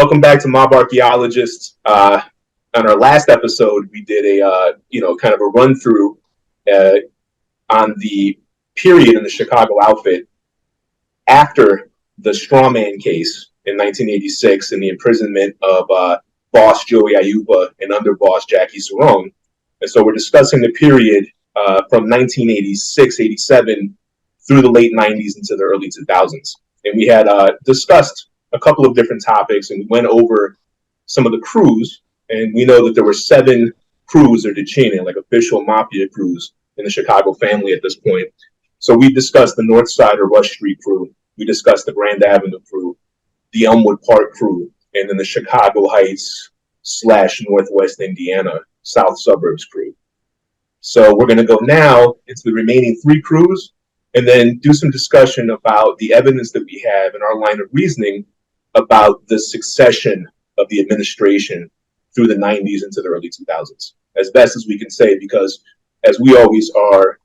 Welcome back to Mob Archaeologists. On our last episode, we did a kind of a run through on the period in the Chicago outfit after the strawman case in 1986 and the imprisonment of boss Joey Aiuppa and underboss Jackie Cerrone. And so we're discussing the period from 1986, 87 through the late 90s into the early 2000s. And we had discussed a couple of different topics, and we went over some of the crews. And we know that there were 7 crews or decine, like official Mafia crews in the Chicago family at this point. So we discussed the North Side or Rush Street crew. We discussed the Grand Avenue crew, the Elmwood Park crew, and then the Chicago Heights / Northwest Indiana South Suburbs crew. So we're going to go now into the remaining 3 crews and then do some discussion about the evidence that we have in our line of reasoning about the succession of the administration through the 90s into the early 2000s, as best as we can say, because as we always are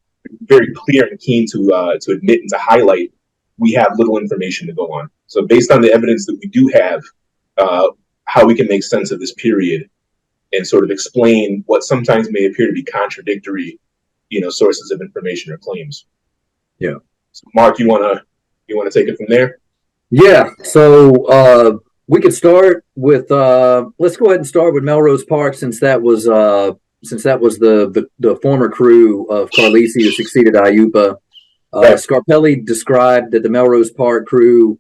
very clear and keen to admit and to highlight, we have little information to go on. So based on the evidence that we do have, how we can make sense of this period and sort of explain what sometimes may appear to be contradictory, sources of information or claims. Yeah. So Mark, you wanna take it from there? Yeah. So we could start with let's go ahead and start with Melrose Park, since that was the former crew of Carlisi who succeeded Aiuppa. Right. Scarpelli described that the Melrose Park crew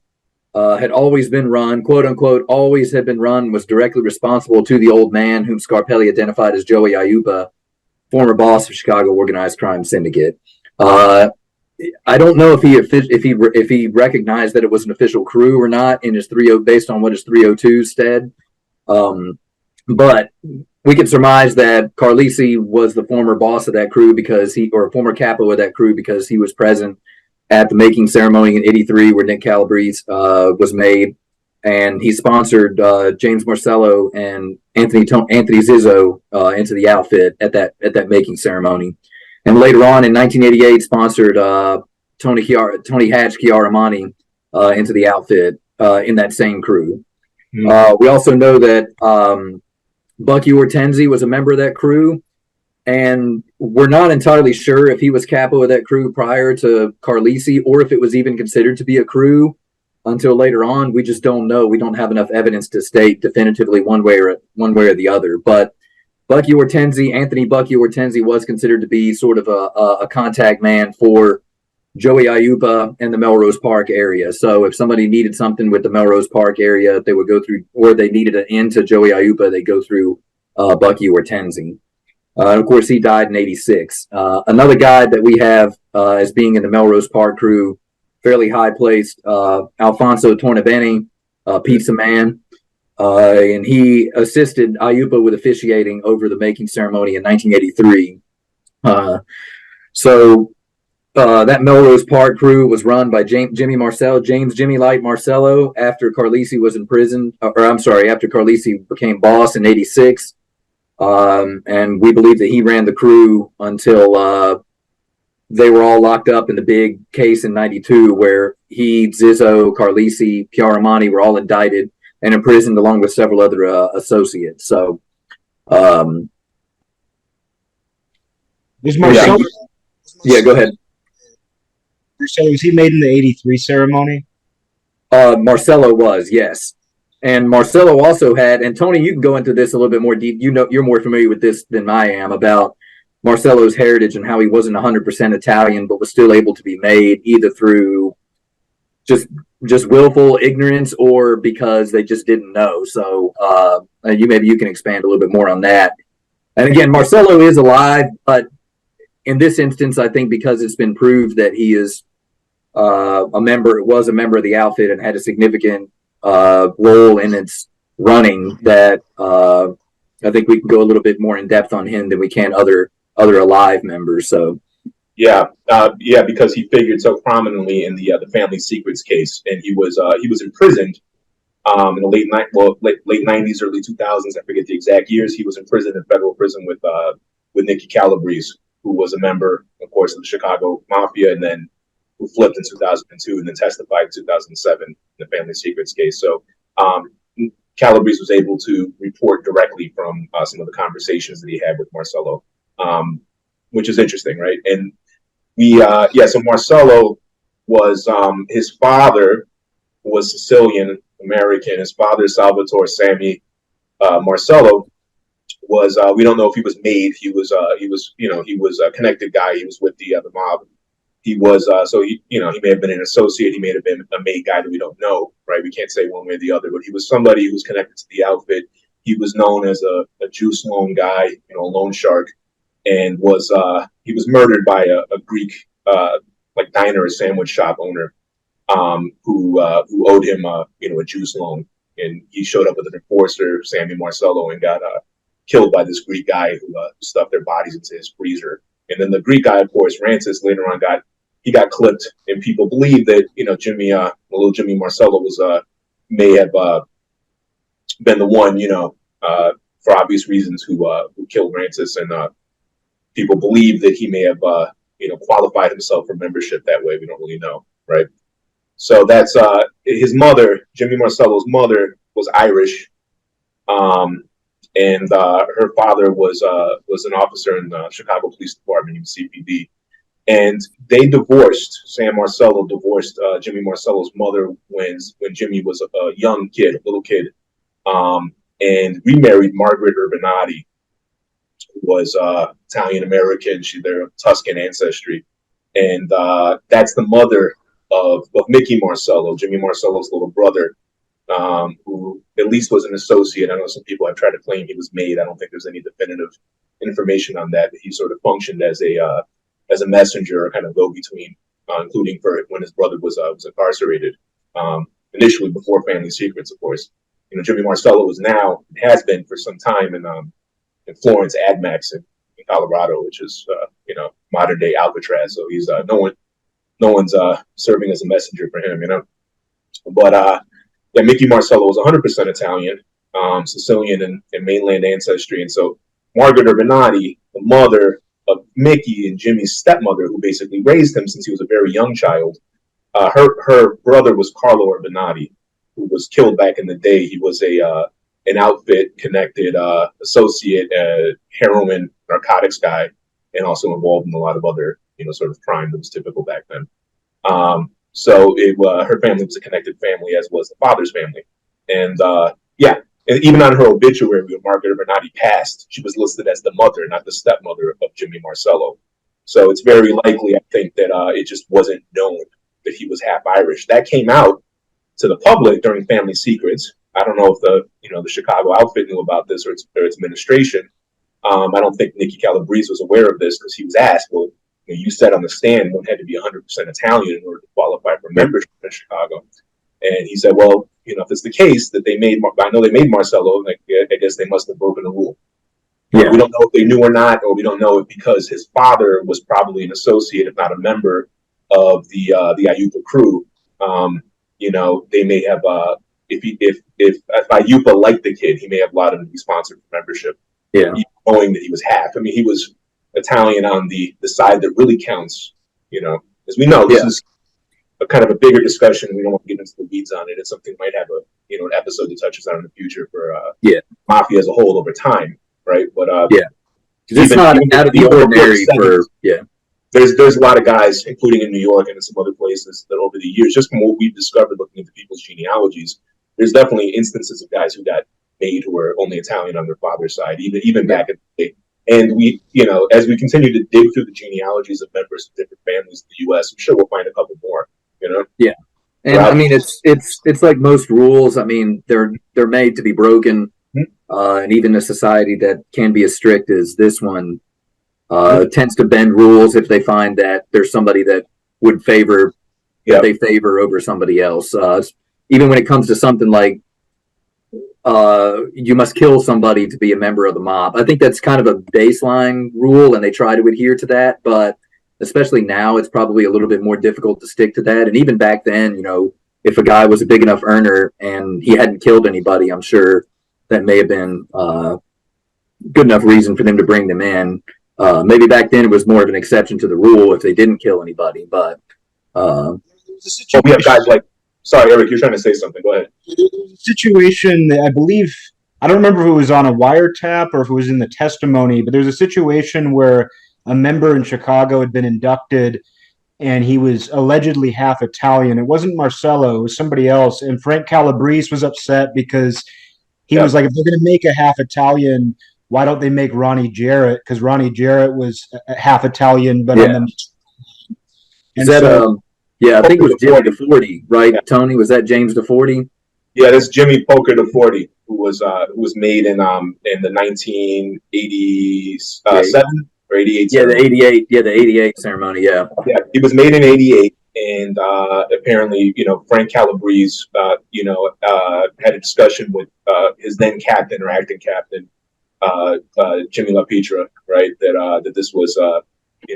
had always been run, quote unquote, always had been run, was directly responsible to the old man whom Scarpelli identified as Joey Aiuppa, former boss of Chicago organized crime syndicate. I don't know if he recognized that it was an official crew or not in his 30 based on what his 302 said. But we can surmise that Carlisi was the former boss of that crew or former capo of that crew, because he was present at the making ceremony in '83 where Nick Calabrese was made, and he sponsored James Marcello and Anthony Zizzo into the outfit at that making ceremony. And later on in 1988, sponsored Tony Hatch Chiaramani into the outfit in that same crew. Mm-hmm. We also know that Bucky Ortenzi was a member of that crew, and we're not entirely sure if he was capo of that crew prior to Carlisi or if it was even considered to be a crew until later on. We just don't know. We don't have enough evidence to state definitively one way or the other. But Anthony Bucky Ortenzi was considered to be sort of a contact man for Joey Aiuppa and the Melrose Park area. So if somebody needed something with the Melrose Park area, they would go through, or they needed an end to Joey Aiuppa, they go through Bucky Ortenzi. Of course, he died in '86. Another guy that we have as being in the Melrose Park crew, fairly high placed, Alfonso Tornabene, pizza man. And he assisted Aiuppa with officiating over the making ceremony in 1983. That Melrose Park crew was run by James Jimmy Light Marcello after Carlisi was in prison, after Carlisi became boss in '86. And we believe that he ran the crew until they were all locked up in the big case in '92, where he, Zizzo, Carlisi, Chiaramani were all indicted and imprisoned along with several other associates. So, was Marcello? Yeah, go ahead. Marcello, was he made in the '83 ceremony? Marcello was, yes. And Marcello also had, and Tony, you can go into this a little bit more deep. You're more familiar with this than I am about Marcello's heritage and how he wasn't 100% Italian, but was still able to be made either through just willful ignorance or because they just didn't know. So maybe you can expand a little bit more on that. And again, Marcello is alive, but in this instance, I think because it's been proved that he is was a member of the outfit and had a significant role in its running, that I think we can go a little bit more in depth on him than we can other alive members. So. Yeah, because he figured so prominently in the family secrets case, and he was imprisoned in the late 90s, early 2000s. I forget the exact years. He was imprisoned in federal prison with Nicky Calabrese, who was a member, of course, of the Chicago Mafia, and then who flipped in 2002 and then testified in 2007 in the family secrets case. So Calabrese was able to report directly from some of the conversations that he had with Marcello, which is interesting, right? And so Marcello was, his father was Sicilian American. His father, Salvatore Sammy Marcello, was, we don't know if he was made. He was a connected guy. He was with the mob. He was, he may have been an associate. He may have been a made guy that we don't know, right? We can't say one way or the other, but he was somebody who was connected to the outfit. He was known as a juice loan guy, a loan shark, and he was murdered by a Greek, diner or sandwich shop owner, who owed him, a juice loan. And he showed up with an enforcer, Sammy Marcello, and got killed by this Greek guy who stuffed their bodies into his freezer. And then the Greek guy, of course, Francis, later on got clipped, and people believe that little Jimmy Marcello may have been the one, for obvious reasons, who killed Francis, and people believe that he may have qualified himself for membership that way. We don't really know, right? So that's his mother, Jimmy Marcello's mother, was Irish, and her father was an officer in the Chicago Police Department, CPD. And they divorced. Sam Marcello divorced Jimmy Marcello's mother when Jimmy was a young kid, a little kid, and remarried Margaret Urbinati, who was Italian American. They're of Tuscan ancestry, and that's the mother of Mickey Marcello, Jimmy Marcello's little brother, who at least was an associate. I know some people have tried to claim he was made. I don't think there's any definitive information on that. But he sort of functioned as a messenger or kind of go-between, including for when his brother was incarcerated, initially before Family Secrets, of course. Jimmy Marcello has been for some time in Florence AdMax in Colorado, which is modern day Alcatraz. So he's no one's serving as a messenger for him, But Mickey Marcello was 100% Italian, Sicilian and mainland ancestry, and so Margaret Urbinati, the mother of Mickey and Jimmy's stepmother, who basically raised him since he was a very young child, her brother was Carlo Urbinati, who was killed back in the day. He was an outfit connected associate, heroin, narcotics guy, and also involved in a lot of other sort of crime that was typical back then. So her family was a connected family, as was the father's family, and and even on her obituary, when Margaret Urbinati passed, she was listed as the mother, not the stepmother of Jimmy Marcello. So it's very likely, I think, that it just wasn't known that he was half Irish. That came out to the public during Family Secrets. I don't know if the Chicago outfit knew about this or its administration. I don't think Nicky Calabrese was aware of this because he was asked, well, you said on the stand one had to be 100% Italian in order to qualify for membership in Chicago. And he said, well, if it's the case that I know they made Marcello, I guess they must have broken the rule. Yeah. We don't know if they knew or not, or we don't know if because his father was probably an associate, if not a member of the Aiuppa crew. They may have, if Aiuppa liked the kid, he may have allowed him to be sponsored for membership. Yeah, even knowing that he was half. I mean, he was Italian on the side that really counts. As we know, this is a kind of a bigger discussion. We don't want to get into the weeds on it. It's something we might have an episode that touches on in the future for Mafia as a whole over time, right? But it's not out of the ordinary for There's a lot of guys, including in New York and in some other places, that over the years, just from what we've discovered looking into people's genealogies, there's definitely instances of guys who got made who were only Italian on their father's side, even back in the day. And we, as we continue to dig through the genealogies of members of different families in the U.S., I'm sure we'll find a couple more. Yeah, and I mean, it's like most rules. I mean, they're made to be broken, and even a society that can be as strict as this one tends to bend rules if they find that there's somebody that would favor that they favor over somebody else. Even when it comes to something like you must kill somebody to be a member of the mob. I think that's kind of a baseline rule, and they try to adhere to that. But especially now, it's probably a little bit more difficult to stick to that. And even back then, if a guy was a big enough earner and he hadn't killed anybody, I'm sure that may have been good enough reason for them to bring them in. Maybe back then it was more of an exception to the rule if they didn't kill anybody. But we have guys like Sorry, Eric, you're trying to say something. Go ahead. There was a situation that I believe, I don't remember if it was on a wiretap or if it was in the testimony, but there's a situation where a member in Chicago had been inducted and he was allegedly half Italian. It wasn't Marcello, it was somebody else. And Frank Calabrese was upset because he was like, if they're going to make a half Italian, why don't they make Ronnie Jarrett? Because Ronnie Jarrett was half Italian, but on the. Is that yeah, I think it was Jimmy DeForty, right? Yeah. Tony, was that James DeForty? Yeah, that's Jimmy Poker DeForty, who was made in the 1987 or 88. Yeah, the 88. Yeah, the 88 ceremony. Yeah. Yeah, he was made in 88, and apparently, Frank Calabrese, had a discussion with his then captain or acting captain, Jimmy LaPietra, right? That this was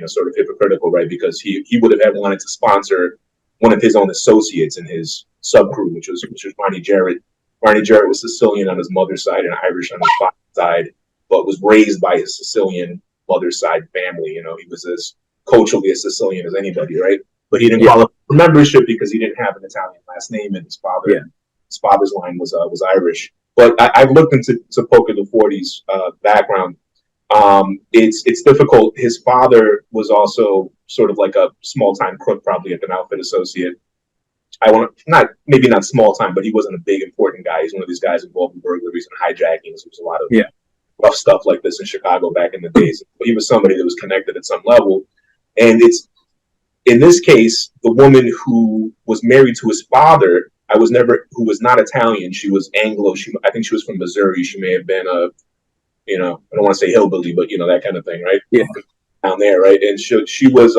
sort of hypocritical, right? Because he would have wanted to sponsor one of his own associates in his sub crew, which was Ronnie Jarrett. Ronnie Jarrett was Sicilian on his mother's side and Irish on his father's side, but was raised by his Sicilian mother's side family. He was as culturally a Sicilian as anybody, right? But he didn't qualify for membership because he didn't have an Italian last name, and his father's line was Irish. But I've looked into Poker DeForty's background. It's difficult. His father was also sort of like a small-time crook, probably like an outfit associate. Maybe not small-time, but he wasn't a big important guy. He's one of these guys involved in burglaries and hijackings. There was a lot of rough stuff like this in Chicago back in the days. But he was somebody that was connected at some level. And it's in this case, the woman who was married to his father, who was not Italian. She was Anglo. I think she was from Missouri. She may have been I don't want to say hillbilly, but that kind of thing, right? Yeah. Down there, right? And she was,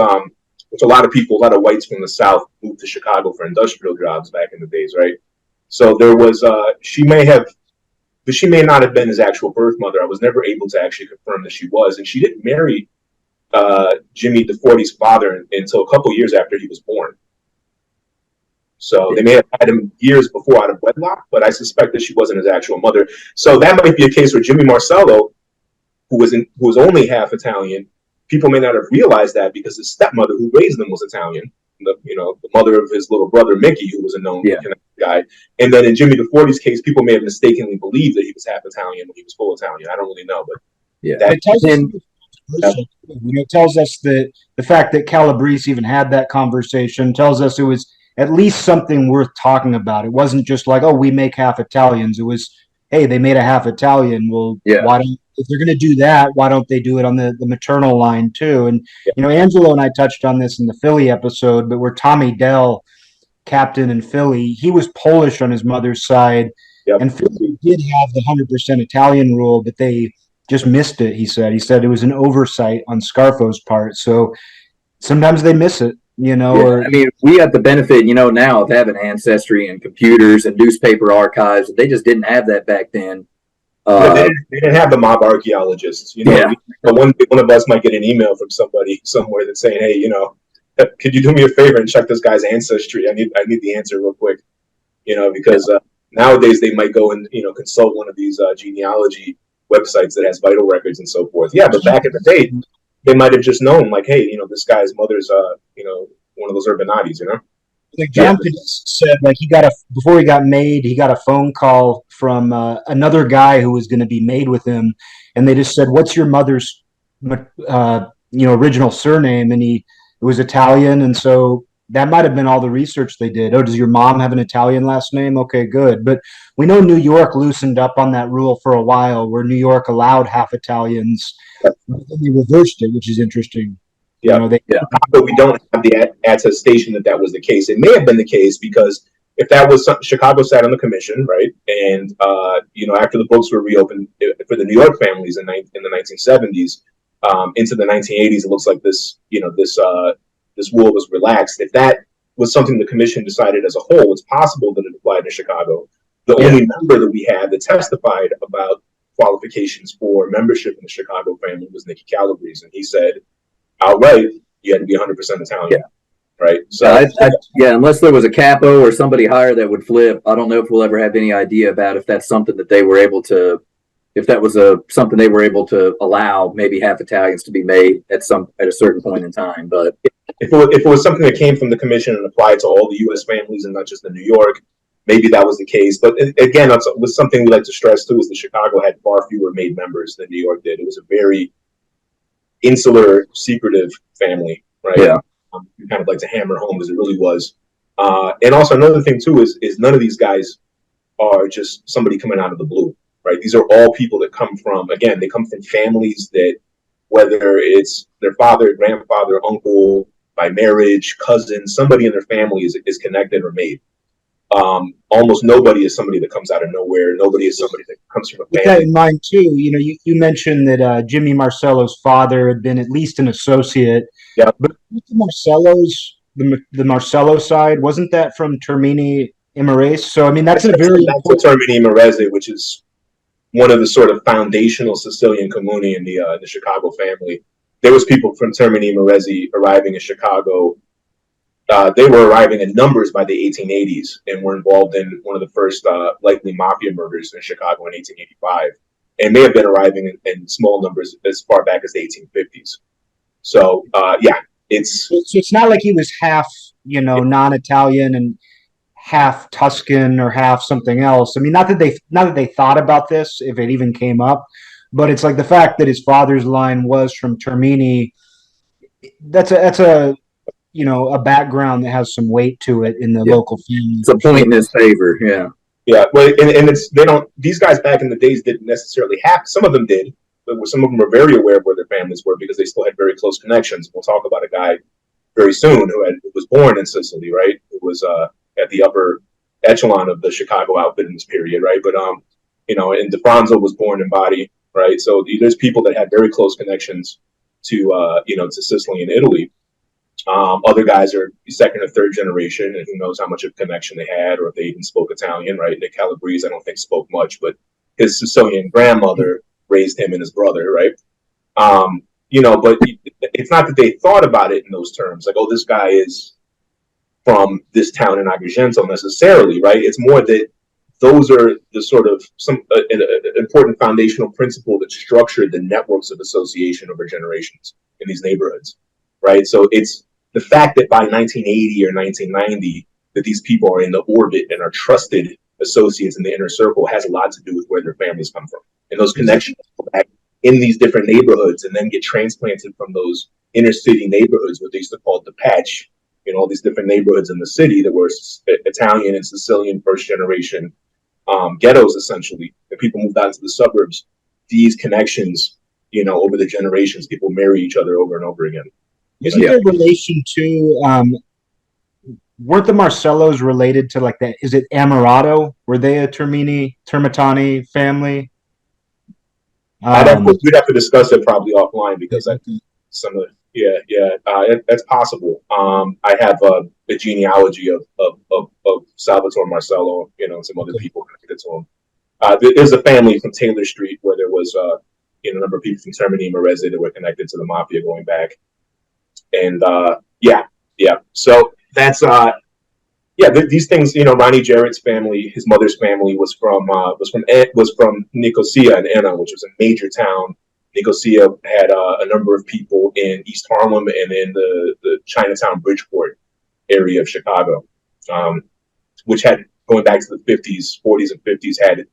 which a lot of whites from the South moved to Chicago for industrial jobs back in the days, right? So there was, she may not have been his actual birth mother. I was never able to actually confirm that she was, and she didn't marry Jimmy DeForty's father until a couple years after he was born. So they may have had him years before out of wedlock, but I suspect that she wasn't his actual mother. So that might be a case where Jimmy Marcello, who was only half Italian, people may not have realized that because his stepmother, who raised them, was Italian. The mother of his little brother Mickey, who was a known guy. And then in Jimmy DeForty's case, people may have mistakenly believed that he was half Italian when he was full Italian. I don't really know, but it tells us that the fact that Calabrese even had that conversation tells us it was at least something worth talking about. It wasn't just like, oh, we make half Italians. It was, hey, they made a half Italian. Well, why don't, if they're going to do that, why don't they do it on the maternal line too? And, Angelo and I touched on this in the Philly episode, but where Tommy Dell, captain in Philly, he was Polish on his mother's side. Yep. And Philly did have the 100% Italian rule, but they just missed it, he said. He said it was an oversight on Scarfo's part. So sometimes they miss it. I mean, we have the benefit, now of having Ancestry and computers and newspaper archives. They just didn't have that back then. They didn't have the mob archaeologists. One of us might get an email from somebody somewhere that's saying, "Hey, could you do me a favor and check this guy's ancestry? I need the answer real quick." Because nowadays they might go and consult one of these genealogy websites that has vital records and so forth. Yeah, but back in the day, they might have just known, like, hey, this guy's mother's, one of those Urbanatis, Like John said, like before he got made, he got a phone call from another guy who was going to be made with him, and they just said, "What's your mother's, original surname?" And it was Italian, and so that might have been all the research they did. Oh, does your mom have an Italian last name? Okay, good. But we know New York loosened up on that rule for a while, where New York allowed half Italians. They reversed it, which is interesting. But we don't have the attestation that was the case. It may have been the case because if that was something, Chicago sat on the commission, right? And after the books were reopened for the New York families in the 1970s, into the 1980s, it looks like this rule was relaxed. If that was something the commission decided as a whole, it's possible that it applied to Chicago. The only member that we had that testified about qualifications for membership in the Chicago family was Nicky Calabrese, and he said outright you had to be 100% Italian. Yeah. Right. So unless there was a capo or somebody higher that would flip, I don't know if we'll ever have any idea about if that's something that they were able to, if that was something they were able to allow maybe half Italians to be made at a certain point in time. But if it was something that came from the commission and applied to all the U.S. families and not just in New York, maybe that was the case. But again, that's was something we like to stress too, is that Chicago had far fewer made members than New York did. It was a very insular, secretive family, right? Yeah. We kind of like to hammer home as it really was. And also another thing too is none of these guys are just somebody coming out of the blue, right? These are all people that come from, again, they come from families that, whether it's their father, grandfather, uncle, by marriage, cousin, somebody in their family is connected or made. Almost nobody is somebody that comes out of nowhere. Nobody is somebody that comes from a family. With that in mind too, you mentioned that Jimmy Marcello's father had been at least an associate. Yeah. But the Marcello side, wasn't that from Termini Imerese? So I mean, that's a very Termini Imerese, which is one of the sort of foundational Sicilian comuni in the Chicago family. There was people from Termini Imerese arriving in Chicago. They were arriving in numbers by the 1880s and were involved in one of the first likely mafia murders in Chicago in 1885, and may have been arriving in small numbers as far back as the 1850s. So yeah, it's not like he was half non-Italian and half Tuscan or half something else. I mean, not that they thought about this, if it even came up, but it's like the fact that his father's line was from Termini. That's a background that has some weight to it in the local family. It's a point in his favor. Yeah. Yeah. Well, and these guys back in the days didn't necessarily have, some of them did, but some of them were very aware of where their families were because they still had very close connections. We'll talk about a guy very soon who was born in Sicily, right? Who was at the upper echelon of the Chicago outfit in this period, right? But and DiFronzo was born in Bari, right? So there's people that had very close connections to to Sicily and Italy. Other guys are second or third generation, and who knows how much of a connection they had, or if they even spoke Italian, right? Nick Calabrese, I don't think spoke much, but his Sicilian grandmother raised him and his brother, right? But it's not that they thought about it in those terms, like, oh, this guy is from this town in Agrigento necessarily, right? It's more that those are the sort of some an important foundational principle that structured the networks of association over generations in these neighborhoods, right? So it's the fact that by 1980 or 1990 that these people are in the orbit and are trusted associates in the inner circle has a lot to do with where their families come from, and those connections go back in these different neighborhoods and then get transplanted from those inner city neighborhoods, what they used to call the patch, all these different neighborhoods in the city that were Italian and Sicilian first generation ghettos, essentially, and people moved out to the suburbs. These connections, over the generations, people marry each other over and over again. Isn't there relation to, weren't the Marcellos related to like that? Is it Amorato? Were they a Termitani family? We'd have to discuss it probably offline because I think some of that's possible. I have a genealogy of Salvatore Marcello, and some other people connected to him. There's a family from Taylor Street where there was a number of people from Termini Imerese that were connected to the Mafia going back, and so that's these things. Ronnie Jarrett's family, his mother's family was from Nicosia and Enna, which was a major town. Nicosia had a number of people in East Harlem and in the Chinatown Bridgeport area of Chicago, which had, going back to the 50s, 40s, and 50s, had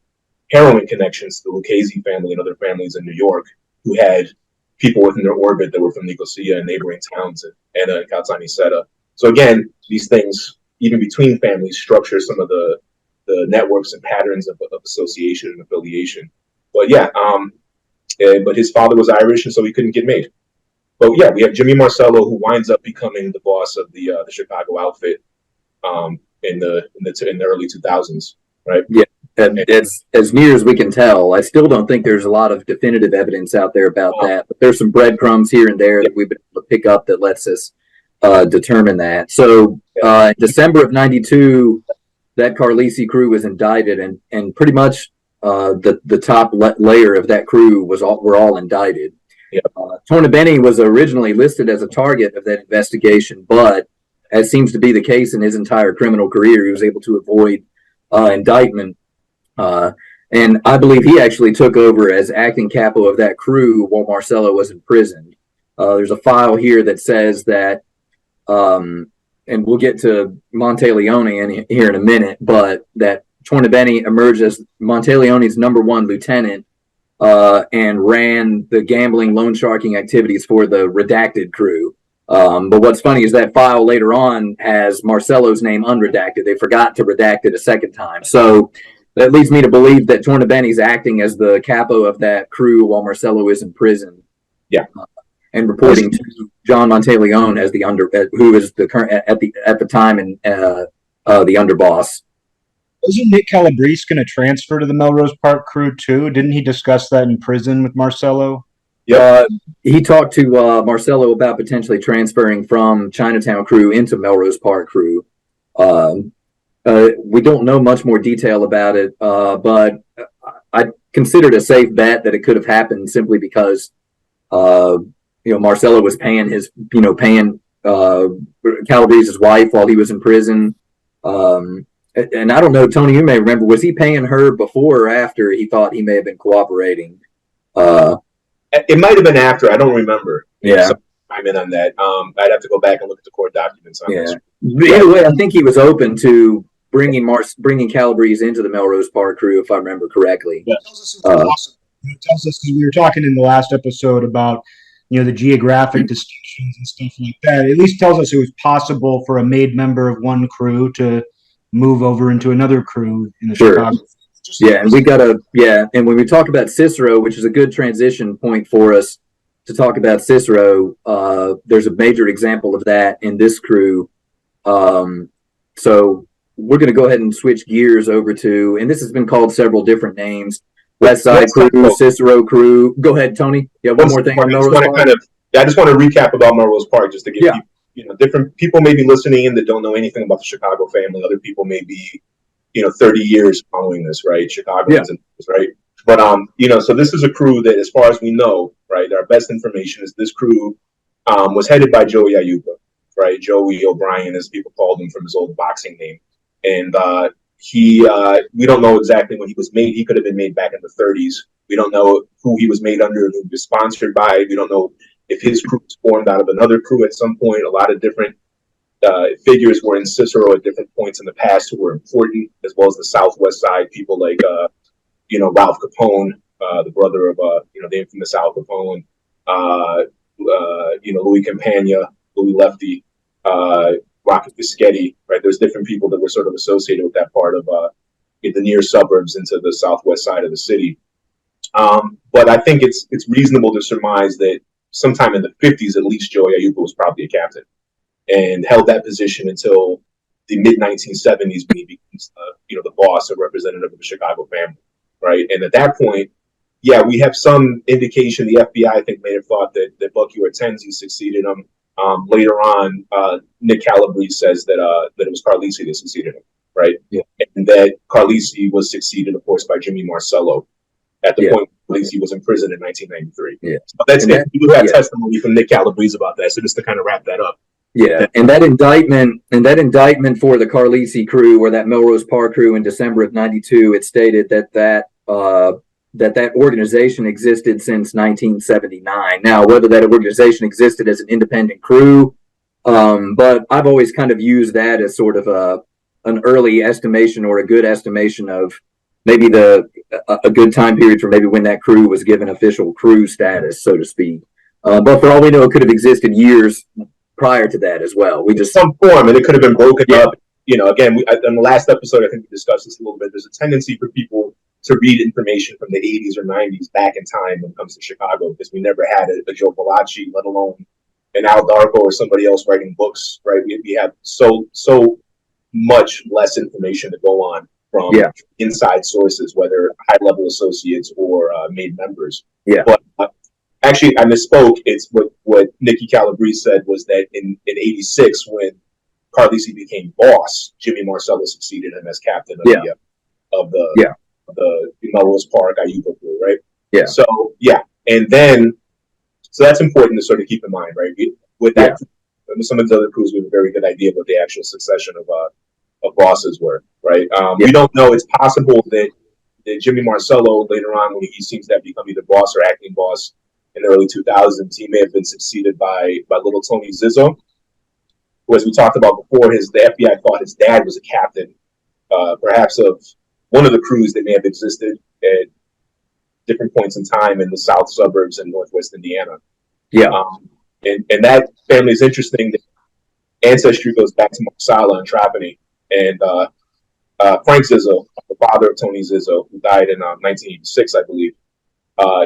heroin connections to the Lucchese family and other families in New York who had people within their orbit that were from Nicosia and neighboring towns, Enna and Caltanissetta. So again, these things, even between families, structure some of the networks and patterns of association and affiliation. But but his father was Irish, and so he couldn't get made. But yeah, we have Jimmy Marcello, who winds up becoming the boss of the Chicago outfit in the early 2000s, right? Yeah, and it's as near as we can tell. I still don't think there's a lot of definitive evidence out there about that, but there's some breadcrumbs here and there that we've been able to pick up that lets us determine that. So in December of '92, that Carlisi crew was indicted, and pretty much the top layer of that crew were all indicted. Yeah. Tornabene was originally listed as a target of that investigation, but as seems to be the case in his entire criminal career, he was able to avoid indictment. And I believe he actually took over as acting capo of that crew while Marcello was imprisoned. There's a file here that says that and we'll get to Monteleone here in a minute, but that Tornabene emerged as Monteleone's #1 lieutenant, and ran the gambling loan sharking activities for the redacted crew. But what's funny is that file later on has Marcello's name unredacted. They forgot to redact it a second time. So that leads me to believe that Tornabene's acting as the capo of that crew while Marcello is in prison. Yeah. And reporting to John Monteleone as who is the current at the time and the underboss. Wasn't Nick Calabrese going to transfer to the Melrose Park crew too? Didn't he discuss that in prison with Marcello? Yeah, he talked to Marcello about potentially transferring from Chinatown crew into Melrose Park crew. We don't know much more detail about it, but I considered a safe bet that it could have happened simply because Marcello was paying Calabrese's wife while he was in prison. And I don't know, Tony, you may remember, was he paying her before or after he thought he may have been cooperating? It might have been after. I don't remember. Yeah. I'm in on that. I'd have to go back and look at the court documents on this. Either way, I think he was open to bringing Calabrese into the Melrose Park crew, if I remember correctly. Yeah. It tells us, we were talking in the last episode about the geographic distinctions and stuff like that. It at least tells us it was possible for a made member of one crew to move over into another crew in the Chicago. Yeah, and and when we talk about Cicero, which is a good transition point for us to talk about Cicero, there's a major example of that in this crew. So we're going to go ahead and switch gears over to, and this has been called several different names: West Side Crew, Cicero Crew. Go ahead, Tony. Yeah, one more thing on Melrose Park. I just want to recap about Melrose Park just to give people, different people may be listening in that don't know anything about the Chicago family. Other people may be 30 years following this, right? Chicago isn't this, right? But, so this is a crew that, as far as we know, right, our best information is this crew was headed by Joey Aiuppa, right? Joey O'Brien, as people called him from his old boxing name. And we don't know exactly when he was made. He could have been made back in the 30s. We don't know who he was made under, who he was sponsored by. We don't know if his crew was formed out of another crew at some point. A lot of different figures were in Cicero at different points in the past who were important, as well as the Southwest Side people like, Ralph Capone, the brother of, the infamous Al Capone, Louis Campagna, Louis Lefty, Rocky Fischetti, right? There's different people that were sort of associated with that part of the near suburbs into the Southwest side of the city. But I think it's reasonable to surmise that sometime in the 50s, at least, Joey Aiuppa was probably a captain and held that position until the mid-1970s when he becomes, the boss or representative of the Chicago family, right? And at that point, we have some indication. The FBI, I think, may have thought that Bucky Hortensi succeeded him. Later on, Nick Calabrese says that it was Carlisi that succeeded him, right? Yeah. And that Carlisi was succeeded, of course, by Jimmy Marcello at the point Carlisi was in prison in 1993. Yeah. So that's it. We do have testimony from Nick Calabrese about that. So just to kind of wrap that up. Yeah, and that indictment for the Carlisi crew or that Melrose Park crew in December of '92, it stated that organization existed since 1979. Now, whether that organization existed as an independent crew, but I've always kind of used that as sort of an early estimation or a good estimation of maybe a good time period for maybe when that crew was given official crew status, so to speak. But for all we know, it could have existed years prior to that as well. We just some form, and it could have been broken up. Again, in the last episode, I think we discussed this a little bit. There's a tendency for people to read information from the 80s or 90s back in time when it comes to Chicago, because we never had a Joe Palacci, let alone an Al Darko or somebody else writing books, right? We have so much less information to go on from inside sources, whether high-level associates or made members. Yeah. But actually, I misspoke. It's what Nicky Calabrese said was that in '86, when Carlisi became boss, Jimmy Marcello succeeded him as captain of the Melrose Park Aiuppa crew, right? Yeah. So and then that's important to sort of keep in mind, right? With that, some of the other crews, we have a very good idea of what the actual succession of bosses were, right? We don't know. It's possible that Jimmy Marcello later on, when he seems to have become either boss or acting boss in the early 2000s, he may have been succeeded by little Tony Zizzo. who, as we talked about before, the FBI thought his dad was a captain, perhaps of one of the crews that may have existed at different points in time in the south suburbs in northwest Indiana. Yeah. And that family is interesting. Ancestry goes back to Marcello and Trapani. And Frank Zizzo, the father of Tony Zizzo, who died in 1986, I believe,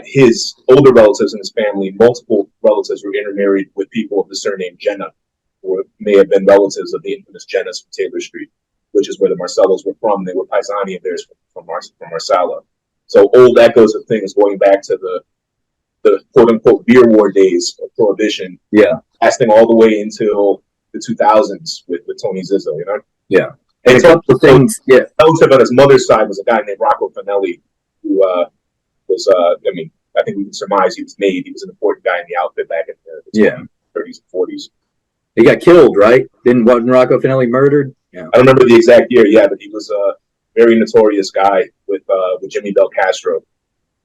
his older relatives in his family, multiple relatives were intermarried with people of the surname Jenna, who may have been relatives of the infamous Jennas from Taylor Street, which is where the Marcellos were from. They were paisani of theirs from Marcello. So old echoes of things going back to the quote-unquote beer war days of Prohibition, lasting all the way until the 2000s with Tony Zizzo, you know? Yeah. And a couple of things, relative on his mother's side was a guy named Rocco Fanelli, who was, I think we can surmise he was made. He was an important guy in the outfit back in the 30s and 40s. He got killed, right? Wasn't Rocco Fanelli murdered? Yeah. I don't remember the exact year, but he was a very notorious guy with Jimmy Bel Castro.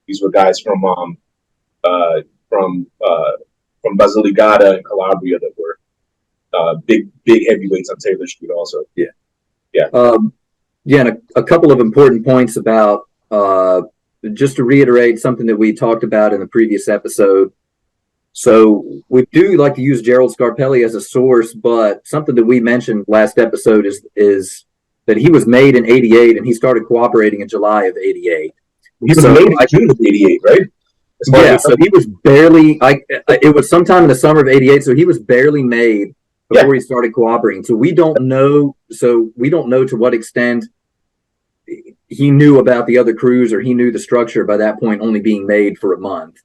These were guys from Basilicata and Calabria that were big heavyweights on Taylor Street also. And a couple of important points about, just to reiterate something that we talked about in the previous episode. So we do like to use Gerald Scarpelli as a source, but something that we mentioned last episode is that he was made in 88 and he started cooperating in July of 88. He was made in June of 88, right? So he was barely, it was sometime in the summer of 88, so he was barely made before he started cooperating. So we don't know to what extent he knew about the other crews or he knew the structure by that point, only being made for a month.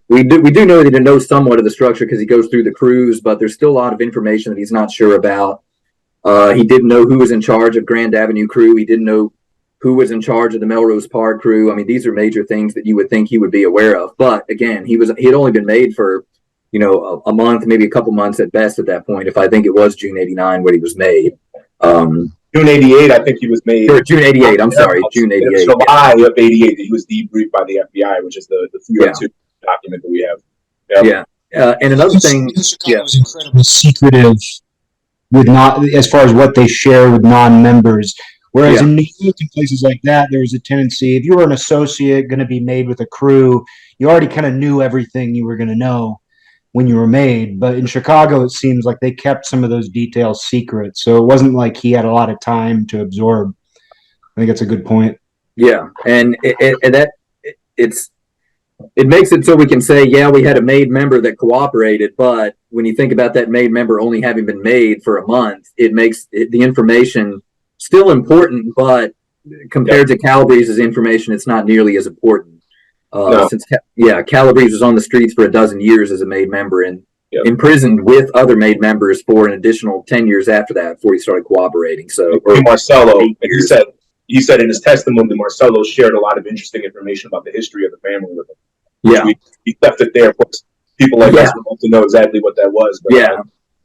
We do know that he knows somewhat of the structure because he goes through the crews, but there's still a lot of information that he's not sure about. He didn't know who was in charge of Grand Avenue crew. He didn't know who was in charge of the Melrose Park crew. I mean, these are major things that you would think he would be aware of. But again, he had only been made for, a month, maybe a couple months at best at that point. If I think it was June 89 when he was made. June 88, I think he was made. Or June 88, I'm sorry, June 88. It was July of 88 that he was debriefed by the FBI, which is the 302 document that we have. And another thing, Chicago was incredibly secretive with as far as what they share with non-members. Whereas in New York and places like that, there was a tendency, if you were an associate going to be made with a crew, you already kind of knew everything you were going to know when you were made. But in Chicago, it seems like they kept some of those details secret. So it wasn't like he had a lot of time to absorb. I think that's a good point. Yeah. And it makes it so we can say, we had a made member that cooperated, but when you think about that made member only having been made for a month, it makes the information still important, but compared to Calabrese's information, it's not nearly as important. Since Calabrese was on the streets for a dozen years as a made member and imprisoned with other made members for an additional 10 years after that before he started cooperating. So Marcello, he said in his testimony that Marcello shared a lot of interesting information about the history of the family with him. He left it there. Of course, people like us would want to know exactly what that was. But,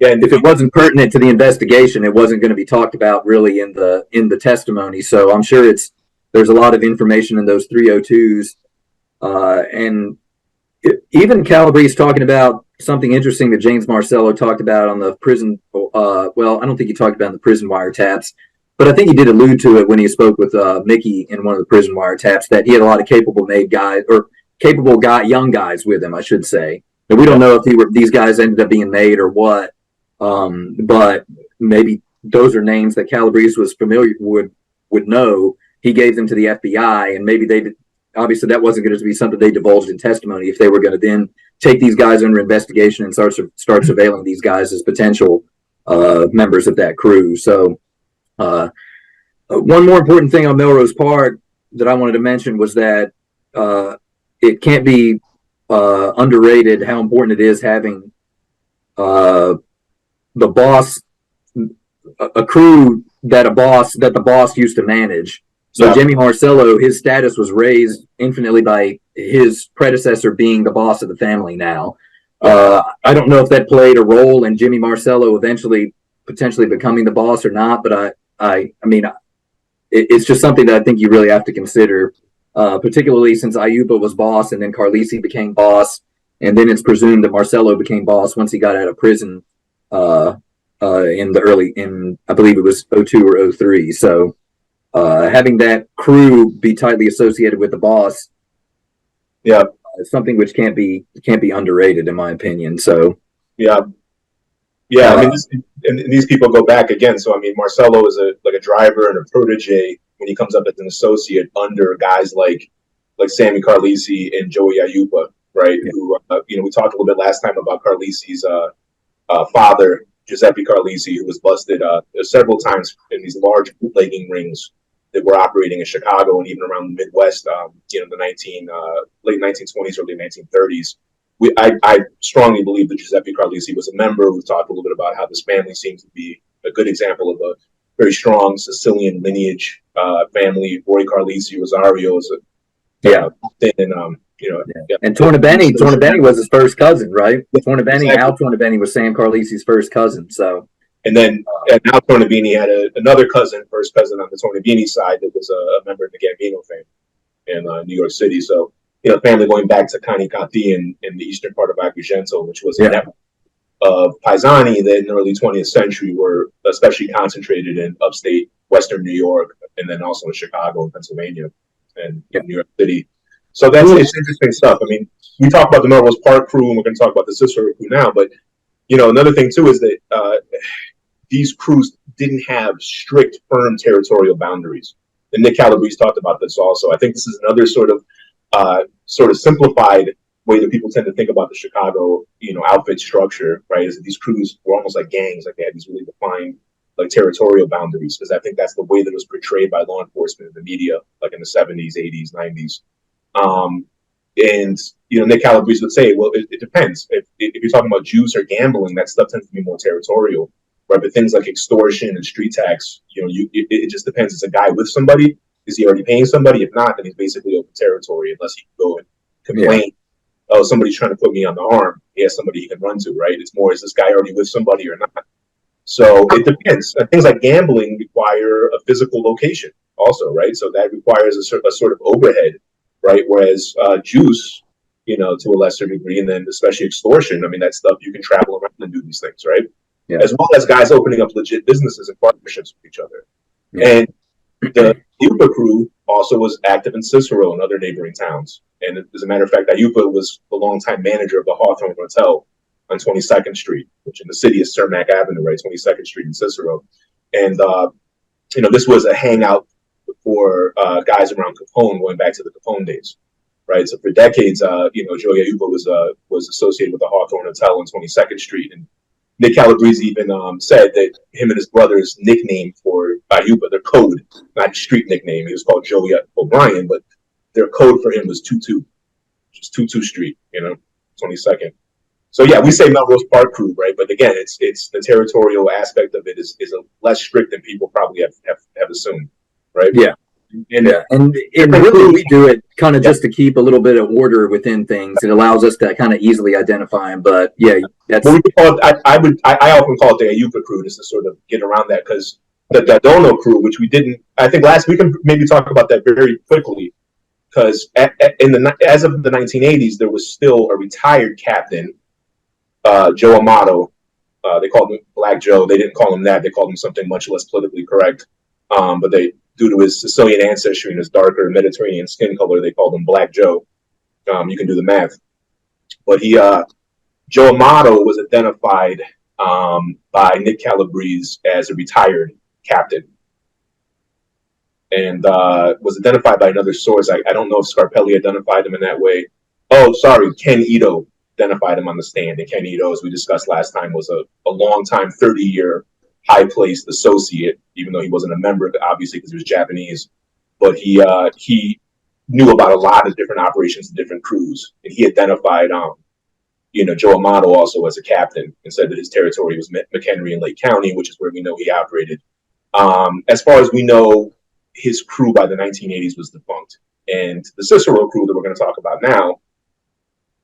and if it wasn't pertinent to the investigation, it wasn't going to be talked about really in the testimony. So I'm sure there's a lot of information in those 302s. And even Calabrese talking about something interesting that James Marcello talked about on the prison. I don't think he talked about in the prison wiretaps, but I think he did allude to it when he spoke with Mickey in one of the prison wiretaps that he had a lot of young guys with him, I should say. And we don't know if these guys ended up being made or what, but maybe those are names that Calabrese was familiar would know. He gave them to the FBI, and maybe obviously that wasn't going to be something they divulged in testimony if they were going to then take these guys under investigation and start surveilling these guys as potential members of that crew. So one more important thing on Melrose Park that I wanted to mention was that it can't be underrated how important it is having the boss, a crew that the boss used to manage. So Jimmy Marcello, his status was raised infinitely by his predecessor being the boss of the family now. I don't know if that played a role in Jimmy Marcello eventually potentially becoming the boss or not, but I mean, it's just something that I think you really have to consider, particularly since Aiuppa was boss and then Carlisi became boss. And then it's presumed that Marcello became boss once he got out of prison I believe it was '02 or '03. So having that crew be tightly associated with the boss, Yeah, is something which can't be underrated, in my opinion. So yeah, yeah. I mean, and these people go back again. So I mean, Marcello is a driver and a protege when he comes up as an associate under guys like Sammy Carlisi and Joey Aiuppa, right? Yeah. Who we talked a little bit last time about Carlisi's father, Giuseppe Carlisi, who was busted several times in these large bootlegging rings that were operating in Chicago and even around the Midwest, the late 1920s, early 1930s. I strongly believe that Giuseppe Carlisi was a member. We've talked a little bit about how this family seems to be a good example of a very strong Sicilian lineage family. Roy Carlisi, Rosario is and Tornabene was his first cousin, right? Exactly. Al Tornabene was Sam Carlisi's first cousin. So, and then Al Tornabene had another cousin, first cousin on the Tornabene side, that was a member of the Gambino family in New York City. So, family going back to Canicattì in the eastern part of Agrigento, which was a network of paesani that in the early 20th century were especially concentrated in upstate Western New York, and then also in Chicago and Pennsylvania and New York City. So it's interesting stuff. I mean, we talk about the Melrose Park crew, and we're going to talk about the Cicero crew now. But another thing too is that these crews didn't have strict, firm territorial boundaries. And Nick Calabrese talked about this also. I think this is another sort of simplified way that people tend to think about the Chicago, outfit structure, right? Is that these crews were almost like gangs, like they had these really defined like territorial boundaries, because I think that's the way that it was portrayed by law enforcement and the media, like in the 70s, 80s, 90s. And Nick Calabrese would say, well, it depends. If you're talking about Jews or gambling, that stuff tends to be more territorial, right? But things like extortion and street tax, it just depends. Is a guy with somebody? Is he already paying somebody? If not, then he's basically open territory, unless he can go and complain. Oh, somebody's trying to put me on the arm. He has somebody he can run to, right? It's more, is this guy already with somebody or not? So it depends. Things like gambling require a physical location also, right? So that requires a sort of overhead, right? Whereas juice, to a lesser degree, and then especially extortion, I mean, that stuff you can travel around and do these things, right? Yeah. As well as guys opening up legit businesses and partnerships with each other. Yeah. And the Aiuppa crew also was active in Cicero and other neighboring towns. And as a matter of fact, Aiuppa was the longtime manager of the Hawthorne Hotel on 22nd Street, which in the city is Cermak Avenue, right? 22nd Street in Cicero. And, this was a hangout for guys around Capone, going back to the Capone days, right? So for decades, Joey Aiuppa was associated with the Hawthorne Hotel on 22nd Street. And Nick Calabrese even said that him and his brother's nickname for Aiuppa, their code, not his street nickname, he was called Joey O'Brien, but their code for him was 22, which is 22 Street, 22nd. So yeah, we say Melrose Park crew, right? But again, it's the territorial aspect of it is a less strict than people probably have assumed, right? Yeah. And really we do it kind of just to keep a little bit of order within things. It allows us to kind of easily identify them. But yeah, that's. Well, we call it, I often call it the Aiuppa crew, just to sort of get around that, because the Dono crew, which we didn't, I think we can maybe talk about that very quickly, because as of the 1980s, there was still a retired captain, Joe Amato. They called him Black Joe. They didn't call him that. They called him something much less politically correct. But due to his Sicilian ancestry and his darker Mediterranean skin color, they called him Black Joe. You can do the math. But Joe Amato was identified by Nick Calabrese as a retired captain, and was identified by another source. I don't know if Scarpelli identified him in that way. Oh, sorry, Ken Ito identified him on the stand. And Ken Ito, as we discussed last time, was a long-time 30-year high-placed associate, even though he wasn't a member of it, obviously, because he was Japanese. But he knew about a lot of different operations and different crews. And he identified Joe Amato also as a captain, and said that his territory was McHenry and Lake County, which is where we know he operated. As far as we know, his crew by the 1980s was defunct. And the Cicero crew that we're going to talk about now,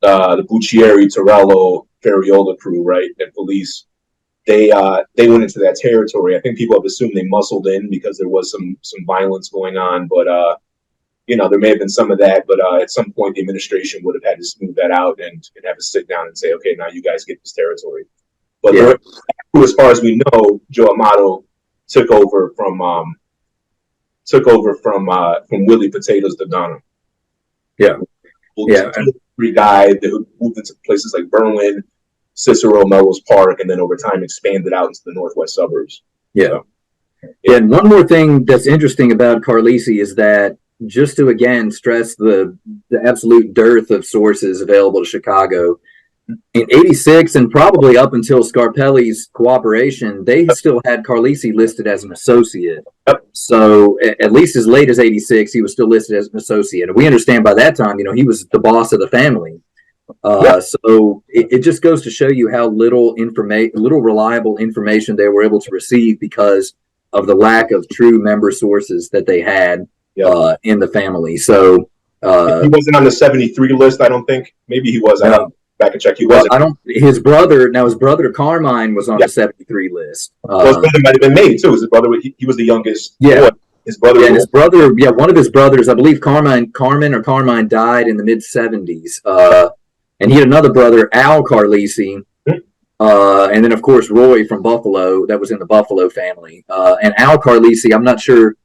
the Buccieri, Torello, Ferriola crew, right, and police, they went into that territory. I think people have assumed they muscled in because there was some violence going on, but there may have been some of that. But at some point, the administration would have had to smooth that out and have a sit down and say, okay, now you guys get this territory. But as far as we know, Joe Amato took over from Willie Potatoes Dogano. Yeah. Free guy that moved into places like Berlin, Cicero, Melrose Park, and then over time expanded out into the northwest suburbs. Yeah. So, and one more thing that's interesting about Carlisi is that, just to again stress the absolute dearth of sources available to Chicago, in 86 and probably up until Scarpelli's cooperation, they still had Carlisi listed as an associate. So at least as late as 86, he was still listed as an associate. And we understand by that time, he was the boss of the family. So it just goes to show you how little reliable information they were able to receive because of the lack of true member sources that they had in the family. So he wasn't on the 73 list, I don't think. Maybe he was. No. Back and check. He wasn't. His brother Carmine was on the 73 list. His brother might have been made too. His brother, he was the youngest. Yeah. Boy. His brother. Yeah, one of his brothers, I believe Carmine died in the mid 70s. And he had another brother, Al Carlisi, and then of course Roy from Buffalo, that was in the Buffalo family. And Al Carlisi, I'm not sure.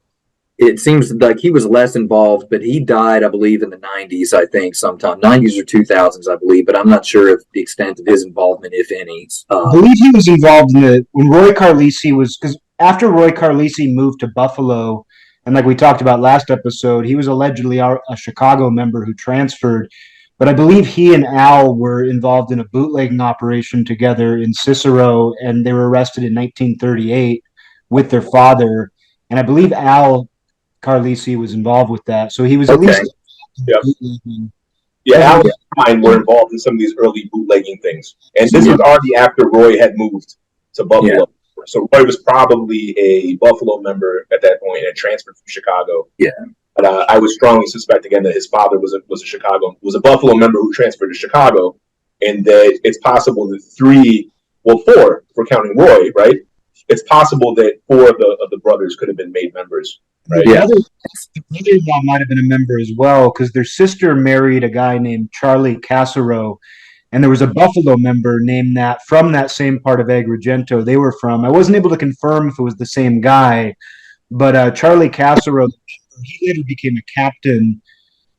It seems like he was less involved, but he died, I believe, in the 90s, I think, sometime. 90s or 2000s, I believe, but I'm not sure of the extent of his involvement, if any. I believe he was involved in when Roy Carlisi was, because after Roy Carlisi moved to Buffalo, and like we talked about last episode, he was allegedly a Chicago member who transferred, but I believe he and Al were involved in a bootlegging operation together in Cicero, and they were arrested in 1938 with their father, and I believe Al Carlisi was involved with that, so he was at least. Al and Mine were involved in some of these early bootlegging things, and this was already after Roy had moved to Buffalo. So Roy was probably a Buffalo member at that point and transferred from Chicago. Yeah, but I would strongly suspect again that his father was a Buffalo member who transferred to Chicago, and that it's possible that four, if we're counting Roy, right? It's possible that four of the brothers could have been made members. Right. Yeah. The brother-in-law might have been a member as well, because their sister married a guy named Charlie Cicero, and there was a Buffalo member named that from that same part of Agrigento they were from. I wasn't able to confirm if it was the same guy, but Charlie Cicero, he later became a captain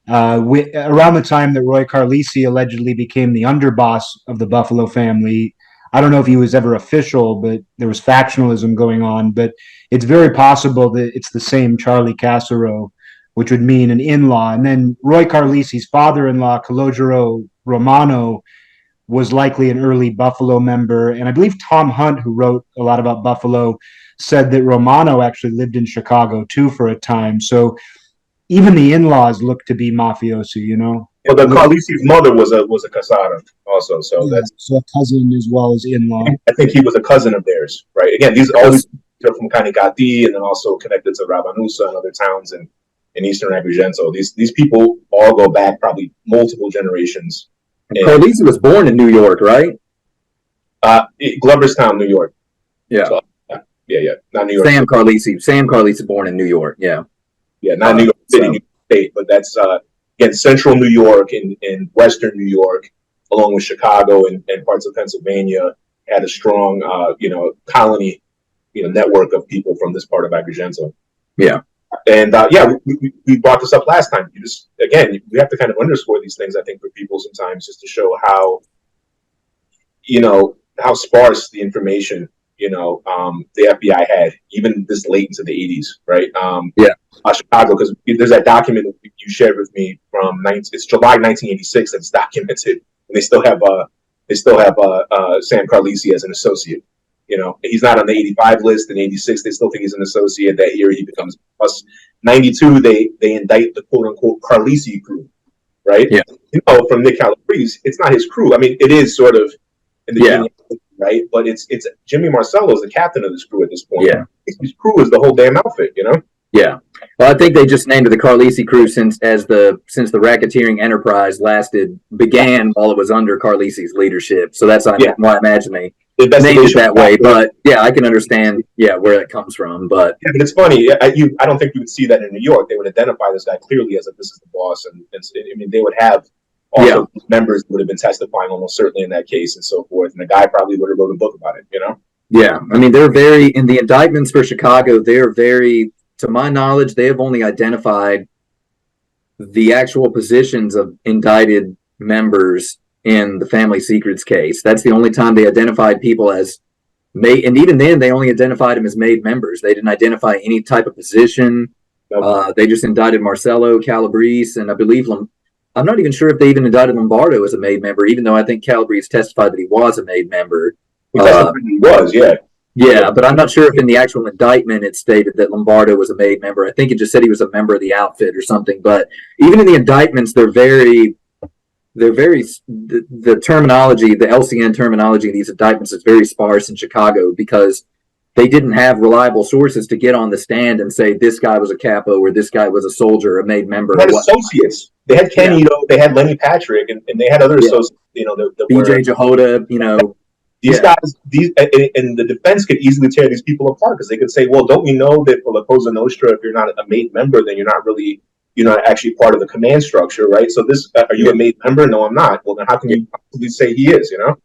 around the time that Roy Carlisi allegedly became the underboss of the Buffalo family. I don't know if he was ever official, but there was factionalism going on. But it's very possible that it's the same Charlie Cicero, which would mean an in-law. And then Roy Carlisi's father-in-law, Calogero Romano, was likely an early Buffalo member. And I believe Tom Hunt, who wrote a lot about Buffalo, said that Romano actually lived in Chicago too for a time. So even the in-laws look to be mafiosi, Well, the Carlisi's mother was a Casada also, so that's so a cousin as well as in-law. I think he was a cousin of theirs, right? Again, these are from Canicattì and then also connected to Ravanusa and other towns in eastern Agrigento. These people all go back probably multiple generations. Carlisi was born in New York, right? Gloverstown, New York. Yeah. So, yeah, not New York. Sam Carlisi born in New York. Yeah, not New York City, New York State, but that's again central New York and western New York, along with Chicago and parts of Pennsylvania, had a strong colony network of people from this part of Agrigento. Yeah. And we brought this up last time. We have to kind of underscore these things, I think, for people sometimes, just to show how sparse the information the FBI had even this late into the 80s, right? Chicago, because there's that document that you shared with me from it's July 1986 that's documented, and they still have Sam Carlisi as an associate. He's not on the 85 list. In 86, they still think he's an associate. That year, he becomes plus 92. They indict the quote unquote Carlisi crew, right? Yeah. From Nick Calabrese, it's not his crew. I mean, it is sort of in the right, but it's Jimmy Marcello is the captain of this crew at this point. Yeah, his crew is the whole damn outfit. Yeah. Well, I think they just named it the Carlisi crew since the racketeering enterprise began while it was under Carlisi's leadership. So that's why I imagine they named it that way. But I can understand where that comes from. But but it's funny. I don't think you would see that in New York. They would identify this guy clearly as if this is the boss, and I mean they would have Also, members would have been testifying almost certainly in that case and so forth. And the guy probably would have wrote a book about it, you know? Yeah. I mean, in the indictments for Chicago, to my knowledge, they have only identified the actual positions of indicted members in the family secrets case. That's the only time they identified people as made, and even then they only identified them as made members. They didn't identify any type of position. Nope. They just indicted Marcello, Calabrese, and I believe I'm not even sure if they even indicted Lombardo as a made member, even though I think Calabrese testified that he was a made member. He was, yeah. Yeah, but I'm not sure if in the actual indictment it stated that Lombardo was a made member. I think it just said he was a member of the outfit or something. But even in the indictments, the terminology, the LCN terminology in these indictments is very sparse in Chicago because they didn't have reliable sources to get on the stand and say this guy was a capo or this guy was a soldier, a made member. They had associates. They had Kenny, they had Lenny Patrick, and they had other associates. BJ Jehoda, These guys, and the defense could easily tear these people apart because they could say, well, don't we know that for La Cosa Nostra, if you're not a made member, then you're not actually part of the command structure, right? So are you a made member? No, I'm not. Well, then how can you possibly say he is, you know?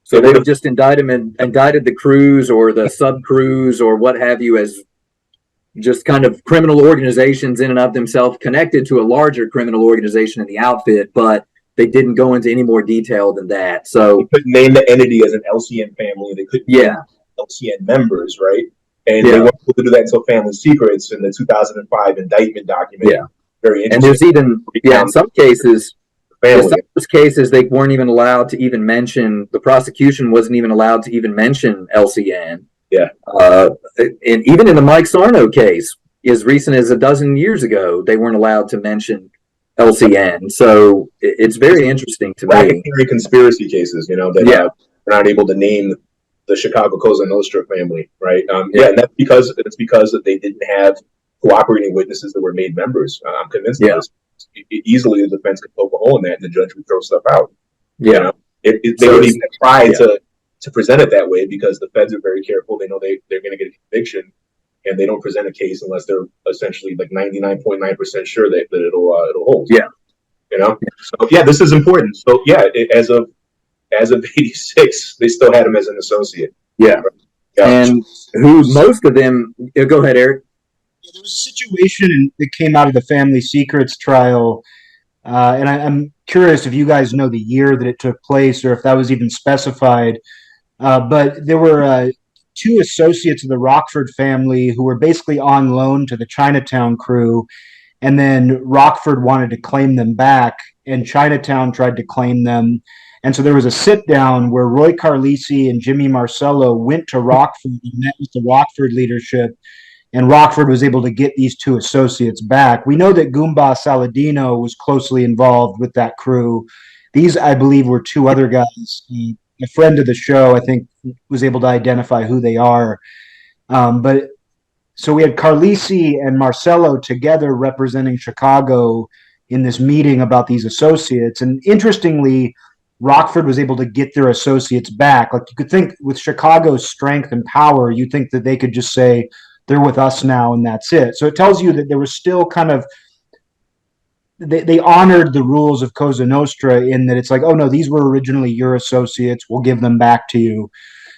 So they would just indict him and indicted the crews or the sub crews or what have you as just kind of criminal organizations in and of themselves connected to a larger criminal organization in the outfit, but they didn't go into any more detail than that. So they couldn't name the entity as an LCN family. They couldn't name LCN members, right? And they weren't able to do that until Family Secrets in the 2005 indictment document. Yeah. Very interesting. And there's even, in some cases, in some of those cases, they weren't even allowed to even mention, the prosecution wasn't even allowed to even mention LCN. Yeah. And even in the Mike Sarno case, as recent as a dozen years ago, they weren't allowed to mention LCN. So it's very interesting to me. Conspiracy cases, that we're not able to name the Chicago Cosa Nostra family, right? And that's because they didn't have cooperating witnesses that were made members. I'm convinced of this. Easily the defense could poke a hole in that and the judge would throw stuff out. Yeah. They don't even try to present it that way because the feds are very careful. They know they're going to get a conviction. And they don't present a case unless they're essentially like 99.9% sure that it'll hold. Yeah. So this is important. So as of 86, they still had him as an associate. Yeah. And who most of them go ahead, Eric. There was a situation that came out of the Family Secrets trial, and I'm curious if you guys know the year that it took place or if that was even specified. But there were two associates of the Rockford family who were basically on loan to the Chinatown crew, and then Rockford wanted to claim them back, and Chinatown tried to claim them. And so there was a sit-down where Roy Carlisi and Jimmy Marcello went to Rockford and met with the Rockford leadership, and Rockford was able to get these two associates back. We know that Goomba Saladino was closely involved with that crew. These, I believe, were two other guys. A friend of the show, I think, was able to identify who they are. But so we had Carlisi and Marcello together representing Chicago in this meeting about these associates. And interestingly, Rockford was able to get their associates back. Like you could think with Chicago's strength and power, you think that they could just say, they're with us now and that's it. So it tells you that there was still kind of, they honored the rules of Cosa Nostra in that it's like, oh no, these were originally your associates. We'll give them back to you.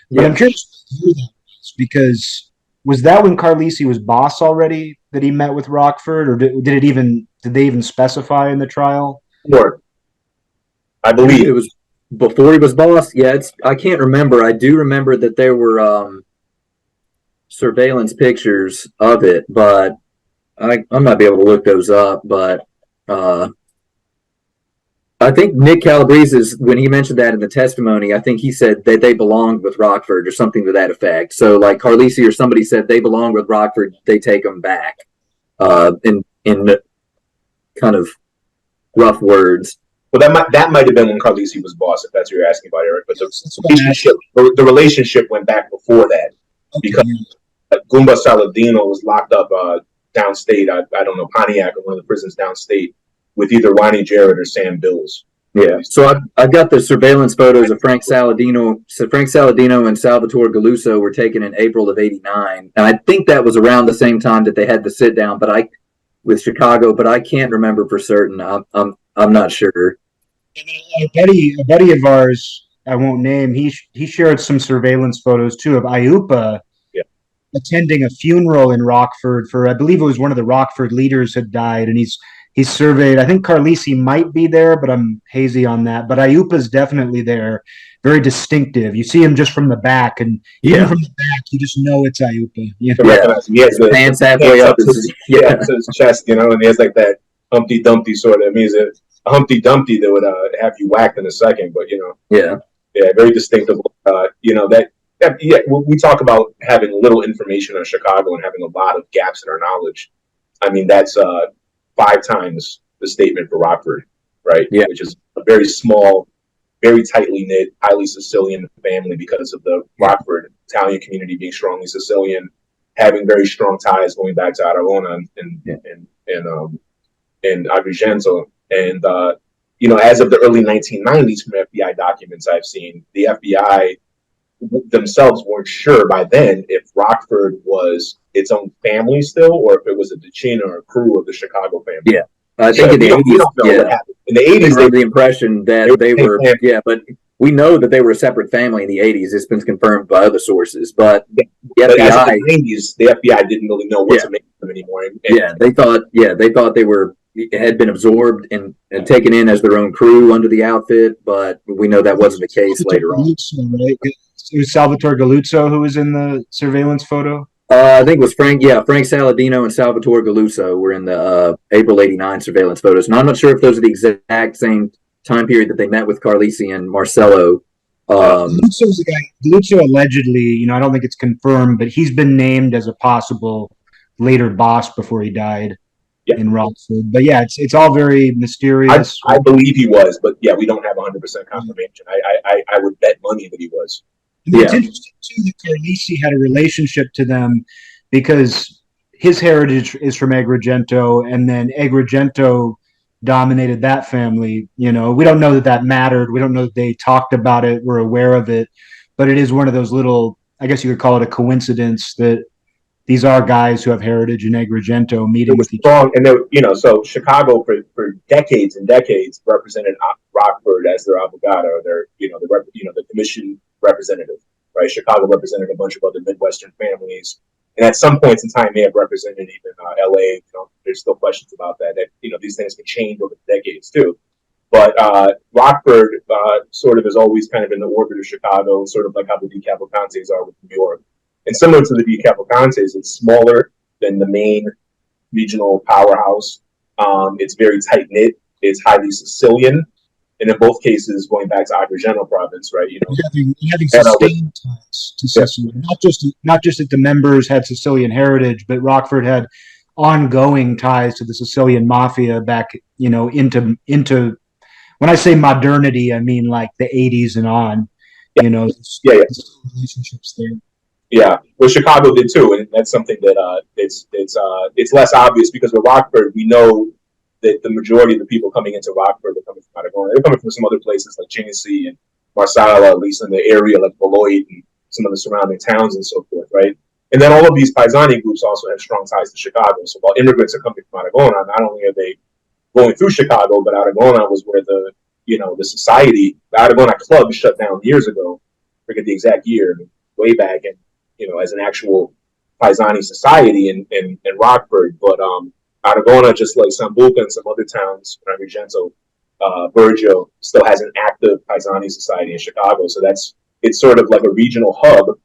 But I'm curious to hear that because was that when Carlisi was boss already that he met with Rockford, or did they even specify in the trial? Sure. I believe it was before he was boss. Yeah, I can't remember. I do remember that there were surveillance pictures of it, but I might be able to look those up. But I think Nick Calabrese, when he mentioned that in the testimony, I think he said that they belonged with Rockford or something to that effect. So like Carlisi or somebody said they belong with Rockford, they take them back in kind of rough words. Well, that might have been when Carlisi was boss, if that's what you're asking about, Eric. But the relationship went back before that because Goomba Saladino was locked up downstate. I don't know, Pontiac or one of the prisons downstate with either Ronnie Jarrett or Sam Bills. Yeah. So I've got the surveillance photos of Frank Saladino. So Frank Saladino and Salvatore Galuso were taken in April of '89, and I think that was around the same time that they had the sit down. With Chicago, but I can't remember for certain. I'm not sure. And then a buddy of ours, I won't name, he shared some surveillance photos too of Aiuppa Yeah. attending a funeral in Rockford for, I believe it was one of the Rockford leaders had died, and he's surveyed. I think Carlisi might be there, but I'm hazy on that. But Aiuppa's definitely there, very distinctive. You see him just from the back, and even from the back, you just know it's Aiuppa. You To know? recognize him. He has the Pants the halfway pants up up to his, to his chest, and he has like that Humpty Dumpty sort of. I mean, he's a Humpty Dumpty that would have you whacked in a second, but yeah. yeah, very distinctive. Yeah, we talk about having little information on Chicago and having a lot of gaps in our knowledge. I mean, that's 5 times the statement for Rockford, right? Yeah. Which is a very small, very tightly knit, highly Sicilian family because of the Rockford Italian community being strongly Sicilian, having very strong ties going back to Aragona and Agrigento. And, as of the early 1990s from FBI documents I've seen, the FBI themselves weren't sure by then if Rockford was its own family still, or if it was a Decina or a crew of the Chicago family. Yeah. I think in the 80s, we don't know what happened. In the 80s, they were the impression that they were, but we know that they were a separate family in the 80s. It's been confirmed by other sources, but the but FBI, as of the 90s, the FBI didn't really know what to make of them anymore. They thought they had been absorbed and taken in as their own crew under the outfit, but we know that wasn't the case later on. Right? It was Salvatore Galuzzo who was in the surveillance photo. I think it was Frank Saladino and Salvatore Galuzzo were in the April '89 surveillance photos. And I'm not sure if those are the exact same time period that they met with Carlisi and Marcello. Galuzzo's the guy. Galuzzo allegedly, I don't think it's confirmed, but he's been named as a possible later boss before he died in Rockford. But yeah, it's all very mysterious. I believe he was, but yeah, we don't have 100% confirmation. I would bet money that he was. It's interesting too that Carlisi had a relationship to them because his heritage is from Agrigento, and then Agrigento dominated that family. We don't know that mattered. We don't know that they talked about it. We're aware of it, but it is one of those little, I guess you could call it a coincidence that these are guys who have heritage in Agrigento meeting with each other. And so Chicago for decades and decades represented Rockford as their avvocato, the commission representative, right? Chicago represented a bunch of other Midwestern families, and at some points in time may have represented even LA. There's still questions about that. These things can change over the decades too. But Rockford sort of is always kind of in the orbit of Chicago, sort of like how the DeCavalcantes are with New York. And similar to the DeCavalcantes, it's smaller than the main regional powerhouse. It's very tight knit. It's highly Sicilian, and in both cases, going back to Agrigento province, right? Having sustained ties to Sicily, not just that the members had Sicilian heritage, but Rockford had ongoing ties to the Sicilian mafia back, into. When I say modernity, I mean like the 80s and on. Relationships there. Yeah, well, Chicago did too, and that's something that it's less obvious because with Rockford, we know that the majority of the people coming into Rockford are coming from Aragona. They're coming from some other places like Chinisi and Marcello, at least in the area, like Beloit and some of the surrounding towns and so forth, right? And then all of these Paisani groups also have strong ties to Chicago. So while immigrants are coming from Aragona, not only are they going through Chicago, but Aragona was where the society, the Aragona Club shut down years ago. I forget the exact year, way back, and as an actual Paisani society in Rockford. But Aragona, just like Sambuca and some other towns, Agrigento, Bergio, still has an active Paisani society in Chicago. So it's sort of like a regional hub,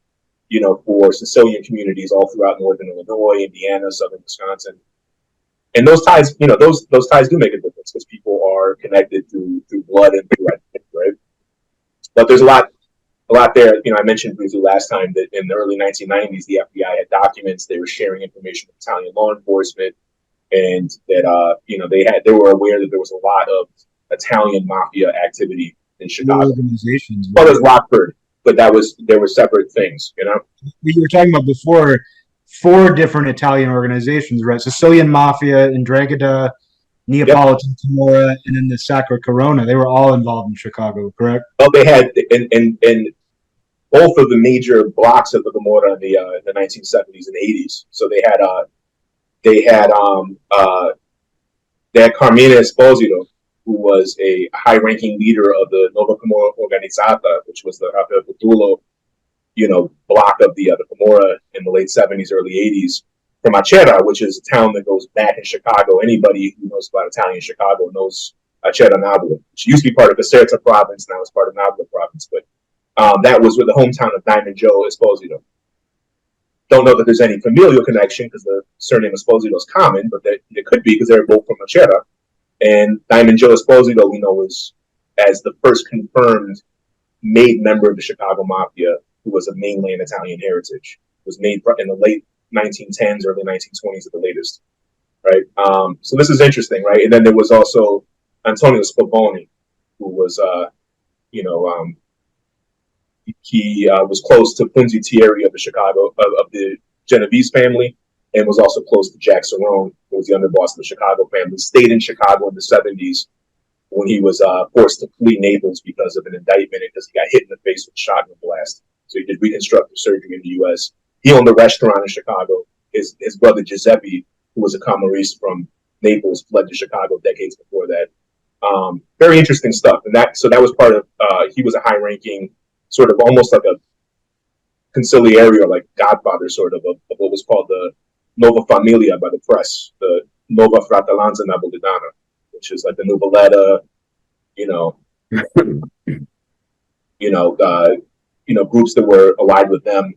for Sicilian communities all throughout northern Illinois, Indiana, southern Wisconsin. And those ties, those ties do make a difference because people are connected through blood and through identity, right? But there's a lot there. I mentioned briefly last time that in the early 1990s, the FBI had documents. They were sharing information with Italian law enforcement, and that they were aware that there was a lot of Italian mafia activity in Chicago. Organizations. Well, there's Rockford, but there were separate things. We were talking about before 4 different Italian organizations, right? Sicilian Mafia, Ndrangheta, Neapolitan Camorra, and then the Sacra Corona. They were all involved in Chicago, correct? Well, they had in both of the major blocks of the Camorra in the 1970s and 80s. So they had Carmine Esposito, who was a high-ranking leader of the Nova Camorra Organizzata, which was the Rafael Cthulhu, block of the Camorra in the late 70s, early 80s, from Acerra, which is a town that goes back in Chicago. Anybody who knows about Italian Chicago knows Acerra Nabula, which used to be part of Caserta province, now it's part of Nabula province, but that was with the hometown of Diamond Joe Esposito. Don't know that there's any familial connection because the surname Esposito is common, but that it could be because they're both from Acerra. And Diamond Joe Esposito, we know, was as the first confirmed made member of the Chicago Mafia, who was of mainland Italian heritage. Was made in the late 1910s, early 1920s at the latest, right? So this is interesting, right? And then there was also Antonio Spavoni, who was, he was close to Punzi Thierry of the Chicago, of the Genovese family, and was also close to Jack Cerrone, who was the underboss of the Chicago family. Stayed in Chicago in the 70s when he was forced to flee Naples because of an indictment and because he got hit in the face with a shotgun blast. So he did reconstructive surgery in the U.S. He owned a restaurant in Chicago. His brother Giuseppe, who was a Calabrese from Naples, fled to Chicago decades before that. Very interesting stuff. And that was part of, he was a high-ranking, sort of almost like a conciliary or like godfather sort of what was called the Nova Familia by the press, the Nova Fratellanza Napolitana, which is like the Nuvoletta, groups that were allied with them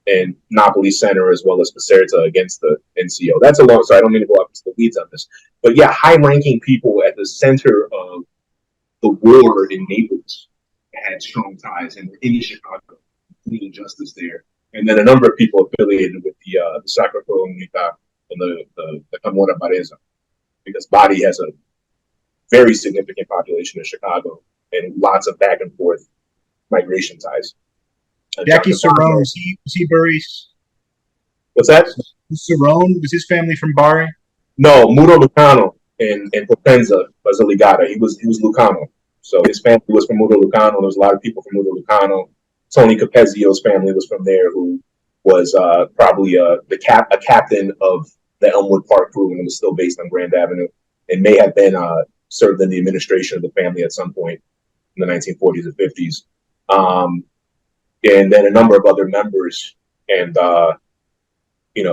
and Napoli Center as well as Caserta against the NCO. That's a long, so I don't mean to go off into the weeds on this, but yeah, high-ranking people at the center of the war in Naples had strong ties and were in Chicago, doing justice there. And then a number of people affiliated with the Sacra Comunità and the Camorra Baresa, because Bari has a very significant population in Chicago and lots of back and forth migration ties. Jackie Cerrone, was he buried? What's that? Cerrone, was his family from Bari? No, Muro Lucano in Potenza was a Ligata. He was Lucano. So his family was from Muro Lucano. There was a lot of people from Muro Lucano. Tony Capezio's family was from there, who was probably a captain of the Elmwood Park crew and was still based on Grand Avenue and may have been served in the administration of the family at some point in the 1940s and 50s. And then a number of other members and,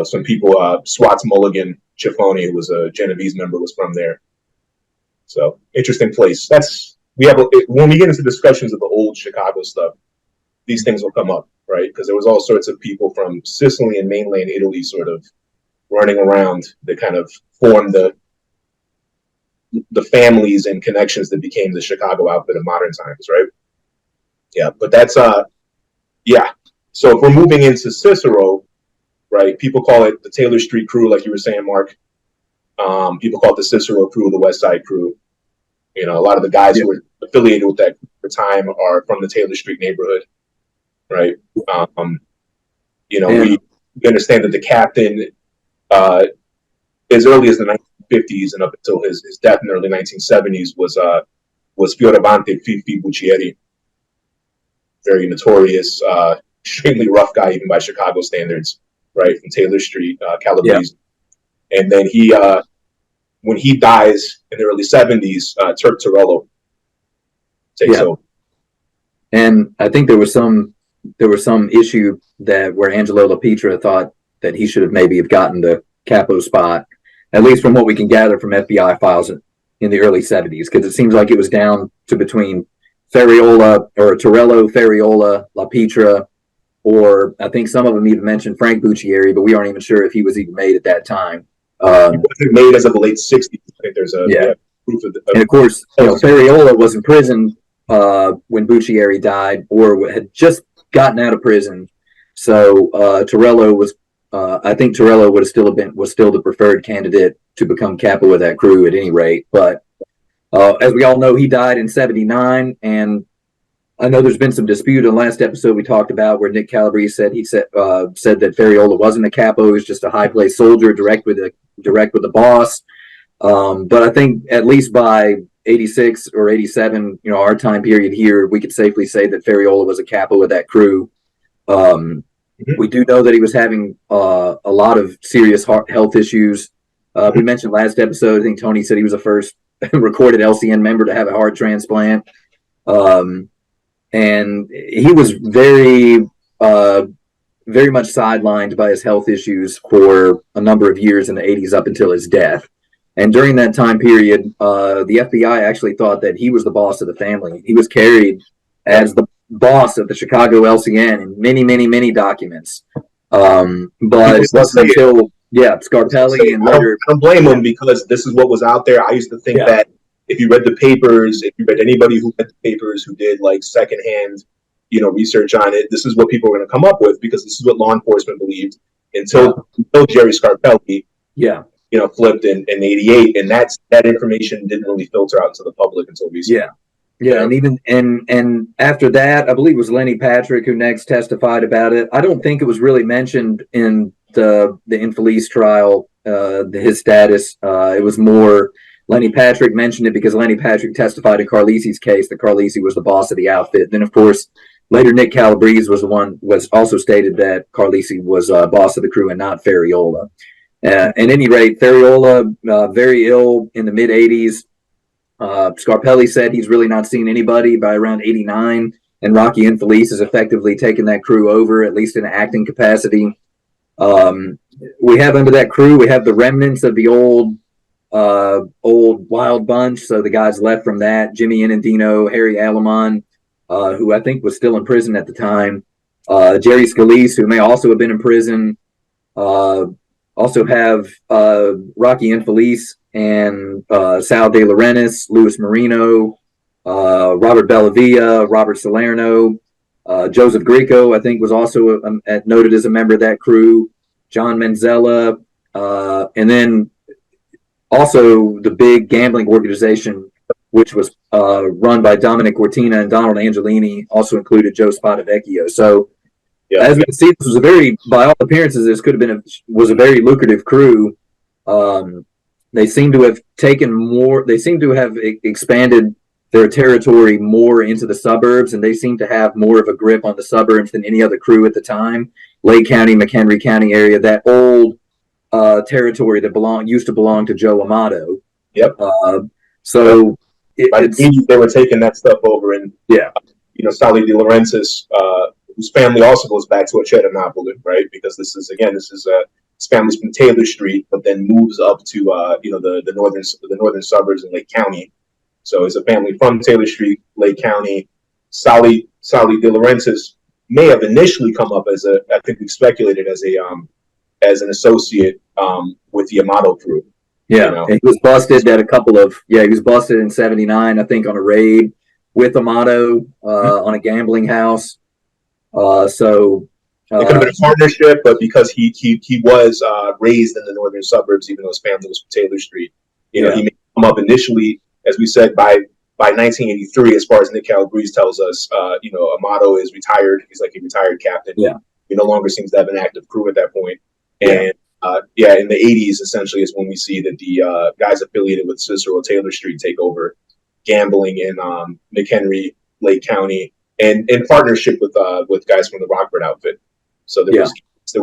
some people, Swats Mulligan Ciffoni, who was a Genovese member, was from there. So interesting place. When we get into discussions of the old Chicago stuff, these things will come up, right? Because there was all sorts of people from Sicily and mainland Italy sort of running around that kind of formed the families and connections that became the Chicago outfit of modern times, right? Yeah, but that's, yeah. So if we're moving into Cicero, right, people call it the Taylor Street crew, like you were saying, Mark. People call it the Cicero crew, the West Side crew. A lot of the guys who were affiliated with that at the time are from the Taylor Street neighborhood, right? We understand that the captain, as early as the 1950s and up until his death in the early 1970s, was Fioravante Fifi Buccieri, very notorious, extremely rough guy even by Chicago standards, right? From Taylor Street, Calabrese, and then he. When he dies in the early 70s, Turk Torello takes over. And I think there was some issue where Angelo LaPietra thought that he should have maybe gotten the capo spot, at least from what we can gather from FBI files in the early 70s, because it seems like it was down to between Ferriola or Torello, Ferriola, LaPietra, or I think some of them even mentioned Frank Buccieri, but we aren't even sure if he was even made at that time. He wasn't made as of the late 60s. I think there's proof of and of course, Ferriola was in prison when Buccieri died, or had just gotten out of prison. So Torello was, I think Torello was still the preferred candidate to become capo of that crew at any rate. But as we all know, he died in '79, and I know there's been some dispute in the last episode we talked about where Nick Calabrese said that Ferriola wasn't a capo, he was just a high place soldier, direct with the boss. But I think at least by 86 or 87, our time period here, we could safely say that Ferriola was a capo of that crew. We do know that he was having a lot of serious health issues. We mentioned last episode, I think Tony said he was the first recorded LCN member to have a heart transplant. And he was very much sidelined by his health issues for a number of years in the 80s up until his death. And during that time period, the FBI actually thought that he was the boss of the family. He was carried as the boss of the Chicago LCN in many, many, many documents. But it wasn't until, Scarpelli and later. I don't blame him, because this is what was out there. I used to think that if you read the papers, if you read anybody who read the papers, who did like secondhand, research on it, this is what people were going to come up with, because this is what law enforcement believed until Jerry Scarpelli, flipped in 88. And that information didn't really filter out to the public until recently. Yeah, and even and after that, I believe it was Lenny Patrick who next testified about it. I don't think it was really mentioned in the Infelice trial, his status. It was more Lenny Patrick mentioned it because Lenny Patrick testified in Carlisi's case that Carlisi was the boss of the outfit. And then, of course, later Nick Calabrese was also stated that Carlisi was boss of the crew and not Ferriola. At any rate, Ferriola, very ill in the mid 80s. Scarpelli said he's really not seen anybody by around 89, and Rocky Infelice has effectively taken that crew over, at least in an acting capacity. We have under that crew, we have the remnants of the old Wild Bunch. So the guys left from that: Jimmy Inandino, Harry Alamon, who I think was still in prison at the time, Jerry Scalise, who may also have been in prison. Also have Rocky Infelice and Sal De Laurentiis, Louis Marino, Robert Bellavia, Robert Salerno, Joseph Greco, I think, was also noted as a member of that crew, John Manzella, and then also the big gambling organization, which was run by Dominic Cortina and Donald Angelini, also included Joe Spadavecchio. So, as we can see, this was by all appearances, this could have been was a very lucrative crew. They seem to have taken more. They seem to have expanded their territory more into the suburbs, and they seem to have more of a grip on the suburbs than any other crew at the time. Lake County, McHenry County area, that old territory that used to belong to Joe Amato. So they were taking that stuff over, and Sally De Laurentiis, whose family also goes back to Accardo, right? Because this is his family's from Taylor Street, but then moves up to the northern suburbs in Lake County. So it's a family from Taylor Street, Lake County. Sally De Laurentiis may have initially come up as I think we speculated as an associate with the Amato crew. And he was busted at he was busted in 79, I think, on a raid with Amato on a gambling house. It could have been a partnership, but because he was raised in the northern suburbs, even though his family was from Taylor Street, he may come up initially, as we said, by 1983, as far as Nick Calabrese tells us, Amato is retired. He's like a retired captain. He no longer seems to have an active crew at that point. And in the 80s, essentially, is when we see that the guys affiliated with Cicero Taylor Street take over gambling in McHenry, Lake County, and in partnership with guys from the Rockford outfit. So there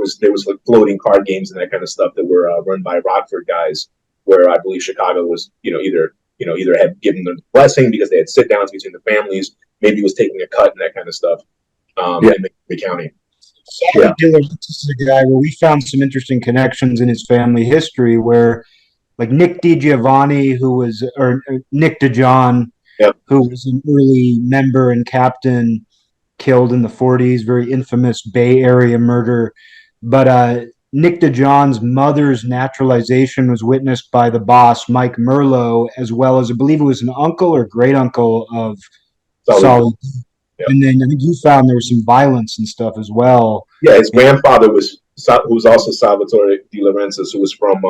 was like floating card games and that kind of stuff that were run by Rockford guys, where I believe Chicago was either had given them the blessing because they had sit downs between the families, maybe was taking a cut and that kind of stuff in the county. Sally Dillard, this is a guy where we found some interesting connections in his family history, where like Nick DiGiovanni, Nick DeJohn, who was an early member and captain, killed in the 40s, very infamous Bay Area murder. But Nick DeJohn's mother's naturalization was witnessed by the boss, Mike Merlo, as well as I believe it was an uncle or great uncle of Sully. And then I think you found there was some violence and stuff as well. Yeah, his grandfather who was also Salvatore De Laurentiis, who was from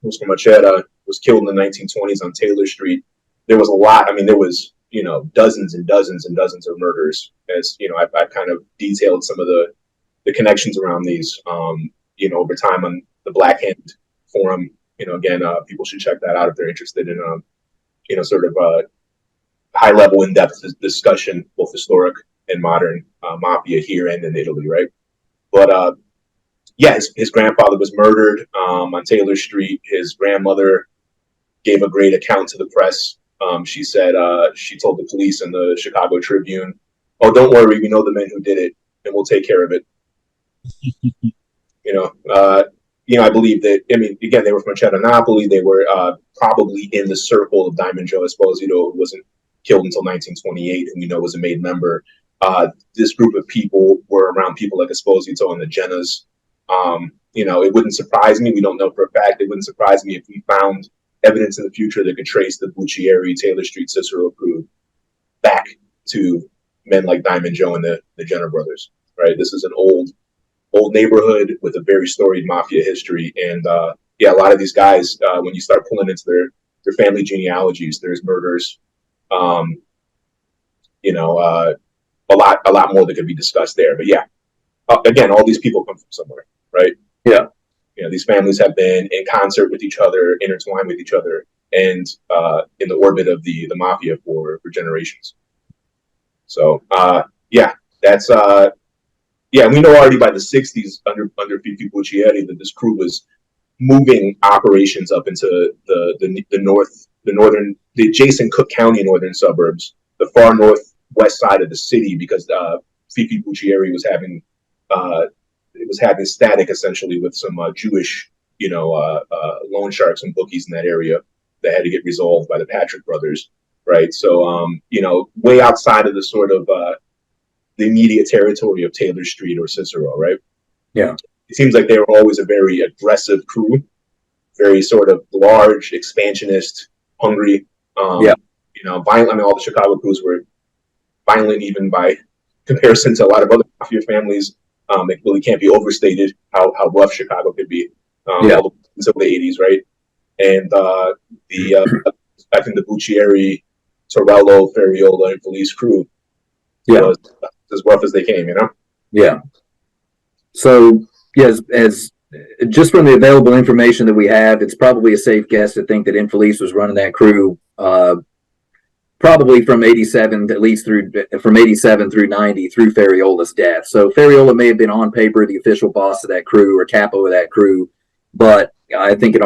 Accardo, was killed in the 1920s on Taylor Street. There was a lot. I mean, there was dozens and dozens and dozens of murders. As I kind of detailed some of the connections around these over time on the Black Hand forum. Again, people should check that out if they're interested in sort of high level, in depth discussion, both historic and modern mafia here and in Italy, right? But his grandfather was murdered on Taylor Street. His grandmother gave a great account to the press. She said she told the police in the Chicago Tribune, "Oh, don't worry, we know the men who did it, and we'll take care of it." I believe that. I mean, again, they were from Chinatown. They were probably in the circle of Diamond Joe Esposito, who wasn't killed until 1928, and we know was a made member. This group of people were around people like Esposito and the Jennas. It wouldn't surprise me. We don't know for a fact. It wouldn't surprise me if we found evidence in the future that could trace the Buccieri, Taylor Street, Cicero crew back to men like Diamond Joe and the Jenner brothers. Right. This is an old neighborhood with a very storied mafia history, and a lot of these guys, when you start pulling into their family genealogies, there's murders. A lot more that could be discussed there. But again, all these people come from somewhere, right? Yeah. These families have been in concert with each other, intertwined with each other, and in the orbit of the mafia for generations. So that's we know already by the 60s under Fifi Buccieri that this crew was moving operations up into the adjacent Cook County northern suburbs, the far northwest side of the city, because Fifi Buccieri was having static essentially with some Jewish loan sharks and bookies in that area that had to get resolved by the Patrick brothers, right? So way outside of the sort of the immediate territory of Taylor Street or Cicero, right? Yeah. It seems like they were always a very aggressive crew, very sort of large, expansionist, hungry, violent. I mean, all the Chicago crews were violent, even by comparison to a lot of other mafia families. It really can't be overstated how rough Chicago could be until the 80s, right? And I think the Buccieri, Torello, Ferriola, and Felice crew was as rough as they came, Yeah. So, yes, as just from the available information that we have, it's probably a safe guess to think that Infelice was running that crew probably from 87, at least from 87 through 90, through Ferriola's death. So Ferriola may have been on paper the official boss of that crew or capo of that crew, but I think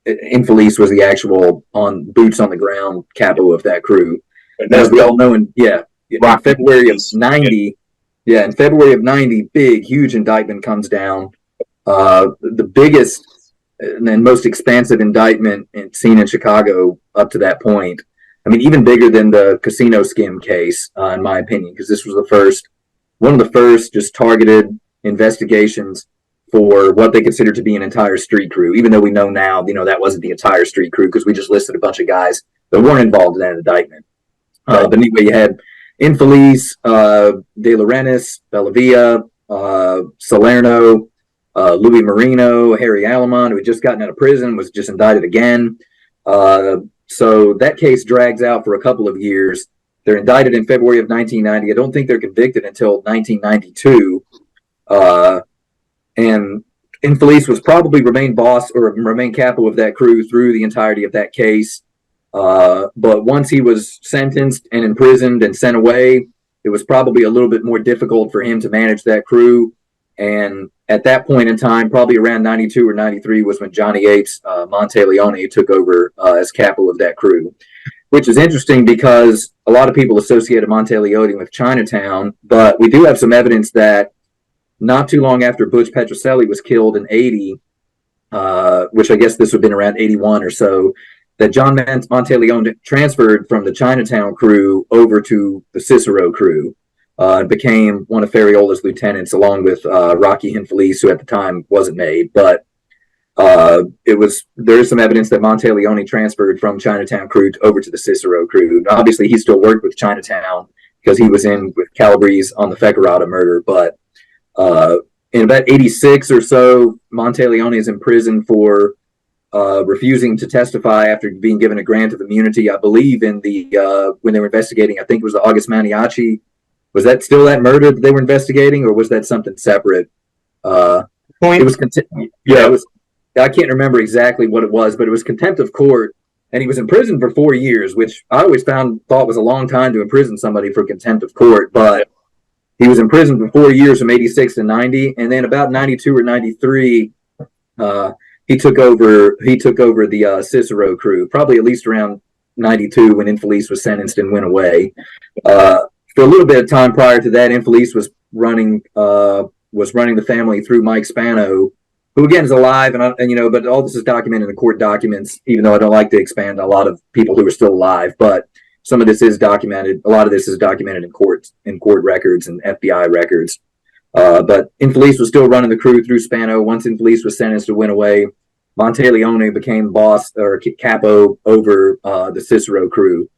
Infelice was the actual boots on the ground capo of that crew. And as we all know, in February of 90, in February of 90, huge indictment comes down. The biggest and most expansive indictment seen in Chicago up to that point. I mean, even bigger than the casino skim case, in my opinion, because this was one of the first just targeted investigations for what they considered to be an entire street crew, even though we know now, that wasn't the entire street crew because we just listed a bunch of guys that weren't involved in that indictment. But anyway, you had Infelice, De Laurentiis, Bellavia, Salerno, Louis Marino, Harry Alamon, who had just gotten out of prison, was just indicted again. So that case drags out for a couple of years. They're indicted in February of 1990. I don't think they're convicted until 1992. And Infelice was probably remain boss or remain capo of that crew through the entirety of that case. But once he was sentenced and imprisoned and sent away, it was probably a little bit more difficult for him to manage that crew. And at that point in time, probably around 92 or 93 was when Johnny Yates, Monteleone, took over as capo of that crew, which is interesting because a lot of people associated Monteleone with Chinatown, but we do have some evidence that not too long after Butch Petrocelli was killed in 80, which I guess this would have been around 81 or so, that John Monteleone transferred from the Chinatown crew over to the Cicero crew. And became one of Ferriola's lieutenants, along with Rocky Infelice, who at the time wasn't made. But there's some evidence that Monteleone transferred from Chinatown crew over to the Cicero crew. Obviously, he still worked with Chinatown because he was in with Calabrese on the Feckerata murder. But in about 86 or so, Monteleone is in prison for refusing to testify after being given a grant of immunity. I believe in when they were investigating, I think it was the August Maniaci. Was that still that murder that they were investigating, or was that something separate? It was it was. I can't remember exactly what it was, but it was contempt of court, and he was in prison for 4 years, which I always thought was a long time to imprison somebody for contempt of court. But he was in prison for 4 years from 86 to 90, and then about 92 or 93, he took over the Cicero crew, probably at least around 92 when Infelice was sentenced and went away. For a little bit of time prior to that, Infelice was running the family through Mike Spano, who again is alive, and but all this is documented in court documents. Even though I don't like to expand on a lot of people who are still alive, but some of this is documented. A lot of this is documented in court records and FBI records. But Infelice was still running the crew through Spano. Once Infelice was sentenced to went away, Monteleone became boss or capo over the Cicero crew.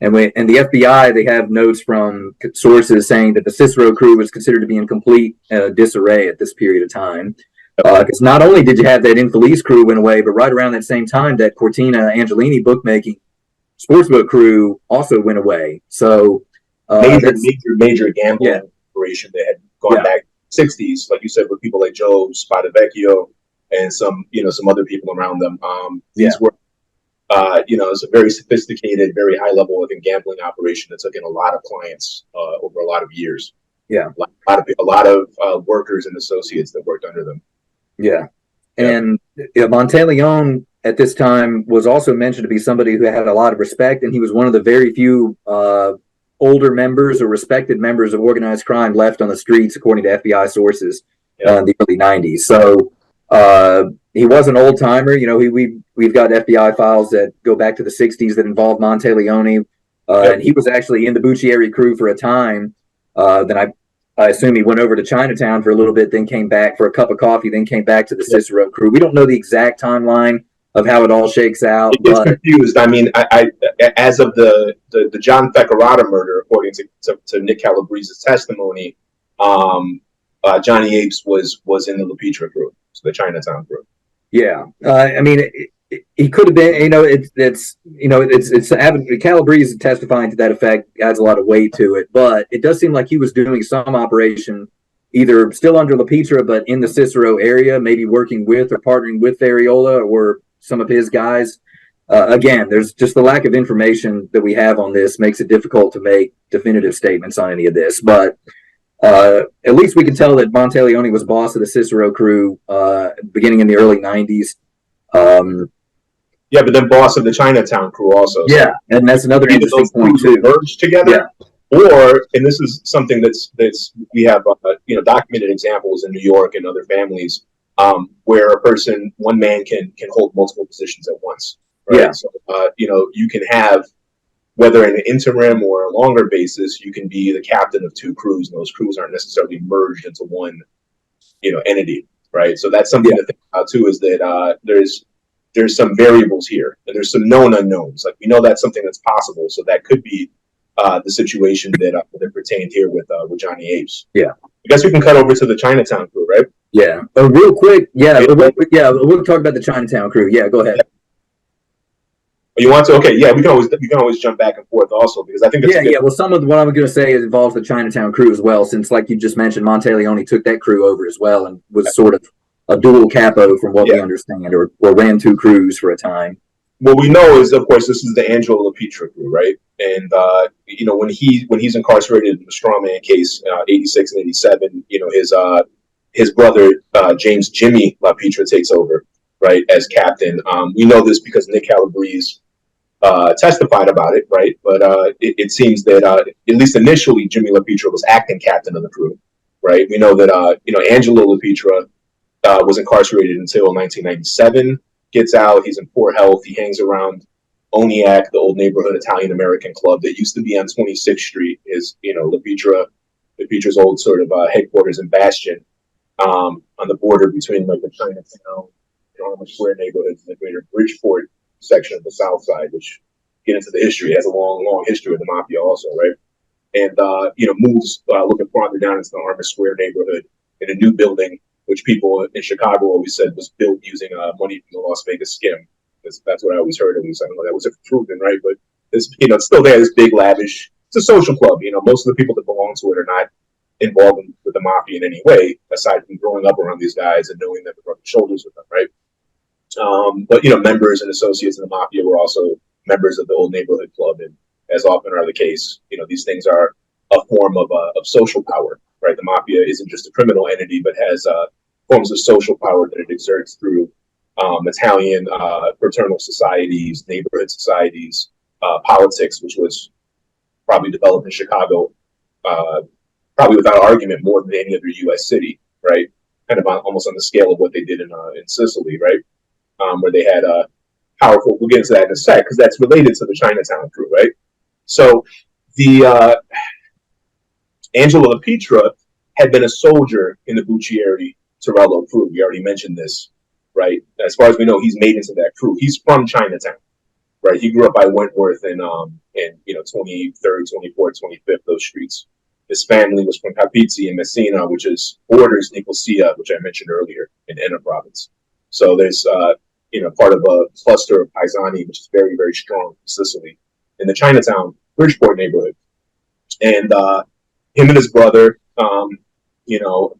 And the FBI, they have notes from sources saying that the Cicero crew was considered to be in complete disarray at this period of time. Because not only did you have that Infelice crew went away, but right around that same time, that Cortina Angelini bookmaking sportsbook crew also went away. So major gambling operation that had gone back to the 60s, like you said, with people like Joe Spadavecchio and some other people around them. These were it's a very sophisticated, very high level of gambling operation that took in a lot of clients over a lot of years. Yeah, a lot of workers and associates that worked under them. Yeah, and Monteleone at this time was also mentioned to be somebody who had a lot of respect, and he was one of the very few older members or respected members of organized crime left on the streets, according to FBI sources in the early 90s. So he was an old timer. We've got FBI files that go back to the 60s that involve Monteleone, and he was actually in the Buccieri crew for a time. Then I assume he went over to Chinatown for a little bit, then came back for a cup of coffee, then came back to the Cicero crew. We don't know the exact timeline of how it all shakes out. It's confused. I mean, I as of the John Feccarata murder, according to Nick Calabrese's testimony, Johnny Apes was in the LaPietra crew, so the Chinatown crew. Yeah, I mean, he could have been. Calabrese testifying to that effect adds a lot of weight to it, but it does seem like he was doing some operation, either still under LaPietra, but in the Cicero area, maybe working with or partnering with Ferriola or some of his guys. Again, there's just the lack of information that we have on this makes it difficult to make definitive statements on any of this, but. At least we can tell that Monteleone was boss of the Cicero crew beginning in the early 90s. But then boss of the Chinatown crew also. Yeah, and that's another interesting point too. Merged together, or and this is something that's we have documented examples in New York and other families where one man can hold multiple positions at once. Right? Yeah. So you can have, whether in an interim or a longer basis, you can be the captain of two crews, and those crews aren't necessarily merged into one, entity, right? So that's something to think about too. Is that there's some variables here, and there's some known unknowns. Like we know that's something that's possible, so that could be the situation that pertained here with Johnny Apes. Yeah, I guess we can cut over to the Chinatown crew, right? Yeah, real quick. Yeah, we'll talk about the Chinatown crew. Yeah, go ahead. Yeah. You want to? Okay, yeah, we can always jump back and forth also, because I think it's well, some of what I'm going to say involves the Chinatown crew as well, since like you just mentioned, Monteleone took that crew over as well and was sort of a dual capo from what we understand, or ran two crews for a time. What we know is, of course, this is the Angelo LaPietra crew, right? And when he's incarcerated in the strawman case, 86 and 87, his brother James Jimmy LaPietra takes over, right, as captain. We know this because Nick Calabrese testified about it, right? But it seems that at least initially, Jimmy LaPietra was acting captain of the crew, right? We know that Angelo LaPietra was incarcerated until 1997. Gets out, he's in poor health. He hangs around ONIAC, the old neighborhood Italian American club that used to be on 26th Street. Is LaPietra's old sort of headquarters and bastion on the border between like the Chinatown and Armour Square neighborhoods and the greater Bridgeport section of the South Side, which get into the history. It has a long history of the Mafia also, right? And moves looking farther down into the Armour Square neighborhood in a new building, which people in Chicago always said was built using money from the Las Vegas skim. That's what I always heard. At least I don't know that was proven, right? But it's it's still there. This big lavish. It's a social club. Most of the people that belong to it are not involved with the Mafia in any way, aside from growing up around these guys and knowing them and rubbing shoulders with them, right? But members and associates in the Mafia were also members of the old neighborhood club, and as often are the case, these things are a form of social power, right? The Mafia isn't just a criminal entity, but has forms of social power that it exerts through Italian fraternal societies, neighborhood societies, politics, which was probably developed in Chicago, probably without argument more than any other U.S. city, right? Kind of almost on the scale of what they did in Sicily, right? Where they had powerful. We'll get into that in a sec because that's related to the Chinatown crew, right? So the Angelo LaPietra had been a soldier in the Buccieri Torello crew. We already mentioned this, right? As far as we know, he's made into that crew. He's from Chinatown, right? He grew up by Wentworth and 23rd, 24th, 25th, those streets. His family was from Capizzi and Messina, which is borders Nicosia, which I mentioned earlier in Enna province. So there's part of a cluster of Paesani, which is very, very strong in Sicily, in the Chinatown Bridgeport neighborhood. And him and his brother,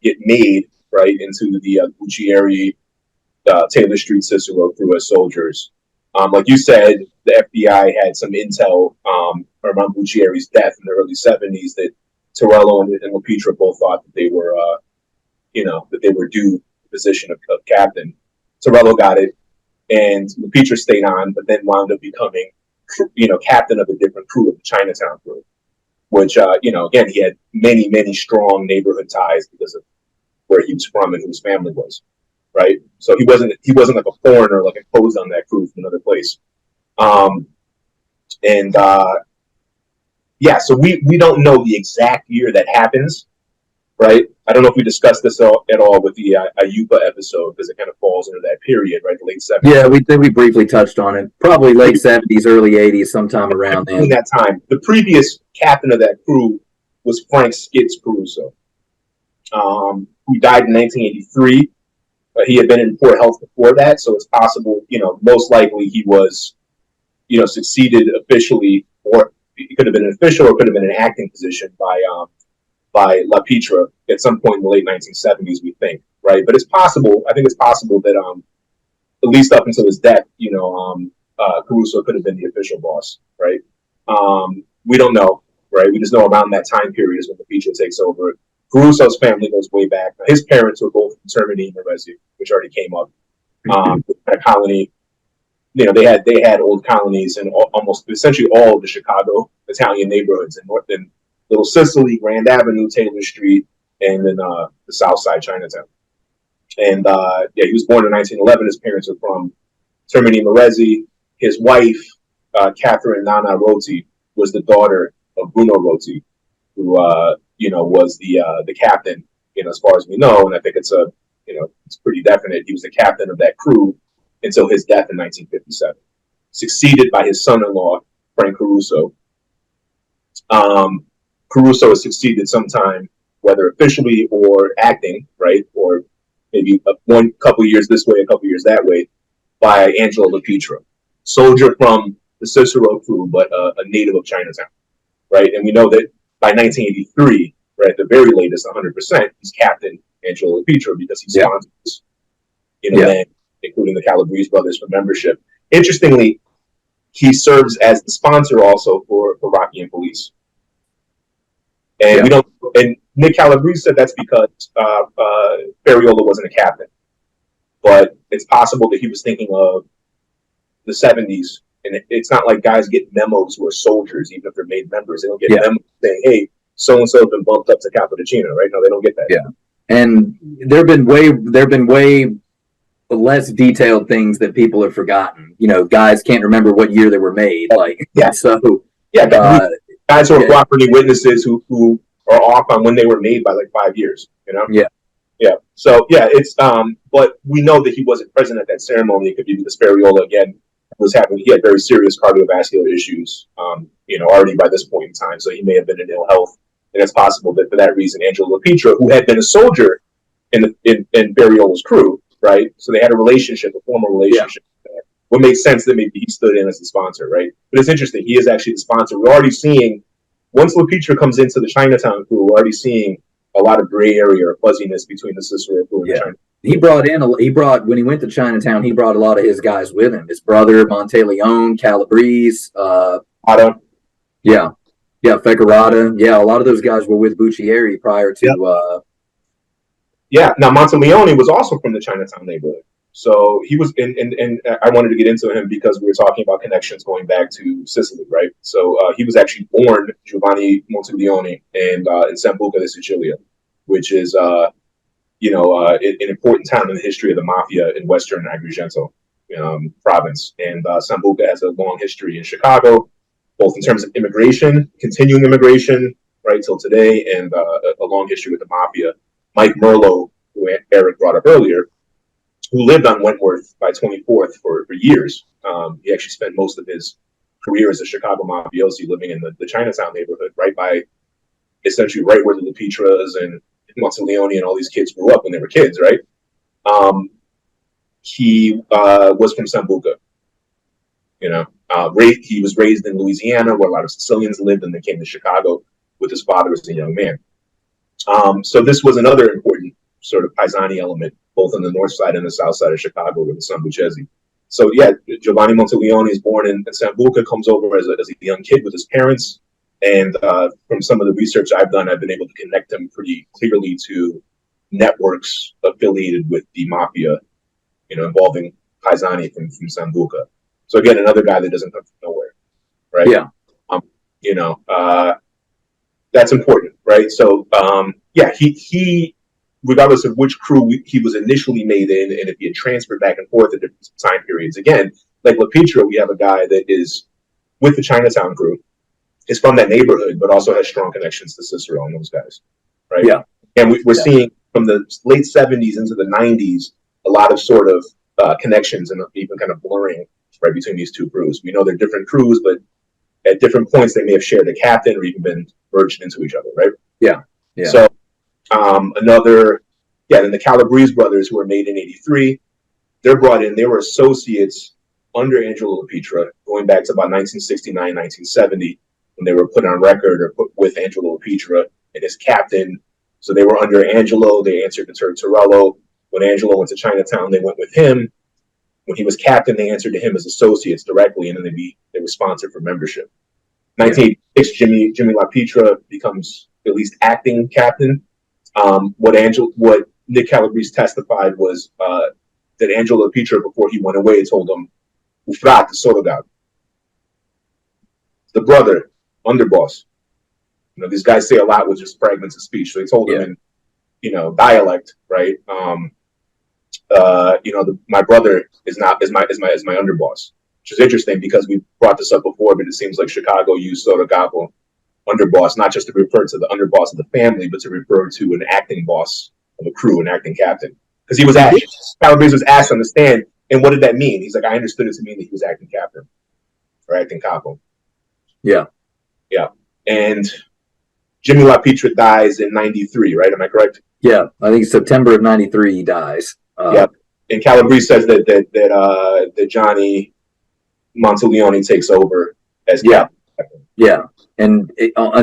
get made right into the Buccieri, Taylor Street Cicero crew as soldiers. Like you said, the FBI had some intel around Buccieri's death in the early 70s that Torello and LaPietra both thought that they were, that they were due the position of captain. Torello got it, and LaPietra stayed on, but then wound up becoming, captain of a different crew of the Chinatown crew, which, again, he had many, many strong neighborhood ties because of where he was from and who his family was, right? So he wasn't like a foreigner, like imposed on that crew from another place. So we don't know the exact year that happens, right? I don't know if we discussed this at all with the Aiuppa episode because it kind of falls into that period, right? The late 70s. Yeah, we briefly touched on it. Probably late 70s, early 80s, sometime around then. In that time, the previous captain of that crew was Frank Skids Caruso, who died in 1983. He had been in poor health before that, so it's possible, most likely he was, succeeded officially, or it could have been an official or could have been an acting position by LaPietra at some point in the late 1970s, we think, right? But it's possible. I think it's possible that at least up until his death, Caruso could have been the official boss, right? We don't know, right? We just know around that time period is when LaPietra takes over. Caruso's family goes way back. His parents were both from Termini and Merezi, which already came up. A colony, they had old colonies in almost essentially all of the Chicago Italian neighborhoods in North and Little Sicily, Grand Avenue, Taylor Street, and then the South Side Chinatown. And he was born in 1911. His parents were from Termini Merezi. His wife, Catherine Nana Roti, was the daughter of Bruno Roti, who was the captain, as far as we know. And I think it's it's pretty definite. He was the captain of that crew until his death in 1957, succeeded by his son-in-law, Frank Caruso. Caruso was succeeded sometime, whether officially or acting, right, or maybe one couple years this way, a couple years that way, by Angelo LaPietra, soldier from the Cicero crew, but a native of Chinatown, right? And we know that by 1983, right, at the very latest, 100%, he's Captain Angelo LaPietra because he sponsors, men, including the Calabrese brothers, for membership. Interestingly, he serves as the sponsor also for Rocky and Police. And we don't. And Nick Calabrese said that's because Ferriola wasn't a captain, but it's possible that he was thinking of the 70s. And it's not like guys get memos who are soldiers, even if they're made members. They don't get memos saying, "Hey, so and so has been bumped up to Cappuccino," right? No, they don't get that. Yeah, and there have been way less detailed things that people have forgotten. Guys can't remember what year they were made. Guys who are cooperating witnesses who are off on when they were made by like 5 years. So it's but we know that he wasn't present at that ceremony because Ferriola again he had very serious cardiovascular issues, already by this point in time. So he may have been in ill health, and it's possible that for that reason, Angelo LaPietra, who had been a soldier in Ferriola's crew, right? So they had a formal relationship. Yeah. What makes sense that maybe he stood in as the sponsor, right? But it's interesting. He is actually the sponsor. We're already seeing, once LaPietra comes into the Chinatown crew, we're already seeing a lot of gray area or fuzziness between the Cicero crew and the Chinatown. When he went to Chinatown, he brought a lot of his guys with him. His brother, Monteleone, Calabrese, Otto. Feccarata. Yeah, a lot of those guys were with Buccieri prior to. Now Monteleone was also from the Chinatown neighborhood. So he was, and I wanted to get into him because we were talking about connections going back to Sicily, right? So he was actually born Giovanni Monteleone in Sambuca di Sicilia, which is an important time in the history of the mafia in Western Agrigento province. And Sambuca has a long history in Chicago, both in terms of immigration, continuing immigration, right, till today, and a long history with the mafia. Mike Merlo, who Eric brought up earlier, who lived on Wentworth by 24th for years. He actually spent most of his career as a Chicago mafiosi living in the Chinatown neighborhood, essentially right where the LaPietras and Monteleone and all these kids grew up when they were kids, right? He was from Sambuca. He was raised in Louisiana, where a lot of Sicilians lived, and then came to Chicago with his father as a young man. So this was another important sort of paisani element, both on the north side and the south side of Chicago with the Sambucesi. So yeah, Giovanni Monteleone is born in Sambuca, comes over as a young kid with his parents. And from some of the research I've done, I've been able to connect him pretty clearly to networks affiliated with the mafia, involving paisani from Sambuca. So again, another guy that doesn't come from nowhere, right? Yeah. That's important, right? So he regardless of which crew he was initially made in, and if he had transferred back and forth at different time periods, again, like LaPietra, we have a guy that is with the Chinatown crew, is from that neighborhood, but also has strong connections to Cicero and those guys, right? Yeah. And we're seeing from the late 70s into the 90s, a lot of sort of connections and even kind of blurring right between these two crews. We know they're different crews, but at different points they may have shared a captain or even been merged into each other, right? Yeah. So then the Calabrese brothers, who were made in 83, they're brought in. They were associates under Angelo LaPietra going back to about 1969, 1970, when they were put on record or put with Angelo LaPietra and his captain. So they were under Angelo. They answered to Territorial. When Angelo went to Chinatown, they went with him. When he was captain, they answered to him as associates directly, and then they were sponsored for membership. 1986, Jimmy LaPietra becomes at least acting captain. What Nick Calabrese testified was that Angelo LaPietra, before he went away, told him, "Ufrat Sorogab," the brother, underboss. These guys say a lot with just fragments of speech. So they told him in, dialect, right? My brother is my underboss, which is interesting because we brought this up before, but it seems like Chicago used Sorogabo, underboss, not just to refer to the underboss of the family, but to refer to an acting boss of a crew, an acting captain. Because he was Calabrese was asked to understand, and what did that mean? He's like, I understood it to mean that he was acting captain or acting capo. Yeah. And Jimmy LaPietra dies in 93, right? Am I correct? Yeah, I think September of 93 he dies. And Calabrese says that Johnny Monteleone takes over as captain. Yeah, and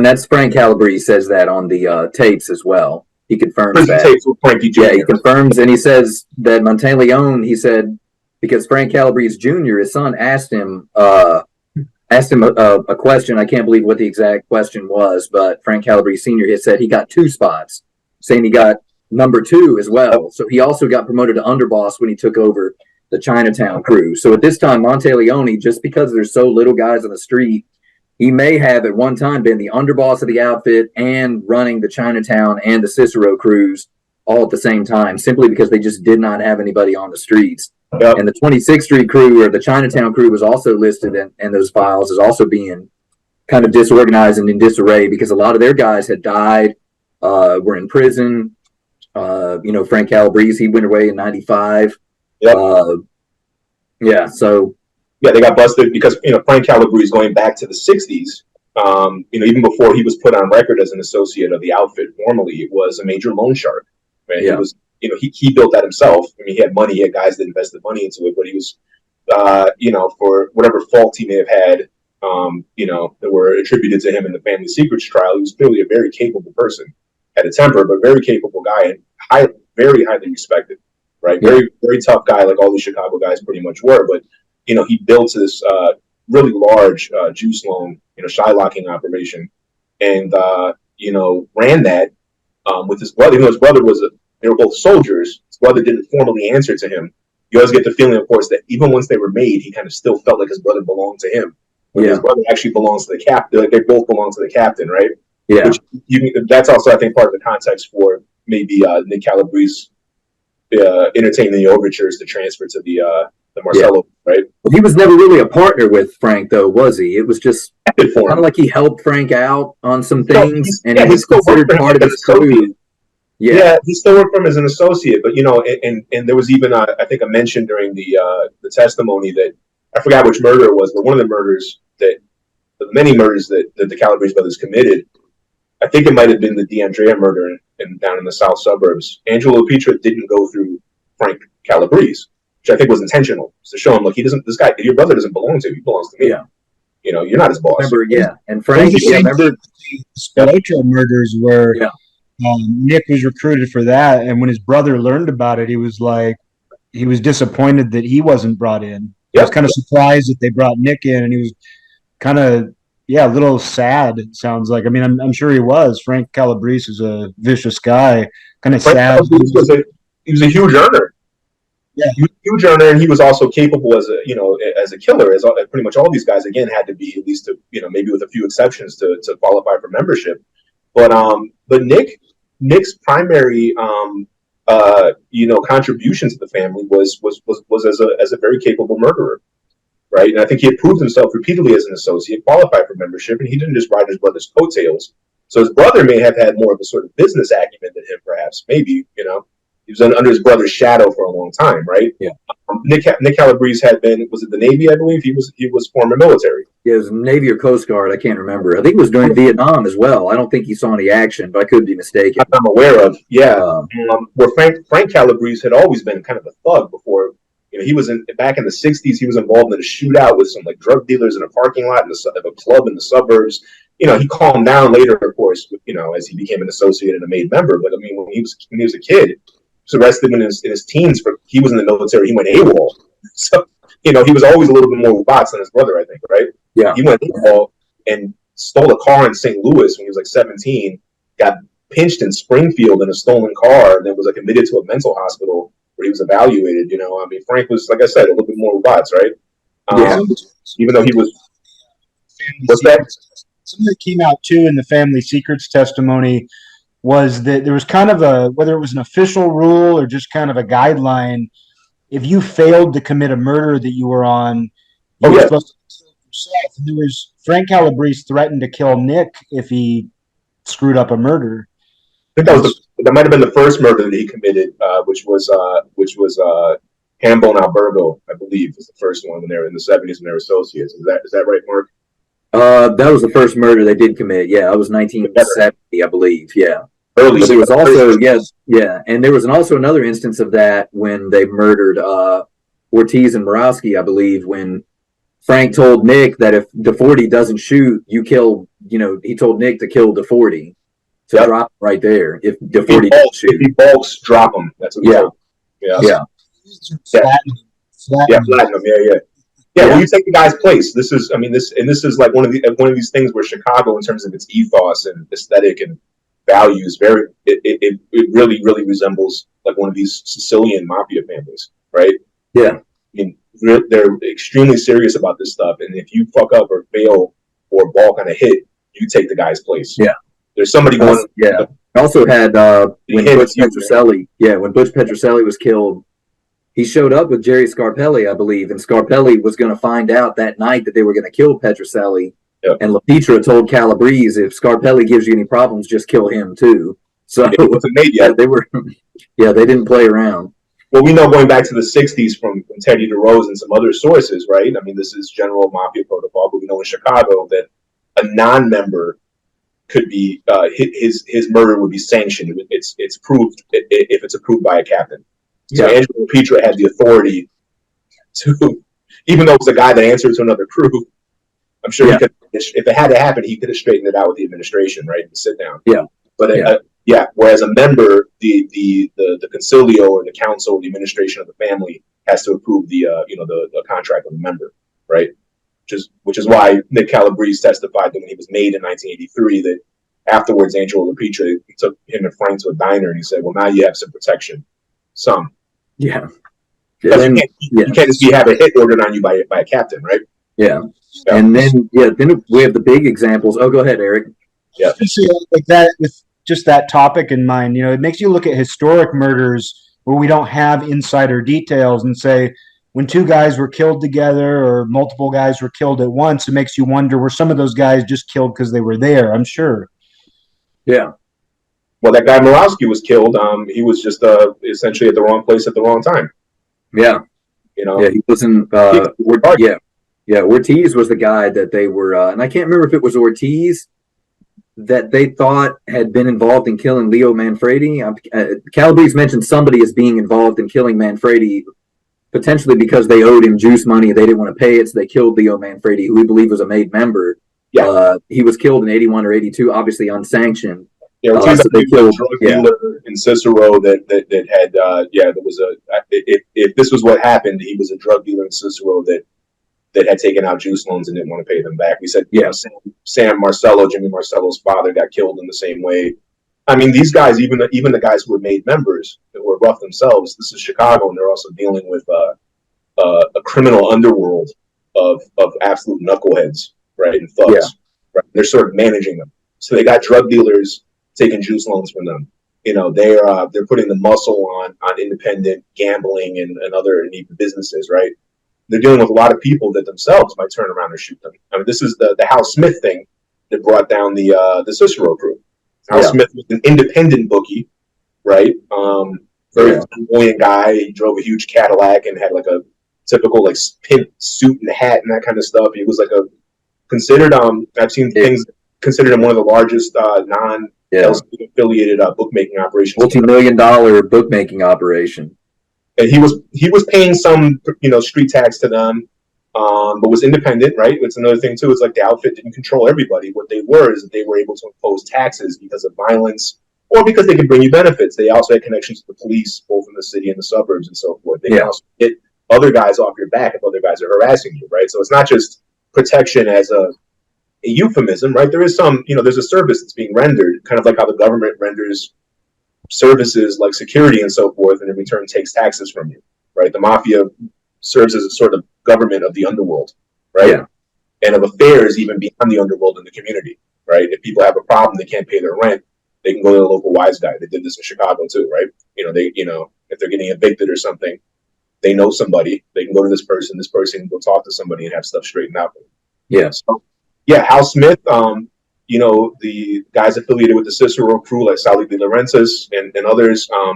that's Frank Calabrese says that on the tapes as well. He confirms that. Tapes with Frankie Jr. Yeah, he confirms, and he says that Monteleone, he said, because Frank Calabrese Jr., his son, asked him a question. I can't believe what the exact question was, but Frank Calabrese Sr. had said he got 2 spots, saying he got number 2 as well. So he also got promoted to underboss when he took over the Chinatown crew. So at this time, Monteleone, just because there's so little guys on the street, he may have at one time been the underboss of the outfit and running the Chinatown and the Cicero crews all at the same time, simply because they just did not have anybody on the streets. Yep. And the 26th Street crew, or the Chinatown crew, was also listed in those files as also being kind of disorganized and in disarray because a lot of their guys had died, were in prison. Frank Calabrese, he went away in 95. Yep. They got busted because, Frank Calabrese, going back to the 60s, even before he was put on record as an associate of the outfit formally, was a major loan shark. Right? Yeah. He was, he built that himself. I mean, he had money, he had guys that invested money into it, but he was, for whatever fault he may have had, that were attributed to him in the family secrets trial, he was clearly a very capable person. Had a temper, but very capable guy and very highly respected. Right? Yeah. Very, very tough guy, like all these Chicago guys pretty much were, but he built this really large juice loan, shylocking operation, and ran that with his brother. His brother they were both soldiers. His brother didn't formally answer to him you always get the feeling, of course, that even once they were made, he kind of still felt like his brother belonged to him. When his brother actually belongs to the captain. Like they both belong to the captain, right? Yeah. Which that's also, I think, part of the context for maybe Nick Calabrese entertaining the overtures to transfer to the Marcello, right? Well, he was never really a partner with Frank, though, was he? It was just kind of like he helped Frank out on some things, and he was considered part of his crew. Yeah, he still worked for him as an associate, but and there was even I think a mention during the testimony that I forgot which murder it was, but one of the murders the many murders that the Calabrese brothers committed, I think it might have been the DeAndrea murder down in the south suburbs. Angelo LaPietra didn't go through Frank Calabrese, which I think was intentional, to show him, look, this guy, your brother doesn't belong to you, he belongs to me. Yeah. You're not his boss. And Frank, remember the Spilotro murders where Nick was recruited for that, and when his brother learned about it, he was disappointed that he wasn't brought in. He was kind of surprised that they brought Nick in, and he was kind of a little sad. It sounds like. I mean, I'm sure he was. Frank Calabrese is a vicious guy, kind of sad. He was a huge earner. Yeah, he was a huge earner, and he was also capable as a killer. As pretty much all these guys again had to be, at least maybe with a few exceptions, to qualify for membership. But Nick's primary contribution to the family was as a very capable murderer, right? And I think he had proved himself repeatedly as an associate, qualified for membership, and he didn't just ride his brother's coattails. So his brother may have had more of a sort of business acumen than him, perhaps. Maybe, he was under his brother's shadow for a long time, right? Yeah. Nick Calabrese had been, was it the Navy? I believe he was former military. Yeah, it was Navy or Coast Guard. I can't remember. I think it was during Vietnam as well. I don't think he saw any action, but I could be mistaken. I'm aware of. Yeah. Where Frank Calabrese had always been kind of a thug before. He was back in the 60s. He was involved in a shootout with some drug dealers in a parking lot of a club in the suburbs. He calmed down later, of course, as he became an associate and a made member. But I mean, when he was a kid, he was arrested in his teens he was in the military. He went AWOL. So, he was always a little bit more bots than his brother, I think, right? Yeah. He went AWOL and stole a car in St. Louis when he was 17, got pinched in Springfield in a stolen car, and then was admitted to a mental hospital where he was evaluated. I mean, Frank was, like I said, a little bit more bots, right? Even though he was. What's that? Something that came out too in the family secrets testimony was that there was kind of whether it was an official rule or just kind of a guideline, if you failed to commit a murder that you were on, you were supposed to kill yourself. And there was Frank Calabrese threatened to kill Nick if he screwed up a murder. I think that might have been the first murder that he committed, which was Hambone Albergo, I believe, was the first one when they were in the 70s when they were associates. Is that right, Mark? That was the first murder they did commit. Yeah, it was 1970, I believe. Yeah. Early. But there was also and there was also another instance of that when they murdered Ortiz and Borowski, I believe, when Frank told Nick that if DeForty doesn't shoot, you kill. He told Nick to kill DeForty, to drop him right there. If DeForty doesn't shoot, if he balks, drop him. That's what he told. Platinum. Yeah, well, you take the guy's place. This is like one of these things where Chicago, in terms of its ethos and aesthetic and values, it really, really resembles like one of these Sicilian mafia families, right? Yeah. I mean, they're extremely serious about this stuff, and if you fuck up or fail or balk on a hit, you take the guy's place. Yeah. There's somebody going. Yeah. Also had when Butch Petroselli was killed, he showed up with Jerry Scarpelli, I believe, and Scarpelli was going to find out that night that they were going to kill Petroselli. Yep. And LaPietra told Calabrese, if Scarpelli gives you any problems, just kill him too. So they didn't play around. Well, we know going back to the 60s from Teddy DeRose and some other sources, right? I mean, this is general mafia protocol, but we know in Chicago that a non-member could be his murder would be sanctioned. It's proved if it's approved by a captain. So Angelo LaPietra had the authority to, even though it was a guy that answered to another crew, I'm sure he could, if it had to happen, he could have straightened it out with the administration, right? And sit down. Yeah. But whereas a member, the concilio or the council, the administration of the family has to approve the contract of the member, right? Which is why Nick Calabrese testified that when he was made in 1983, that afterwards Angelo LaPietra took him and Frank to a diner and he said, "Well, now you have some protection, some." Yeah. Because then, you can't just have a hit ordered on you by a captain, right? Yeah. And then we have the big examples. Oh, go ahead, Eric. Yeah. Like that, with just that topic in mind, it makes you look at historic murders where we don't have insider details and say, when two guys were killed together or multiple guys were killed at once, it makes you wonder, were some of those guys just killed because they were there? I'm sure. Yeah. Well, that guy Murawski was killed. He was just essentially at the wrong place at the wrong time. Yeah. Yeah, he wasn't. Ortiz was the guy that they were, and I can't remember if it was Ortiz that they thought had been involved in killing Leo Manfredi. Calabrese mentioned somebody as being involved in killing Manfredi, potentially because they owed him juice money. They didn't want to pay it, so they killed Leo Manfredi, who we believe was a made member. Yeah. He was killed in 81 or 82, obviously unsanctioned. Yeah, Ortiz so they killed a drug dealer in Cicero that had there was if this was what happened, he was a drug dealer in Cicero that had taken out juice loans and didn't want to pay them back. We said, Sam Marcello, Jimmy Marcello's father, got killed in the same way. I mean, these guys, even the guys who were made members, that were rough themselves. This is Chicago, and they're also dealing with a criminal underworld of absolute knuckleheads, right, and thugs. Yeah. Right? They're sort of managing them. So they got drug dealers taking juice loans from them. They're putting the muscle on independent gambling and other businesses, right? They're dealing with a lot of people that themselves might turn around and shoot them. I mean, this is the Hal Smith thing that brought down the Cicero crew. Hal Smith was an independent bookie, right? Very flamboyant guy. He drove a huge Cadillac and had like a typical like pimp suit and hat and that kind of stuff. He was like considered. I've seen things considered him one of the largest non-affiliated bookmaking operations. Multi-million-dollar bookmaking operation. And he was paying some, street tax to them, but was independent, right? It's another thing too. It's like the outfit didn't control everybody. What they were is that they were able to impose taxes because of violence or because they could bring you benefits. They also had connections to the police, both in the city and the suburbs and so forth. They can also get other guys off your back if other guys are harassing you, right? So it's not just protection as a euphemism, right? There is some, there's a service that's being rendered, kind of like how the government renders services like security and so forth, and in return takes taxes from you, right? The mafia serves as a sort of government of the underworld, right? Yeah. And of affairs even beyond the underworld in the community, right? If people have a problem, they can't pay their rent, they can go to the local wise guy. They did this in Chicago too, right? If they're getting evicted or something, they know somebody, they can go to this person can go talk to somebody and have stuff straightened out. Yeah. So, Hal Smith, the guys affiliated with the Cicero crew, like Sally De Laurentiis and others, are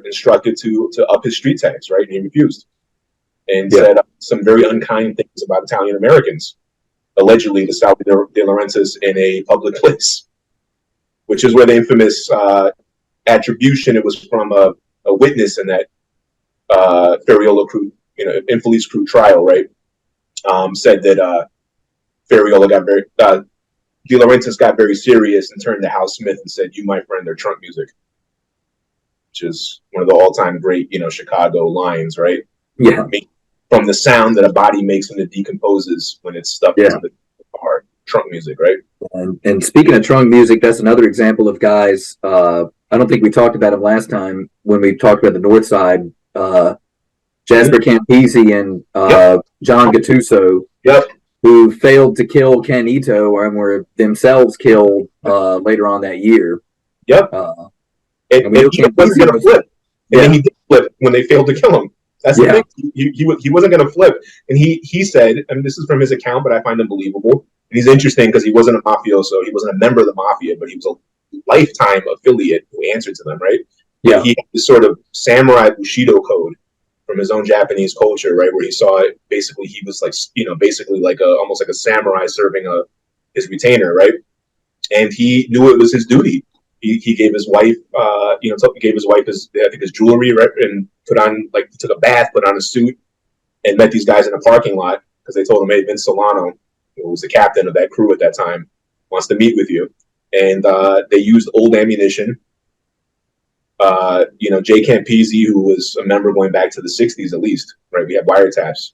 instructed to up his street tax, right? And he refused, and said some very unkind things about Italian Americans, allegedly to Sally De Laurentiis in a public place, which is where the infamous attribution. It was from a witness in that Ferriola crew, Infelice crew trial, right? Said that. Ferriola got De Laurentiis got very serious and turned to Hal Smith and said, "You, my friend, are trunk music," which is one of the all-time great, Chicago lines, right? Yeah. From the sound that a body makes when it decomposes when it's stuck into the heart. Trunk music, right? And speaking of trunk music, that's another example of guys. I don't think we talked about him last time when we talked about the North Side. Jasper Campisi and John Gattuso. Yep. Who failed to kill Ken Ito and were themselves killed later on that year. Yep. And he wasn't going to flip. And then he did flip when they failed to kill him. That's the thing. He wasn't going to flip. And he said, and this is from his account, but I find it believable. And he's interesting because he wasn't a mafioso. He wasn't a member of the mafia, but he was a lifetime affiliate who answered to them, right? Yeah. He had this sort of samurai Bushido code from his own Japanese culture, right, where he saw it. Basically, he was like, basically like almost like a samurai serving his retainer, right? And he knew it was his duty. He gave his wife, gave his wife his jewelry, right, and put on he took a bath, put on a suit, and met these guys in a parking lot because they told him, "Hey, Vince Solano, who was the captain of that crew at that time, wants to meet with you," and they used old ammunition. Jay Campisi, who was a member going back to the 60s at least, right? We have wiretaps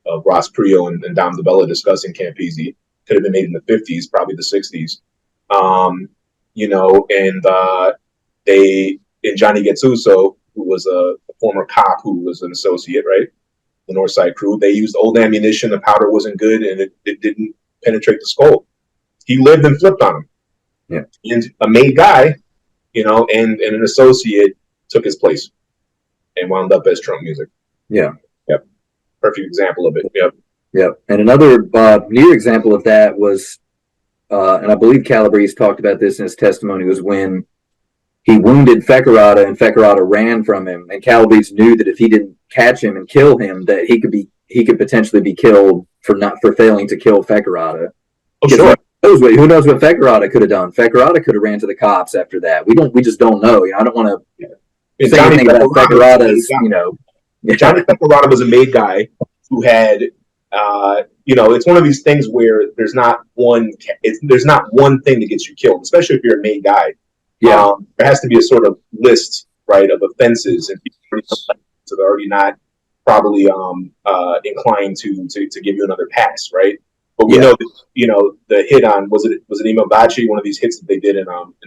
of Ross Prio and Dom DeBella discussing Campisi. Could have been made in the 50s, probably the 60s. And Johnny Gattuso, who was a former cop who was an associate, right? The Northside crew. They used old ammunition. The powder wasn't good, and it didn't penetrate the skull. He lived and flipped on him. Yeah. And a made guy, and an associate took his place and wound up as Trump music. Yeah. Yep. Perfect example of it. Yep. Yep. And another near example of that was, and I believe Calabrese talked about this in his testimony, was when he wounded Feccarata and Feccarata ran from him, and Calabrese knew that if he didn't catch him and kill him, that he could potentially be killed for failing to kill Feccarata. Oh, sure. Who knows what Feccarata could have done? Feccarata could have ran to the cops after that. We just don't know. I don't want to say anything about Feccarata's, Johnny Feccarata was a made guy who had, it's one of these things where there's not one thing that gets you killed, especially if you're a made guy. Yeah. There has to be a sort of list, right, of offenses, and people are already not probably inclined to give you another pass, right? But we know that, the hit on was it Imagachi, one of these hits that they did in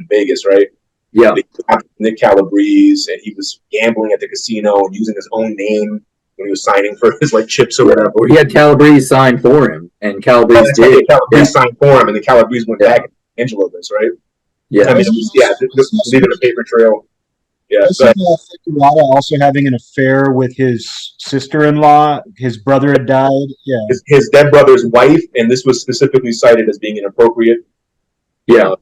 Vegas, right? Yeah. Nick Calabrese, and he was gambling at the casino and using his own name when he was signing for his chips or whatever. Or he had Calabrese sign for him, and Calabrese did. Calabrese signed for him, and then Calabrese went back and Angelo this, right? Yeah. I mean, leaving a paper trail. Yeah. Feccarata also having an affair with his sister-in-law. His brother had died. Yeah. His dead brother's wife, and this was specifically cited as being inappropriate. Yeah.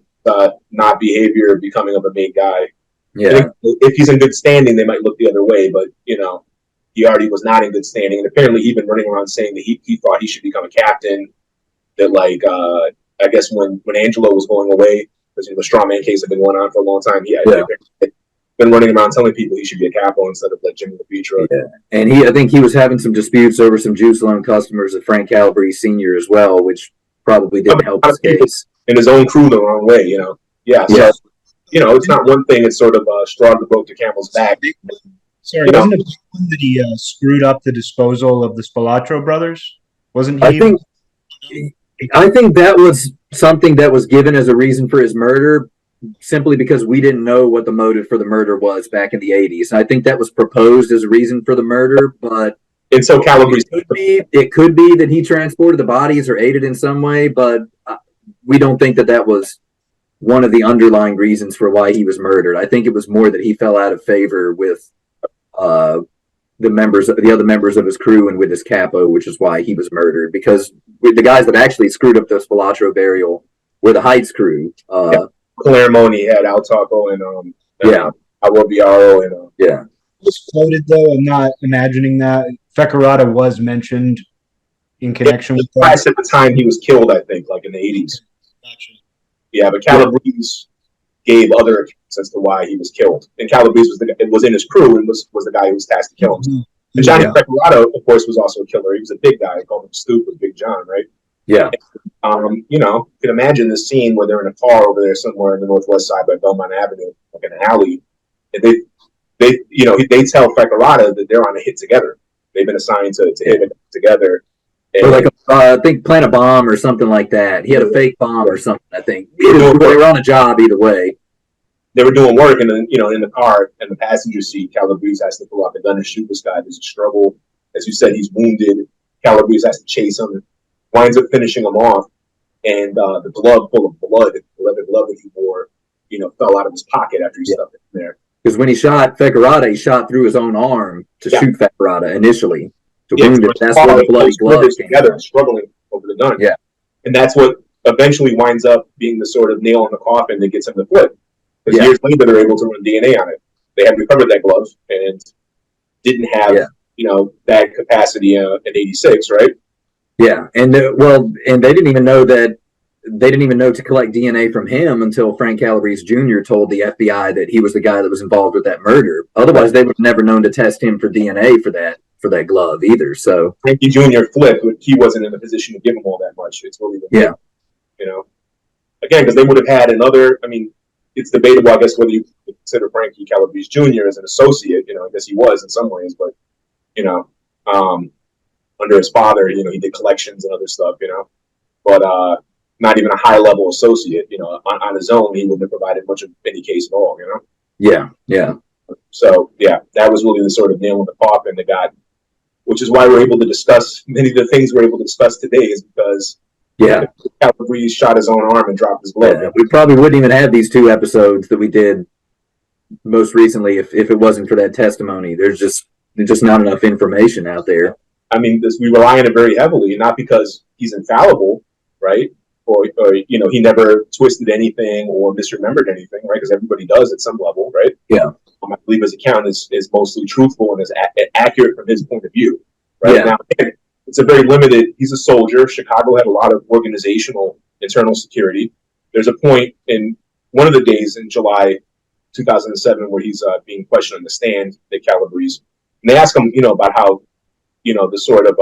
Not behavior, becoming of a made guy. Yeah. If he's in good standing, they might look the other way, but he already was not in good standing, and apparently he'd been running around saying that he thought he should become a captain. That I guess when Angelo was going away, because the straw man case had been going on for a long time, he had been running around telling people he should be a capo instead of Jimmy LaPietra. Yeah. And I think he was having some disputes over some juice loan customers of Frank Calabrese Sr. as well, which probably didn't help his case. In his own crew the wrong way, Yeah. So, it's not one thing, it's sort of straw that broke the camel's back. Sorry, wasn't it a big one that he screwed up the disposal of the Spilotro brothers? Wasn't he? I think that was something that was given as a reason for his murder, simply because we didn't know what the motive for the murder was back in the 80s. I think that was proposed as a reason for the murder, but and so Calabrese it could be that he transported the bodies or aided in some way, but we don't think that was one of the underlying reasons for why he was murdered. I think it was more that he fell out of favor with the other members of his crew and with his capo, which is why he was murdered. Because the guys that actually screwed up the Spilotro burial were the Heights crew. Palermo had Al Taco and Arobiaro and It was quoted, though. I'm not imagining that. Feccarata was mentioned in connection with that. At the time he was killed, I think, in the 80s. Gotcha. Yeah, but Calabrese gave other accounts as to why he was killed. And Calabrese was in his crew and was the guy who was tasked to kill him. Mm-hmm. And Johnny Feccarata, of course, was also a killer. He was a big guy. They called him Stoop with Big John, right? Yeah. And, you can imagine this scene where they're in a car over there somewhere in the northwest side by Belmont Avenue, in an alley. And they tell Feccarata that they're on a hit together. They've been assigned to hit it together. And I think plant a bomb or something like that. He had a fake bomb or something, I think. They were on a job either way. They were doing work, and then, in the car, in the passenger seat, Calabrese has to pull out the gun and shoot this guy. There's a struggle. As you said, he's wounded. Calabrese has to chase him, winds up finishing him off, and the glove full of blood, the leather glove that he wore, fell out of his pocket after he stuffed it in there. Because when he shot Feccarata, he shot through his own arm to shoot Feccarata initially. To wound him. That's where the bloody glove came together, struggling over the gun. Yeah. And that's what eventually winds up being the sort of nail in the coffin that gets him the foot. Because years later, they're able to run DNA on it. They had recovered that glove and didn't have, that capacity in 86, right? Yeah. And and they didn't even know that. They didn't even know to collect DNA from him until Frank Calabrese Jr. told the FBI that he was the guy that was involved with that murder. Otherwise, they would have never known to test him for DNA for that glove either. So Frankie Jr. flipped, but he wasn't in a position to give him all that much. It's really again, because they would have had another. I mean, it's debatable, I guess, whether you consider Frankie Calabrese Jr. as an associate. I guess he was in some ways, but under his father, he did collections and other stuff. But not even a high level associate. On his own, he wouldn't have provided much of any case at all. Yeah. So yeah, that was really the sort of nail in the coffin that got, which is why we're able to discuss many of the things we're able to discuss today, is because Calabrese shot his own arm and dropped his glove. Yeah, we probably wouldn't even have these 2 episodes that we did most recently if it wasn't for that testimony. There's just not enough information out there. I mean, we rely on it very heavily, not because he's infallible, right? Or he never twisted anything or misremembered anything, right? Because everybody does at some level, right? Yeah. I believe his account is mostly truthful and is accurate from his point of view, right? Yeah. Now, it's a very limited. He's a soldier. Chicago had a lot of organizational internal security. There's a point in one of the days in July 2007 where he's being questioned on the stand at Calabrese, and they ask him, about how, the sort of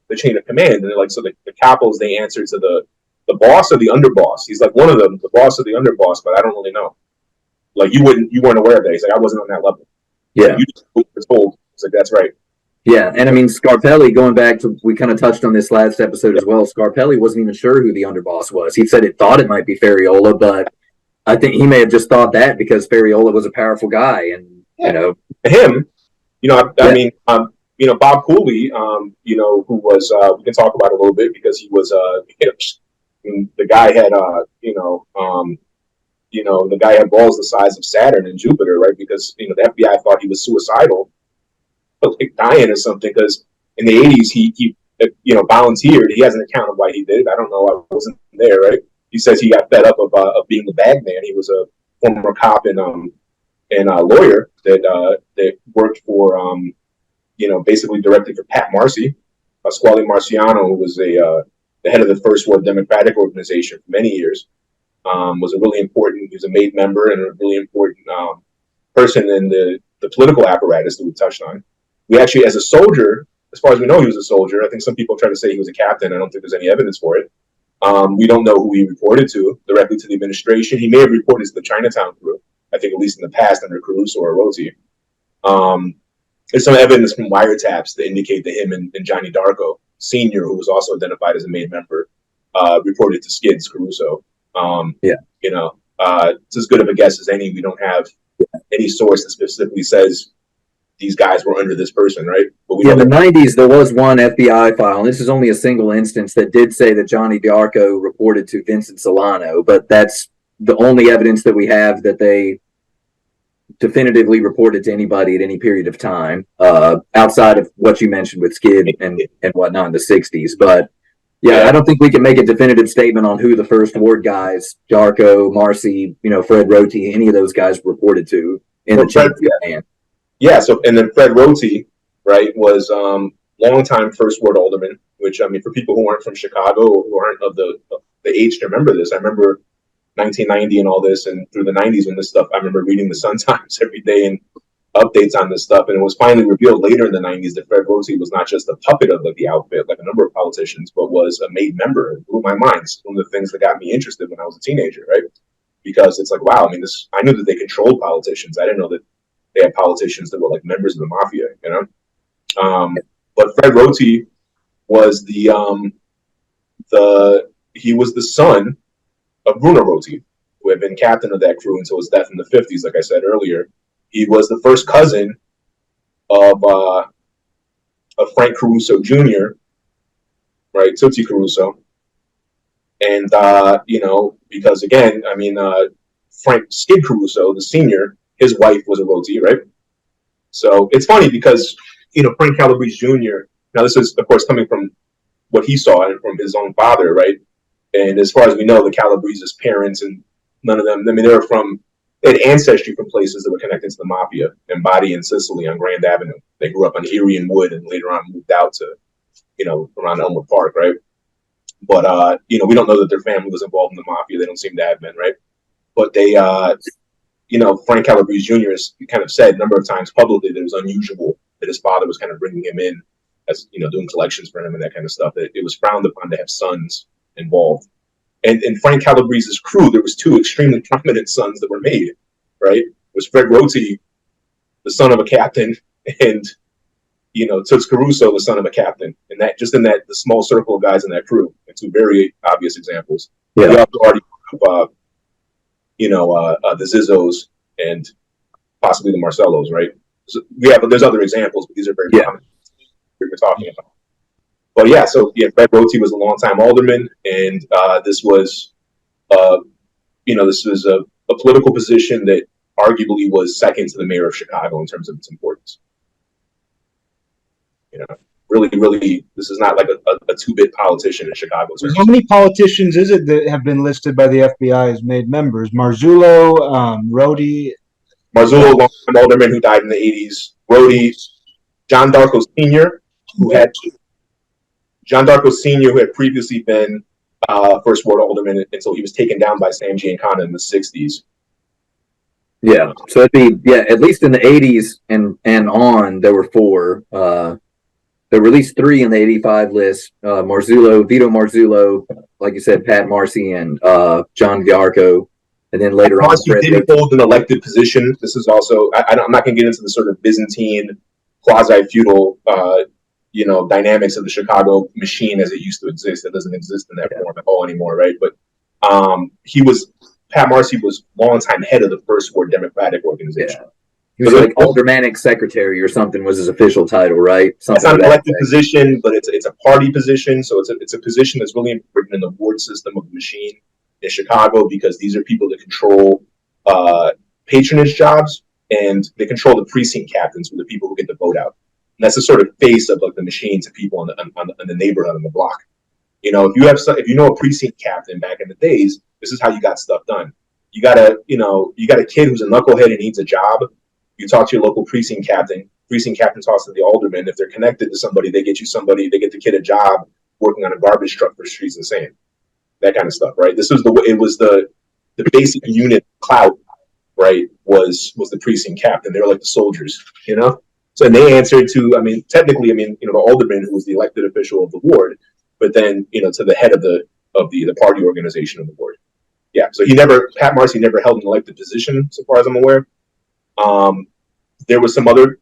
the chain of command, and they're like, so the capos, they answer to the boss or the underboss. He's like, one of them, the boss or the underboss, but I don't really know. Like, you weren't aware of that. He's like, I wasn't on that level. Yeah. Like, you just were told. He's like, that's right. Yeah, and I mean, Scarpelli, going back to, we kind of touched on this last episode as well, Scarpelli wasn't even sure who the underboss was. He said it thought it might be Ferriola, but I think he may have just thought that because Ferriola was a powerful guy, and, Him, I mean, Bob Cooley, who was, we can talk about it a little bit because he was, the guy had, the guy had balls the size of Saturn and Jupiter, right? Because, the FBI thought he was suicidal, like dying or something, because in the 80s, he volunteered. He has an account of why he did it. I don't know. I wasn't there, right? He says he got fed up of being the bag man. He was a former cop and a lawyer that worked for, basically directly for Pat Marcy, Pasquale Marciano, who was the head of the First World Democratic Organization for many years. Was a really important, he was a made member and a really important person in the political apparatus that we touched on. We actually, as a soldier, as far as we know, he was a soldier. I think some people try to say he was a captain. I don't think there's any evidence for it. We don't know who he reported to, directly to the administration. He may have reported to the Chinatown crew, I think, at least in the past, under Caruso or Roti. There's some evidence from wiretaps that indicate that him and Johnny Darko, Sr., who was also identified as a made member, reported to Skids Caruso. It's as good of a guess as any. We don't have any source that specifically says these guys were under this person, right? But in the 90s, there was one FBI file, and this is only a single instance, that did say that Johnny Darko reported to Vincent Solano, but that's the only evidence that we have that they definitively reported to anybody at any period of time, outside of what you mentioned with Skid and whatnot in the 60s. But I don't think we can make a definitive statement on who the first ward guys, Darko, Marcy, Fred Roti, any of those guys reported to in the chain of command. Yeah, so, and then Fred Roti, right, was longtime First Ward Alderman, which, I mean, for people who aren't from Chicago, who aren't of the age to remember this, I remember 1990 and all this, and through the 90s when this stuff, I remember reading the Sun-Times every day and updates on this stuff, and it was finally revealed later in the 90s that Fred Roti was not just a puppet of the outfit, like a number of politicians, but was a made member. It blew my mind. It's one of the things that got me interested when I was a teenager, right? Because it's like, wow, I mean, I knew that they controlled politicians. I didn't know that they had politicians that were like members of the mafia, But Fred Roti was he was the son of Bruno Roti, who had been captain of that crew until his death in the 50s, like I said earlier. He was the first cousin of Frank Caruso Jr., right, Tootsie Caruso. And, because again, I mean, Frank Skid Caruso, the senior, his wife was a Roti, right? So it's funny because, Frank Calabrese Jr., now this is, of course, coming from what he saw and from his own father, right? And as far as we know, the Calabrese's parents and none of them, I mean, they had ancestry from places that were connected to the Mafia, Embody in Sicily on Grand Avenue. They grew up on Erie and Wood and later on moved out to, around Elmer Park, right? But, we don't know that their family was involved in the Mafia. They don't seem to have been, right? But they, Frank Calabrese Jr. has kind of said a number of times publicly that it was unusual that his father was kind of bringing him in as, doing collections for him and that kind of stuff. That it was frowned upon to have sons involved. And in Frank Calabrese's crew, there was 2 extremely prominent sons that were made, right? It was Fred Roti, the son of a captain, and, Toots Caruso, the son of a captain. And that, just in the small circle of guys in that crew, and 2 very obvious examples. Yeah. We also already have, the Zizzos and possibly the Marcellos, right? So, yeah, but there's other examples, but these are very common we're talking about. But yeah, so yeah, Fred Roti was a longtime alderman, and this was, this was a political position that arguably was second to the mayor of Chicago in terms of its importance. Really, this is not like a two-bit politician in Chicago. How many politicians is it that have been listed by the FBI as made members? Marzullo, Roti. Marzullo, longtime alderman who died in the 80s. Roti, John Darko Sr., who had previously been first ward alderman until he was taken down by Sam Giancana in the 60s. Yeah, so it'd be at least in the 80s and on there were four. There were at least three in the 85 list: Marzullo, Vito Marzullo, like you said, Pat Marcy, and John Darko. And then later on, Marcy didn't hold an elected position. This is also I'm not going to get into the sort of Byzantine, quasi-feudal, dynamics of the Chicago machine as it used to exist. It doesn't exist in that form at all anymore, right? But Pat Marcy was longtime head of the First Ward Democratic Organization. Yeah. He was like aldermanic secretary or something was his official title, right? It's not an elected position, but it's a party position. So it's a position that's really important in the ward system of the machine in Chicago, because these are people that control patronage jobs, and they control the precinct captains, who are the people who get the vote out. And that's the sort of face of like the machine to people in the neighborhood, on the block. If you know a precinct captain back in the days, this is how you got stuff done. You got a kid who's a knucklehead and needs a job. You talk to your local precinct captain. Precinct captain talks to the alderman. If they're connected to somebody, they get the kid a job working on a garbage truck for Streets and Sand. That kind of stuff, right? The basic unit clout, right, was the precinct captain. They were like the soldiers, So they answered to, technically, the alderman, who was the elected official of the ward, but then, to the head of the party organization of the ward. Yeah. So Pat Marcy never held an elected position, so far as I'm aware. There was some other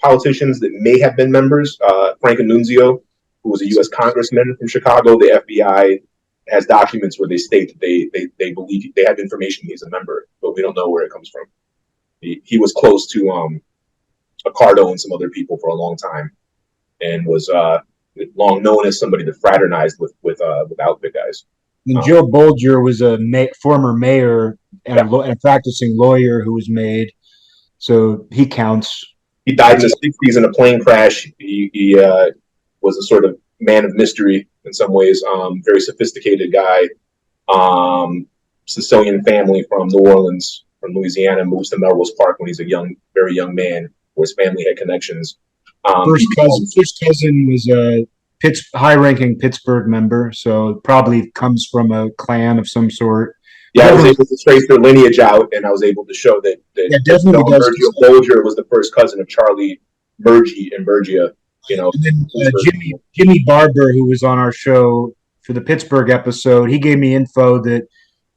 politicians that may have been members. Frank Annunzio, who was a U.S. congressman from Chicago. The FBI has documents where they state that they believe they have information he's a member, but we don't know where it comes from. He was close to Accardo and some other people for a long time, and was long known as somebody that fraternized with outfit guys. And Joe Bolger was a former mayor and a practicing lawyer who was made, so he counts. He died in the 60s in a plane crash. He was a sort of man of mystery in some ways. Very sophisticated guy. Sicilian family from New Orleans, from Louisiana, moves to Melrose Park when he's a very young man, where his family had connections. First cousin was a high-ranking Pittsburgh member, so probably comes from a clan of some sort. Yeah, I was able to trace their lineage out, and I was able to show that Bolger was the first cousin of Charlie Murgy and Bergia. And then Jimmy Barber, who was on our show for the Pittsburgh episode, he gave me info that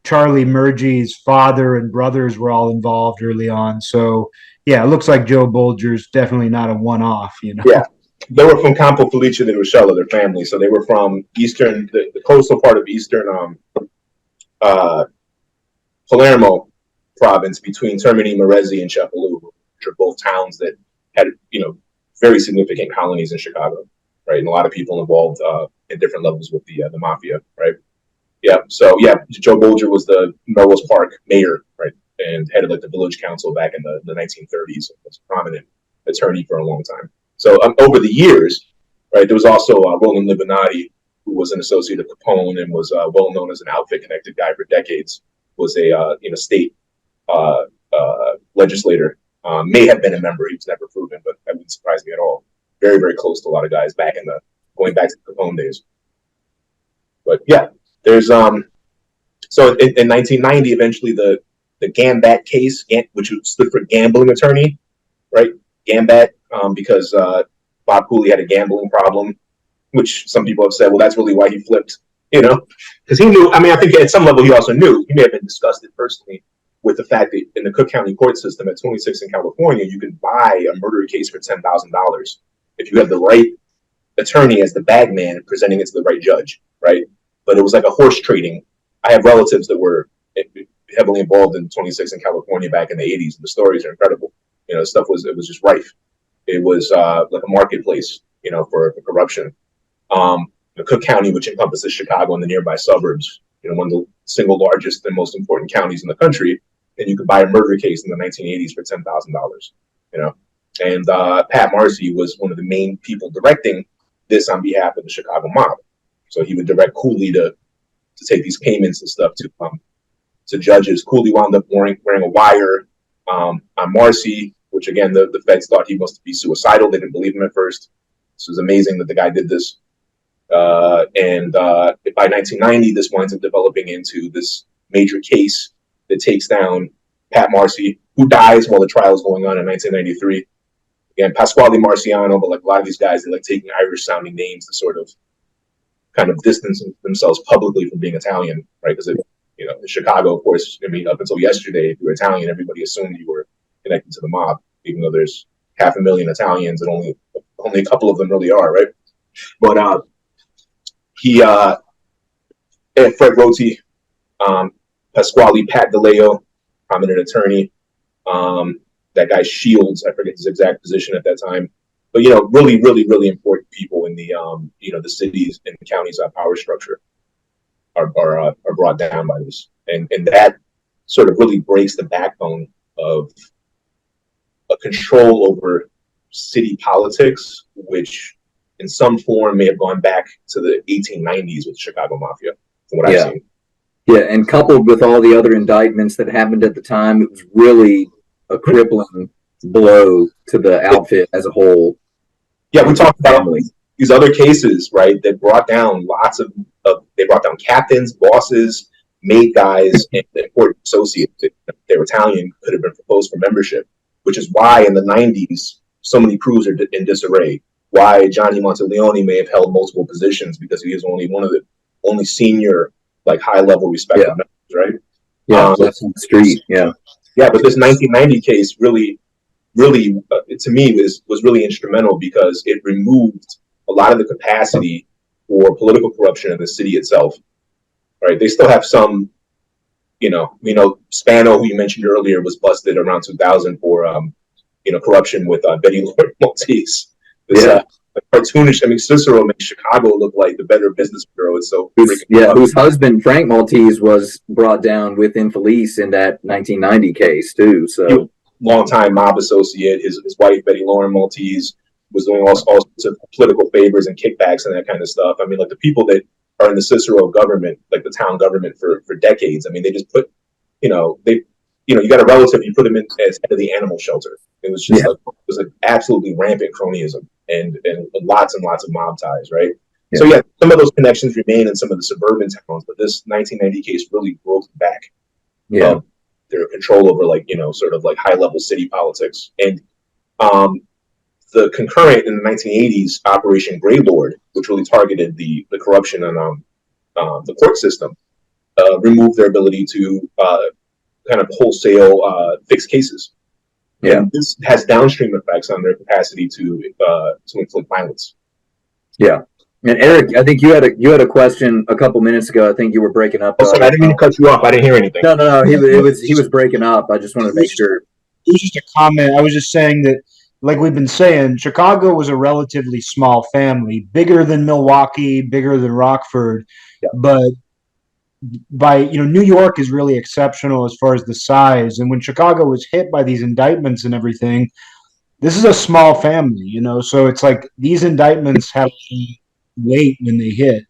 Charlie Murgy's father and brothers were all involved early on. So yeah, it looks like Joe Bolger's definitely not a one-off. Yeah, they were from Campo Felice de Ruscello, their family. So they were from the coastal part of eastern Palermo province, between Termini, Marezzi, and Cefalu, which are both towns that had, very significant colonies in Chicago, right? And a lot of people involved at different levels with the Mafia, right? Yeah. So yeah, Joe Bolger was the Melrose Park mayor, right, and head of the village council back in the 1930s. Was a prominent attorney for a long time. So over the years, right, there was also Roland Libinati, who was an associate of Capone and was well known as an outfit-connected guy for decades. Was a state legislator. May have been a member. He was never proven, but that wouldn't surprise me at all. Very, very close to a lot of guys going back to the Capone days. But yeah, there's so in 1990, eventually the Gambat case, which stood for gambling attorney, right? Gambat, because Bob Cooley had a gambling problem, which some people have said, well, that's really why he flipped, because he knew. I think at some level he also knew. He may have been disgusted personally with the fact that in the Cook County court system at 26 in California, you can buy a murder case for $10,000 if you have the right attorney as the bag man presenting it to the right judge, right? But it was like a horse trading. I have relatives that were heavily involved in 26 in California back in the 80s, and the stories are incredible. Stuff it was just rife. It was like a marketplace, for corruption. Cook County, which encompasses Chicago and the nearby suburbs, one of the single largest and most important counties in the country, and you could buy a murder case in the 1980s for $10,000. And Pat Marcy was one of the main people directing this on behalf of the Chicago mob. So he would direct Cooley to take these payments and stuff to judges. Cooley wound up wearing a wire on Marcy, which again the feds thought he must be suicidal. They didn't believe him at first. This was amazing that the guy did this. And by 1990, this winds up developing into this major case that takes down Pat Marcy, who dies while the trial is going on in 1993. Again, Pasquale Marciano, but like a lot of these guys, they like taking Irish-sounding names to sort of kind of distance themselves publicly from being Italian, right? Because in Chicago, of course, up until yesterday, if you were Italian, everybody assumed you were connected to the mob, even though there's 500,000 Italians and only a couple of them really are, right? But he and Fred Roti, Pasquale Pat DeLeo, prominent attorney. That guy Shields, I forget his exact position at that time, but really, really, really important people in the the cities and counties' power structure are brought down by this, and that sort of really breaks the backbone of a control over city politics, which in some form may have gone back to the 1890s with the Chicago Mafia, from what I've seen. Yeah, and coupled with all the other indictments that happened at the time, it was really a crippling blow to the outfit as a whole. Yeah, we talked about these other cases, right, that brought down they brought down captains, bosses, made guys, and important associates. If they were Italian, could have been proposed for membership, which is why in the 90s, so many crews are in disarray. Why Johnny Monteleone may have held multiple positions, because he was only one of the only senior, like high-level respected members, right? Yeah, that's on the street, yeah. Yeah, but this 1990 case really, to me, was really instrumental, because it removed a lot of the capacity for political corruption in the city itself. Right? They still have some, Spano, who you mentioned earlier, was busted around 2000 for, corruption with Betty Lord Maltese. This, cartoonish. Cicero makes Chicago look like the Better Business Bureau. It's so whose husband Frank Maltese was brought down with Infelice in that 1990 case too. So longtime mob associate. His wife Betty Lauren Maltese was doing all sorts of political favors and kickbacks and that kind of stuff. Like the people that are in the Cicero government, like the town government for decades. They just put, you got a relative, you put him in as head of the animal shelter. It was just it was an absolutely rampant cronyism and lots and lots of mob ties, right? Yeah. So some of those connections remain in some of the suburban towns, but this 1990 case really broke back. Yeah, their control over sort of like high level city politics. And the concurrent in the 1980s Operation Grey Lord, which really targeted the corruption and the court system, removed their ability to kind of wholesale fix cases. Yeah, and this has downstream effects on their capacity to inflict violence. Yeah, and Eric, I think you had a question a couple minutes ago. I think you were breaking up. Oh, sorry, I didn't mean to cut you off. I didn't hear anything. No. He was breaking up. I just wanted to make sure. It was just a comment. I was just saying that, like we've been saying, Chicago was a relatively small family, bigger than Milwaukee, bigger than Rockford, but New York is really exceptional as far as the size. And when Chicago was hit by these indictments and everything, this is a small family, so it's like these indictments have weight when they hit.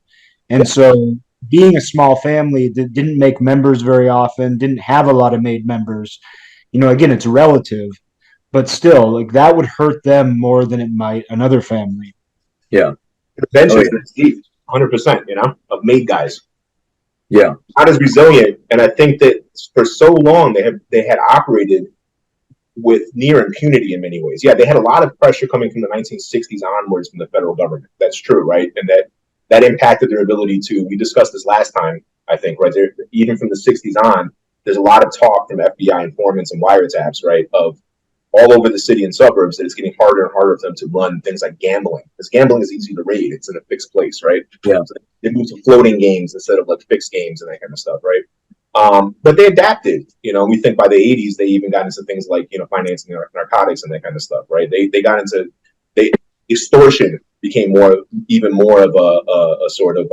And so being a small family that didn't make members very often, didn't have a lot of made members, again, it's relative, but still, like that would hurt them more than it might another family. Yeah. Eventually, 100%, of made guys. Yeah, not as resilient, and I think that for so long they had operated with near impunity in many ways. Yeah, they had a lot of pressure coming from the 1960s onwards from the federal government. That's true, right? And that impacted their ability to. We discussed this last time, I think, right there. Even from the 60s on, there's a lot of talk from FBI informants and wiretaps, right, of all over the city and suburbs that it's getting harder and harder for them to run things like gambling. Because gambling is easy to raid. It's in a fixed place, right? Yeah. So they moved to floating games instead of like fixed games and that kind of stuff, right? But they adapted. We think by the 80s they even got into things like financing narcotics and that kind of stuff, right? They got into extortion became even more of a sort of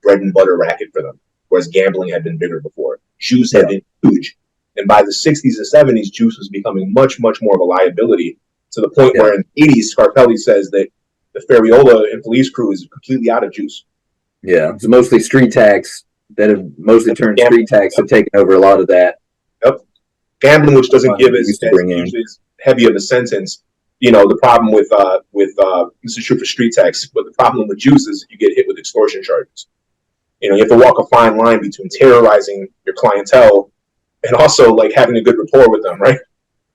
bread and butter racket for them, whereas gambling had been bigger before. Juice had been huge, and by the 60s and 70s, juice was becoming much more of a liability, to the point where in the 80s, Scarpelli says that the Ferriola and police crew is completely out of juice. Yeah, it's mostly street tax that have mostly turned street tax have taken over a lot of that. Yep. Gambling, which doesn't give as heavy of a sentence. The problem with this is true for street tax, but the problem with juice is you get hit with extortion charges. You have to walk a fine line between terrorizing your clientele and also like having a good rapport with them, right?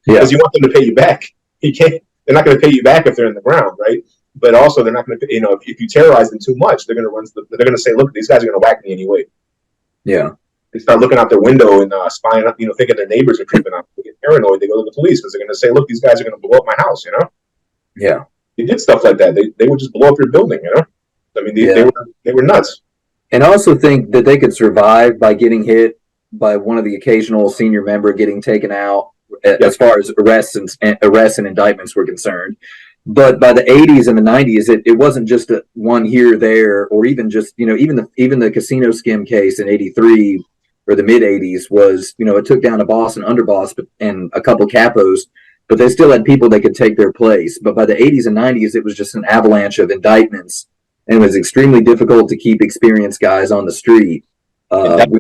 Because you want them to pay you back. You can't. They're not going to pay you back if they're in the ground, right? But also they're not going to. If you terrorize them too much, they're going to they're going to say, "Look, these guys are going to whack me anyway." Yeah. They start looking out their window and spying up, thinking their neighbors are creeping up. They get paranoid. They go to the police because they're going to say, "Look, these guys are going to blow up my house." Yeah. They did stuff like that. They would just blow up your building. I mean, they were nuts. And I also think that they could survive by getting hit by one of the occasional senior member getting taken out as far as arrests and indictments were concerned. But by the 80s and the 90s, it wasn't just one here or there, or even just even the casino skim case in '83 or the mid 80s was it took down a boss and underboss and a couple capos, but they still had people that could take their place. But by the 80s and 90s, it was just an avalanche of indictments, and it was extremely difficult to keep experienced guys on the street. And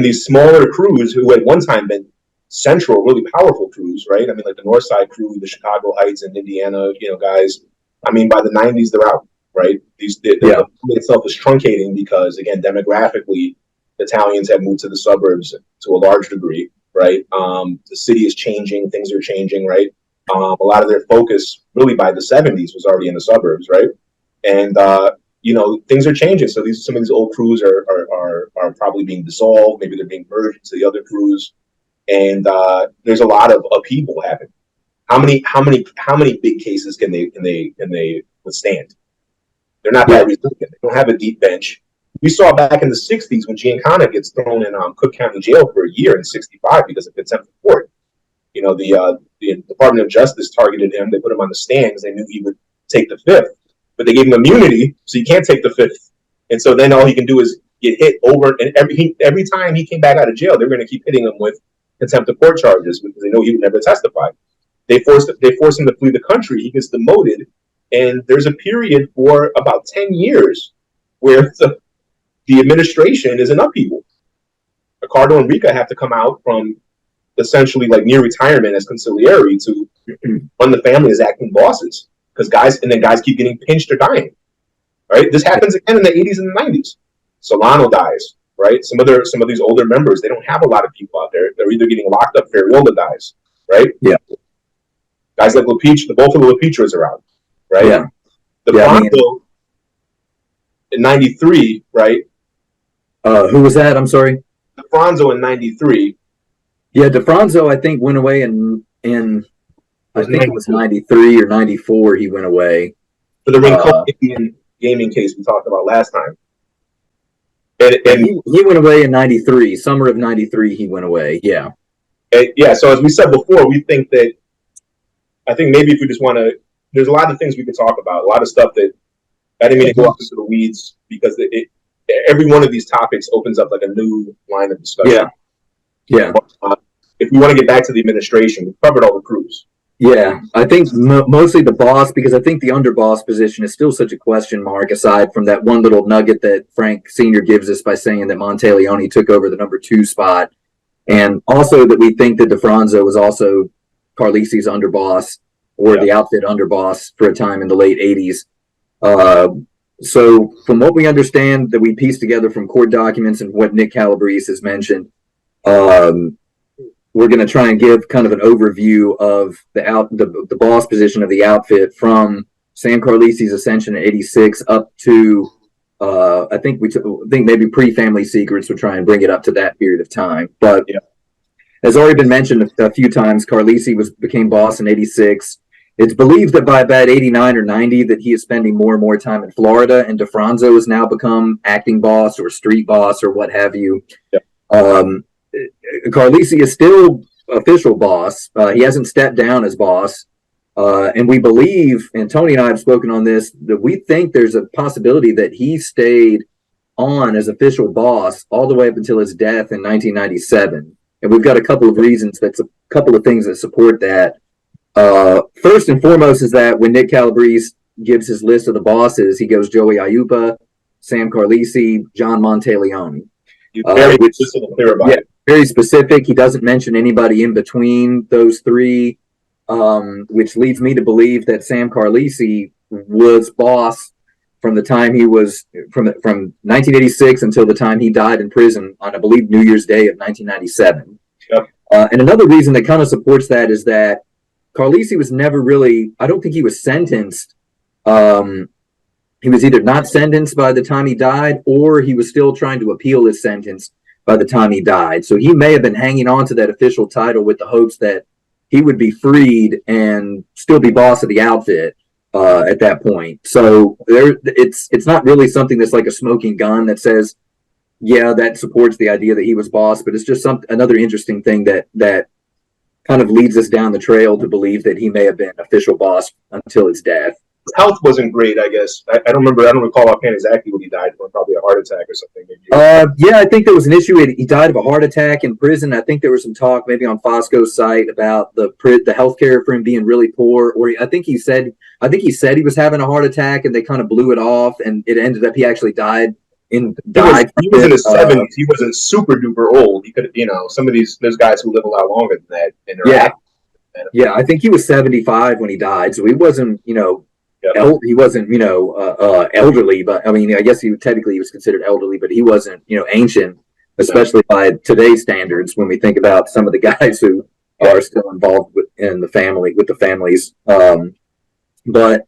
these smaller crews who at one time been central, really powerful crews, right? I mean, like the North Side crew, the Chicago Heights and Indiana, guys. I mean, by the 90s, they're out, right? The movement itself is truncating because, again, demographically, Italians have moved to the suburbs to a large degree, right? The city is changing, things are changing, right? A lot of their focus, really by the 70s, was already in the suburbs, right? And things are changing. So some of these old crews are probably being dissolved. Maybe they're being merged into the other crews. And there's a lot of upheaval happening. How many big cases can they withstand? They're not that resilient. They don't have a deep bench. We saw back in the 60s when Giancana gets thrown in Cook County Jail for a year in '65 because of contempt of court. The Department of Justice targeted him. They put him on the stand because they knew he would take the fifth, but they gave him immunity, so he can't take the fifth. And so then all he can do is get hit over. And every time he came back out of jail, they're going to keep hitting him with contempt of court charges because they know he would never testify. They force him to flee the country. He gets demoted, and there's a period for about 10 years where the administration is in upheaval. Accardo and Rica have to come out from essentially like near retirement as consigliere to run the family as acting bosses because guys keep getting pinched or dying. Right? This happens again in the 80s and the 90s. Solano dies. Right? Some of these older members, they don't have a lot of people out there. They're either getting locked up. Ferriola dies. Right? Yeah. Guys like LaPietra, both of the LaPietras are out. Right? Yeah. DiFronzo in '93, right? Who was that? I'm sorry. DiFronzo in '93. Yeah, DiFronzo, I think, went away in I think it was '93 or '94. He went away for the Rincon Indian gaming case we talked about last time. And he went away in '93, summer of '93. He went away. Yeah. So as we said before, we think that I think maybe if we just want to, there's a lot of things we could talk about. A lot of stuff that I didn't mean to go off into the weeds because every one of these topics opens up like a new line of discussion. Yeah. If we want to get back to the administration, we've covered all the crews. Yeah, I think mostly the boss, because I think the underboss position is still such a question mark, aside from that one little nugget that Frank Sr. gives us by saying that Monteleone took over the number 2 spot. And also that we think that DiFronzo was also Carlisi's underboss or the outfit underboss for a time in the late 80s. So from what we understand that we pieced together from court documents and what Nick Calabrese has mentioned, we're going to try and give kind of an overview of the boss position of the outfit from Sam Carlisi's ascension in '86 up to I think maybe pre-Family Secrets. We'll try and bring it up to that period of time. But as already been mentioned a few times, Carlisi became boss in '86. It's believed that by about 89 or 90 that he is spending more and more time in Florida, and DiFronzo has now become acting boss or street boss or what have you. Yeah. Carlisi is still official boss. He hasn't stepped down as boss. And we believe, and Tony and I have spoken on this, that we think there's a possibility that he stayed on as official boss all the way up until his death in 1997. And we've got a couple of reasons, that's a couple of things that support that. First and foremost is that when Nick Calabrese gives his list of the bosses, he goes Joey Aiuppa, Sam Carlisi, John Monteleone. Very clear about it. Very specific. He doesn't mention anybody in between those three, which leads me to believe that Sam Carlisi was boss from the time he was from 1986 until the time he died in prison on, I believe, New Year's Day of 1997. Yep. And another reason that kind of supports that is that Carlisi was never really, I don't think he was sentenced. He was either not sentenced by the time he died, or he was still trying to appeal his sentence by the time he died. So he may have been hanging on to that official title with the hopes that he would be freed and still be boss of the outfit at that point. So it's not really something that's like a smoking gun that says, yeah, that supports the idea that he was boss, but it's just another interesting thing that kind of leads us down the trail to believe that he may have been official boss until his death. His health wasn't great, I guess. I don't recall offhand exactly what he died from, probably a heart attack or something. Maybe. Yeah, I think there was an issue. He died of a heart attack in prison. I think there was some talk maybe on Fosco's site about the healthcare for him being really poor, or I think he said he was having a heart attack and they kind of blew it off, and it ended up he actually died. He was in his 70s. He wasn't super duper old. He could, some of there's guys who live a lot longer than that. And yeah, I think he was 75 when he died, so he wasn't, he wasn't, elderly, but I mean, I guess he was considered elderly, but he wasn't, ancient, especially by today's standards when we think about some of the guys who are still involved with the families. But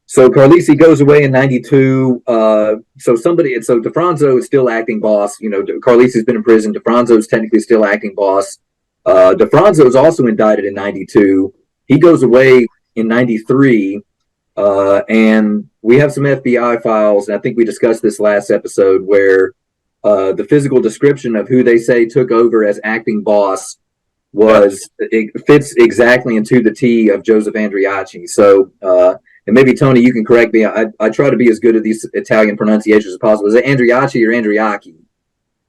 so Carlisi goes away in 92. So DiFronzo is still acting boss. Carlisi's been in prison. DiFronzo is technically still acting boss. DiFronzo is also indicted in 92. He goes away in 93. And we have some FBI files, and I think we discussed this last episode, where the physical description of who they say took over as acting boss it fits exactly into the T of Joseph Andriachi. So, and maybe Tony, you can correct me. I try to be as good at these Italian pronunciations as possible. Is it Andriachi or Andriachi?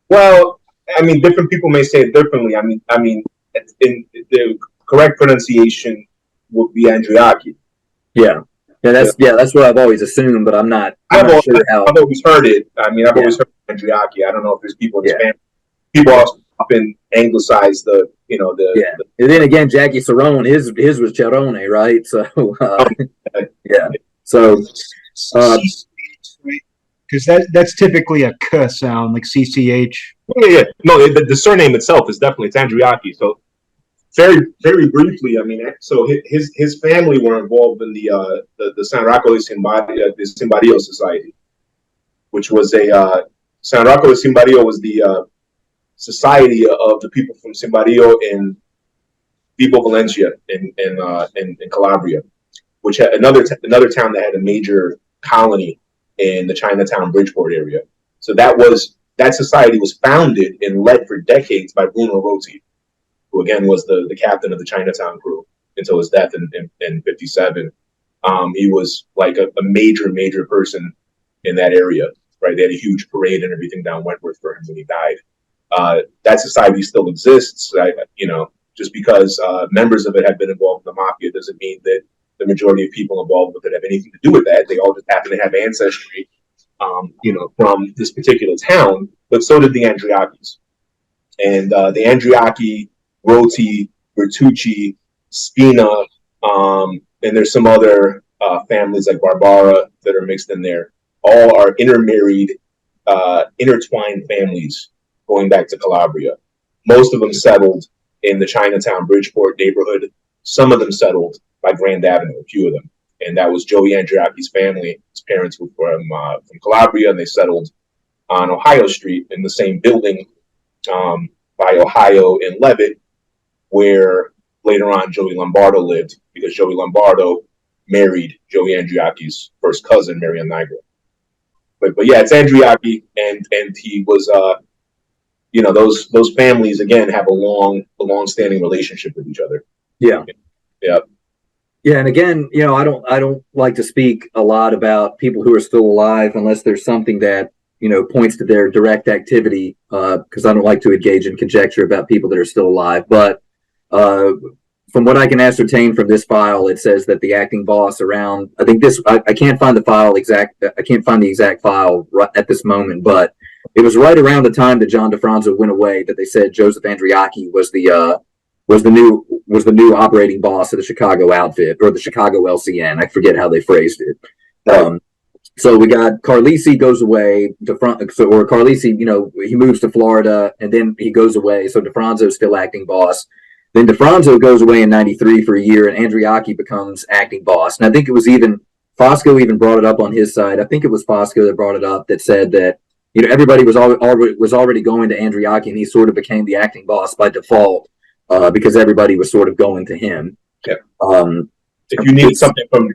Well, I mean, different people may say it differently. I mean, in the correct pronunciation would be Andriachi. Yeah. That's what I've always assumed, but I'm not sure how. I've always heard it. I mean, I've always heard Andriachi. I don't know if there's people in Spanish. People also often anglicize the. And then again, Jackie Cerrone, his was Cerrone, right? So yeah. So because that's typically a K sound, like CCH. Yeah. No, the surname itself is definitely Andriachi. So very, very briefly, I mean, so his family were involved in the San Rocco de Simbario Society, which was San Rocco de Simbario was the society of the people from Simbario in Vibo Valencia in Calabria, which had another town that had a major colony in the Chinatown Bridgeport area. So that society was founded and led for decades by Bruno Rotti, who again was the captain of the Chinatown crew until his death in 57. He was like a major person in that area, right? They had a huge parade and everything down Wentworth for him when he died. That society still exists, just because members of it have been involved in the Mafia doesn't mean that the majority of people involved with it have anything to do with that. They all just happen to have ancestry, from this particular town, but so did the Andriachis. And the Andriachi, Roti, Bertucci, Spina, and there's some other families like Barbara that are mixed in there. All are intermarried, intertwined families going back to Calabria. Most of them settled in the Chinatown Bridgeport neighborhood. Some of them settled by Grand Avenue, a few of them. And that was Joey Andriachi's family. His parents were from Calabria, and they settled on Ohio Street in the same building by Ohio and Levitt, where later on Joey Lombardo lived, because Joey Lombardo married Joey Andriachi's first cousin, Marian Nigra. But yeah, it's Andriachi, and he was those families again have a long-standing relationship with each other. Yeah. Yeah. Yeah, and again, I don't like to speak a lot about people who are still alive unless there's something that points to their direct activity, because I don't like to engage in conjecture about people that are still alive. But from what I can ascertain from this file, it says that the acting boss around, I think I can't find the exact file right at this moment, but it was right around the time that John DiFronzo went away that they said Joseph Andriachi was the new operating boss of the Chicago outfit, or the Chicago LCN. I forget how they phrased it. So we got Carlisi goes away, Carlisi, he moves to Florida, and then he goes away. So DiFronzo's still acting boss. Then DiFronzo goes away in '93 for a year, and Andriachi becomes acting boss. And I think it was Fosco even brought it up on his side. I think it was Fosco that brought it up, that said that everybody was already going to Andriachi, and he sort of became the acting boss by default, because everybody was sort of going to him. Yeah. If you needed something from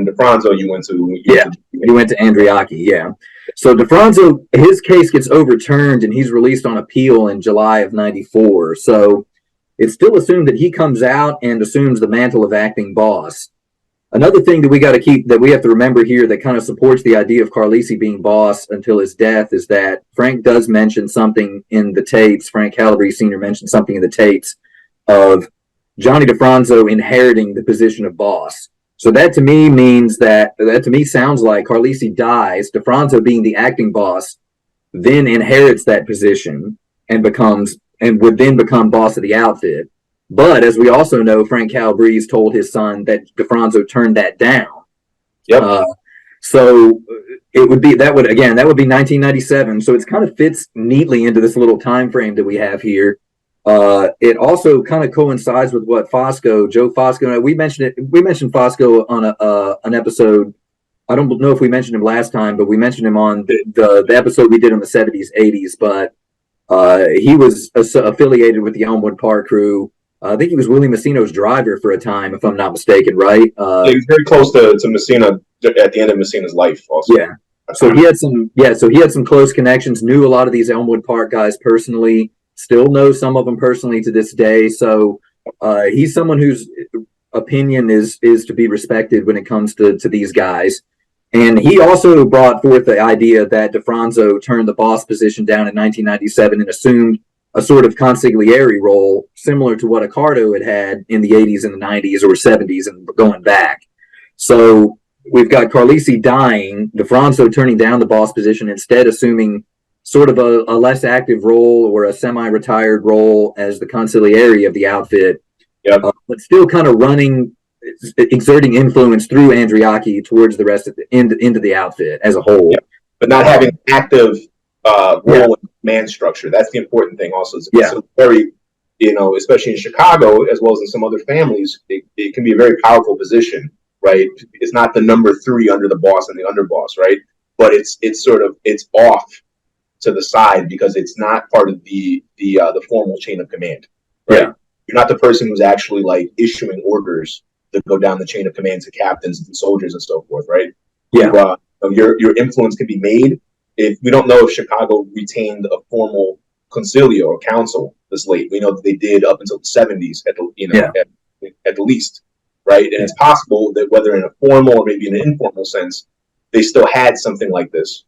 DiFronzo, you went to Andriachi. Yeah. So DiFronzo, his case gets overturned, and he's released on appeal in July of '94. So it's still assumed that he comes out and assumes the mantle of acting boss. Another thing that we have to remember here that kind of supports the idea of Carlisi being boss until his death is that Frank does mention something in the tapes. Frank Calabrese Sr. mentioned something in the tapes of Johnny DiFronzo inheriting the position of boss. So that to me sounds like Carlisi dies, DiFronzo being the acting boss, then inherits that position and would then become boss of the outfit. But as we also know, Frank Calabrese told his son that DiFronzo turned that down. Yep. So that would be 1997. So it kind of fits neatly into this little time frame that we have here. It also kind of coincides with what Joe Fosco, we mentioned Fosco on an episode. I don't know if we mentioned him last time, but we mentioned him on the episode we did on the 70s, 80s. But he was affiliated with the Elmwood Park crew. I think he was Willie Messino's driver for a time, if I'm not mistaken, right? Yeah, he was very close to Messina at the end of Messina's life also. Yeah. So he had some close connections, knew a lot of these Elmwood Park guys personally, still knows some of them personally to this day. So he's someone whose opinion is to be respected when it comes to these guys. And he also brought forth the idea that DiFronzo turned the boss position down in 1997 and assumed a sort of consigliere role similar to what Accardo had in the 80s and the 90s or 70s and going back. So we've got Carlisi dying, DiFronzo turning down the boss position, instead assuming sort of a less active role or a semi-retired role as the consigliere of the outfit. Yep. But still kind of exerting influence through Andriachi towards the rest of into the outfit as a whole. Yep. But not having active role in man structure. That's the important thing also. It's a very, especially in Chicago, as well as in some other families, it can be a very powerful position, right? It's not the number 3 under the boss and the underboss, right? But it's off to the side because it's not part of the formal chain of command, right? Yeah. You're not the person who's actually like issuing orders that go down the chain of command to captains and soldiers and so forth, right? Yeah. Your influence can be made. If we don't know if Chicago retained a formal concilio or council this late, we know that they did up until the 70s at the least, right? And it's possible that whether in a formal or maybe in an informal sense, they still had something like this,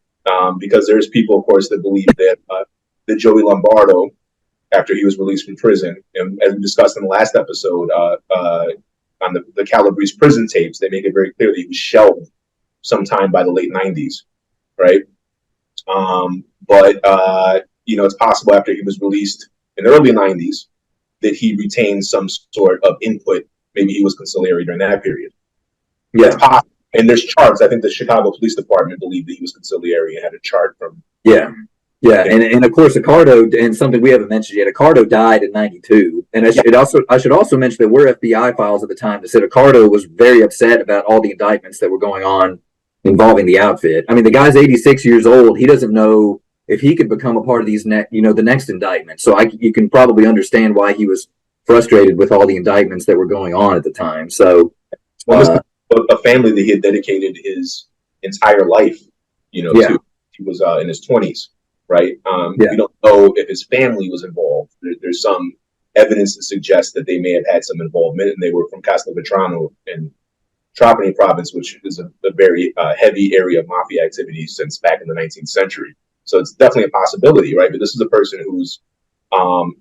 because there's people, of course, that believe that Joey Lombardo, after he was released from prison, and as we discussed in the last episode on the Calabrese prison tapes, they make it very clear that he was shelved sometime by the late 90s, right? But it's possible after he was released in the early 90s that he retained some sort of input. Maybe he was conciliary during that period. Yeah, it's possible. And there's charts. I think the Chicago Police Department believed that he was conciliary and had a chart from. Yeah. And of course, Accardo, and something we haven't mentioned yet, Accardo died in '92. And I should also mention there were FBI files at the time that said Accardo was very upset about all the indictments that were going on involving the outfit. I mean, the guy's 86 years old. He doesn't know if he could become a part of these the next indictment. So you can probably understand why he was frustrated with all the indictments that were going on at the time. So, a family that he had dedicated his entire life, to. He was in his 20s, right? We don't know if his family was involved. There's some evidence to suggest that they may have had some involvement, and they were from Castelvetrano in Trapani province, which is a very heavy area of mafia activity since back in the 19th century. So it's definitely a possibility, right? But this is a person whose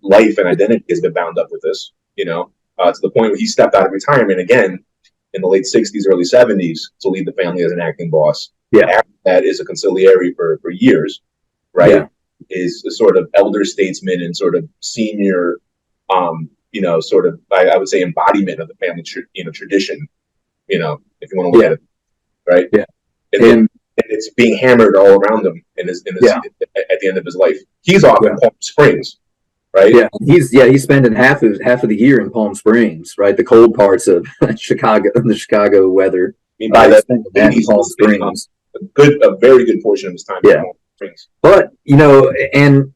life and identity has been bound up with this, to the point where he stepped out of retirement again in the late 60s, early 70s to lead the family as an acting boss. After that is a consigliere for years, right? Is a sort of elder statesman and sort of senior, sort of, I would say, embodiment of the family, tradition, if you want to look at it, right? And it's being hammered all around him at the end of his life. He's off in Palm Springs, right? He's spending half of the year in Palm Springs, right? The cold parts of Chicago, the Chicago weather. I mean, by the 80s, Palm Springs, a very good portion of his time in Palm Springs. But and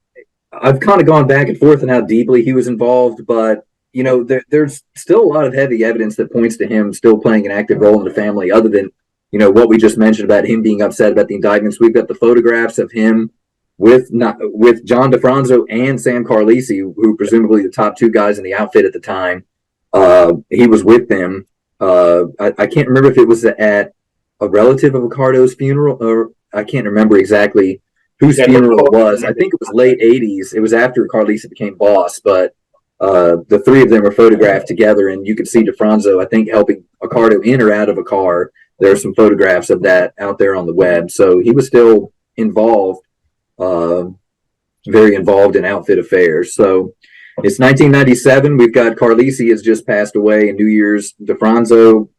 I've kind of gone back and forth on how deeply he was involved, but there's still a lot of heavy evidence that points to him still playing an active role in the family, other than what we just mentioned about him being upset about the indictments. We've got the photographs of him with John DiFronzo and Sam Carlisi, who presumably the top two guys in the outfit at the time. He was with them. I can't remember if it was at a relative of Accardo's funeral, or I can't remember exactly whose funeral it was. I think it was late 80s. It was after Carlisi became boss, but the three of them were photographed together, and you could see DiFronzo, I think, helping Accardo in or out of a car. There are some photographs of that out there on the web. So he was still involved, very involved in outfit affairs. So it's 1997. We've got Carlisi has just passed away in New Year's. DiFronzo,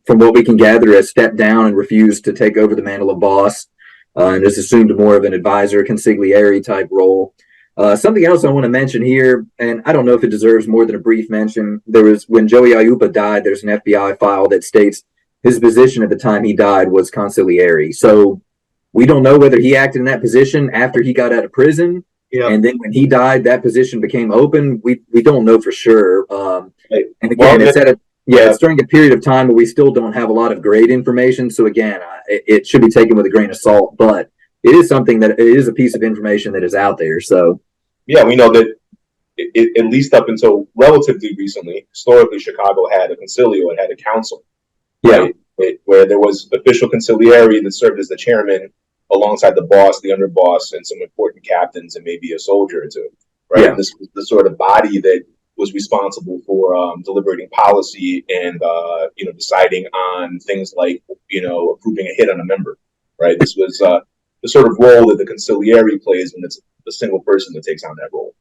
from what we can gather, has stepped down and refused to take over the mantle of boss, and has assumed more of an advisor, consigliere type role. Something else I want to mention here, and I don't know if it deserves more than a brief mention. There was, when Joey Aiuppa died, there's an FBI file that states his position at the time he died was consigliere. So we don't know whether he acted in that position after he got out of prison. And then when he died, that position became open. We don't know for sure. And again, it's during a period of time where we still don't have a lot of great information. So again, it should be taken with a grain of salt, but it is something that it is a piece of information that is out there. So we know that at least up until relatively recently, historically, Chicago had a concilio, it had a council, right? Where there was official conciliary that served as the chairman alongside the boss, the underboss, and some important captains, and maybe a soldier or two, right? And this was the sort of body that was responsible for deliberating policy and deciding on things like approving a hit on a member, right? This was the sort of role that the conciliary plays when it's a single person that takes on that role.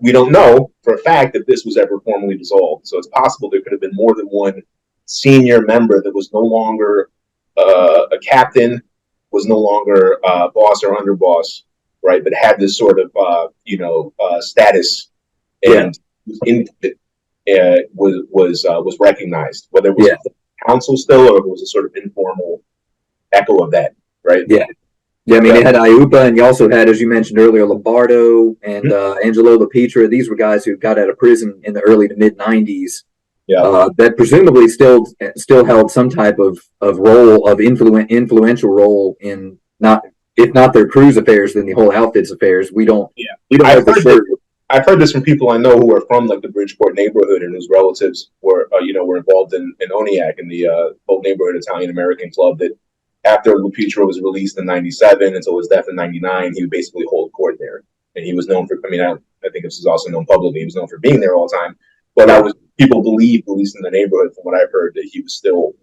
We don't know for a fact that this was ever formally dissolved, so it's possible there could have been more than one senior member that was no longer a captain, was no longer boss or underboss, right? But had this sort of status, and was recognized, whether it was a council still or if it was a sort of informal echo of that, right? I mean, they had Aiuppa, and you also had, as you mentioned earlier, Lombardo and Angelo LaPietra. These were guys who got out of prison in the early to mid 90s. That presumably still held some type of role, of influential role in, if not their crew's affairs, then the whole outfit's affairs. We don't know for sure. I've heard this from people I know who are from like the Bridgeport neighborhood and whose relatives were involved in Oniac, in the old neighborhood Italian American club, that after LaPietra was released in 97 until his death in 99, he would basically hold court there. And he was known for, I think this is also known publicly, he was known for being there all the time. But people believe, at least in the neighborhood, from what I've heard, that he was still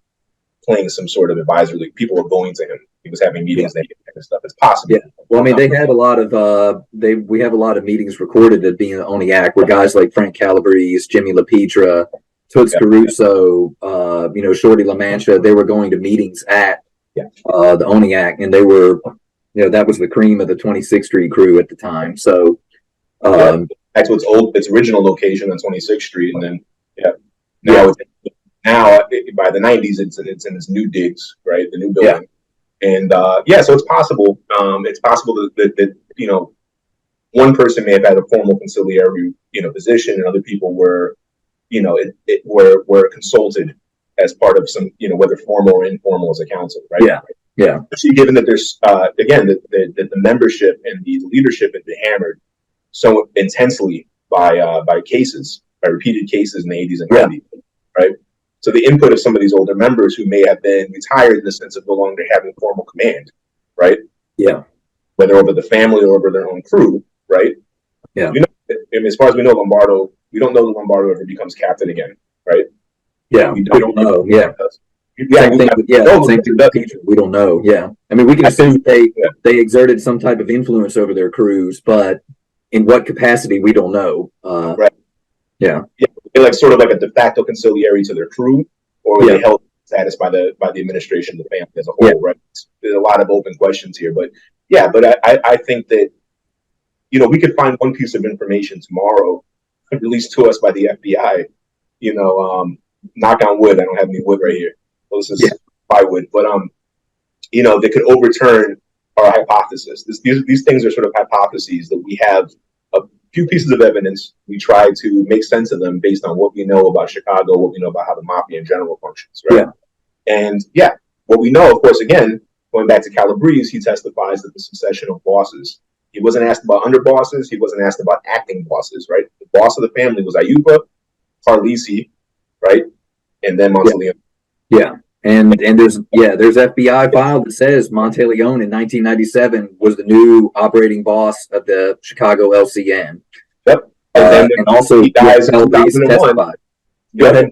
playing some sort of advisor. Like, people were going to him. He was having meetings and stuff. It's possible. Well, I mean, they had a lot of we have a lot of meetings recorded at being Oniac, where guys like Frank Calabrese, Jimmy LaPietra, Toots Caruso, Shorty La Mancha, they were going to meetings at the Oniac, and they were, that was the cream of the 26th Street crew at the time. So that's its original location on 26th Street, and then now by the 90s it's in its new digs, right, the new building, and so it's possible. It's possible that one person may have had a formal conciliary, position, and other people were, were consulted as part of some, whether formal or informal as a council, right? Yeah. Yeah. Especially given that there's, again, that the membership and the leadership had been hammered so intensely by repeated cases in the 80s and 90s, right? So the input of some of these older members who may have been retired in the sense of no longer having formal command, right? Yeah. Whether over the family or over their own crew, right? Yeah. As far as we know, Lombardo, we don't know that Lombardo ever becomes captain again, right? Yeah. We don't know. Yeah. Same thing with LaPietra. We don't know. Yeah. I mean, we can assume they exerted some type of influence over their crews, but in what capacity, we don't know. Right. Yeah. They're like sort of like a de facto conciliary to their crew, or they held status by the administration of the family as a whole, right? There's a lot of open questions here, but I think that, we could find one piece of information tomorrow released to us by the FBI, knock on wood. I don't have any wood right here. Well, this is plywood, but they could overturn our hypothesis. These things are sort of hypotheses that we have a few pieces of evidence. We try to make sense of them based on what we know about Chicago, what we know about how the Mafia in general functions, right? Yeah. And what we know, of course, again, going back to Calabrese, he testifies that the succession of bosses. He wasn't asked about underbosses. He wasn't asked about acting bosses, right? The boss of the family was Aiuppa, Carlisi, right? And then Marcello. Yeah. And there's FBI file that says Monteleone in 1997 was the new operating boss of the Chicago LCN. Yep. And also he dies in 2001. Go ahead.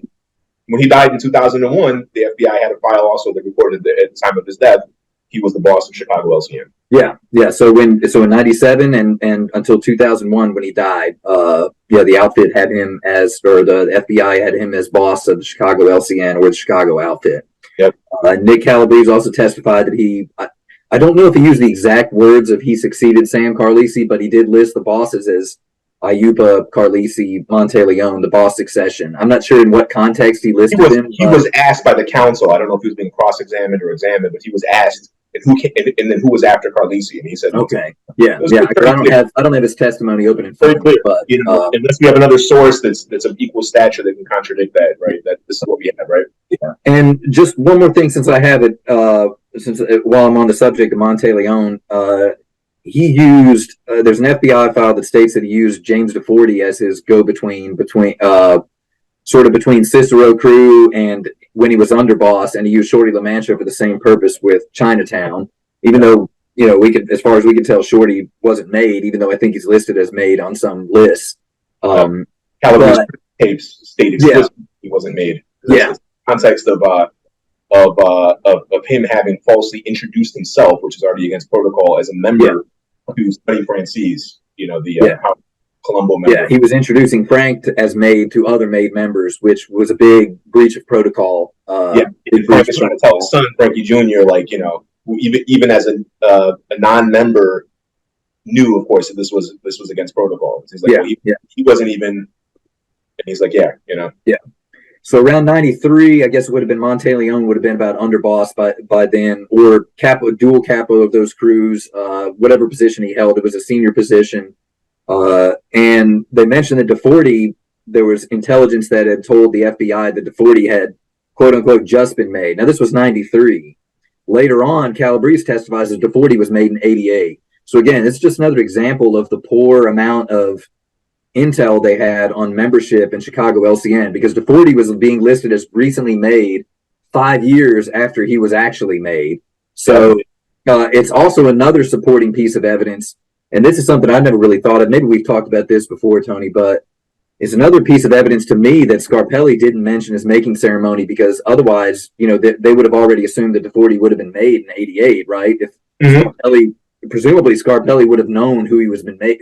When he died in 2001, the FBI had a file also that reported that at the time of his death, he was the boss of Chicago LCN. Yeah. So in 97 and until 2001 when he died, the outfit had him the FBI had him as boss of the Chicago LCN or the Chicago outfit. Yep. Nick Calabrese also testified that I don't know if he used the exact words of he succeeded Sam Carlisi, but he did list the bosses as Aiuppa, Carlisi, Monteleone, the boss succession. I'm not sure in what context he listed them. He was asked by the council. I don't know if he was being cross-examined or examined, but he was asked and then who was after Carlisi, and he said, "Okay, yeah." I don't have his testimony open in front of me, but unless we have another source that's of equal stature that can contradict that, right? That this is what we have, right? Yeah. And just one more thing, since I have it, while I'm on the subject of Monteleone, he used. There's an FBI file that states that he used James DeForty as his go-between between Cicero crew and when he was underboss, and he used Shorty LaMancha for the same purpose with Chinatown, even though, as far as we can tell, Shorty wasn't made, even though I think he's listed as made on some lists. Calabrese tapes state explicitly he wasn't made. Yeah. Context of him having falsely introduced himself, which is already against protocol, as a member to Sonny Francis, Colombo member. Yeah, he was introducing Frank as maid to other maid members, which was a big breach of protocol. Frank was trying to tell his son, Frankie Jr., even as a non-member, knew, of course, that this was against protocol. He's like, he wasn't even, and he's like, Yeah. So around 93, I guess it would have been Monteleone would have been about underboss by then, or dual capo of those crews, whatever position he held. It was a senior position. And they mentioned that DeForty, there was intelligence that had told the FBI that DeForty had, quote unquote, just been made. Now, this was 93. Later on, Calabrese testifies that DeForty was made in 88. So again, it's just another example of the poor amount of intel they had on membership in Chicago LCN, because DeForty was being listed as recently made 5 years after he was actually made. So it's also another supporting piece of evidence. And this is something I've never really thought of. Maybe we've talked about this before, Tony, but it's another piece of evidence to me that Scarpelli didn't mention his making ceremony, because otherwise, they would have already assumed that DeForty would have been made in 88, right? If presumably Scarpelli would have known who he was made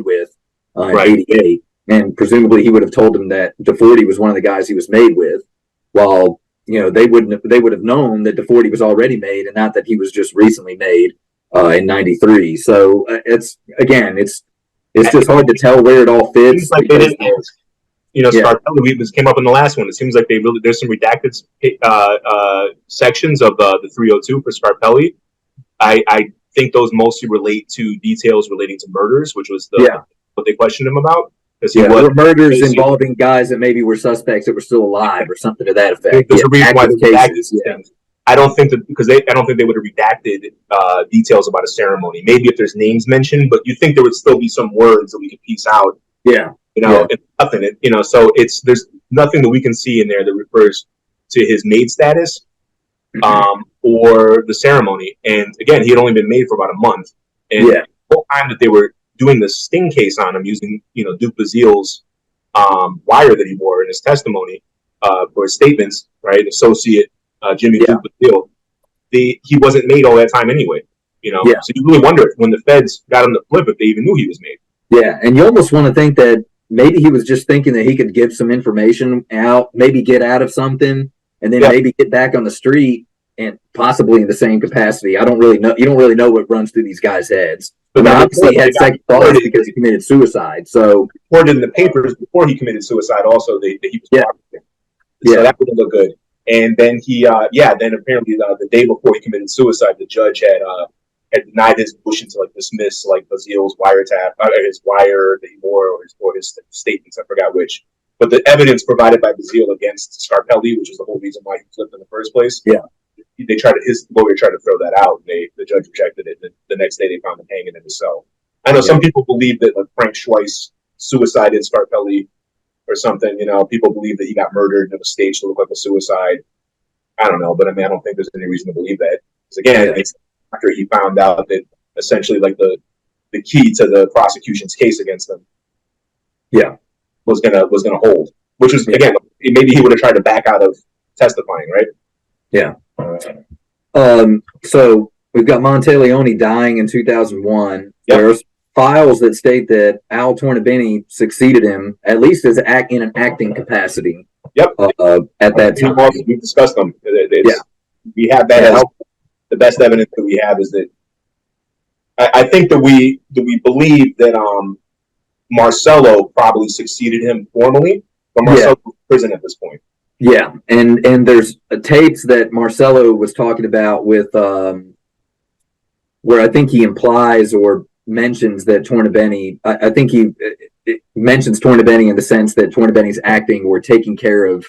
with in 88, and presumably he would have told him that DeForty was one of the guys he was made with, while they would have known that DeForty was already made and not that he was just recently made in 93. So it's just hard to tell where it all fits. Like they didn't, Scarpelli came up in the last one. It seems like there's some redacted sections of the 302 for Scarpelli. I think those mostly relate to details relating to murders, which was what they questioned him about. There were murders involving guys that maybe were suspects that were still alive or something to that effect. There's a reason why they cases. I don't think that because I don't think they would have redacted details about a ceremony. Maybe if there's names mentioned, but you think there would still be some words that we could piece out. Yeah, it's nothing. So there's nothing that we can see in there that refers to his made status, or the ceremony. And again, he had only been made for about a month, and the whole time that they were doing the sting case on him using Duke Bazille's wire that he wore in his testimony for his statements, right? Associate Jimmy Duke Bazille, he wasn't made all that time anyway. So you really wonder if when the feds got him to flip, if they even knew he was made. Yeah, and you almost want to think that maybe he was just thinking that he could give some information out, maybe get out of something, and then maybe get back on the street, and possibly in the same capacity. I don't really know. You don't really know what runs through these guys' heads. But obviously, he had second thoughts because he committed suicide. So, reported in the papers before he committed suicide, also that he was popular. So that wouldn't look good. And then then apparently the day before he committed suicide, the judge had denied his motion to dismiss Bazille's wiretap, his wire that he wore, or his statements. I forgot which. But the evidence provided by Bazille against Scarpelli, which is the whole reason why he flipped in the first place. His lawyer tried to throw that out, and the judge rejected it. The next day, they found him hanging in his cell. I know some people believe that Frank Schweiss suicided Scarpelli or something. People believe that he got murdered and it was staged to look like a suicide. I don't know, but I don't think there's any reason to believe that. Because again, it's after he found out that essentially the key to the prosecution's case against him, was gonna hold. Which was again, maybe he would have tried to back out of testifying, right? Yeah. So we've got Monteleone dying in 2001. There's files that state that Al Tornabene succeeded him, at least in an acting capacity. At that time. We've discussed them. We have that as the best evidence that we have is that I think that we believe that Marcello probably succeeded him formally, but Marcello was in prison at this point. Yeah, and there's tapes that Marcello was talking about with where I think he implies or mentions that Tornabene, I think he mentions Tornabene in the sense that Tornabene's acting or taking care of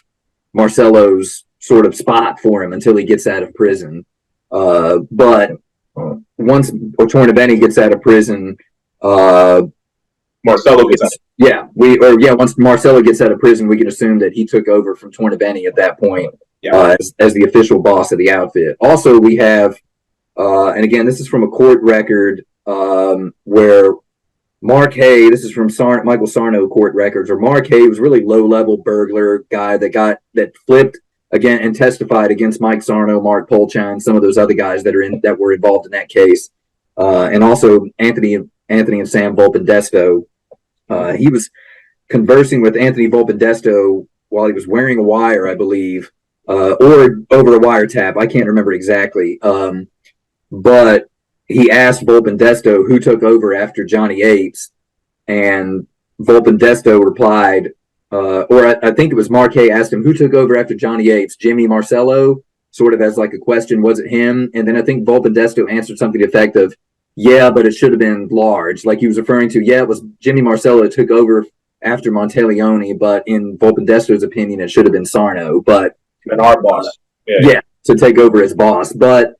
Marcello's sort of spot for him until he gets out of prison. But once Tornabene gets out of prison, Marcello gets out. Once Marcello gets out of prison, we can assume that he took over from Tornabene at that point as the official boss of the outfit. Also, we have, and again, this is from a court record where Mark Hay, this is from Michael Sarno court records, or Mark Hay was really low-level burglar guy that flipped again and testified against Mike Sarno, Mark Polchan, some of those other guys that were involved in that case, and also Anthony and Sam Volpendesto. He was conversing with Anthony Volpendesto while he was wearing a wire, I believe, or over a wiretap. I can't remember exactly. But he asked Volpendesto who took over after Johnny Apes, and Volpendesto replied, I think it was Mark Hay asked him who took over after Johnny Apes, Jimmy Marcello, sort of as like a question, was it him? And then I think Volpendesto answered something to the effect of, yeah, but it should have been Large. Like he was referring to, it was Jimmy Marcello took over after Monteleone, but in Volpendesto's opinion, it should have been Sarno. But and our boss, to take over as boss. But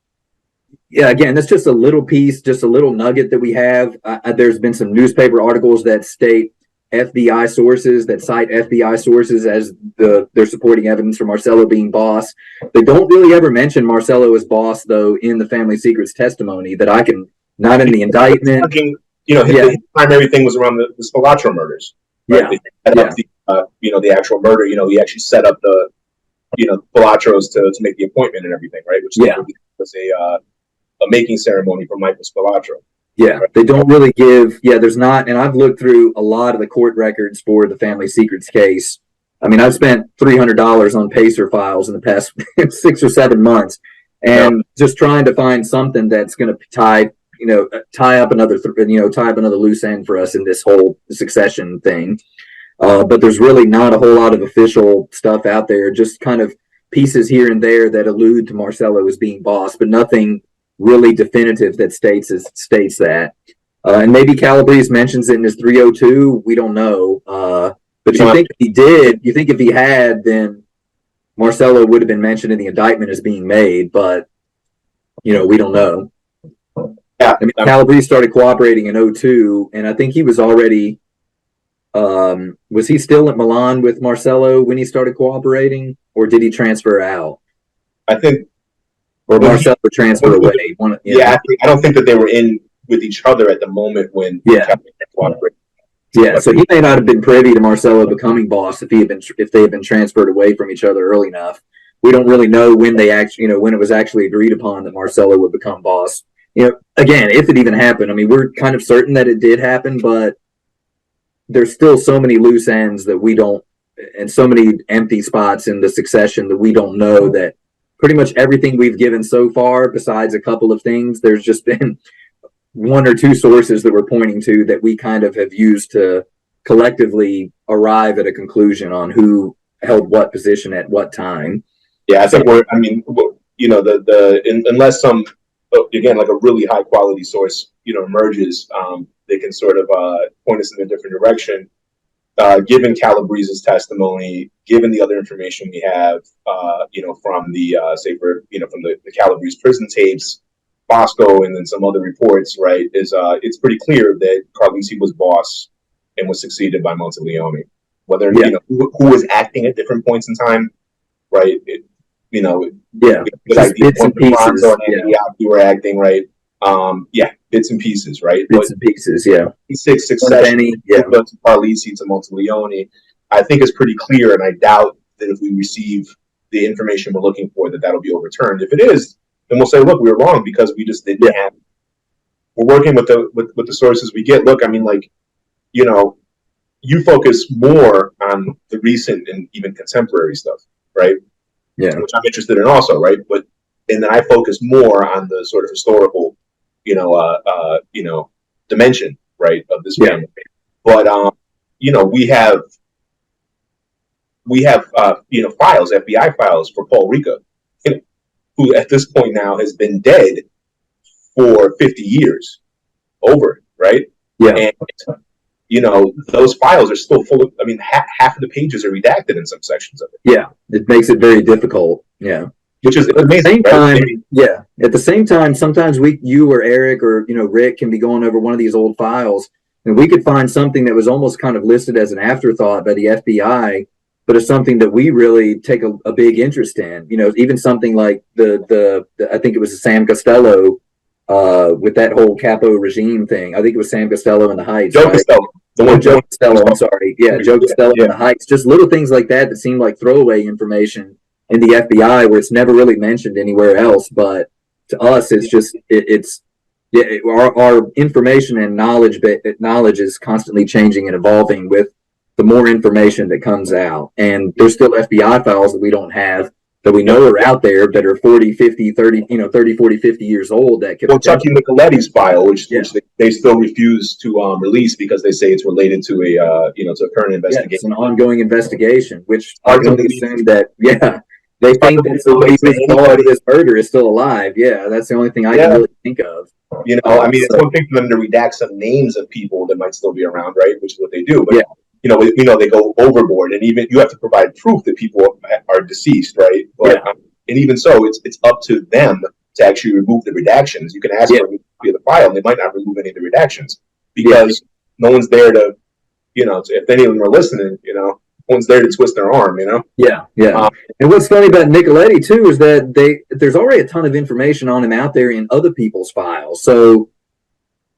again, that's just a little piece, just a little nugget that we have. There's been some newspaper articles that state FBI sources that cite FBI sources as their supporting evidence for Marcello being boss. They don't really ever mention Marcello as boss, though, in the Family Secrets testimony that I can. Not in the indictment. His primary thing was around the Spilotro murders. Right? The actual murder. He actually set up the, Spilotros to make the appointment and everything, right? Which was a making ceremony for Michael Spilotro. Yeah, right? They don't really give. Yeah, there's not. And I've looked through a lot of the court records for the Family Secrets case. I mean, I've spent $300 on Pacer files in the past 6 or 7 months, and just trying to find something that's going to tie up another loose end for us in this whole succession thing. But there's really not a whole lot of official stuff out there, just kind of pieces here and there that allude to Marcello as being boss, but nothing really definitive that states that. And maybe Calabrese mentions it in his 302. We don't know. But you think if he did, you think if he had, then Marcello would have been mentioned in the indictment as being made, but we don't know. Yeah, I mean, Calabrese started cooperating in 02, and I think he was already. Was he still at Milan with Marcello when he started cooperating, or did he transfer out? I think, or Marcello transfer away. I don't think that they were in with each other at the moment when cooperated. Yeah, so he may not have been privy to Marcello becoming boss if they had been transferred away from each other early enough. We don't really know when they actually, when it was actually agreed upon that Marcello would become boss. Again, if it even happened, I mean, we're kind of certain that it did happen, but there's still so many loose ends that we don't, and so many empty spots in the succession that we don't know, that pretty much everything we've given so far, besides a couple of things, there's just been one or two sources that we're pointing to that we kind of have used to collectively arrive at a conclusion on who held what position at what time. Yeah, I think unless some, again, like a really high quality source, emerges, they can sort of point us in a different direction. Given Calabrese's testimony, given the other information we have, from the from the Calabrese prison tapes, Bosco, and then some other reports, right, it's pretty clear that Carlisi was boss and was succeeded by Monteleone. Whether who was acting at different points in time, right? Just bits and pieces. You were acting, right? Bits and pieces, right? Bits and pieces, yeah. Succession, to Carlisi, to Monteleone, I think is pretty clear, and I doubt that if we receive the information we're looking for, that'll be overturned. If it is, then we'll say, look, we were wrong because we just didn't have. We're working with the sources we get. Look, I mean, you focus more on the recent and even contemporary stuff, right? Yeah, which I'm interested in also, right? And then I focus more on the sort of historical, dimension, right, of this family. But we have files, FBI files for Paul Rica, who at this point now has been dead for 50 years, over, right? Yeah. And those files are still full of. I mean, half of the pages are redacted in some sections of it. Yeah, it makes it very difficult. Yeah, which is at the same time. Yeah, at the same time, sometimes you or Eric or Rick can be going over one of these old files, and we could find something that was almost kind of listed as an afterthought by the FBI, but it's something that we really take a big interest in. Even something like the I think it was Sam Costello. With that whole Capo regime thing, I think it was Sam Costello in the Heights. Joe Costello. Joe Costello, I'm sorry. Yeah, Joe Costello in the Heights. Just little things like that seem like throwaway information in the FBI where it's never really mentioned anywhere else. But to us, it's just, our information and knowledge is constantly changing and evolving with the more information that comes out. And there's still FBI files that we don't have, that we know are out there, that are 40, 50, 30, 30, 40, 50 years old. That could Chucky Nicoletti's file, which they still refuse to release because they say it's related to to a current investigation. It's an ongoing investigation, which I can only assume that, they think that somebody who's involved with this murder is still alive. Yeah, that's the only thing I can really think of. I mean, it's one thing for them to redact some names of people that might still be around, right? Which is what they do. But they go overboard, and even you have to provide proof that people are deceased, right? But, and even so, it's up to them to actually remove the redactions. You can ask for a copy of the file, and they might not remove any of the redactions because no one's there to, if any of them are listening, no one's there to twist their arm, Yeah. And what's funny about Nicoletti too is that there's already a ton of information on him out there in other people's files. So,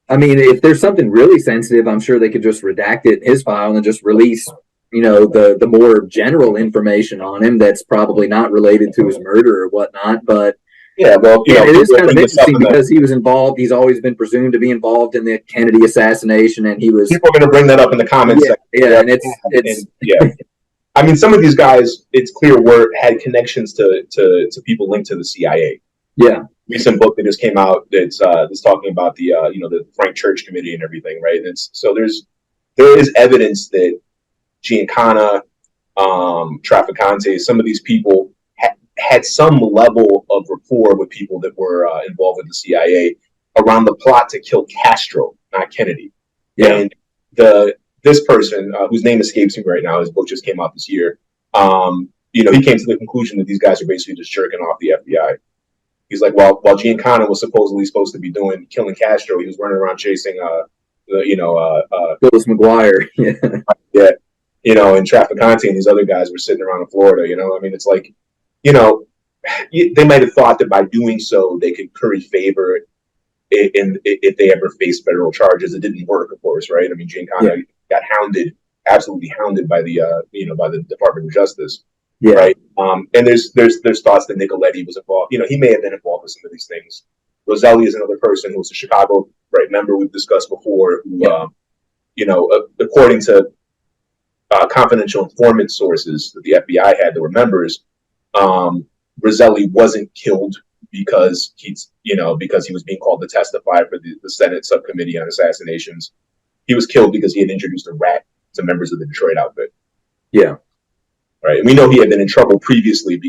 I mean, if there's something really sensitive, I'm sure they could just redact it in his file and just release, the more general information on him that's probably not related to his murder or whatnot. But it is kind of interesting because he was involved. He's always been presumed to be involved in the Kennedy assassination, and he was. People are going to bring that up in the comments section. Yeah, and it's. I mean, some of these guys, it's clear, had connections to people linked to the CIA. Yeah. Recent book that just came out that's talking about the the Frank Church Committee and everything, right? There is evidence that Giancana, Trafficante, some of these people had some level of rapport with people that were involved with the CIA around the plot to kill Castro, not Kennedy. Yeah. And this person, whose name escapes me right now, his book just came out this year. He came to the conclusion that these guys are basically just jerking off the FBI. He's like, while Giancana was supposed to be killing Castro, he was running around chasing, Phyllis McGuire. Yeah. And Trafficante and these other guys were sitting around in Florida. I mean, it's like, they might have thought that by doing so they could curry favor if they ever faced federal charges. It didn't work, of course, right? I mean, Giancana got absolutely hounded by the by the Department of Justice. Yeah. Right. And there's thoughts that Nicoletti was involved. He may have been involved with some of these things. Roselli is another person who was a Chicago member we've discussed before. Who, according to confidential informant sources that the FBI had that were members, Roselli wasn't killed because he was being called to testify for the Senate subcommittee on assassinations. He was killed because he had introduced a rat to members of the Detroit outfit. Yeah. Right. And we know he had been in trouble previously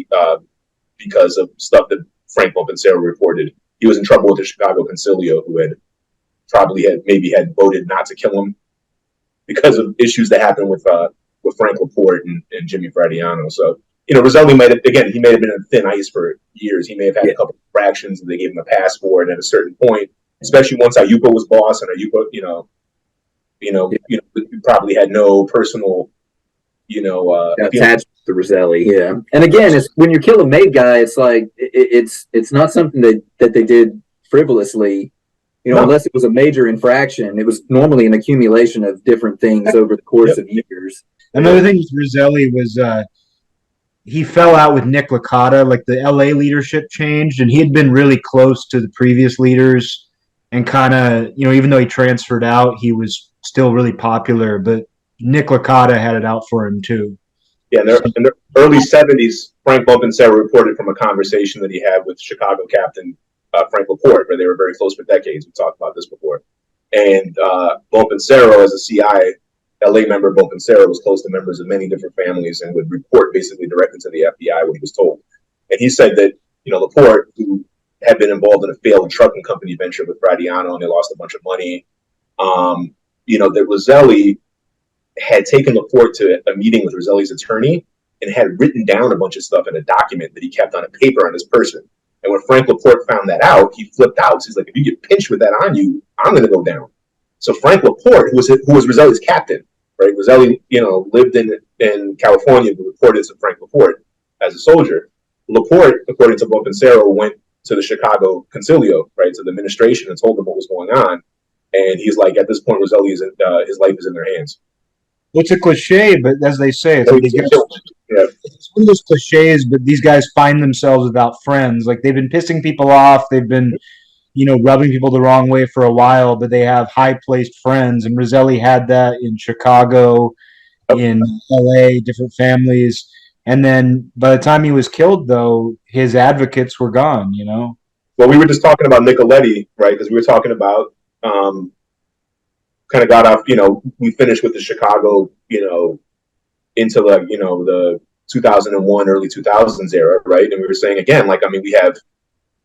because of stuff that Frank Bompensero reported. He was in trouble with the Chicago Concilio, who had voted not to kill him because of issues that happened with Frank Laporte and Jimmy Fradiano. So, Roselli may have been on thin ice for years. He may have had a couple of fractions and they gave him a pass for it at a certain point, especially once Aiuppa was boss, and Aiuppa, probably had no personal attached to Roselli. Yeah. And again, it's when you kill a made guy, it's like it's not something that they did frivolously. Unless it was a major infraction, it was normally an accumulation of different things over the course of years. Another thing with Roselli was he fell out with Nick Licata. Like, the LA leadership changed, and he had been really close to the previous leaders, and kind of, even though he transferred out, he was still really popular. But Nick Licata had it out for him too. Yeah, in the early 70s, Frank Bompensero reported from a conversation that he had with Chicago captain Frank Laporte, where they were very close for decades. We talked about this before. And Bompensero, as a CI, LA member Bompensero, was close to members of many different families and would report basically directly to the FBI what he was told. And he said that, Laporte, who had been involved in a failed trucking company venture with Fradiano, and they lost a bunch of money, that Roselli had taken Laporte to a meeting with Roselli's attorney and had written down a bunch of stuff in a document that he kept on a paper on his person. And when Frank Laporte found that out, he flipped out. He's like, if you get pinched with that on you, I'm going to go down. So Frank Laporte, who was Roselli's captain, right? Roselli, lived in California, but reported to Frank Laporte as a soldier. Laporte, according to Bompensero, went to the Chicago Concilio, right, to the administration, and told them what was going on. And he's like, at this point, Roselli his life is in their hands. Well, it's a cliche, but as they say, it's one of those cliches, but these guys find themselves without friends. Like, they've been pissing people off. They've been, rubbing people the wrong way for a while, but they have high-placed friends. And Roselli had that in Chicago, in LA, different families. And then by the time he was killed, though, his advocates were gone, Well, we were just talking about Nicoletti, right? Because we were talking about kind of got off, we finished with the Chicago, into the 2001, early 2000s era, right? And we were saying again, we have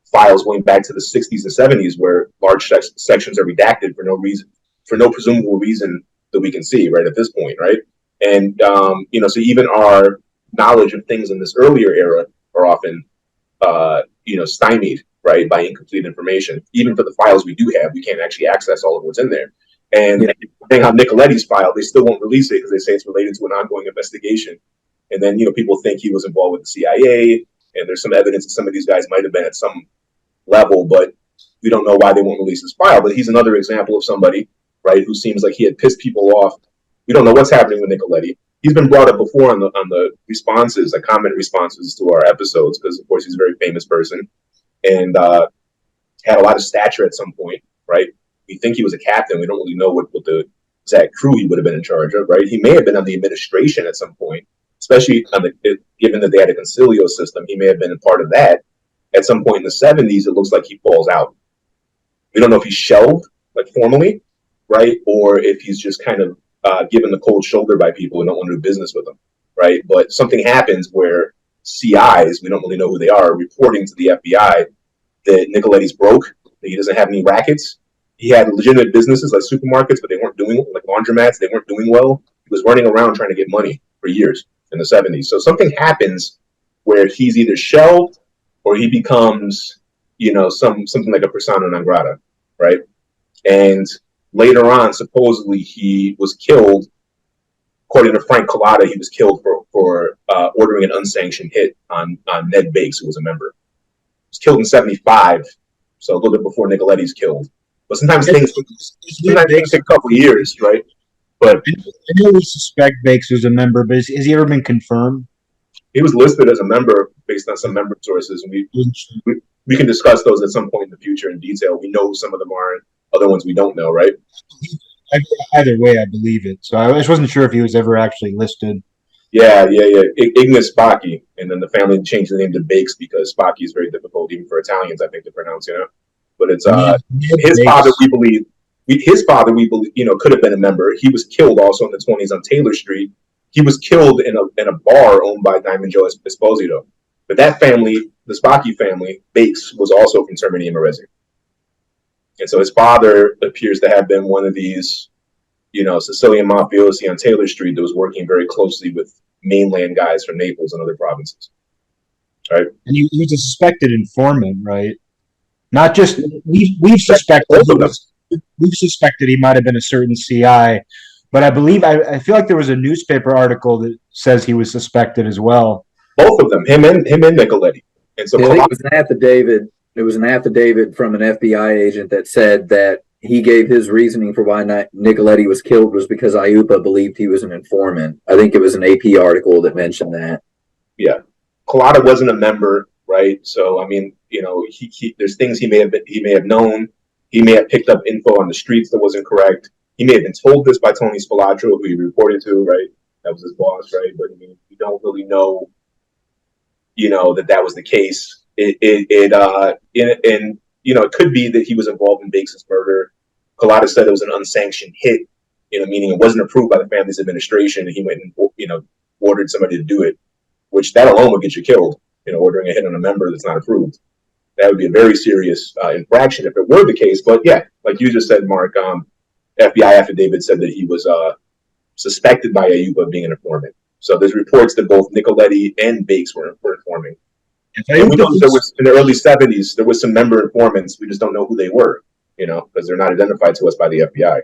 files going back to the 60s and 70s where large sections are redacted for no reason, for no presumable reason that we can see, right, at this point, right? And, so even our knowledge of things in this earlier era are often, stymied, right, by incomplete information. Even for the files we do have, we can't actually access all of what's in there. And depending on Nicoletti's file, they still won't release it because they say it's related to an ongoing investigation. And then, people think he was involved with the CIA, and there's some evidence that some of these guys might have been at some level, but we don't know why they won't release his file. But he's another example of somebody, right, who seems like he had pissed people off. We don't know what's happening with Nicoletti. He's been brought up before on the responses, the comment responses to our episodes, because of course he's a very famous person and had a lot of stature at some point, right? We think he was a captain. We don't really know what the exact crew he would have been in charge of, right? He may have been on the administration at some point, especially given that they had a concilio system. He may have been a part of that. At some point in the 70s, it looks like he falls out. We don't know if he's shelved, formally, right? Or if he's just kind of given the cold shoulder by people who don't want to do business with him, right? But something happens where CIs, we don't really know who they are, reporting to the FBI that Nicoletti's broke, that he doesn't have any rackets. He had legitimate businesses like supermarkets, but they weren't doing, like laundromats, they weren't doing well. He was running around trying to get money for years in the 70s. So something happens where he's either shelved or he becomes, something like a persona non grata, right? And later on, supposedly he was killed. According to Frank Collada, he was killed for ordering an unsanctioned hit on Ned Bakes, who was a member. He was killed in 75, so a little bit before Nicoletti's killed. But sometimes things take a couple of years, right? But I know we suspect Bakes was a member, but has he ever been confirmed? he was listed as a member based on some member sources, and we can discuss those at some point in the future in detail. We know who some of them are, and other ones we don't know, right? Either way, I believe it. So I just wasn't sure if he was ever actually listed. Yeah. Ignis Spacchi, and then the family changed the name to Bakes because Spacchi is very difficult even for Italians, I think, to pronounce. But it's his father. We believe, could have been a member. He was killed also in the 20s on Taylor Street. He was killed in a bar owned by Diamond Joe Esposito. But that family, the Spacchi family, Bakes, was also from Termini and Merezzi. And so his father appears to have been one of these, Sicilian mafiosi on Taylor Street that was working very closely with mainland guys from Naples and other provinces. Right? And he was a suspected informant, right? Not just we've suspected he might have been a certain CI, but I believe I feel like there was a newspaper article that says he was suspected as well. Both of them, him and Nicoletti. And so I think it was an affidavit. It was an affidavit from an FBI agent that said that he gave his reasoning for why Nicoletti was killed was because Aiuppa believed he was an informant. I think it was an AP article that mentioned that. Yeah, Collada wasn't a member, right? So I mean, he there's things he may have known. He may have picked up info on the streets that wasn't correct. He may have been told this by Tony Spilotro, who he reported to, right? That was his boss, right? But I mean, we don't really know, that was the case. It could be that he was involved in Bakes' murder. Collada said it was an unsanctioned hit, meaning it wasn't approved by the family's administration, and he went and, ordered somebody to do it, which that alone would get you killed, ordering a hit on a member that's not approved. That would be a very serious infraction if it were the case. But yeah, like you just said, Mark, FBI affidavit said that he was suspected by Aiuppa of being an informant. So there's reports that both Nicoletti and Bakes were informing. And we know there was in the early 70s, there was some member informants. We just don't know who they were, because they're not identified to us by the FBI.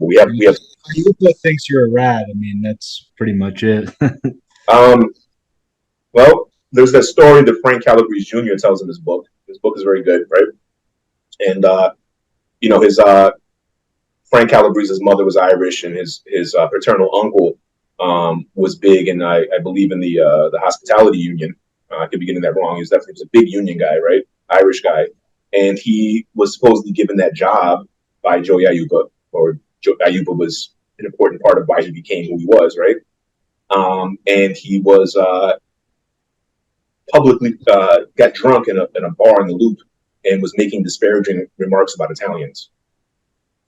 But we have. Aiuppa thinks you're a rat. I mean, that's pretty much it. Well, there's that story that Frank Calabrese Jr. tells in his book. His book is very good, right? And his Frank Calabrese's mother was Irish, and his paternal uncle was big, and I believe in the hospitality union. I could be getting that wrong. He was a big union guy, right? Irish guy, and he was supposedly given that job by Joe Aiuppa, or Joe Aiuppa was an important part of why he became who he was, right? And he was publicly got drunk in a bar in the Loop and was making disparaging remarks about Italians,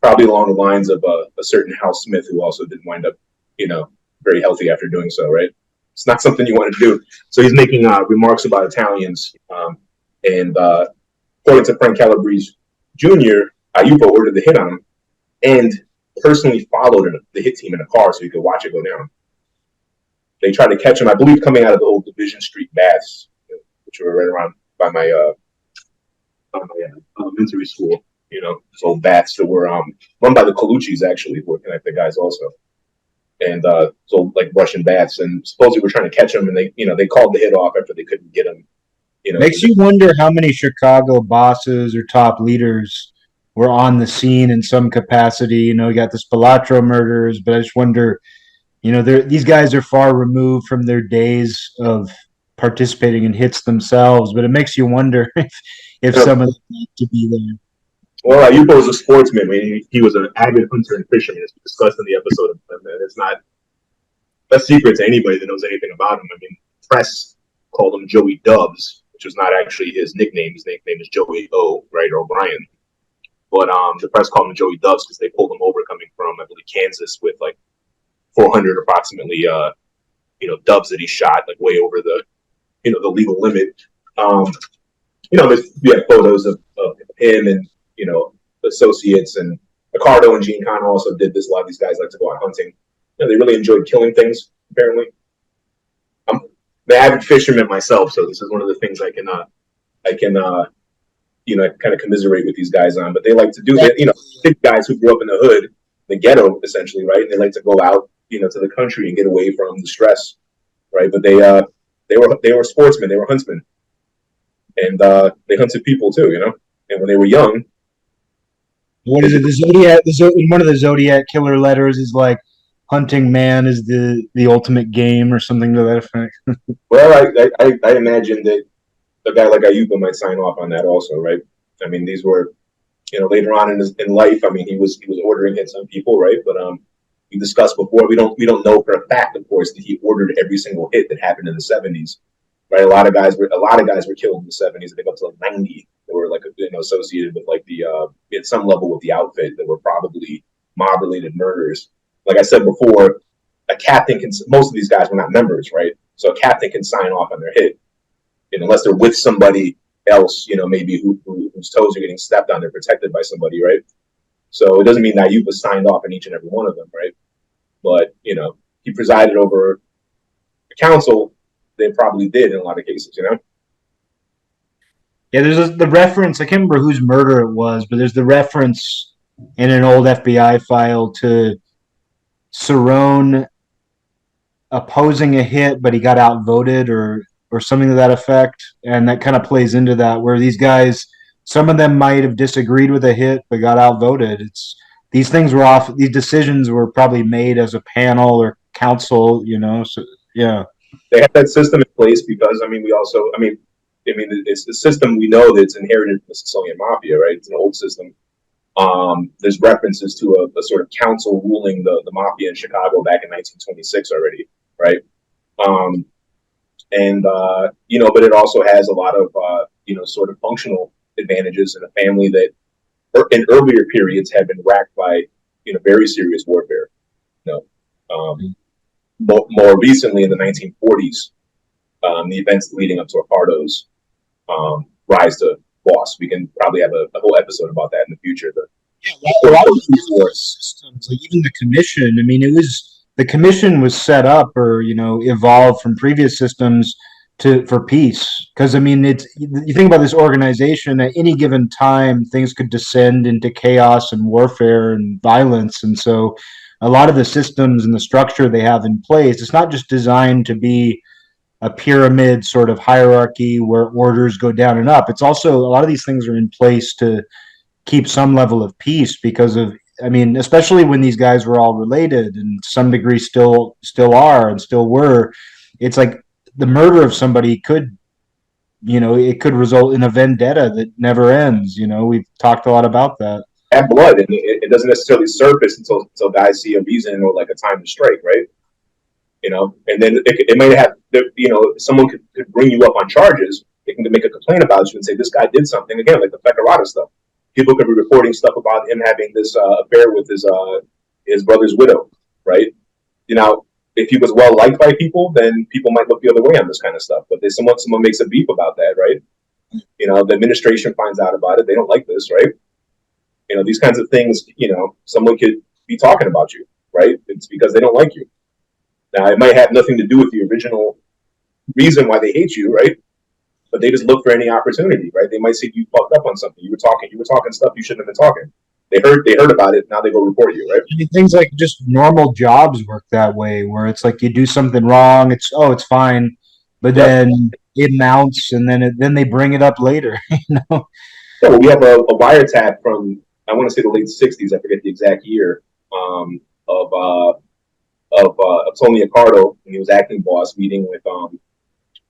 probably along the lines of a certain Hal Smith, who also didn't wind up, very healthy after doing so, right? It's not something you want to do. So he's making remarks about Italians, and according to Frank Calabrese Jr., Aiuppa ordered the hit on him and personally followed the hit team in a car so he could watch it go down. They tried to catch him, I believe, coming out of the old Division Street baths, which were right around by my elementary school. Those old baths that were run by the Colucci's, actually, who were connected guys also. And so like Russian baths, and supposedly we're trying to catch him, and they called the hit off after they couldn't get him. Makes you wonder how many Chicago bosses or top leaders were on the scene in some capacity. You got the Spilotro murders, but I just wonder, these guys are far removed from their days of participating in hits themselves, but it makes you wonder if some of them need to be there. Well, Aiuppa was a sportsman. I mean, he was an avid hunter and fisherman, as we discussed in the episode. And it's not a secret to anybody that knows anything about him. I mean, press called him Joey Dubs, which was not actually his nickname. His nickname is Joey O, right, or O'Brien. But the press called him Joey Dubs because they pulled him over coming from, I believe, Kansas with like 400 approximately, dubs that he shot like way over the the legal limit. We have photos of him and associates, and Accardo and Gene Con also did this. A lot of these guys like to go out hunting. They really enjoyed killing things. Apparently, I'm the avid fisherman myself, so this is one of the things I can kind of commiserate with these guys on. But they like to do it. Big guys who grew up in the hood, the ghetto, essentially, right? And they like to go out, to the country and get away from the stress, right? But they were sportsmen, they were huntsmen, and they hunted people too, And when they were young, what is it? The Zodiac. In one of the Zodiac killer letters is like, hunting man is the ultimate game, or something to that effect. Well, I imagine that a guy like Aiuppa might sign off on that also, right? I mean, these were, later on in life. I mean, he was ordering hits on people, right? But we discussed before. We don't know for a fact, of course, that he ordered every single hit that happened in the 70s, right? A lot of guys were killed in the 70s. I think up to like 90 that were like associated with like the at some level with the outfit that were probably mob related murders. Like I said before, a captain can. Most of these guys were not members, right? So a captain can sign off on their hit, unless they're with somebody else, maybe whose toes are getting stepped on. They're protected by somebody, right? So it doesn't mean that Aiuppa signed off on each and every one of them, right? But he presided over the council. They probably did in a lot of cases, Yeah, there's the reference. I can't remember whose murder it was, but there's the reference in an old FBI file to Cerrone opposing a hit, but he got outvoted or something to that effect. And that kind of plays into that, where these guys, some of them might have disagreed with a hit, but got outvoted. These decisions were probably made as a panel or council, so yeah. They have that system in place because, it's the system we know that's inherited from the Sicilian Mafia, right? It's an old system. There's references to a sort of council ruling the Mafia in Chicago back in 1926 already, right? But it also has a lot of, sort of functional advantages in a family that in earlier periods had been racked by, very serious warfare. More recently in the 1940s, the events leading up to Accardo's rise to boss. We can probably have a whole episode about that in the future. A lot of these systems, like even the commission. I mean, the commission was set up or evolved from previous systems for peace. Because you think about this organization. At any given time, things could descend into chaos and warfare and violence, and so a lot of the systems and the structure they have in place, it's not just designed to be a pyramid sort of hierarchy where orders go down and up. It's also, a lot of these things are in place to keep some level of peace because of, especially when these guys were all related and to some degree still are and still were. It's like the murder of somebody could, it could result in a vendetta that never ends. We've talked a lot about that. Have blood, and it doesn't necessarily surface until guys see a reason or like a time to strike, right? And then it might have, someone could bring you up on charges. They can make a complaint about you and say this guy did something again, like the Accardo stuff. People could be reporting stuff about him having this affair with his brother's widow, right? If he was well liked by people, then people might look the other way on this kind of stuff. But there's someone makes a beef about that, right? The administration finds out about it. They don't like this, right? These kinds of things, someone could be talking about you, right? It's because they don't like you. Now, it might have nothing to do with the original reason why they hate you, right? But they just look for any opportunity, right? They might see you fucked up on something. You were talking stuff you shouldn't have been talking. They heard about it. Now they go report you, right? Things like just normal jobs work that way, where it's like you do something wrong, it's fine, but then it mounts, and then they bring it up later. So we have a wiretap from, I want to say, the late 60s. I forget the exact year, of Tony Accardo when he was acting boss, meeting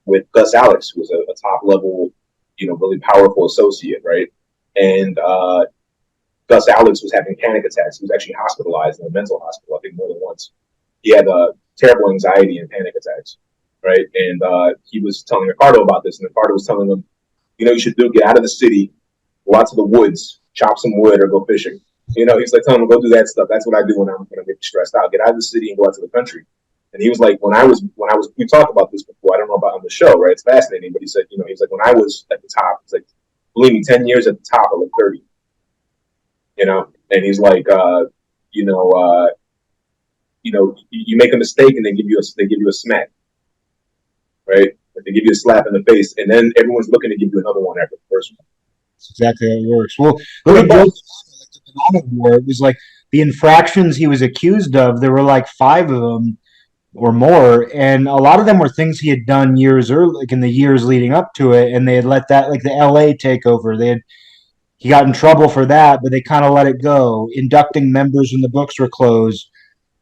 with Gus Alex, who was a top level, really powerful associate, right? And Gus Alex was having panic attacks. He was actually hospitalized in a mental hospital, I think more than once. He had terrible anxiety and panic attacks, right? And he was telling Accardo about this, and Accardo was telling him, you should get out of the city, go out to the woods, chop some wood, or go fishing. He's like telling him, go do that stuff. That's what I do when I'm going to get stressed out. Get out of the city and go out to the country. And he was like, when I was, we talked about this before. I don't know about on the show, right? It's fascinating. But he said, you know, he's like, when I was at the top, he's like, believe me, 10 years at the top, I look 30. You know, and he's like, you know, you make a mistake and they give you a smack, right? Like they give you a slap in the face, and then everyone's looking to give you another one after the first one. That's exactly how it works. Well, look at Joe, like the Banana War. It was like the infractions he was accused of. There were like 5 of them or more, and a lot of them were things he had done years early, like in the years leading up to it, and they had let that, like the L.A. takeover. He got in trouble for that, but they kind of let it go. Inducting members when the books were closed.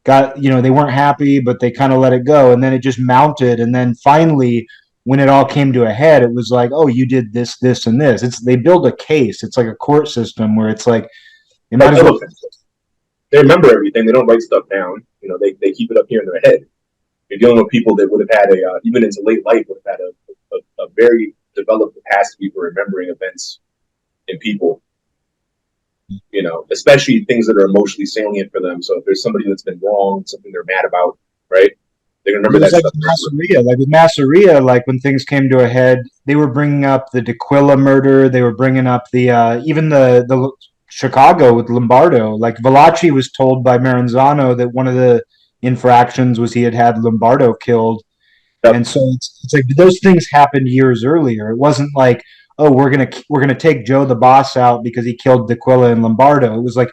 They weren't happy, but they kind of let it go. And then it just mounted. And then finally, when it all came to a head, it was like, oh, you did this, this, and this. They build a case. It's like a court system where it's like, they might as well. They remember everything. They don't write stuff down. You know, they keep it up here in their head. You're dealing with people that would have had even into late life, would have had a very developed capacity for remembering events and people. You know, especially things that are emotionally salient for them. So if there's somebody that's been wrong, something they're mad about, right? They remember that like stuff. With Masseria, like when things came to a head, they were bringing up the D'Aquila murder. They were bringing up the even the Chicago with Lombardo. Like Valachi was told by Maranzano that one of the infractions was he had Lombardo killed. Yep. And so it's like those things happened years earlier. It wasn't like, oh, we're gonna take Joe the boss out because he killed D'Aquila and Lombardo. It was like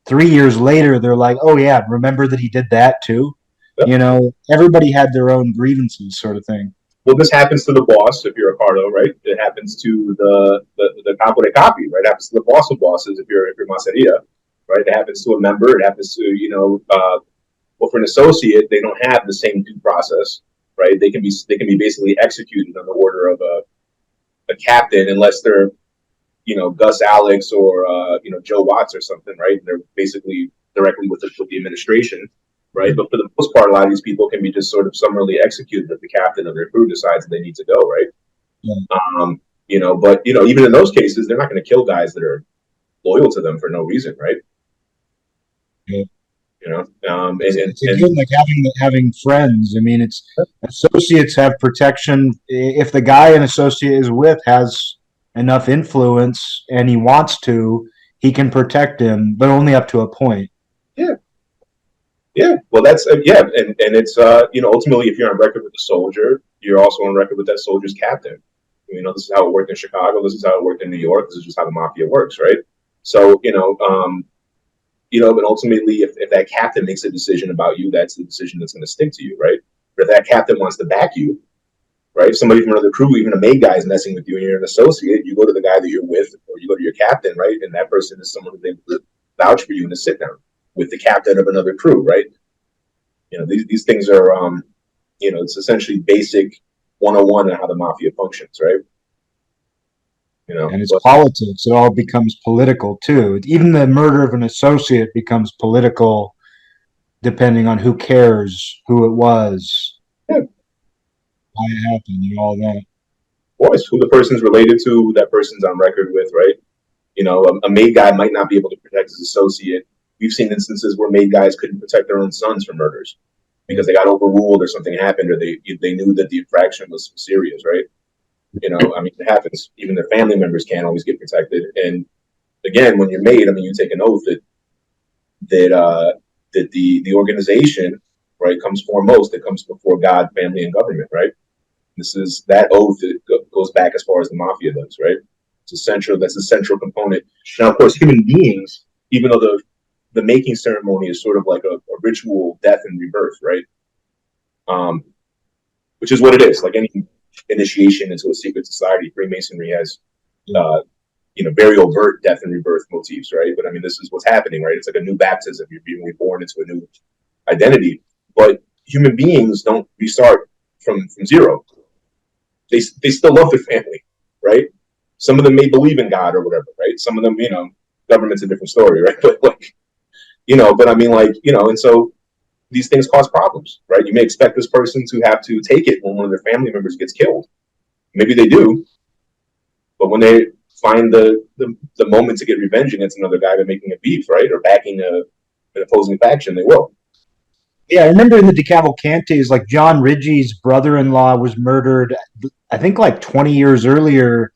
3 years later, they're like, oh yeah, remember that he did that too. Yep. You know, everybody had their own grievances, sort of thing. Well, this happens to the boss if you're Accardo, right? It happens to the capo de capi, right? It happens to the boss of bosses if you're Masseria, right? It happens to a member. It happens to well, for an associate, they don't have the same due process, right? They can be basically executed on the order of a captain unless they're, Gus Alex or Joe Watts or something, right? And they're basically directly with the administration, right? But for the most part, a lot of these people can be just sort of summarily executed if the captain of their crew decides that they need to go, right? Yeah. But even in those cases, they're not going to kill guys that are loyal to them for no reason, right? Yeah. It's again like having friends. I mean, it's associates have protection if the guy an associate is with has enough influence and he wants to, he can protect him, but only up to a point. Yeah. Well, that's and it's ultimately, if you're on record with the soldier, you're also on record with that soldier's captain. This is how it worked in Chicago. This is how it worked in New York. This is just how the mafia works, right? So but ultimately, if that captain makes a decision about you, that's the decision that's going to stick to you, right? But if that captain wants to back you, right? If somebody from another crew, even a maid guy, is messing with you and you're an associate, you go to the guy that you're with, or you go to your captain, right? And that person is someone who they vouch for you in a sit down with the captain of another crew, right? These things are, it's essentially basic 101 on how the mafia functions, right? And it's politics. It all becomes political too. Even the murder of an associate becomes political, depending on who cares, who it was, why it happened, and all that. Of course, who the person's related to, who that person's on record with, right? A maid guy might not be able to protect his associate. We've seen instances where maid guys couldn't protect their own sons from murders because they got overruled or something happened, or they knew that the infraction was serious, right? It happens. Even their family members can't always get protected. And again, when you're made, you take an oath that the organization, right, comes foremost. It comes before God, family, and government, right? That oath that goes back as far as the mafia does, right? That's a central component. Now, of course, human beings, even though the making ceremony is sort of like a ritual death and rebirth, right? Which is what it is. Like any initiation into a secret society, Freemasonry has, very overt death and rebirth motifs, right? But this is what's happening, right? It's like a new baptism. You're being reborn into a new identity. But human beings don't restart from zero. They still love their family, right? Some of them may believe in God or whatever, right? Some of them, government's a different story, right? But and so these things cause problems, right? You may expect this person to have to take it when one of their family members gets killed. Maybe they do, but when they find the moment to get revenge against another guy by making a beef, right, or backing an opposing faction, they will. Yeah, I remember in the DeCavalcantes, like John Ridgey's brother-in-law was murdered, I think like 20 years earlier,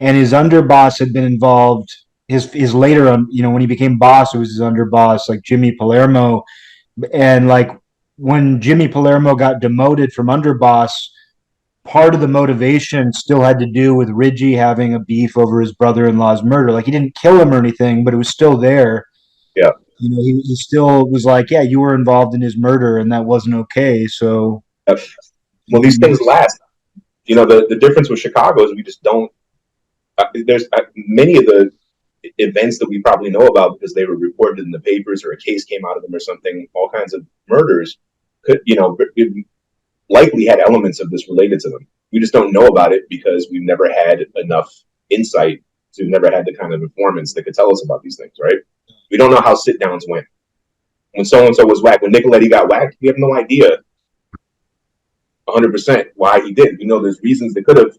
and his underboss had been involved. His later, when he became boss, it was his underboss, like Jimmy Palermo, and like when Jimmy Palermo got demoted from underboss, part of the motivation still had to do with Ridgey having a beef over his brother-in-law's murder. Like he didn't kill him or anything, but it was still there. Yeah. He still was like, yeah, you were involved in his murder, and that wasn't okay. So, Well, these things last. The difference with Chicago is we just don't. There's many of the events that we probably know about because they were reported in the papers or a case came out of them or something. All kinds of murders could, likely had elements of this related to them. We just don't know about it because we've never had enough insight. So we've never had the kind of informants that could tell us about these things, right? We don't know how sit downs went. When so and so was whacked, when Nicoletti got whacked, we have no idea 100% why he did. We know there's reasons that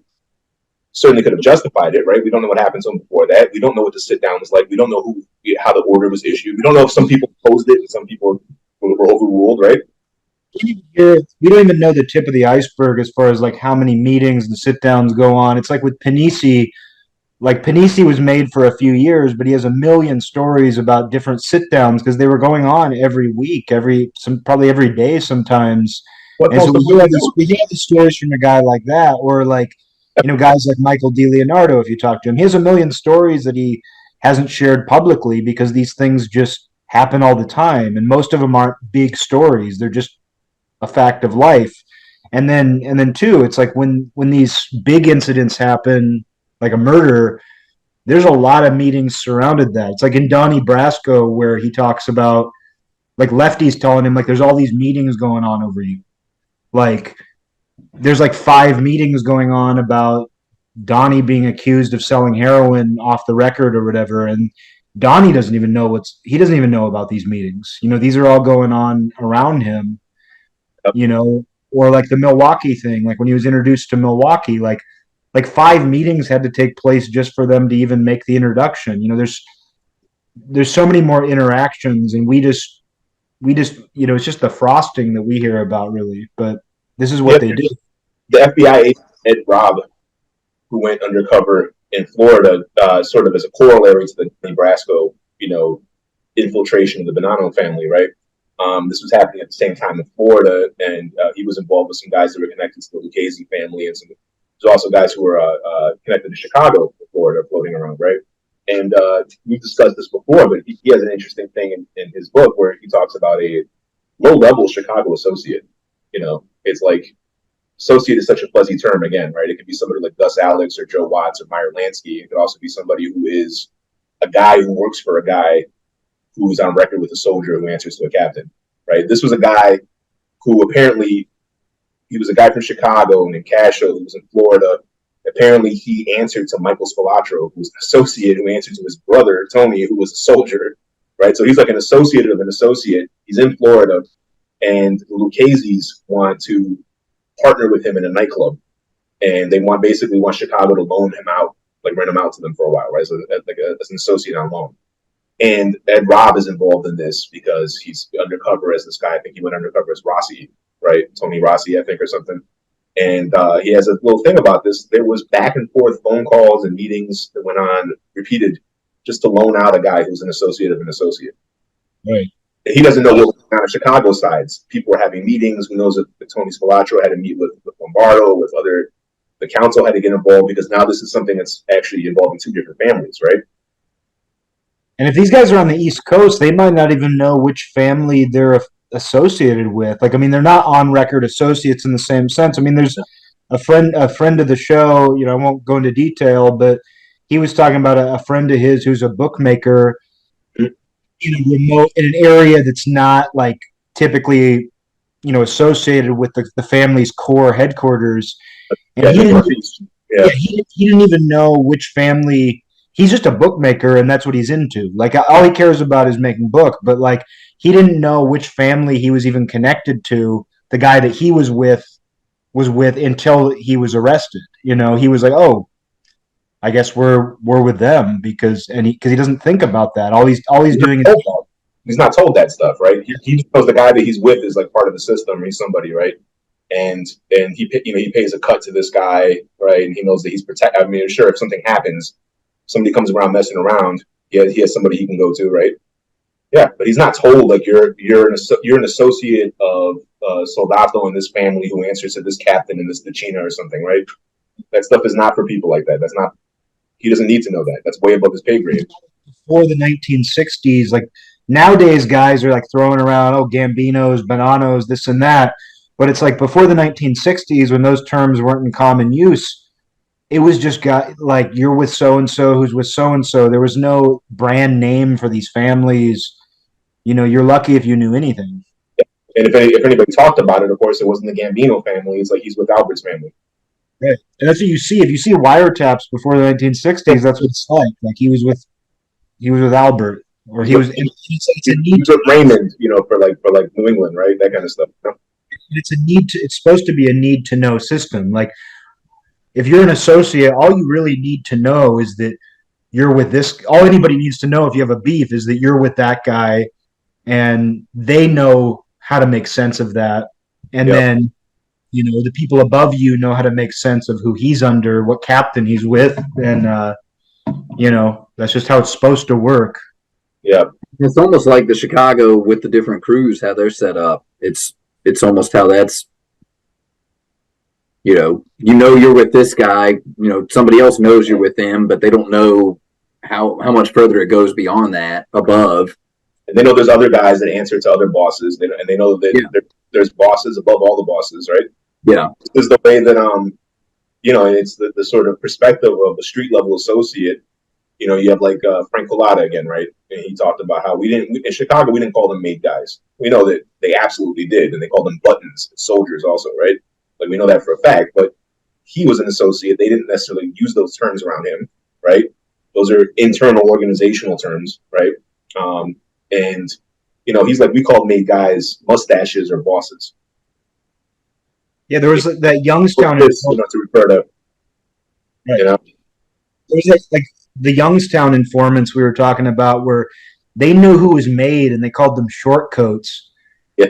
certainly could have justified it, right? We don't know what happened to him before that. We don't know what the sit down was like. We don't know how the order was issued. We don't know if some people opposed it and some people were overruled, right? We don't even know the tip of the iceberg as far as like how many meetings and sit downs go on. It's like with Panisi, like Panisi was made for a few years, but he has a million stories about different sit downs because they were going on every week, probably every day sometimes. And so we hear the stories from a guy like that, or like, guys like Michael DiLeonardo, if you talk to him, he has a million stories that he hasn't shared publicly because these things just happen all the time. And most of them aren't big stories. They're just a fact of life. And then too, it's like when these big incidents happen, like a murder, there's a lot of meetings surrounded that. It's like in Donnie Brasco where he talks about like lefties telling him like there's all these meetings going on over you. Like there's like 5 meetings going on about Donnie being accused of selling heroin off the record or whatever, and Donnie doesn't even know about these meetings. These are all going on around him. Or like the Milwaukee thing, like when he was introduced to Milwaukee, like 5 meetings had to take place just for them to even make the introduction. There's so many more interactions, and we just it's just the frosting that we hear about, really. But this is what they do. The FBI agent Ed Robb, who went undercover in Florida, sort of as a corollary to the Nebraska, infiltration of the Bonanno family, right? This was happening at the same time in Florida, and he was involved with some guys that were connected to the Lucchese family, and there's also guys who were connected to Chicago, Florida, floating around, right? And we've discussed this before, but he has an interesting thing in his book where he talks about a low-level Chicago associate. It's like associate is such a fuzzy term again, right? It could be somebody like Gus Alex or Joe Watts or Meyer Lansky. It could also be somebody who is a guy who works for a guy who's on record with a soldier who answers to a captain, right? This was a guy who apparently, he was a guy from Chicago and in Cascio who was in Florida. Apparently he answered to Michael Spilotro, who was an associate who answered to his brother, Tony, who was a soldier, right? So he's like an associate of an associate. He's in Florida, and the Lucchese's want to partner with him in a nightclub, and they basically want Chicago to loan him out, like rent him out to them for a while, right? So as an associate on loan. And Ed Robb is involved in this because he's undercover as this guy. I think he went undercover as Rossi, right? Tony Rossi, I think, or something. And he has a little thing about this. There was back and forth phone calls and meetings that went on, repeated, just to loan out a guy who's an associate of an associate. Right. He doesn't know what was on the Chicago sides. People were having meetings. Who knows if Tony Spilotro had to meet with Lombardo, with the council had to get involved, because now this is something that's actually involving 2 different families, right? And if these guys are on the East Coast, they might not even know which family they're associated with. Like, I mean, they're not on record associates in the same sense. I mean, there's a friend of the show, I won't go into detail, but he was talking about a friend of his who's a bookmaker in an area that's not like typically, associated with the family's core headquarters. And he didn't even know which family. He's just a bookmaker, and that's what he's into. Like, all he cares about is making book. But like, he didn't know which family he was even connected to. The guy that he was with until he was arrested. He was like, oh, I guess we're with them because he doesn't think about that. All he's doing is He's not told that stuff, right? He knows the guy that he's with is like part of the system, or he's somebody, right? And he pays a cut to this guy, right? And he knows that he's protected. I mean, sure, if something happens, somebody comes around messing around, he has somebody he can go to, right? Yeah, but he's not told like you're an associate of Soldato in this family who answers to this captain in this Decina or something, right? That stuff is not for people like that. That's not. He doesn't need to know that. That's way above his pay grade. Before the 1960s, like nowadays, guys are like throwing around, oh, Gambinos, Bonanos, this and that. But it's like before the 1960s, when those terms weren't in common use, it was just got like you're with so and so who's with so and so. There was no brand name for these families. You're lucky if you knew anything. And if anybody talked about it, of course, it wasn't the Gambino family. It's like he's with Albert's family. Right. And that's what you see. If you see wiretaps before the 1960s, that's what it's like. Like he was with Albert, or he was. It's a need to Raymond, for like New England, right? That kind of stuff. It's a need to. It's supposed to be a need to know system. Like if you're an associate, all you really need to know is that you're with this. All anybody needs to know if you have a beef is that you're with that guy, and they know how to make sense of that, and then the people above you know how to make sense of who he's under, what captain he's with, and that's just how it's supposed to work. Yeah, it's almost like the Chicago with the different crews, how they're set up. It's almost how that's you're with this guy. Somebody else knows you're with them, but they don't know how much further it goes beyond that above. And they know there's other guys that answer to other bosses, and they know that there's bosses above all the bosses, right? Yeah, this is the way that it's the sort of perspective of a street level associate. You have like Frank Collada again, right? And he talked about how in Chicago we didn't call them made guys. We know that they absolutely did, and they called them buttons, soldiers also, right? Like we know that for a fact. But he was an associate. They didn't necessarily use those terms around him, right? Those are internal organizational terms, right? And he's like, we called made guys mustaches or bosses. Yeah, there was that Youngstown to refer to, right. There was like the Youngstown informants we were talking about, where they knew who was made, and they called them short coats. Yeah,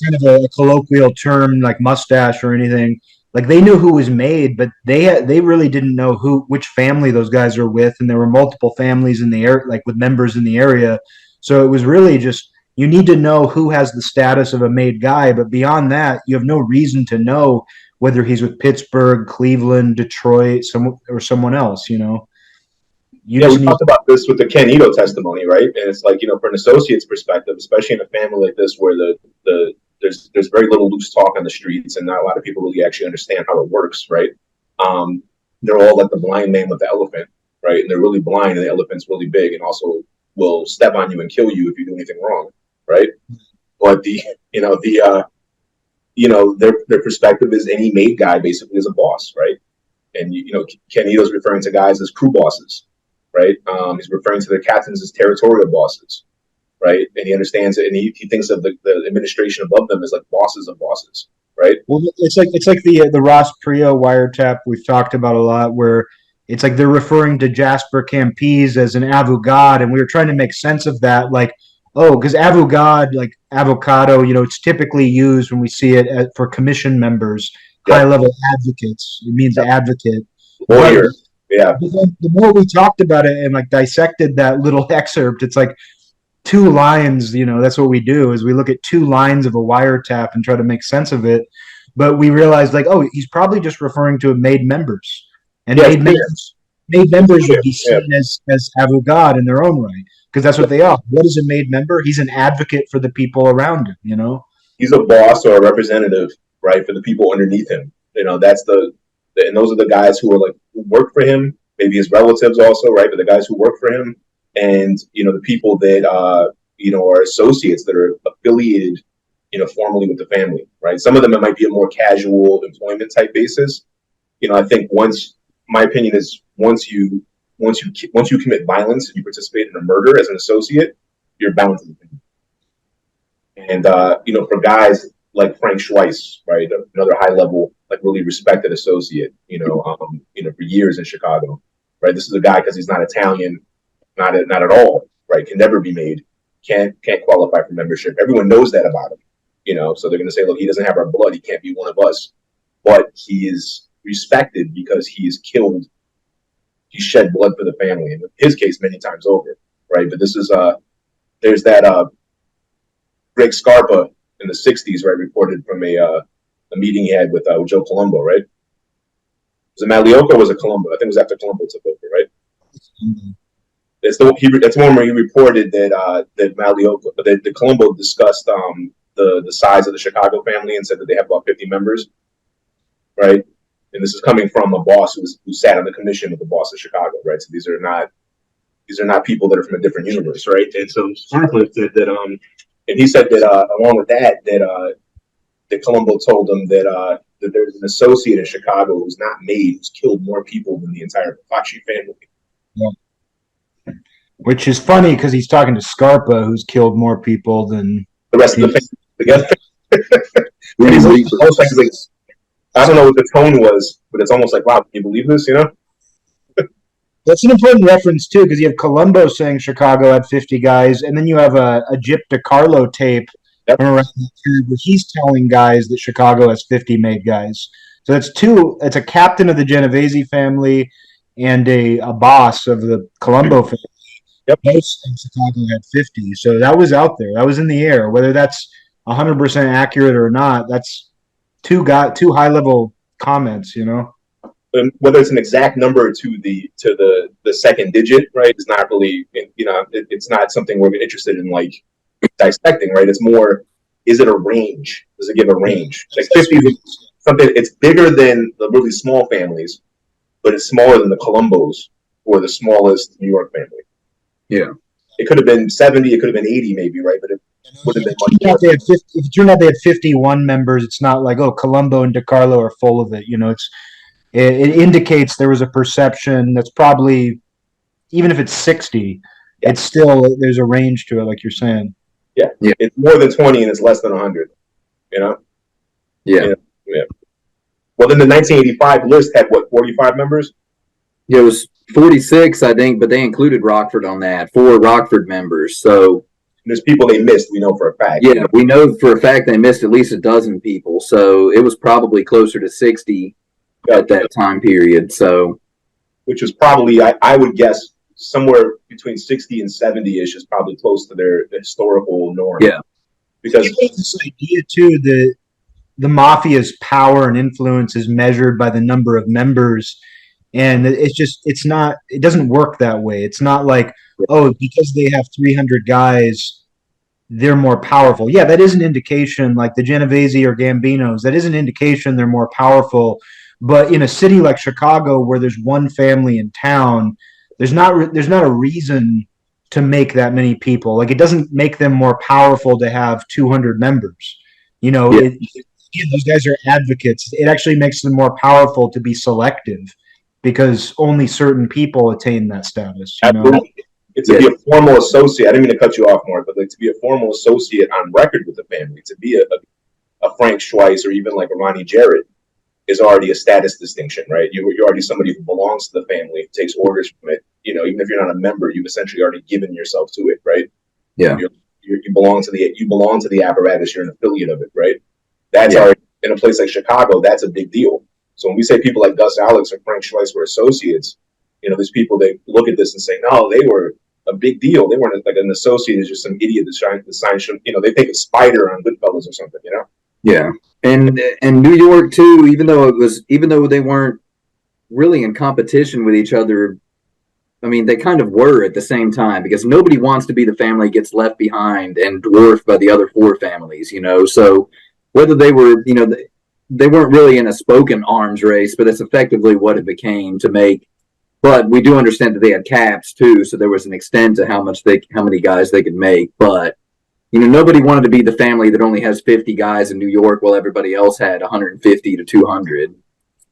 kind of a colloquial term, like mustache or anything. Like they knew who was made, but they really didn't know which family those guys were with, and there were multiple families in the area, like with members in the area. So it was really just. You need to know who has the status of a made guy, but beyond that, you have no reason to know whether he's with Pittsburgh, Cleveland, Detroit, someone else. We talked about this with the Ken Ito testimony, right? And it's like for an associate's perspective, especially in a family like this, where there's very little loose talk on the streets, and not a lot of people really actually understand how it works, right? They're all like the blind man with the elephant, right? And they're really blind, and the elephant's really big, and also will step on you and kill you if you do anything wrong. Right, but their perspective is any made guy basically is a boss, right? And Ken Ito's referring to guys as crew bosses, right? He's referring to their captains as territorial bosses, right? And he understands it, and he thinks of the administration above them as like bosses of bosses, right? Well, it's like the Ross Prio wiretap we've talked about a lot, where it's like they're referring to Jasper Campese as an avogad, and we were trying to make sense of that, like. Oh, because avogad, like avocado, it's typically used when we see it for commission members, high-level advocates. It means advocate. Lawyer, yeah. The more we talked about it and like dissected that little excerpt, it's like 2 lines. That's what we do is we look at 2 lines of a wiretap and try to make sense of it. But we realized like, oh, he's probably just referring to made members, and made members would be seen as avogad in their own right. Because that's what they are. What is a made member? He's an advocate for the people around him, He's a boss or a representative, right, for the people underneath him. That's and those are the guys who work for him, maybe his relatives also, right, but the guys who work for him, and, the people that, are associates that are affiliated, formally with the family, right? Some of them, it might be a more casual employment type basis. I think my opinion is once you commit violence and you participate in a murder as an associate, you're bound to the thing. And for guys like Frank Schweiss, right, another high level, like really respected associate, for years in Chicago, right. This is a guy because he's not Italian, not at all, right, can never be made, can't qualify for membership. Everyone knows that about him, you know. So they're going to say, look, he doesn't have our blood. He can't be one of us. But he is respected because he's killed. He shed blood for the family. In his case, many times over, right? But this is there's that Greg Scarpa in the '60s, right? Reported from a meeting he had with Joe Colombo, right? Was it Malioka or was it Colombo? I think it was after Colombo took over, right? That's one where he reported that Malioka, that Colombo discussed the size of the Chicago family and said that they have about 50 members, right? And this is coming from a boss who sat on the commission with the boss of Chicago, right? So these are not people that are from a different universe, right? And so Scarpa said that and he said that along with that Colombo told him that there's an associate in Chicago who's not made, who's killed more people than the entire Facci family. Yeah. Which is funny because he's talking to Scarpa, who's killed more people than the rest of the family together. I don't know what the tone was, but it's almost like, wow, can you believe this, you know? That's an important reference, too, because you have Colombo saying Chicago had 50 guys, and then you have a Gyp DiCarlo tape from around that period where he's telling guys that Chicago has 50 made guys. So it's a captain of the Genovese family and a boss of the Colombo family. Yep. Most in Chicago had 50. So that was out there. That was in the air. Whether that's 100% accurate or not, that's two high-level comments, you know? And whether it's an exact number to the second digit, right, is not really, you know, it's not something we're interested in, like, dissecting, right? It's more, is it a range? Does it give a range? Like 50 is something, it's bigger than the really small families, but it's smaller than the Colombos or the smallest New York family. Yeah. It could have been 70, it could have been 80 maybe, right? But it would have been much more. If it turned out they had 51 members, it's not like, oh, Colombo and DiCarlo are full of it. You know, it indicates there was a perception that's probably, even if it's 60, it's still, there's a range to it, like you're saying. Yeah. It's more than 20 and it's less than 100, you know? Yeah. Well, then the 1985 list had, what, 45 members? Yeah, it was 46, I think, but they included Rockford on that, 4 Rockford members. So there's people they missed, we know for a fact. Yeah, we know for a fact they missed at least a dozen people. So it was probably closer to 60 at that time period. So, which was probably, I would guess, somewhere between 60 and 70-ish is probably close to their historical norm. Yeah. Because this idea, too, that the mafia's power and influence is measured by the number of members. And it doesn't work that way. It's not like, oh, because they have 300 guys, they're more powerful. Yeah, that is an indication, like the Genovese or Gambinos, that is an indication they're more powerful. But in a city like Chicago, where there's one family in town, there's not a reason to make that many people. Like, it doesn't make them more powerful to have 200 members. You know, those guys are advocates. It actually makes them more powerful to be selective because only certain people attain that status. You know? It's to be a formal associate. I didn't mean to cut you off, Mark, but like to be a formal associate on record with the family, to be a Frank Schweiss or even like a Ronnie Jarrett is already a status distinction, right? You're already somebody who belongs to the family, takes orders from it. You know, even if you're not a member, you've essentially already given yourself to it, right? Yeah. You belong to the apparatus. You're an affiliate of it, right? That's already, in a place like Chicago, that's a big deal. So when we say people like Gus Alex or Frank Schweiss were associates, you know, there's people that look at this and say, no, they were a big deal. They weren't like an associate is just some idiot that signed, you know, they think of Spider on Goodfellas or something, you know? Yeah. And New York too, even though they weren't really in competition with each other, I mean, they kind of were at the same time because nobody wants to be the family that gets left behind and dwarfed by the other 4 families, you know? So whether they were, you know, they weren't really in a spoken arms race, but that's effectively what it became to make. But we do understand that they had caps too, so there was an extent to how many guys they could make. But you know, nobody wanted to be the family that only has 50 guys in New York while everybody else had 150 to 200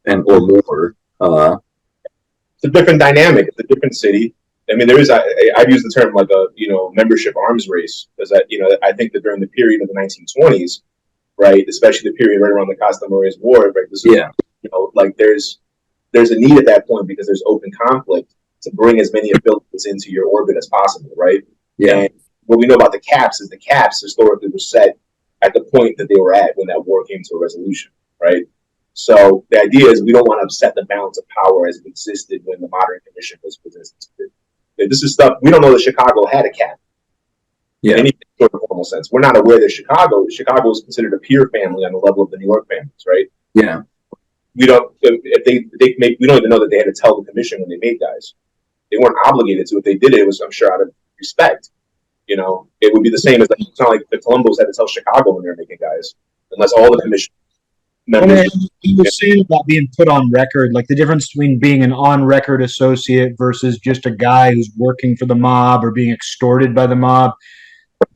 or more. It's a different dynamic. It's a different city. I mean, I've used the term like a, you know, membership arms race because I think that during the period of the 1920s, right, especially the period right around the Costa Morias War, right, you know, like there's a need at that point because there's open conflict to bring as many affiliates into your orbit as possible, right? Yeah. And what we know about the caps is the caps historically were set at the point that they were at when that war came to a resolution, right? So the idea is we don't want to upset the balance of power as it existed when the modern commission was presented. This is stuff we don't know that Chicago had a cap in any sort of formal sense. We're not aware that Chicago is considered a peer family on the level of the New York families, right? Yeah. We don't we don't even know that they had to tell the commission when they made guys. They weren't obligated to. If they did it, it was, I'm sure, out of respect. You know, it would be the same as like, it's not like the Columbos had to tell Chicago when they were making guys, unless all the commission members. You were saying about being put on record, like the difference between being an on-record associate versus just a guy who's working for the mob or being extorted by the mob.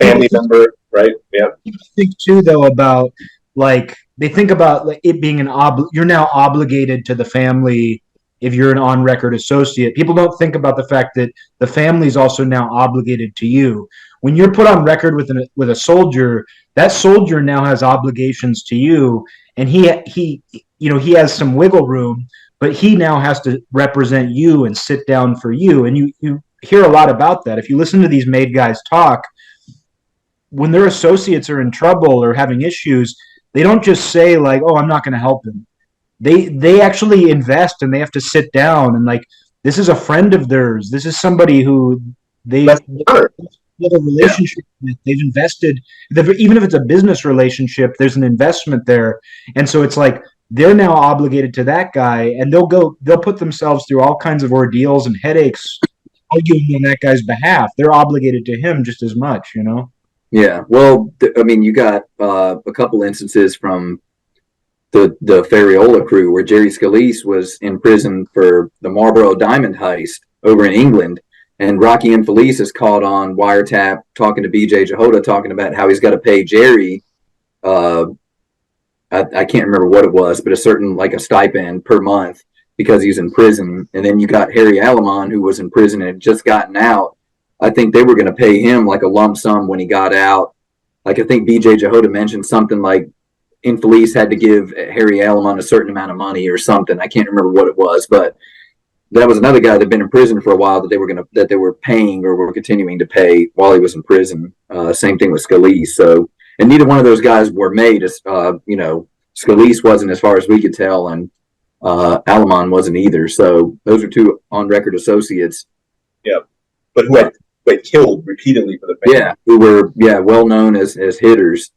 Family member, right? Yeah. I think too, though, about like they think about like it being you're now obligated to the family if you're an on-record associate. People don't think about the fact that the family is also now obligated to you. When you're put on record with a soldier, that soldier now has obligations to you, and he has some wiggle room, but he now has to represent you and sit down for you. And you hear a lot about that. If you listen to these made guys talk, when their associates are in trouble or having issues, they don't just say like, "Oh, I'm not going to help him." They actually invest, and they have to sit down and like, this is a friend of theirs. This is somebody who they have a relationship with. They've invested, even if it's a business relationship, there's an investment there. And so it's like they're now obligated to that guy, and they'll put themselves through all kinds of ordeals and headaches arguing on that guy's behalf. They're obligated to him just as much, you know? Yeah. Well, I mean, you got a couple instances from the Ferriola crew where Jerry Scalise was in prison for the Marlboro Diamond heist over in England. And Rocky Infelice is caught on wiretap talking to BJ Jehoda, talking about how he's got to pay Jerry. I can't remember what it was, but a certain like a stipend per month because he's in prison. And then you got Harry Alamon, who was in prison and had just gotten out. I think they were going to pay him like a lump sum when he got out. Like I think BJ Jehoda mentioned something like Infelice had to give Harry Alamon a certain amount of money or something. I can't remember what it was, but that was another guy that'd been in prison for a while that they were paying or were continuing to pay while he was in prison. Same thing with Scalise. So, and neither one of those guys were made as, Scalise wasn't as far as we could tell, and Alamon wasn't either. So those are two on record associates. Yeah. But who had killed repeatedly for the family. Yeah. Who were, well known as hitters,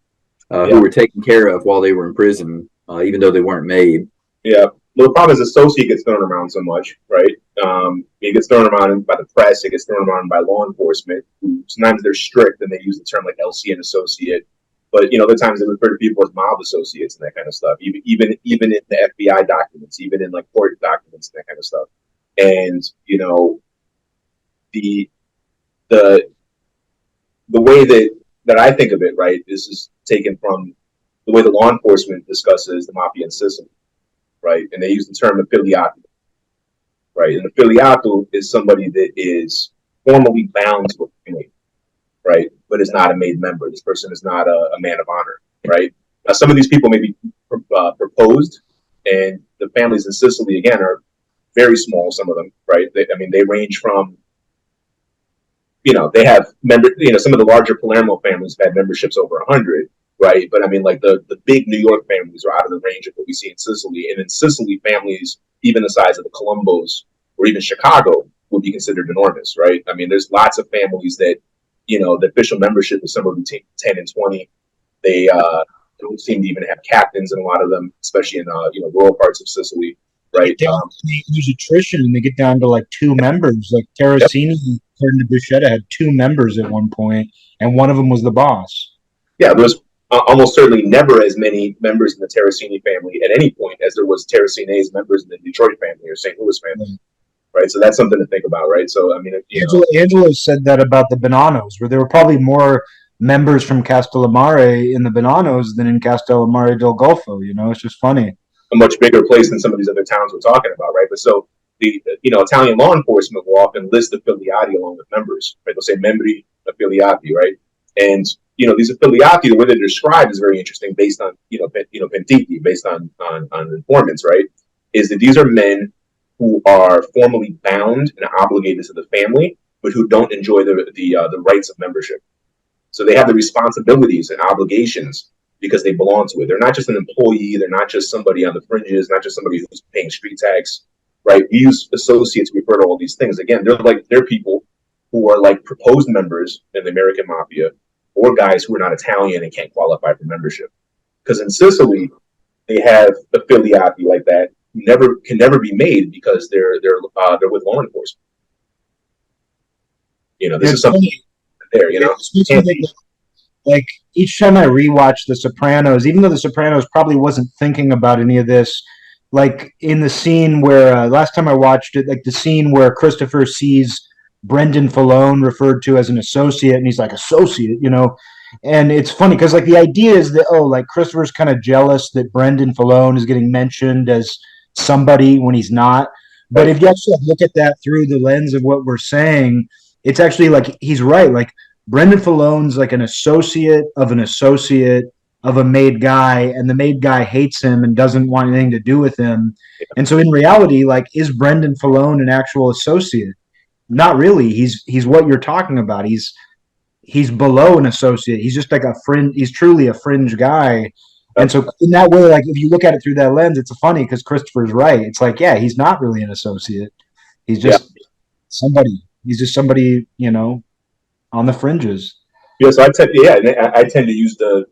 who were taken care of while they were in prison, even though they weren't made. Yeah. Well, the problem is associate gets thrown around so much, right? It gets thrown around by the press. It gets thrown around by law enforcement. Sometimes they're strict and they use the term like LCN associate. But, other times they refer to people as mob associates and that kind of stuff, even in the FBI documents, even in like court documents and that kind of stuff. And, the way that I think of it, right, this is taken from the way the law enforcement discusses the mafia in Sicily, right? And they use the term affiliato, right? And affiliato is somebody that is formally bound to a family, right? But is not a made member. This person is not a man of honor, right? Now, some of these people may be proposed, and the families in Sicily, again, are very small, some of them, right? They range from, they have some of the larger Palermo families have had memberships over 100, right? But the big New York families are out of the range of what we see in Sicily. And in Sicily, families, even the size of the Columbos or even Chicago, would be considered enormous, right? There's lots of families that, the official membership is somewhere between 10 and 20. They don't seem to even have captains in a lot of them, especially in, rural parts of Sicily, right? There's attrition, and they get down to like 2 members. Like Terracini, according to Buscetta, had 2 members at one point, and one of them was the boss. Yeah, there was almost certainly never as many members in the Terracini family at any point as there was Terracini's members in the Detroit family or St. Louis family, right? So that's something to think about, right? So, Angelo said that about the Bonanos, where there were probably more members from Castellammare in the Bonanos than in Castellammare del Golfo. It's just funny. A much bigger place than some of these other towns we're talking about, right? But so the Italian law enforcement will often list affiliati along with members, right? They'll say membri affiliati, right? And these affiliati, the way they're described is very interesting, based on pentiti, based on informants, right? Is that these are men who are formally bound and obligated to the family, but who don't enjoy the rights of membership, So they have the responsibilities and obligations because they belong to it. They're not just an employee. They're not just somebody on the fringes, not just somebody who's paying street tax, right? We use associates to refer to all these things. Again, they're people who are like proposed members in the American Mafia, or guys who are not Italian and can't qualify for membership. Because in Sicily, they have affiliati like that who can never be made because they're with law enforcement. You know, this is something there. You know, like each time I rewatch The Sopranos, even though The Sopranos probably wasn't thinking about any of this, like in the scene where last time I watched it, like the scene where Christopher sees Brendan Falone referred to as an associate, and he's like, associate, you know. And it's funny because like the idea is that, oh, like Christopher's kind of jealous that Brendan Falone is getting mentioned as somebody when he's not. But if you actually look at that through the lens of what we're saying, it's actually like he's right. Like Brendan Falone's like an associate of a made guy, and the made guy hates him and doesn't want anything to do with him. And so in reality, like, is Brendan Falone an actual associate? Not really. He's what you're talking about. He's below an associate. He's just like a fringe. He's truly a fringe guy. And so in that way, like if you look at it through that lens, it's funny because Christopher's right. It's like, yeah, he's not really an associate. He's just somebody. He's just somebody, you know, on the fringes. Yeah, so I tend to use the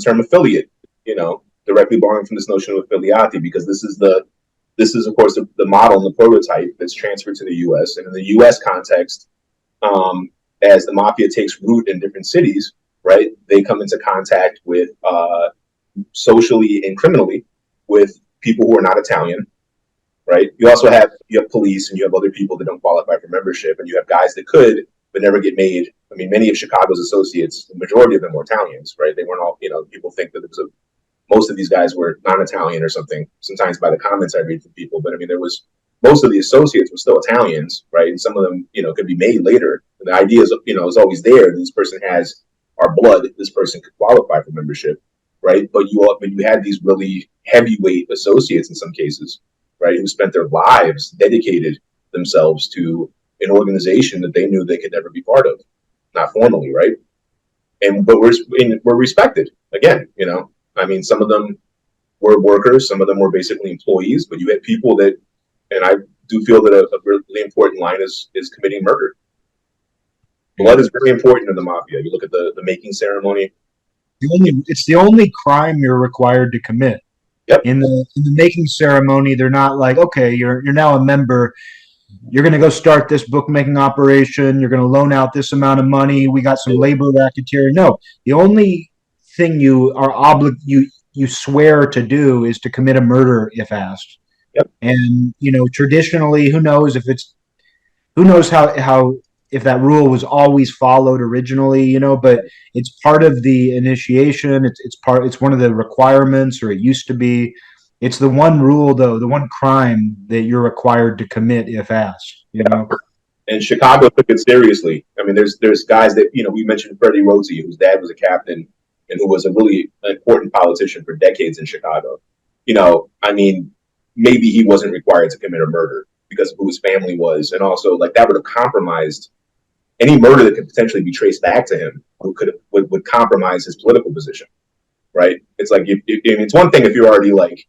term affiliate, you know, directly borrowing from this notion of affiliati, because this is of course the model and the prototype that's transferred to the U.S. And in the U.S. context, as the mafia takes root in different cities, right, they come into contact with socially and criminally with people who are not Italian, right? You also have police, and you have other people that don't qualify for membership, and you have guys that could but never get made. I mean, many of Chicago's associates, the majority of them were Italians, right? They weren't all, you know, people think that most of these guys were non-Italian or something, sometimes by the comments I read from people. But I mean, most of the associates were still Italians, right? And some of them, you know, could be made later. And the idea is, you know, is always there. This person has our blood. This person could qualify for membership, right? But you had these really heavyweight associates in some cases, right, who spent their lives, dedicated themselves to an organization that they knew they could never be part of, not formally, right? But we're respected again, you know. I mean, some of them were workers, some of them were basically employees, but you had people that, and I do feel that a really important line is committing murder. Blood is very important in the mafia. You look at the making ceremony. It's the only crime you're required to commit. Yep. In the making ceremony, they're not like, okay, you're now a member. You're going to go start this bookmaking operation. You're going to loan out this amount of money. We got some labor racketeering. No, the only thing you swear to do is to commit a murder if asked. Yep. And you know, traditionally, who knows how if that rule was always followed originally, you know, but it's part of the initiation. It's one of the requirements, or it used to be. It's the one rule, though, the one crime that you're required to commit if asked, you know. And Chicago took it seriously. I mean, there's guys that, you know, we mentioned Freddie Rozzi, whose dad was a captain and who was a really important politician for decades in Chicago. You know, I mean, maybe he wasn't required to commit a murder because of who his family was. And also, like, that would have compromised any murder that could potentially be traced back to him, would compromise his political position, right? It's like, it's one thing if you're already like,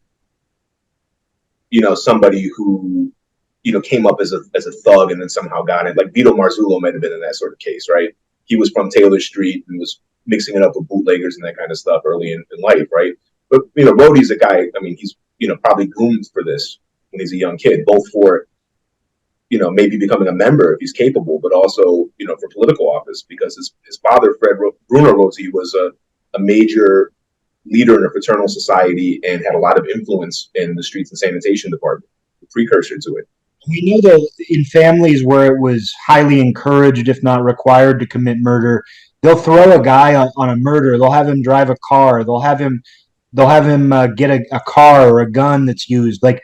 you know, somebody who, you know, came up as a thug and then somehow got it. Like Vito Marzullo might have been in that sort of case, right? He was from Taylor Street and was mixing it up with bootleggers and that kind of stuff early in life, right? But, you know, Rhodey's a guy, I mean, he's, you know, probably groomed for this when he's a young kid, both for, you know, maybe becoming a member if he's capable, but also, you know, for political office, because his father, Bruno Rozzi, was a major leader in a fraternal society and had a lot of influence in the streets and sanitation department, the precursor to it. We know that in families where it was highly encouraged, if not required, to commit murder, they'll throw a guy on a murder. They'll have him drive a car. They'll have him get a car or a gun that's used. Like,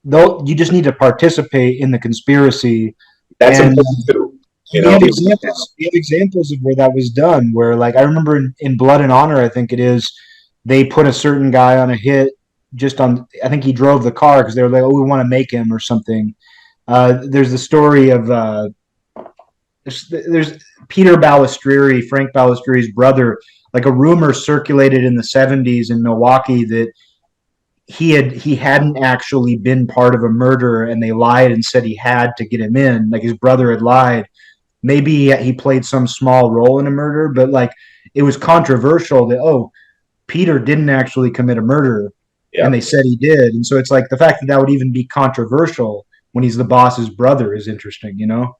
you just need to participate in the conspiracy. That's important too. You know, we have examples of where that was done. Where, like, I remember in Blood and Honor, I think it is, they put a certain guy on a hit just on, I think he drove the car because they were like, oh, we want to make him or something. There's the story of there's Peter Balistrieri, Frank Balistrieri's brother. Like a rumor circulated in the 70s in Milwaukee that he hadn't actually been part of a murder, and they lied and said he had to get him in. Like his brother had lied. Maybe he played some small role in a murder, but like it was controversial that Peter didn't actually commit a murder, and they said he did. And so it's like the fact that that would even be controversial when he's the boss's brother is interesting, you know?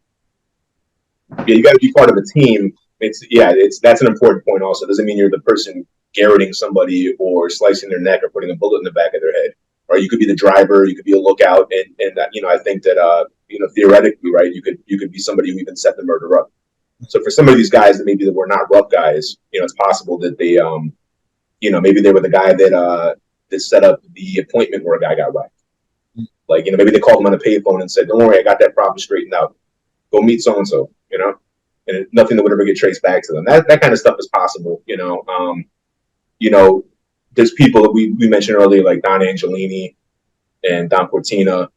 Yeah, you got to be part of a team. That's an important point. Also, it doesn't mean you're the person garroting somebody or slicing their neck or putting a bullet in the back of their head. Or you could be the driver, you could be a lookout, and I think that theoretically, right, you could be somebody who even set the murder up. So for some of these guys that maybe that were not rough guys, it's possible that they maybe they were the guy that set up the appointment where a guy got whacked. Like, maybe they called him on a payphone and said, "Don't worry, I got that problem straightened out. Go meet so and so," and nothing that would ever get traced back to them. That kind of stuff is possible, there's people that we mentioned earlier, like Don Angelini and Don Cortina,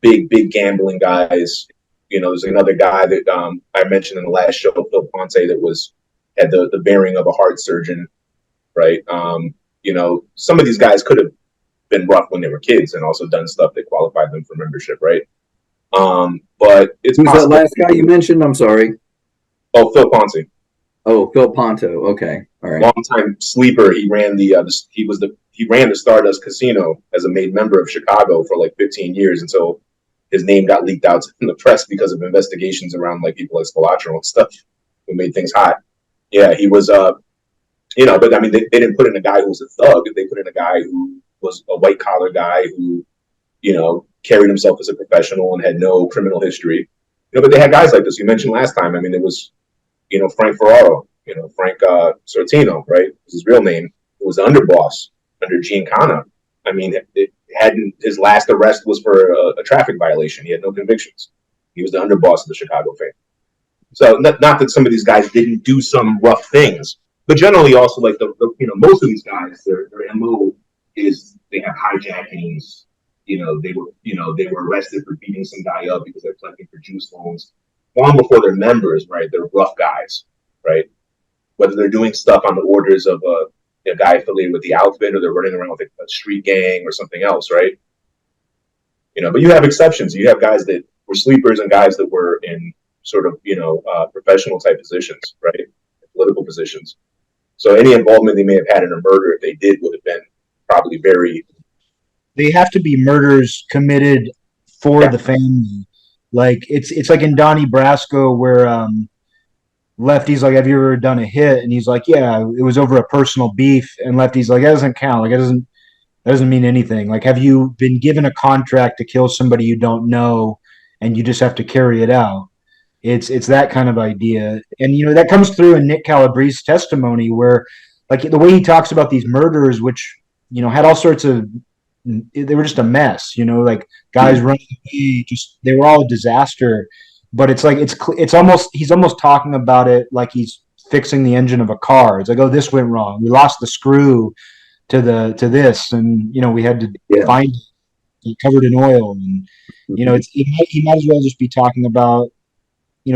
big gambling guys. There's another guy that I mentioned in the last show, Phil Ponte, that had the bearing of a heart surgeon, right? Some of these guys could have been rough when they were kids and also done stuff that qualified them for membership, right? But it's who's that last guy you mentioned? I'm sorry. Oh, Phil Ponte. Oh, Phil Ponto. Okay, all right. Long-time sleeper. He ran the Stardust Casino as a made member of Chicago for like 15 years until his name got leaked out in the press because of investigations around like people like Spilotro and stuff who made things hot. Yeah, he was. But I mean, they didn't put in a guy who was a thug. They put in a guy who was a white collar guy who, carried himself as a professional and had no criminal history. But they had guys like this. You mentioned last time. I mean, it was, Frank Ferraro, Frank Sortino, right? Was his real name. It was the underboss under Giancana. I mean, his last arrest was for a traffic violation. He had no convictions. He was the underboss of the Chicago fame. So not that some of these guys didn't do some rough things, but generally also like the most of these guys, their MO is they have hijackings. They were arrested for beating some guy up because they're collecting for juice loans. Long before they're members, right? They're rough guys, right? Whether they're doing stuff on the orders of a guy affiliated with the outfit, or they're running around with a street gang or something else, right? But you have exceptions. You have guys that were sleepers and guys that were in sort of professional type positions, right? Political positions. So any involvement they may have had in a murder, if they did, would have been probably very. They have to be murders committed for the family. Like it's like in Donnie Brasco where Lefty's like, "Have you ever done a hit?" And he's like, "Yeah, it was over a personal beef." And Lefty's like, "That doesn't count. Like, that doesn't mean anything. Like, have you been given a contract to kill somebody you don't know, and you just have to carry it out?" It's that kind of idea, and that comes through in Nick Calabrese's testimony, where like the way he talks about these murders, which had all sorts of, they were just a mess, like guys running away, they were all a disaster. But it's like it's almost he's almost talking about it like he's fixing the engine of a car. It's like, oh, this went wrong. We lost the screw to this, and we had to find it covered in oil, and he might as well just be talking about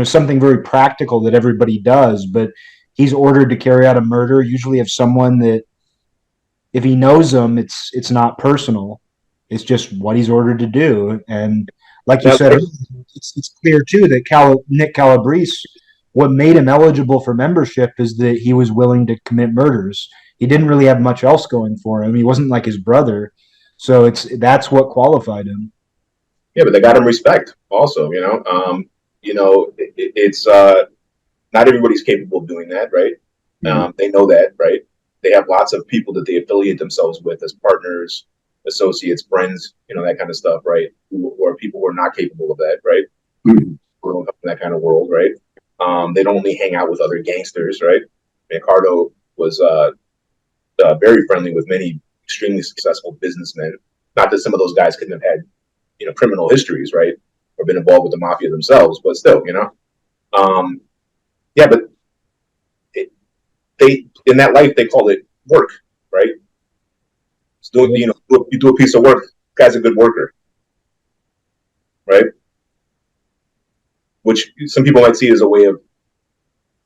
something very practical that everybody does. But he's ordered to carry out a murder, usually of someone that, if he knows them, it's not personal. It's just what he's ordered to do. And like you said, it's clear too that Nick Calabrese, what made him eligible for membership is that he was willing to commit murders. He didn't really have much else going for him. He wasn't like his brother, so that's what qualified him. Yeah, but they got him respect also. It's not everybody's capable of doing that, right? They know that, right? They have lots of people that they affiliate themselves with as partners, associates, friends, that kind of stuff, right? Who are people who are not capable of that, right? Who don't come from that kind of world, right? They don't only hang out with other gangsters, right? Accardo was very friendly with many extremely successful businessmen. Not that some of those guys couldn't have had, criminal histories, right? Or been involved with the mafia themselves, but still, but they in that life they call it work, right? So you do a piece of work. The guy's a good worker, right? which some people might see as a way of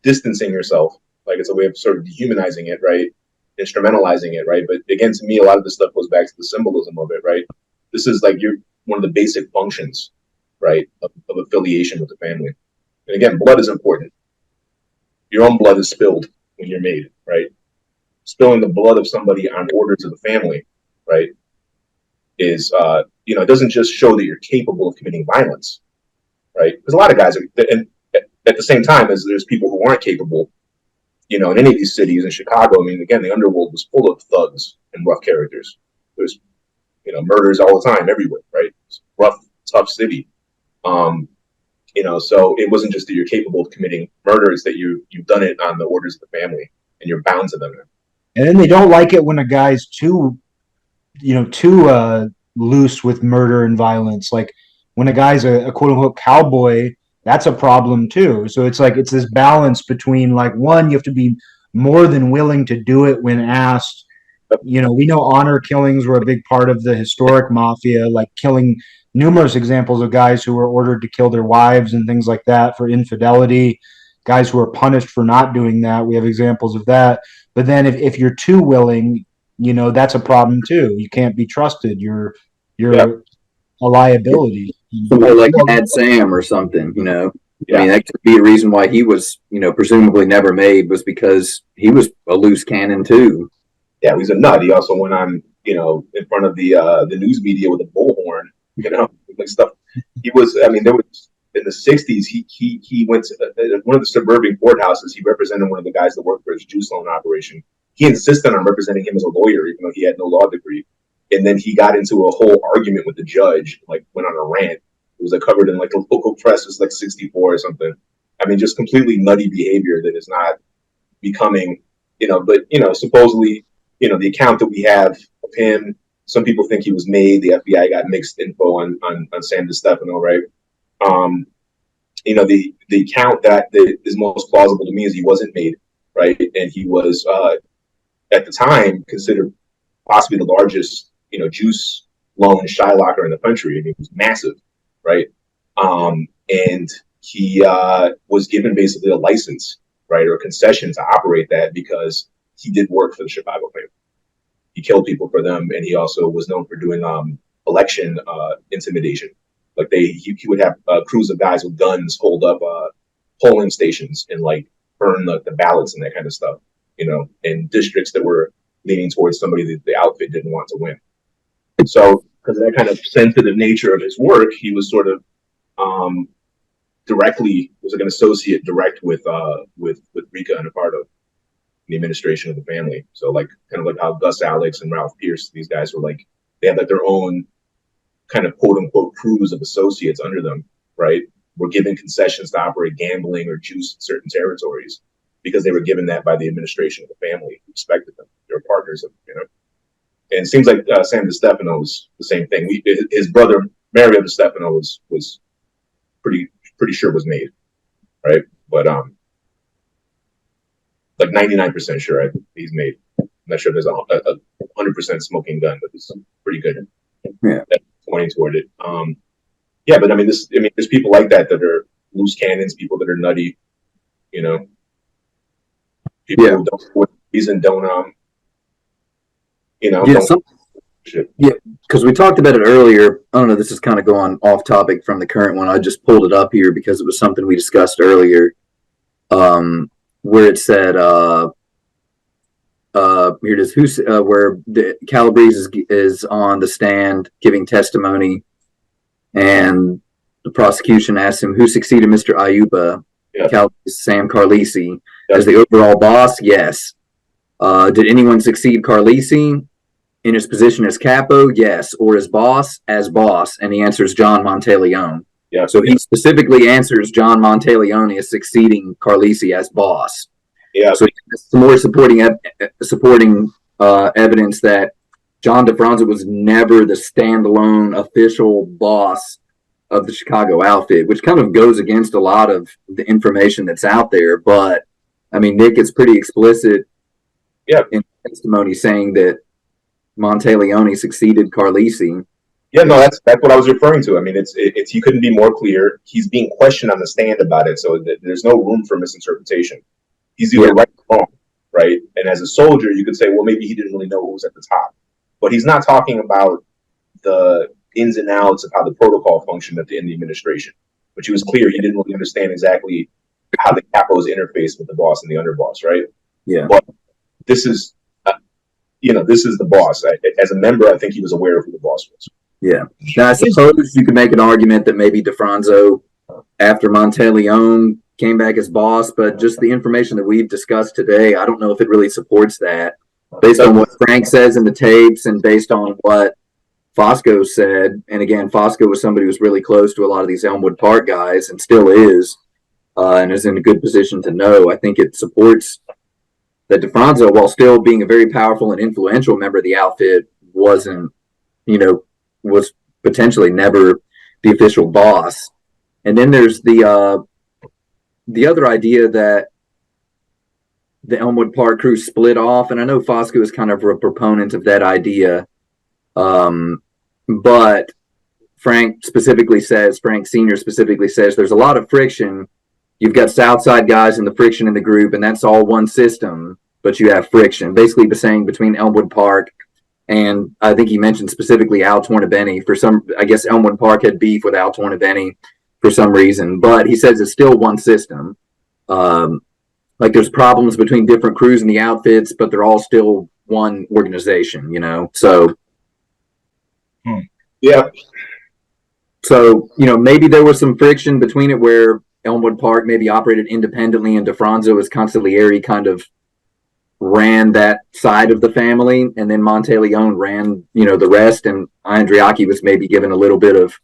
distancing yourself, like it's a way of sort of dehumanizing it, right? Instrumentalizing it, right? But again, to me, a lot of this stuff goes back to the symbolism of it, right? This is like one of the basic functions, right, of affiliation with the family. And again, blood is important. Your own blood is spilled when you're made, right? Spilling the blood of somebody on orders of the family, right, is, it doesn't just show that you're capable of committing violence, right? Because a lot of guys are, and at the same time as there's people who aren't capable, in any of these cities, in Chicago, I mean, again, the underworld was full of thugs and rough characters. There's, murders all the time, everywhere, right? It's a rough, tough city. So it wasn't just that you're capable of committing murder, it's that you've done it on the orders of the family and you're bound to them. And then they don't like it when a guy's too loose with murder and violence. Like when a guy's a quote unquote cowboy, that's a problem too. So it's like it's this balance between, like, one, you have to be more than willing to do it when asked. We know honor killings were a big part of the historic mafia, like killing numerous examples of guys who were ordered to kill their wives and things like that for infidelity, guys who are punished for not doing that. We have examples of that. But then if you're too willing, that's a problem too. You can't be trusted. You're a liability. Somebody like Mad Sam or something, Yeah. I mean, that could be a reason why he was, presumably never made, was because he was a loose cannon too. Yeah, he's a nut. He also went on, in front of the news media with a bullhorn, like stuff. He was, there was, in the 60s, he went to one of the suburban courthouses. He represented one of the guys that worked for his juice loan operation. He insisted on representing him as a lawyer, even though he had no law degree. And then he got into a whole argument with the judge, like went on a rant. It was covered in like the local press. It was like 64 or something. Just completely nutty behavior that is not becoming, but, supposedly, the account that we have of him, some people think he was made. The FBI got mixed info on Sam DiStefano, right? The account that is most plausible to me is he wasn't made, right? And he was, at the time, considered possibly the largest, juice loan shylocker in the country. It was massive, right? And he was given basically a license, right, or a concession to operate that because he did work for the Chicago family. He killed people for them, and he also was known for doing election intimidation. Like he would have crews of guys with guns hold up polling stations and like burn the ballots and that kind of stuff, in districts that were leaning towards somebody that the outfit didn't want to win. So because of that kind of sensitive nature of his work, he was sort of directly was like an associate direct with Rika and Accardo, the administration of the family. So like kind of like how Gus Alex and Ralph Pierce, these guys were like, they had like their own kind of quote unquote crews of associates under them, right? Were given concessions to operate gambling or juice in certain territories because they were given that by the administration of the family who respected them. They were partners of, And it seems like Sam DiStefano was the same thing. His brother Mario DiStefano was pretty sure was made, right? But like 99% sure he's made. I'm not sure if there's a 100% smoking gun, but it's pretty good. Yeah, pointing toward it. But there's people like that are loose cannons, people that are nutty, people who don't for reason don't because we talked about it earlier. I don't know, this is kind of going off topic from the current one. I just pulled it up here because it was something we discussed earlier, where it said here it is, where the Calabrese is on the stand giving testimony, and the prosecution asked him who succeeded Mr. Aiuppa. Sam Carlisi as the overall boss. Yes. Did anyone succeed Carlisi in his position as capo? Yes. Or as boss? As boss. And he answers John Monteleone. Yeah. So he specifically answers John Monteleone as succeeding Carlisi as boss. Yeah. So some more supporting evidence that John DiFronzo was never the standalone official boss of the Chicago outfit, which kind of goes against a lot of the information that's out there. But Nick is pretty explicit in testimony saying that Monteleone succeeded Carlisi. Yeah, no, that's what I was referring to. I mean, it's he couldn't be more clear. He's being questioned on the stand about it, so there's no room for misinterpretation. He's either right or wrong, right? And as a soldier, you could say, well, maybe he didn't really know who was at the top, but he's not talking about the ins and outs of how the protocol functioned in the administration. Which he was clear he didn't really understand exactly how the capos interface with the boss and the underboss, right? Yeah. But this is, this is the boss. As a member, I think he was aware of who the boss was. Yeah. Now, I suppose you could make an argument that maybe DiFronzo, after Monteleone, came back as boss, but just the information that we've discussed today, I don't know if it really supports that. Based on what Frank says in the tapes and based on what Fosco said, and again, Fosco was somebody who was really close to a lot of these Elmwood Park guys and still is, and is in a good position to know. I think it supports that DiFronzo, while still being a very powerful and influential member of the outfit, wasn't, was potentially never the official boss. And then there's the other idea that the Elmwood Park crew split off, and I know Fosco is kind of a proponent of that idea, but Frank Sr. specifically says there's a lot of friction. You've got Southside guys and the friction in the group, and that's all one system, but you have friction. Basically, the saying between Elmwood Park and I think he mentioned specifically Al Tornabene. I guess Elmwood Park had beef with Al Tornabene for some reason, but he says it's still one system. Like there's problems between different crews in the outfits, but they're all still one organization, so. Yeah. So, maybe there was some friction between it where Elmwood Park maybe operated independently and DiFronzo as consigliere kind of ran that side of the family, and then Monteleone ran, the rest, and Andriacchi was maybe given a little bit of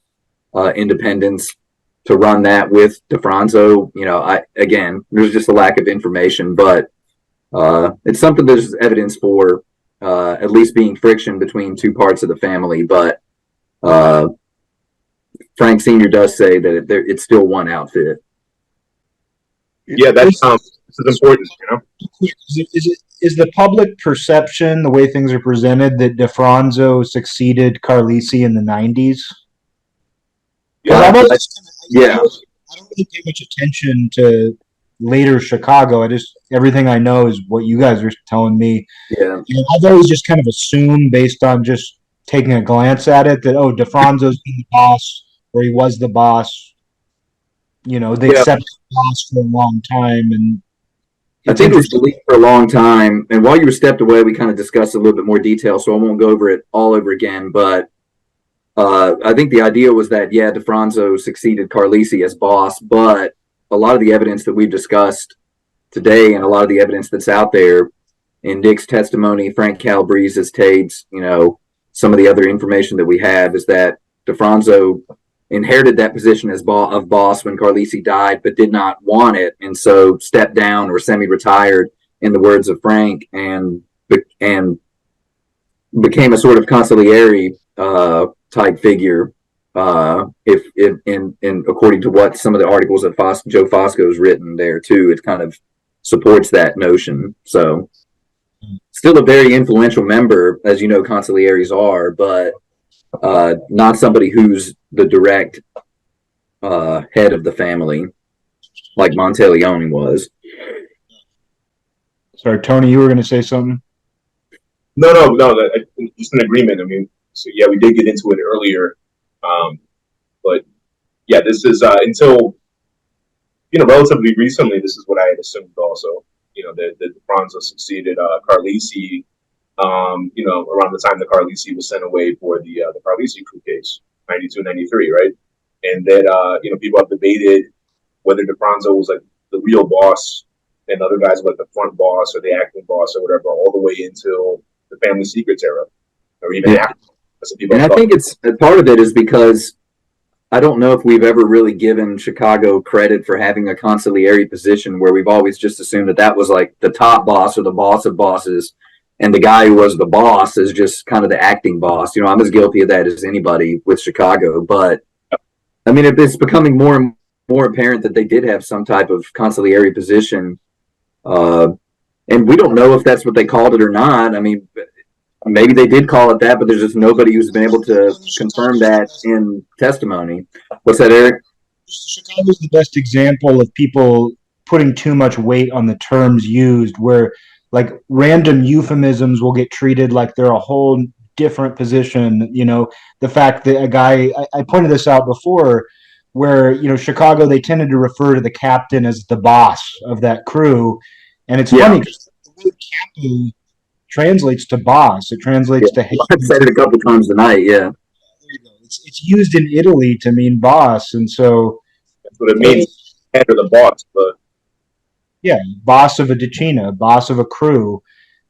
independence to run that with DiFronzo. Again, there's just a lack of information, but it's something there's evidence for, at least being friction between two parts of the family. But Frank Sr. does say that it's still one outfit. Yeah, this is important. Is the public perception, the way things are presented, that DiFronzo succeeded Carlisi in the 90's? Yeah. I don't really pay much attention to later Chicago. Everything I know is what you guys are telling me. Yeah. And I've always just kind of assumed, based on just taking a glance at it, that DiFronzo's been the boss, or he was the boss. They accepted the boss for a long time, and I think it was believed for a long time. And while you were stepped away, we kind of discussed a little bit more detail, so I won't go over it all over again. But I think the idea was that, DiFronzo succeeded Carlisi as boss, but a lot of the evidence that we've discussed today and a lot of the evidence that's out there in Nick's testimony, Frank Calabrese's tapes, some of the other information that we have is that DiFronzo inherited that position as boss when Carlisi died, but did not want it, and so stepped down or semi-retired, in the words of Frank, and became a sort of consigliere type figure. If according to what some of the articles that Joe Fosco's written there too, it kind of supports that notion. So, still a very influential member, as you know, consiglieres are, but not somebody who's the direct head of the family like Monteleone was. Sorry, Tony, you were going to say something? No, just an agreement. I mean, so we did get into it earlier, but this is until relatively recently. This is what I had assumed also. That DiFronzo succeeded Carlisi. Around the time that Carlisi was sent away for the Carlisi crew case, 92, 93, right? And that people have debated whether DiFronzo was like the real boss and other guys were like the front boss or the acting boss or whatever, all the way until the Family Secrets era, or even after. And I think it's part of it is because I don't know if we've ever really given Chicago credit for having a consigliere position, where we've always just assumed that was like the top boss or the boss of bosses, and the guy who was the boss is just kind of the acting boss. I'm as guilty of that as anybody with Chicago, but I mean, it's becoming more and more apparent that they did have some type of consigliere position, and we don't know if that's what they called it or not. I mean, Maybe they did call it that, but there's just nobody who's been able to confirm that in testimony. What's that, Eric? Chicago's the best example of people putting too much weight on the terms used, where like random euphemisms will get treated like they're a whole different position. The fact that a guy, I pointed this out before, where, Chicago, they tended to refer to the captain as the boss of that crew. And it's funny because the word captain translates to boss. It translates to head. I've said it a couple times tonight, yeah. There you go. It's used in Italy to mean boss. And so that's what it means, head or the boss. But yeah, boss of a decina, boss of a crew.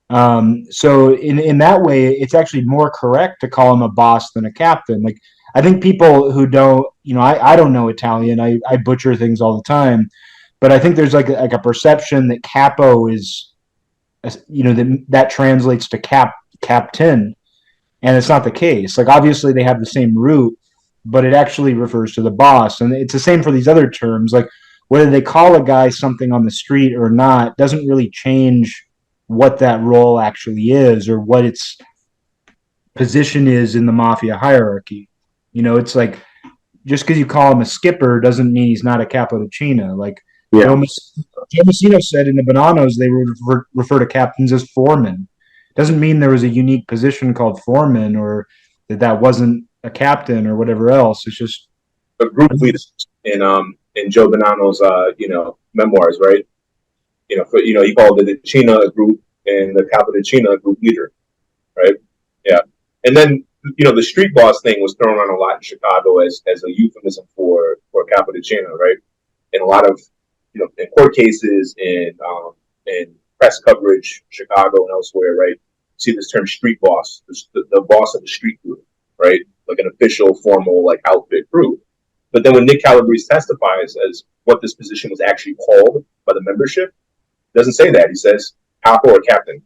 So in that way, it's actually more correct to call him a boss than a captain. Like, I think people who don't, I don't know Italian. I butcher things all the time, but I think there's like a perception that capo is, that translates to captain, and it's not the case. Like, obviously they have the same root, but it actually refers to the boss, and it's the same for these other terms. Like, whether they call a guy something on the street or not doesn't really change what that role actually is or what its position is in the mafia hierarchy. It's like, just because you call him a skipper doesn't mean he's not a cappuccino. Like, Joe Messino said in the Bonanos, they would refer to captains as foremen. Doesn't mean there was a unique position called foreman or that wasn't a captain or whatever else. It's just a group leader in Joe Bonanno's memoirs, right? He called the Decina group and the Cappuccino group leader, right? Yeah, and then the street boss thing was thrown on a lot in Chicago as a euphemism for Cappuccino, right? And a lot of in court cases and press coverage, Chicago and elsewhere, right? See this term street boss, the boss of the street group, right? Like an official, formal, like outfit group. But then when Nick Calabrese testifies as what this position was actually called by the membership, he doesn't say that. He says capo or captain.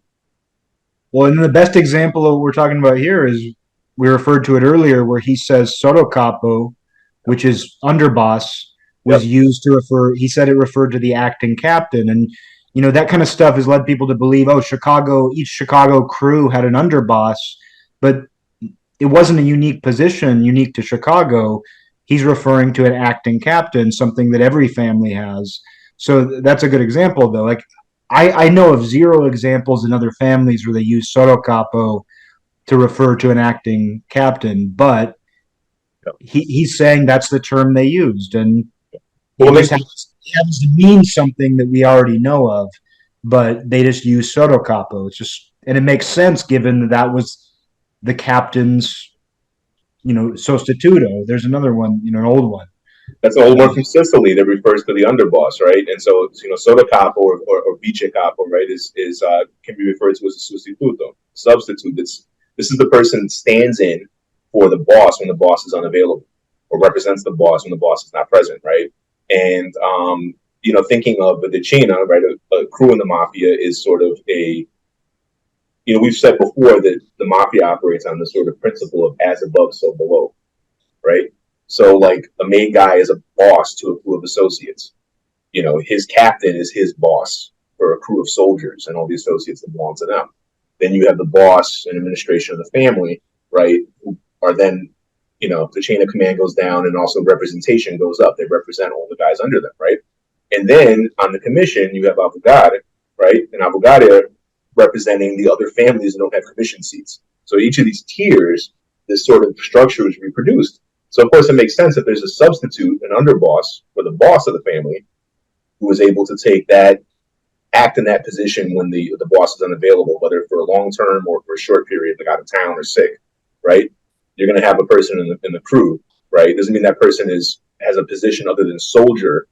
Well, and the best example of what we're talking about here is we referred to it earlier, where he says sottocapo, which is underboss, was used to refer. He said it referred to the acting captain, and that kind of stuff has led people to believe, each Chicago crew had an underboss, but it wasn't a unique position, unique to Chicago. He's referring to an acting captain, something that every family has. So that's a good example, though. Like, I know of zero examples in other families where they use sottocapo to refer to an acting captain, but he's saying that's the term they used, and it just happens to mean something that we already know of, but they just use sottocapo. And it makes sense given that was the captain's, sostituto. There's another one, an old one. That's an old one from Sicily that refers to the underboss, right? And so, sottocapo or vice capo, right, is can be referred to as a sostituto, substitute. This is the person that stands in for the boss when the boss is unavailable, or represents the boss when the boss is not present, right? And thinking of the decina, right, a crew in the mafia is sort of a, we've said before that the mafia operates on the sort of principle of as above, so below, right? So, like, a main guy is a boss to a crew of associates. His captain is his boss for a crew of soldiers and all the associates that belong to them. Then you have the boss and administration of the family, right, who are then, the chain of command goes down and also representation goes up. They represent all the guys under them, right? And then on the commission, you have avogado, right? And avogado representing the other families that don't have commission seats. So each of these tiers, this sort of structure is reproduced. So, of course, it makes sense that there's a substitute, an underboss, for the boss of the family, who is able to act in that position when the boss is unavailable, whether for a long term or for a short period, like out of town or sick, right? You're going to have a person in the crew, right? It doesn't mean that person has a position other than soldier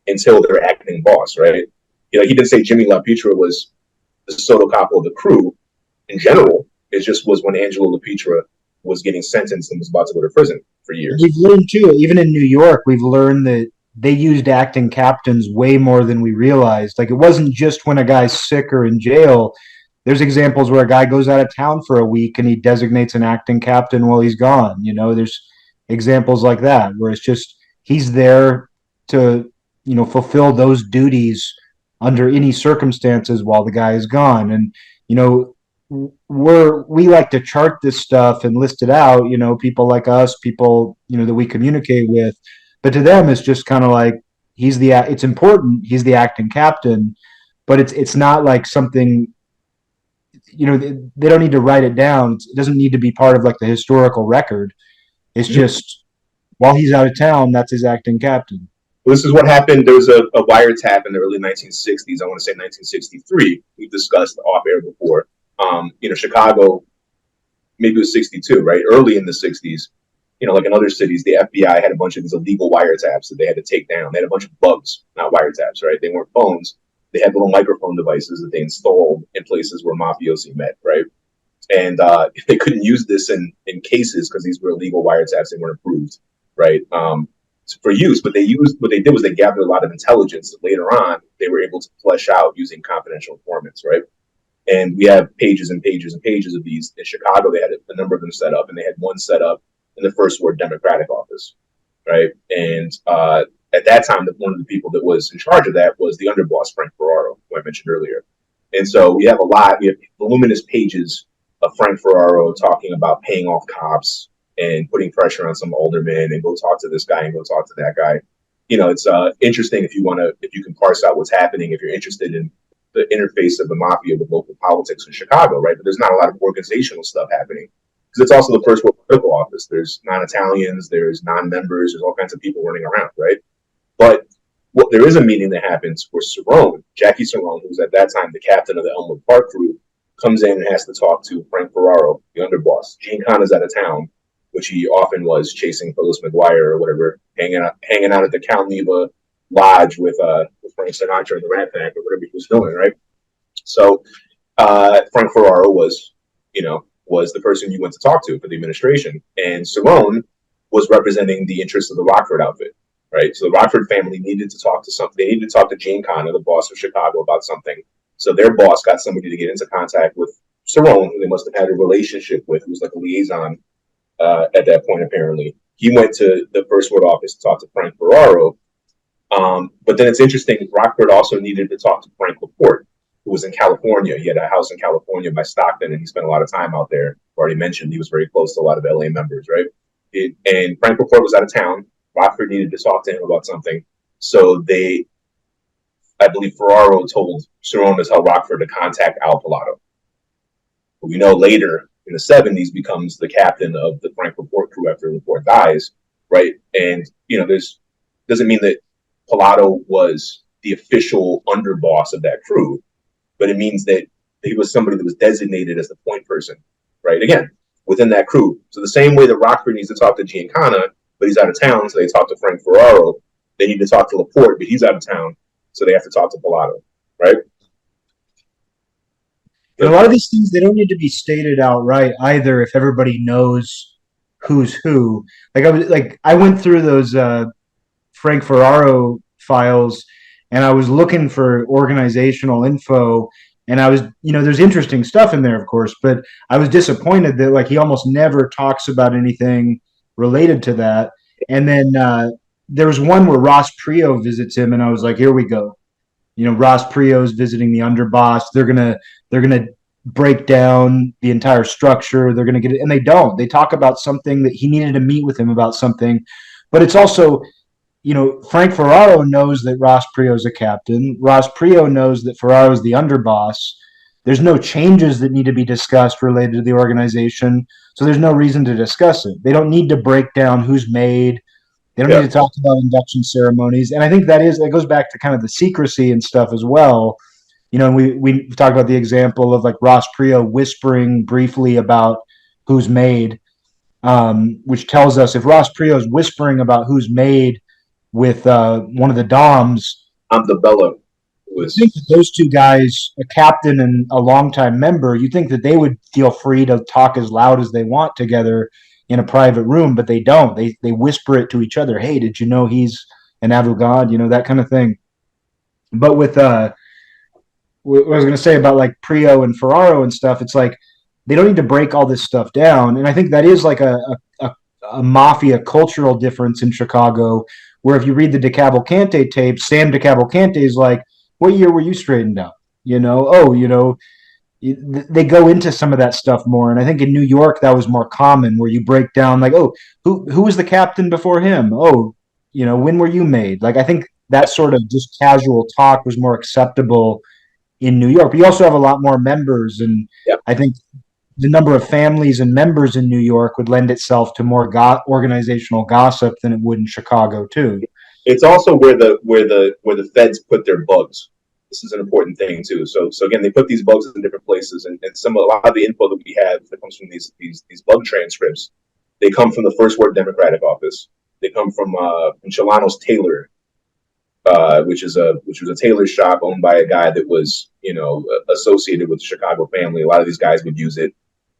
until they're acting boss, right? He didn't say Jimmy LaPietra was the sottocapo of the crew in general. It just was when Angelo LaPietra was getting sentenced and was about to go to prison for years. We've learned too, even in New York, we've learned that they used acting captains way more than we realized. Like, it wasn't just when a guy's sick or in jail. There's examples where a guy goes out of town for a week and he designates an acting captain while he's gone. There's examples like that where it's just he's there to, fulfill those duties under any circumstances while the guy is gone. And, we like to chart this stuff and list it out, people like us, people, that we communicate with. But to them, it's just kind of like it's important. He's the acting captain, but it's not like something, they don't need to write it down. It doesn't need to be part of like the historical record. It's just while he's out of town, that's his acting captain. Well, this is what happened. There was a wiretap in the early 1960s. I want to say 1963. We've discussed off air before. Chicago, maybe it was 62, right? Early in the 60s, like in other cities, the FBI had a bunch of these illegal wiretaps that they had to take down. They had a bunch of bugs, not wiretaps, right? They weren't phones. They had little microphone devices that they installed in places where mafiosi met, right? And they couldn't use this in cases because these were illegal wiretaps. They weren't approved, right? For use, but what they did was they gathered a lot of intelligence that later on they were able to flesh out using confidential informants, right? And we have pages and pages and pages of these. In Chicago, they had a number of them set up, and they had one set up in the First Ward Democratic office, right? And at that time, one of the people that was in charge of that was the underboss, Frank Ferraro, who I mentioned earlier. And so we have voluminous pages of Frank Ferraro talking about paying off cops and putting pressure on some aldermen and go talk to this guy and go talk to that guy. It's interesting if you can parse out what's happening, if you're interested in the interface of the mafia with local politics in Chicago, right? But there's not a lot of organizational stuff happening because it's also the first world political office. There's non-Italians, there's non-members, there's all kinds of people running around, right? But there is a meeting that happens where Jackie Cerrone, who was at that time the captain of the Elmwood Park crew, comes in and has to talk to Frank Ferraro, the underboss. Gene Connor's out of town, which he often was, chasing Phyllis McGuire or whatever, hanging out at the Cal Neva Lodge with Frank Sinatra and the Rat Pack or whatever he was doing, right? So Frank Ferraro was the person you went to talk to for the administration, and Cerrone was representing the interests of the Rockford outfit, right? So the Rockford family needed to talk to something. They needed to talk to Gene Connor, the boss of Chicago, about something. So their boss got somebody to get into contact with Cerrone, who they must have had a relationship with, who was like a liaison at that point, apparently. He went to the First Ward office to talk to Frank Ferraro. But then it's interesting, Rockford also needed to talk to Frank LaPorte, who was in California. He had a house in California by Stockton, and he spent a lot of time out there. I've already mentioned he was very close to a lot of LA members, right? And Frank LaPorte was out of town. Rockford needed to talk to him about something. So I believe Ferraro told Cerrone to tell Rockford to contact Al Pilato, who we know later in the 70s becomes the captain of the Frank LaPorte crew after LaPorte dies, right? And, doesn't mean that Pilato was the official underboss of that crew, but it means that he was somebody that was designated as the point person, right? Again, within that crew. So the same way that Rockford needs to talk to Giancana, but he's out of town, so they talk to Frank Ferraro. They need to talk to LaPorte, but he's out of town, so they have to talk to Pilato, right? And a lot of these things, they don't need to be stated outright either if everybody knows who's who. I went through those Frank Ferraro files, and I was looking for organizational info, and I was, there's interesting stuff in there, of course, but I was disappointed that he almost never talks about anything related to that. And then there was one where Ross Prio visits him, and I was like, here we go. Ross Prio's visiting the underboss. They're gonna break down the entire structure. They're gonna get it, and they don't. They talk about something that he needed to meet with him about something, but it's also, Frank Ferraro knows that Ross Prio's a captain. Ross Prio knows that Ferraro's the underboss. There's no changes that need to be discussed related to the organization, so there's no reason to discuss it. They don't need to break down who's made. They don't need to talk about induction ceremonies. And I think that goes back to kind of the secrecy and stuff as well. We talked about the example of Ross Prio whispering briefly about who's made, which tells us if Ross Prio is whispering about who's made with one of the Doms, Antebellum I think that those two guys, a captain and a longtime member, you think that they would feel free to talk as loud as they want together in a private room, but they don't. They whisper it to each other. Hey, did you know he's an avogad? That kind of thing. But with what I was going to say about Prio and Ferraro and stuff, it's they don't need to break all this stuff down. And I think that is a mafia cultural difference in Chicago, where if you read the DeCavalcante tapes, Sam DeCavalcante is what year were you straightened out? they go into some of that stuff more. And I think in New York that was more common, where you break down like, oh, who was the captain before him? Oh, when were you made? Like I think that sort of just casual talk was more acceptable in New York. But you also have a lot more members, and Yeah. I think the number of families and members in New York would lend itself to more organizational gossip than it would in Chicago too. It's also where the feds put their bugs. This is an important thing too. So again, they put these bugs in different places, and a lot of the info that we have that comes from these bug transcripts, they come from the First Ward Democratic Office. They come from Chilano's Tailor, which was a tailor shop owned by a guy that was associated with the Chicago family. A lot of these guys would use it.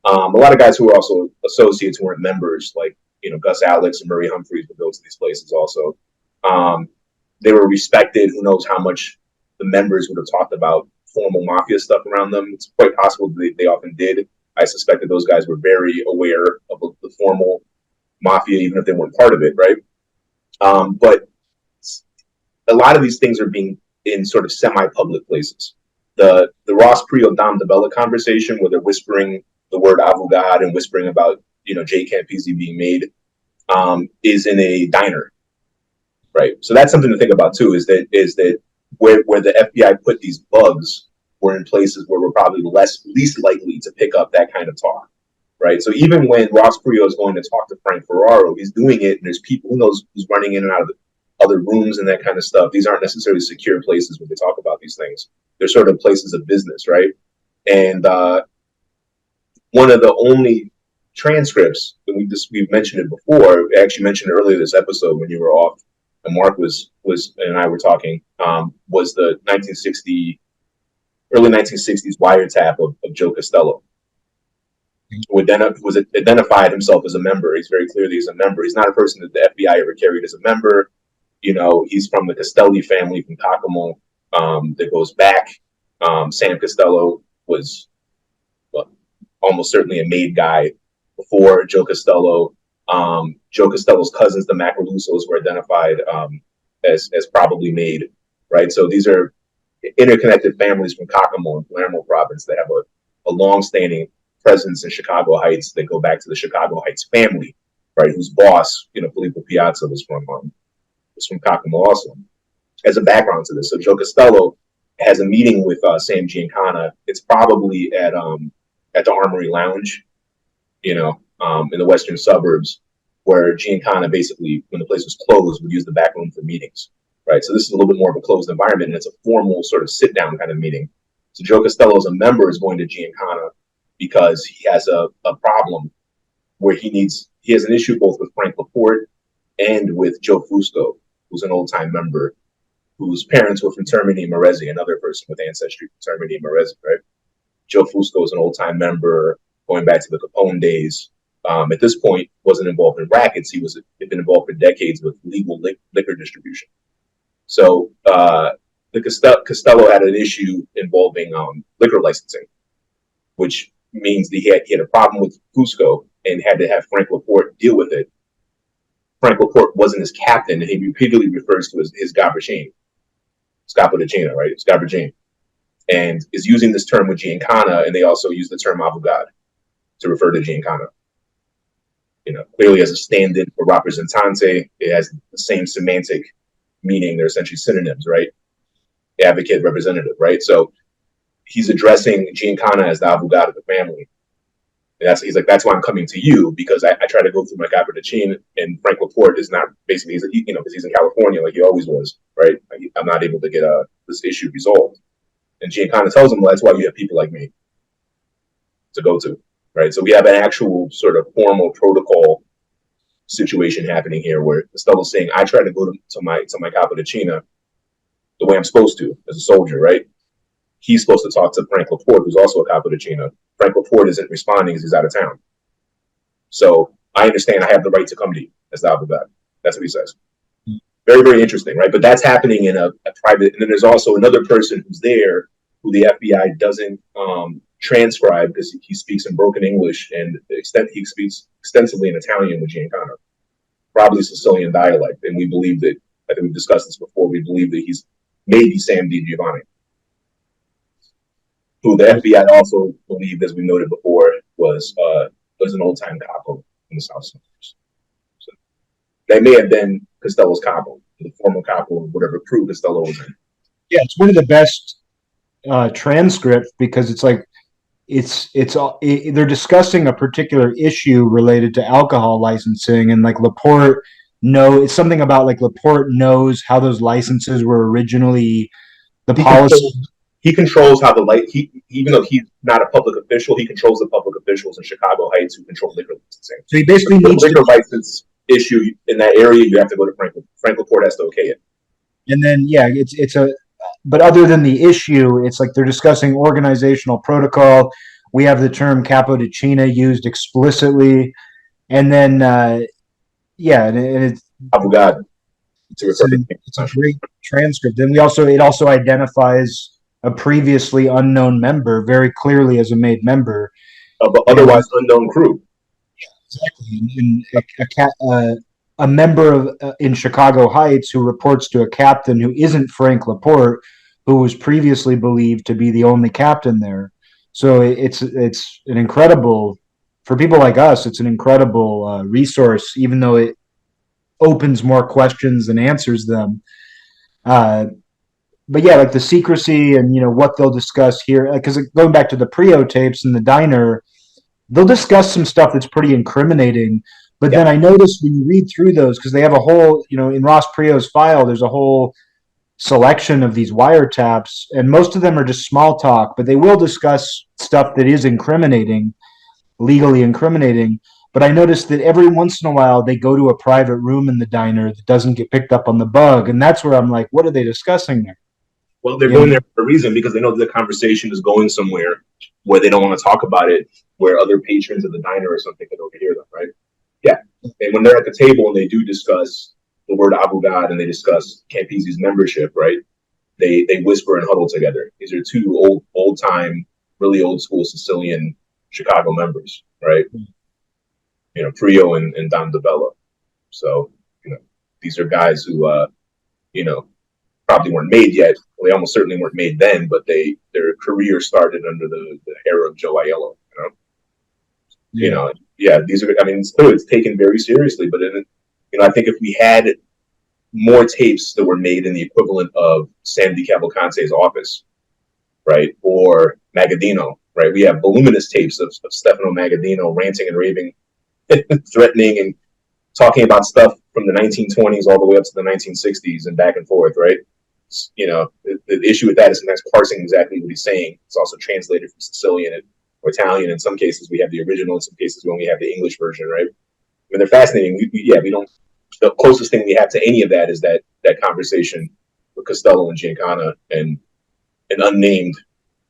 A lot of guys who were also associates who weren't members, like Gus Alex and Murray Humphreys, would go to these places also. They were respected. Who knows how much the members would have talked about formal mafia stuff around them. It's quite possible they often did. I suspect that those guys were very aware of the formal mafia, even if they weren't part of it, right? But a lot of these things are being in sort of semi-public places. The Ross Priel Dom DeBella conversation, where they're whispering the word avogad and whispering about Jay Campisi being made, is in a diner, right? So that's something to think about too. Is that where the FBI put these bugs were in places where we're probably least likely to pick up that kind of talk, right? So even when Ross Priel is going to talk to Frank Ferraro, he's doing it, and there's people, who knows who's running in and out of other rooms and that kind of stuff. These aren't necessarily secure places when they talk about these things. They're sort of places of business, right? And one of the only transcripts that we've mentioned it before. I actually mentioned it earlier this episode when you were off, and Mark was and I were talking. Was the early 1960s wiretap of Joe Costello, who was identified himself as a member. He's very clear that he's a member. He's not a person that the FBI ever carried as a member. He's from the Castelli family from Kokomo that goes back. Sam Costello was almost certainly a made guy before Joe Costello. Joe Costello's cousins, the Macalusos, were identified as probably made, right? So these are interconnected families from Kokomo and Palermo province that have a long-standing presence in Chicago Heights. They go back to the Chicago Heights family, right? Whose boss, Filippo Piazza, was from Kokomo also. As a background to this, so Joe Costello has a meeting with Sam Giancana. It's probably at the Armory Lounge, in the western suburbs, where Giancana basically, when the place was closed, would use the back room for meetings, right? So this is a little bit more of a closed environment, and it's a formal sort of sit-down kind of meeting. So Joe Costello, as a member, is going to Giancana because he has a problem where he has an issue both with Frank Laporte and with Joe Fusco, who's an old-time member, whose parents were from Termini and Maresi, another person with ancestry from Termini and Maresi, right? Joe Fusco is an old-time member going back to the Capone days. At this point, wasn't involved in rackets. He'd been involved for decades with legal liquor distribution. So the Costello had an issue involving liquor licensing, which means that he had a problem with Fusco and had to have Frank Laporte deal with it. Frank Laporte wasn't his captain, and he repeatedly refers to his Gabardine, Scapadicina, right? Scapadicina, and is using this term with Giancana, and they also use the term avogad to refer to Giancana. Clearly as a stand-in for rappresentante, it has the same semantic meaning. They're essentially synonyms, right? Advocate, representative, right? So he's addressing Giancana as the avogad of the family. And he's like, that's why I'm coming to you, because I try to go through my Gabardine, and Frank Laporte is not, basically, because he's in California like he always was, right? I'm not able to get this issue resolved. And Giancana tells him, well, that's why you have people like me to go to, right? So we have an actual sort of formal protocol situation happening here where Costello's saying, I try to go to my Capodicina the way I'm supposed to as a soldier, right? He's supposed to talk to Frank Laporte, who's also a Capodicina. Frank Laporte isn't responding because he's out of town. So I understand I have the right to come to you as the avogado. That's what he says. Very, very interesting, right? But that's happening in a private, and then there's also another person who's there who the FBI doesn't transcribe because he speaks in broken English, and he speaks extensively in Italian with Giancana, probably Sicilian dialect. And we believe that, I think we've discussed this before, we believe that he's maybe Sam Di Giovanni, who the FBI also believed, as we noted before, was an old-time capo in the South Centers. So they may have been Costello's capo, the former capo of whatever crew Costello was in. Yeah, it's one of the best transcripts because it's like they're discussing a particular issue related to alcohol licensing, and like Laporte it's something about like Laporte knows how those licenses were originally policy. He controls how even though he's not a public official, he controls the public officials in Chicago Heights who control liquor licensing. So he basically needs liquor license issue in that area. You have to go to Frank Laporte has to okay it. And then but other than the issue, it's like they're discussing organizational protocol. We have the term capo di Cina used explicitly, and then and it's Abogado. It's a great transcript. Then it also identifies a previously unknown member very clearly as a made member of an otherwise unknown crew. Yeah, exactly. And a member of in Chicago Heights who reports to a captain who isn't Frank Laporte, who was previously believed to be the only captain there. So it's an incredible, for people like us, it's an incredible resource, even though it opens more questions than answers them. But yeah, like the secrecy and what they'll discuss here, because going back to the Prio tapes in the diner, they'll discuss some stuff that's pretty incriminating. But then I noticed when you read through those, because they have a whole, in Ross Prio's file, there's a whole selection of these wiretaps, and most of them are just small talk, but they will discuss stuff that is incriminating, legally incriminating. But I noticed that every once in a while they go to a private room in the diner that doesn't get picked up on the bug, and that's where I'm like, what are they discussing there? Well, they're going there for a reason, because they know the conversation is going somewhere where they don't want to talk about it, where other patrons of the diner or something can overhear them, right? Yeah. And when they're at the table and they do discuss the word Abogado and they discuss Campisi's membership, right? They whisper and huddle together. These are two old time, really old school Sicilian Chicago members, right? Prio and Don DeBella. So, these are guys who, probably weren't made yet. Well, they almost certainly weren't made then, but their career started under the era of Joe Aiello, these are, it's taken very seriously, but I think if we had more tapes that were made in the equivalent of Sam Cavalcante's office, right, or Magaddino, right, we have voluminous tapes of Stefano Magaddino ranting and raving, threatening and talking about stuff from the 1920s all the way up to the 1960s and back and forth, right? The issue with that is sometimes parsing exactly what he's saying. It's also translated from Sicilian or Italian. In some cases, we have the original. In some cases, we only have the English version, right? They're fascinating. We don't. The closest thing we have to any of that is that conversation with Costello and Giancana and an unnamed,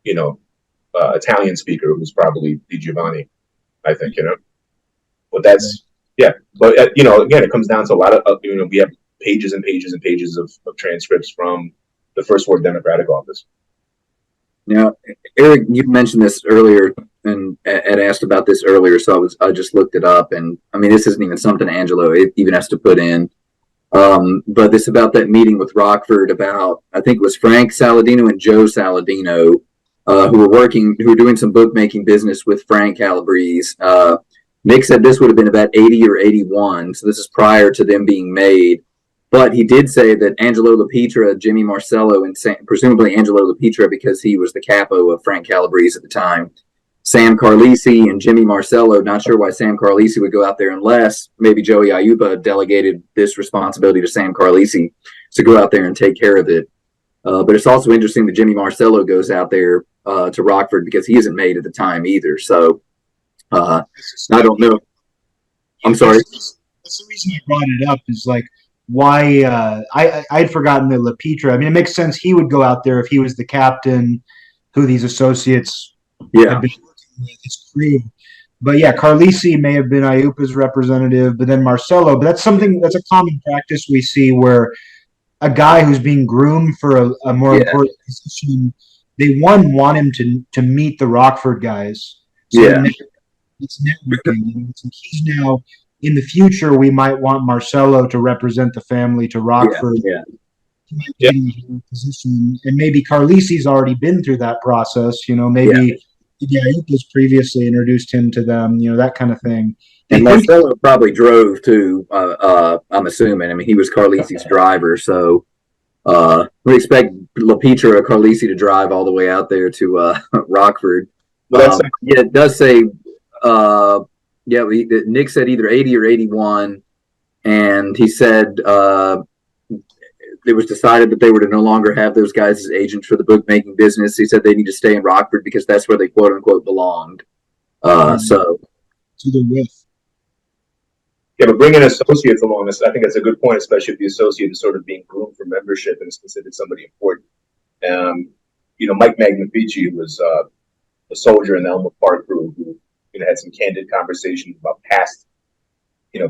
Italian speaker who's probably Di Giovanni, I think, But that's, But, again, it comes down to a lot of, we have pages and pages and pages of transcripts from the First Ward Democratic Office. Now, Eric, you mentioned this earlier and had asked about this earlier, so I just looked it up, and this isn't even something Angelo even has to put in. But this about that meeting with Rockford about, I think it was Frank Saladino and Joe Saladino, who were doing some bookmaking business with Frank Calabrese. Nick said this would have been about 80 or 81, so this is prior to them being made. But he did say that Angelo LaPietra, Jimmy Marcello, and presumably Angelo LaPietra, because he was the capo of Frank Calabrese at the time, Sam Carlisi and Jimmy Marcello, not sure why Sam Carlisi would go out there unless maybe Joey Aiuppa delegated this responsibility to Sam Carlisi to go out there and take care of it. But it's also interesting that Jimmy Marcello goes out there to Rockford because he isn't made at the time either. So I don't know. I'm sorry. That's the reason I brought it up is like why I'd forgotten that LaPietra. It makes sense he would go out there if he was the captain who these associates had been working with, his crew. But yeah, Carlisi may have been Aiuppa's representative, but then Marcello. But that's a common practice we see where a guy who's being groomed for a more important position, they want him to meet the Rockford guys. So it's networking. He's now in the future. We might want Marcello to represent the family to Rockford. might be in a position, and maybe Carlisi's already been through that process. Maybe Aiuppa's previously introduced him to them. That kind of thing. And Marcello probably drove too. I'm assuming. I mean, he was Carlisi's driver, so we expect LaPietra or Carlisi to drive all the way out there to Rockford. It does say. Nick said either 80 or 81, and he said it was decided that they were to no longer have those guys as agents for the bookmaking business. He said they need to stay in Rockford because that's where they quote unquote belonged. So they're with. Yeah, but bringing associates along, I think that's a good point, especially if the associate is sort of being groomed for membership and is considered somebody important. Mike Magnifici was a soldier in the Elmwood Park crew who had some candid conversations about past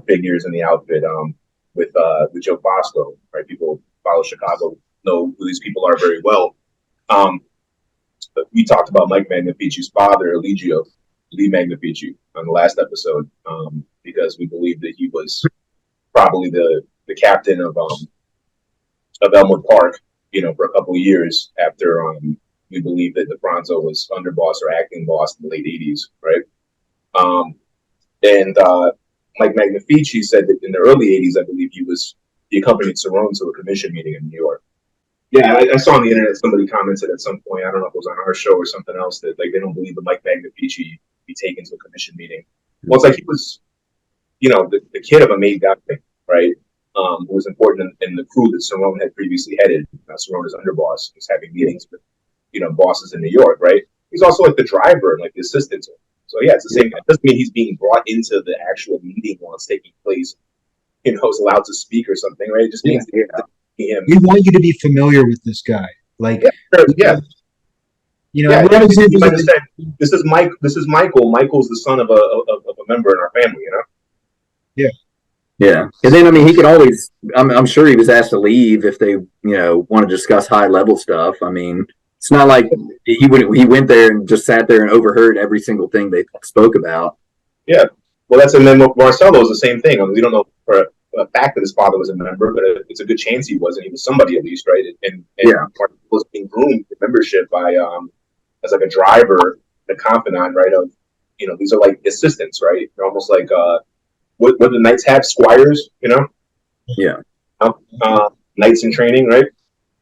figures in the outfit with Joe Bosco. Right, people follow Chicago know who these people are very well. But we talked about Mike Magnifici's father, Lee Magnifici, on the last episode, because we believe that he was probably the captain of Elmwood Park, for a couple of years after we believe that DiFronzo was underboss or acting boss in the late 80s, right? Mike Magnifici said that in the early 80s, I believe he accompanied Cerrone to a commission meeting in New York. Yeah, I saw on the internet somebody commented at some point, I don't know if it was on our show or something else, that they don't believe that Mike Magnifici be taken to a commission meeting. Well, it's like he was, the kid of a made guy, right? Who was important in the crew that Cerrone had previously headed. Cerrone is underboss. He was having meetings with, bosses in New York, right? He's also like the driver and like the assistant. So yeah, it's the same. It doesn't mean he's being brought into the actual meeting while it's taking place. Is allowed to speak or something, right? It just means him. We want you to be familiar with this guy, like you understand. This is Mike. This is Michael. Michael's the son of a member in our family. Yeah. And then, I mean, he could always, I'm sure he was asked to leave if they, want to discuss high level stuff. I mean, it's not like he went there and just sat there and overheard every single thing they spoke about. Yeah. Well, and then Marcello is the same thing. I mean, we don't know for a fact that his father was a member, but it's a good chance he was, and he was somebody at least, right? And Marcello was being groomed to membership by, as like a driver, the confidant, right? Of, these are like assistants, right? They're almost like, what the Knights have, squires, Yeah. Knights in training, right?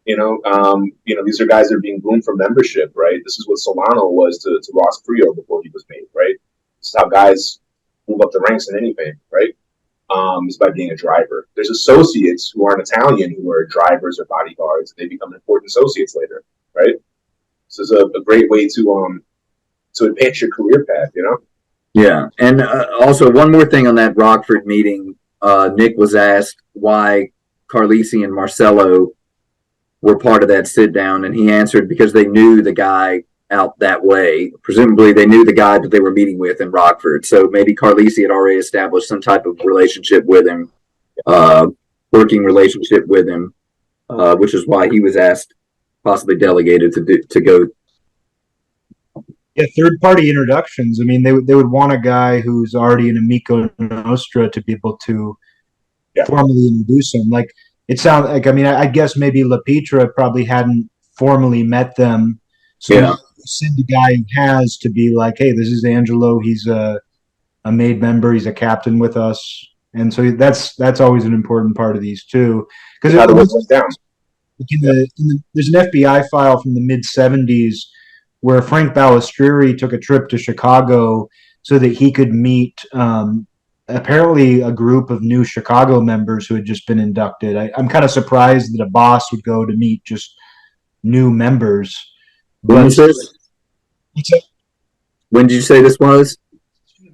These are guys that are being groomed for membership, right? This is what Solano was to Ross Frio before he was made, right? This is how guys move up the ranks in anything, right? Is by being a driver. There's associates who aren't Italian who are drivers or bodyguards. They become important associates later, right? This is a great way to advance your career path, Yeah, and also one more thing on that Rockford meeting, Nick was asked why Carlisi and Marcello were part of that sit down, and he answered because they knew the guy out that way. Presumably, they knew the guy that they were meeting with in Rockford, so maybe Carlisi had already established some type of relationship with him, working relationship with him, which is why he was asked, possibly delegated to go. Yeah, third-party introductions. I mean, they would want a guy who's already an amico nostra to be able to formally introduce him. Like, it sounds like, I mean, I guess maybe LaPietra probably hadn't formally met them. So send a guy who has to be like, hey, this is Angelo. He's a made member. He's a captain with us. And so that's always an important part of these, too. Because there's an FBI file from the mid-'70s where Frank Balistrieri took a trip to Chicago so that he could meet apparently a group of new Chicago members who had just been inducted. I'm kind of surprised that a boss would go to meet just new members. When did you say this was?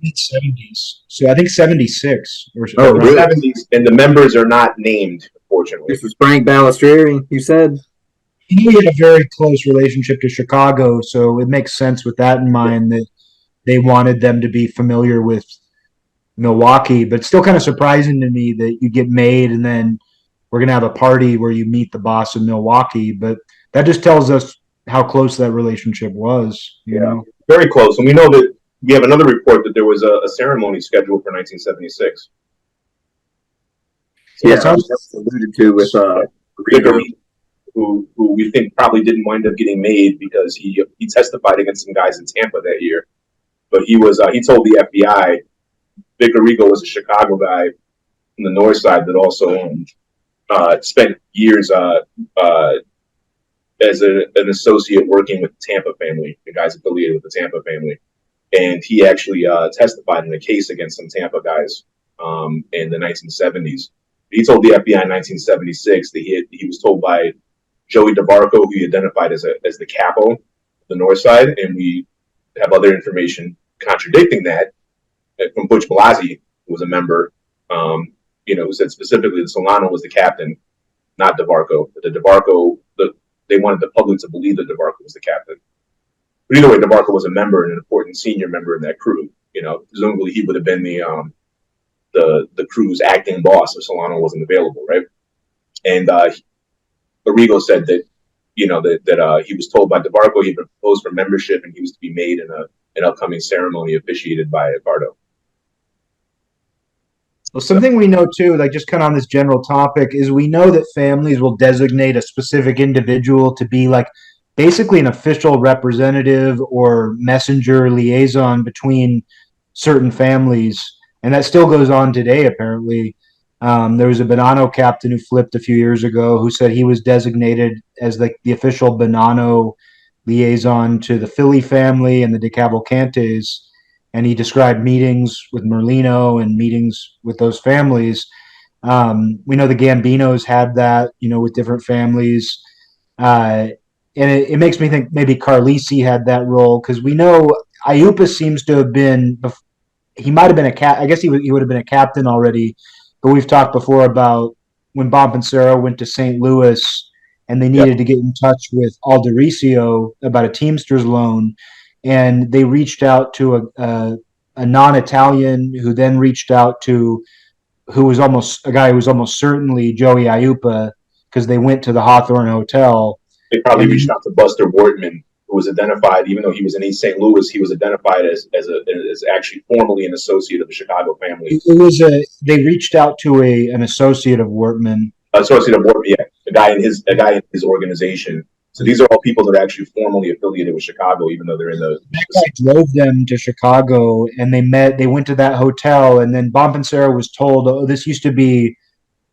Mid-'70s. So I think 76. Really? 70s, and the members are not named, unfortunately. This was Frank Balistrieri, you said? He had a very close relationship to Chicago, so it makes sense with that in mind that they wanted them to be familiar with Milwaukee. But it's still kind of surprising to me that you get made and then we're going to have a party where you meet the boss in Milwaukee. But that just tells us how close that relationship was. You know? Very close. And we know that we have another report that there was a ceremony scheduled for 1976. So that's alluded to with who we think probably didn't wind up getting made because he testified against some guys in Tampa that year. But he told the FBI Vic Arrigo was a Chicago guy from the north side that also spent years as an associate working with the Tampa family, the guys affiliated with the Tampa family. And he actually testified in a case against some Tampa guys in the 1970s. He told the FBI in 1976 that he was told by Joey DeBarco, who he identified as the capo of the north side, and we have other information contradicting that from Butch Blasi, who was a member, who said specifically that Solano was the captain, not DeBarco. But they wanted the public to believe that DeBarco was the captain. But either way, DeBarco was a member and an important senior member in that crew. Presumably he would have been the crew's acting boss if Solano wasn't available, right? And Arrigo said that he was told by DeBarco he'd been proposed for membership and he was to be made in an upcoming ceremony officiated by Accardo. Well, something we know too, like just kind of on this general topic, is we know that families will designate a specific individual to be like basically an official representative or messenger liaison between certain families. And that still goes on today, apparently. There was a Bonanno captain who flipped a few years ago who said he was designated as the official Bonanno liaison to the Philly family and the De Cavalcantes. And he described meetings with Merlino and meetings with those families. We know the Gambinos had that, with different families. And it makes me think maybe Carlisi had that role because we know Aiuppa seems to have been, he might have been I guess he would have been a captain already, but we've talked before about when Bob and Sarah went to St. Louis and they needed to get in touch with Aldericio about a Teamsters loan. And they reached out to a non-Italian who then reached out to a guy who was almost certainly Joey Aiuppa because they went to the Hawthorne Hotel. They probably reached out to Buster Wortman, who was identified, even though he was in East St. Louis, he was identified as actually formally an associate of the Chicago family. They reached out to an associate of Wortman. Associate of Wortman, yeah, a guy in his organization. So these are all people that are actually formally affiliated with Chicago, even though they're in the. That guy drove them to Chicago, and they went to that hotel, and then Bob and Sarah was told, "Oh, this used to be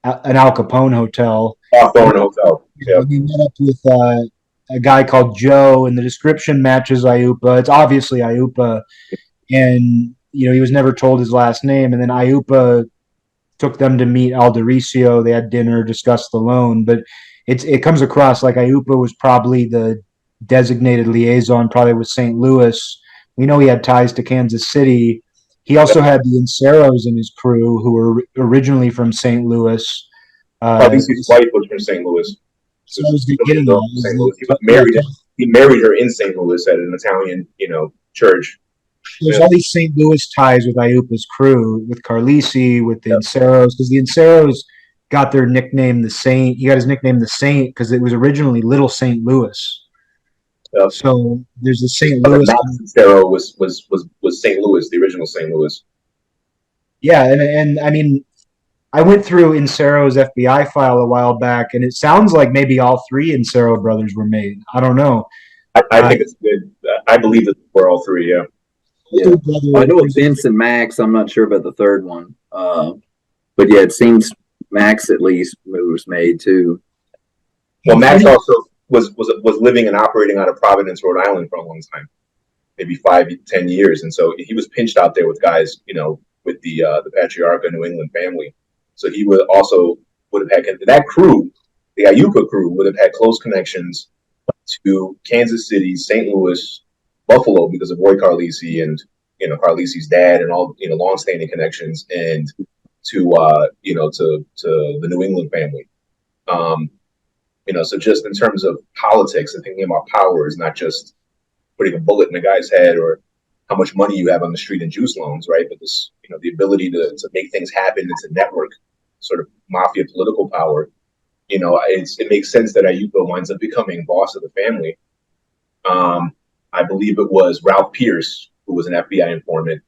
an Al Capone hotel." Hawthorne Hotel. Yeah. We met up with a guy called Joe, and the description matches Aiuppa. It's obviously Aiuppa, and he was never told his last name. And then Aiuppa took them to meet Aldericio. They had dinner, discussed the loan, but it comes across like Aiuppa was probably the designated liaison, probably with St. Louis. We know he had ties to Kansas City. He also had the Inceros in his crew who were originally from St. Louis. His wife was from St. Louis. So I was getting St. Louis. He married her in St. Louis at an Italian, church. There's all these St. Louis ties with Aiuppa's crew, with Carlisi, with the Inceros, because the Inceros got their nickname the Saint. He got his nickname the Saint because it was originally Little St. Louis. Yep. So there's the St. Louis. Cicero was St. Louis, the original St. Louis. Yeah, and I mean, I went through Incero's FBI file a while back, and it sounds like maybe all three Incero brothers were made. I don't know. I think it's good. I believe that we're all three. Yeah. I know it's Vince and Max. I'm not sure about the third one. But yeah, it seems Max at least was made too. Well, Max also was living and operating out of Providence, Rhode Island for a long time, maybe 5-10 years, and so he was pinched out there with guys, with the Patriarcha New England family. So he would have had that crew, the Aiuppa crew, would have had close connections to Kansas City, St. Louis, Buffalo because of Roy Carlisi and Carlisi's dad and all long-standing connections, and to the New England family. So just in terms of politics and thinking about power is not just putting a bullet in a guy's head or how much money you have on the street in juice loans, right? But this, the ability to make things happen and to network sort of mafia political power. It makes sense that Aiuppa winds up becoming boss of the family. I believe it was Ralph Pierce, who was an FBI informant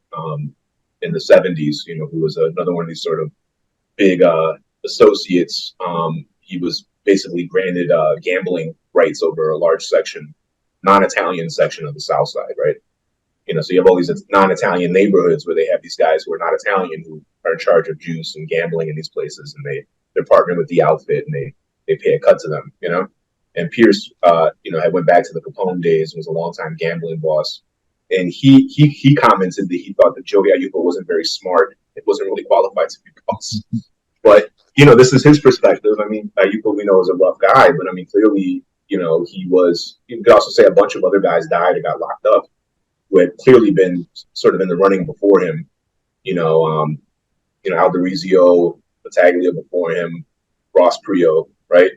in the 70s, who was another one of these sort of big associates. He was basically granted gambling rights over a large section, non-Italian section of the South Side, right? So you have all these non-Italian neighborhoods where they have these guys who are not Italian who are in charge of juice and gambling in these places, and they're partnering with the outfit, and they pay a cut to them, And Pierce, had went back to the Capone days and was a longtime gambling boss, and he commented that he thought that Joey Aiuppa wasn't very smart. It wasn't really qualified to be boss. But this is his perspective. I mean, Aiuppa we know is a rough guy, but I mean clearly, he was. You could also say a bunch of other guys died or got locked up who had clearly been sort of in the running before him. Alderizio, Battaglia before him, Ross Prio, right?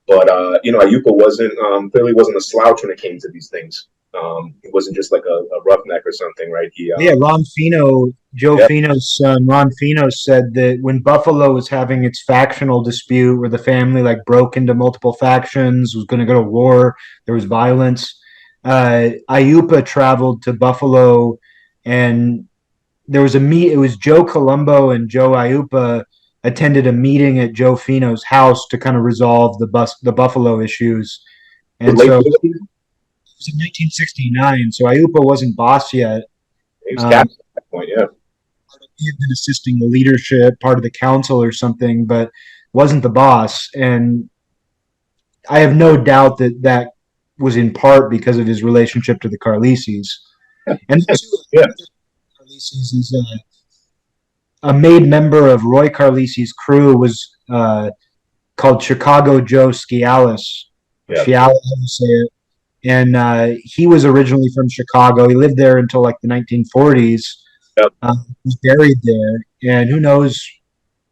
But Aiuppa clearly wasn't a slouch when it came to these things. He wasn't just like a roughneck or something, right? Ron Fino, Joe Fino's son, Ron Fino said that when Buffalo was having its factional dispute where the family broke into multiple factions, was going to go to war, there was violence, Aiuppa traveled to Buffalo, and there was it was Joe Colombo and Joe Aiuppa attended a meeting at Joe Fino's house to kind of resolve the Buffalo issues. And so it was in 1969, so Aiuppa wasn't boss yet. He was captain at that point, yeah. He had been assisting the leadership, part of the council or something, but wasn't the boss. And I have no doubt that was in part because of his relationship to the Carlisis. And Carlisis is a made member of Roy Carlisi's crew was called Chicago Joe Scialis. Yeah. Scialis, how you say it. And he was originally from Chicago. He lived there until the 1940s. Yep. He was buried there, and who knows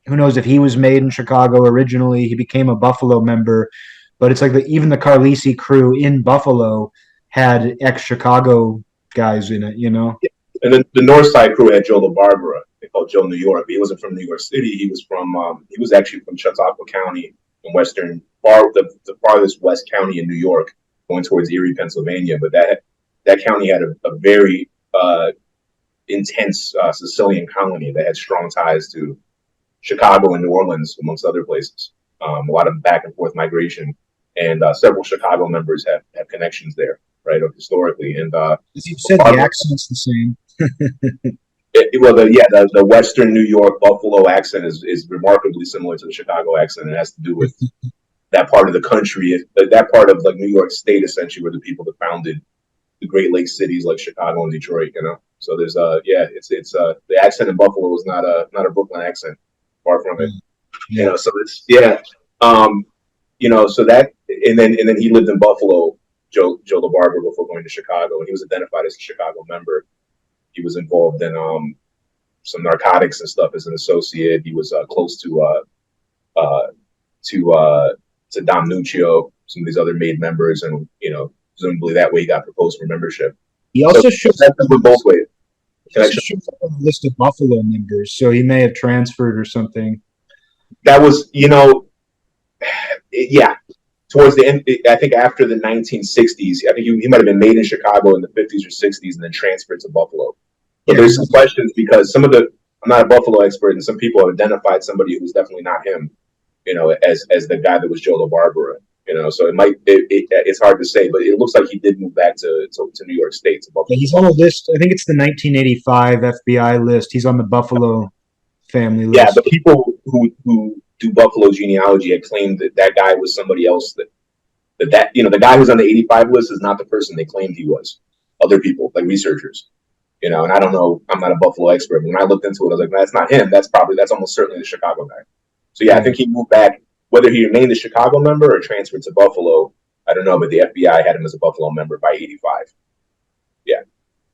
if he was made in Chicago originally. He became a Buffalo member, but it's even the Carlisi crew in Buffalo had ex-Chicago guys in it, Yeah. And then the North Side crew had Joe LaBarbera. They called Joe New York. But he wasn't from New York City. He was actually from Chautauqua County in the farthest west county in New York, going towards Erie, Pennsylvania. But that county had a very intense Sicilian colony that had strong ties to Chicago and New Orleans, amongst other places. A lot of back and forth migration, and several Chicago members have connections there, right? Historically, and as you said, the accent's the same. The Western New York Buffalo accent is remarkably similar to the Chicago accent. It has to do with that part of the country, that part of New York State, essentially, were the people that founded the Great Lakes cities like Chicago and Detroit. So there's it's the accent in Buffalo is not a Brooklyn accent, far from it. Yeah. So it's so that and then he lived in Buffalo, Joe LaBarbera, before going to Chicago, and he was identified as a Chicago member. He was involved in some narcotics and stuff as an associate. He was close to Dom Nuccio, some of these other made members, and presumably that way he got proposed for membership. He also shows up both ways. on a list of Buffalo members, so he may have transferred or something. That was, towards the end, I think after the 1960s, I think he might have been made in Chicago in the 50s or 60s and then transferred to Buffalo. But there's some questions because I'm not a Buffalo expert, and some people have identified somebody who's definitely not him, as the guy that was Joe LaBarbera. So it's hard to say, but it looks like he did move back to New York State, to Buffalo. Yeah, he's on a list. I think it's the 1985 FBI list. He's on the Buffalo family list. Yeah, the people who do Buffalo genealogy had claimed that guy was somebody else. The guy who's on the 85 list is not the person they claimed he was. Other people, like researchers, and I don't know. I'm not a Buffalo expert, but when I looked into it, I was like, that's not him. That's almost certainly the Chicago guy. So yeah, I think he moved back. Whether he remained a Chicago member or transferred to Buffalo, I don't know, but the FBI had him as a Buffalo member by 85. Yeah.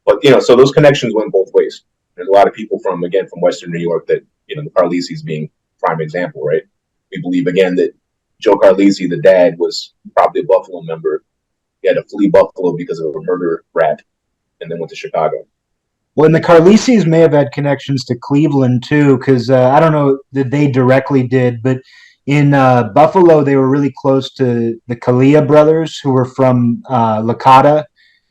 But, so those connections went both ways. There's a lot of people from Western New York that, the Carlisis being prime example, right? We believe, again, that Joe Carlisi, the dad, was probably a Buffalo member. He had to flee Buffalo because of a murder rap and then went to Chicago. Well, and the Carlisis may have had connections to Cleveland, too, because I don't know that they directly did, but in Buffalo, they were really close to the Kalia brothers, who were from Licata.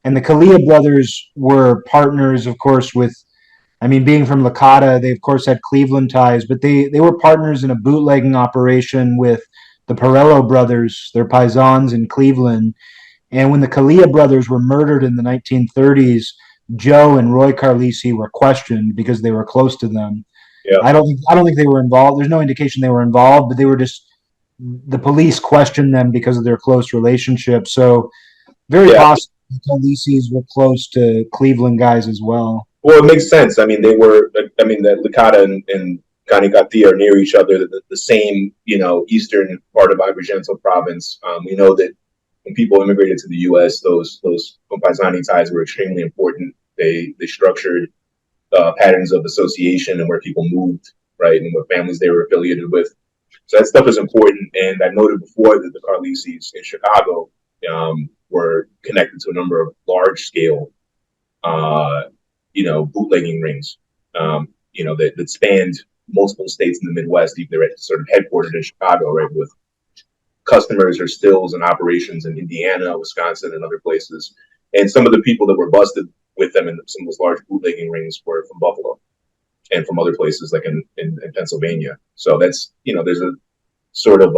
And the Kalia brothers were partners, of course, being from Licata, they, of course, had Cleveland ties, but they were partners in a bootlegging operation with the Perello brothers, their paisans in Cleveland. And when the Calia brothers were murdered in the 1930s, Joe and Roy Carlisi were questioned because they were close to them. Yeah. I don't think they were involved. There's no indication they were involved, but they were just the police questioned them because of their close relationship. So very possible the Carlisis were close to Cleveland guys as well. Well, it makes sense. I mean, that Licata and Canicattì are near each other, the same, eastern part of Agrigento province. We know that when people immigrated to the U.S., those compaesani ties were extremely important. They structured patterns of association and where people moved, right, and what families they were affiliated with. So that stuff is important. And I noted before that the Carlisis in Chicago were connected to a number of large-scale, bootlegging rings, that spanned multiple states in the Midwest. They're sort of headquartered in Chicago, right, with customers or stills and operations in Indiana, Wisconsin, and other places. And some of the people that were busted with them in some of those large bootlegging rings were from Buffalo and from other places like in Pennsylvania. So that's, there's a sort of,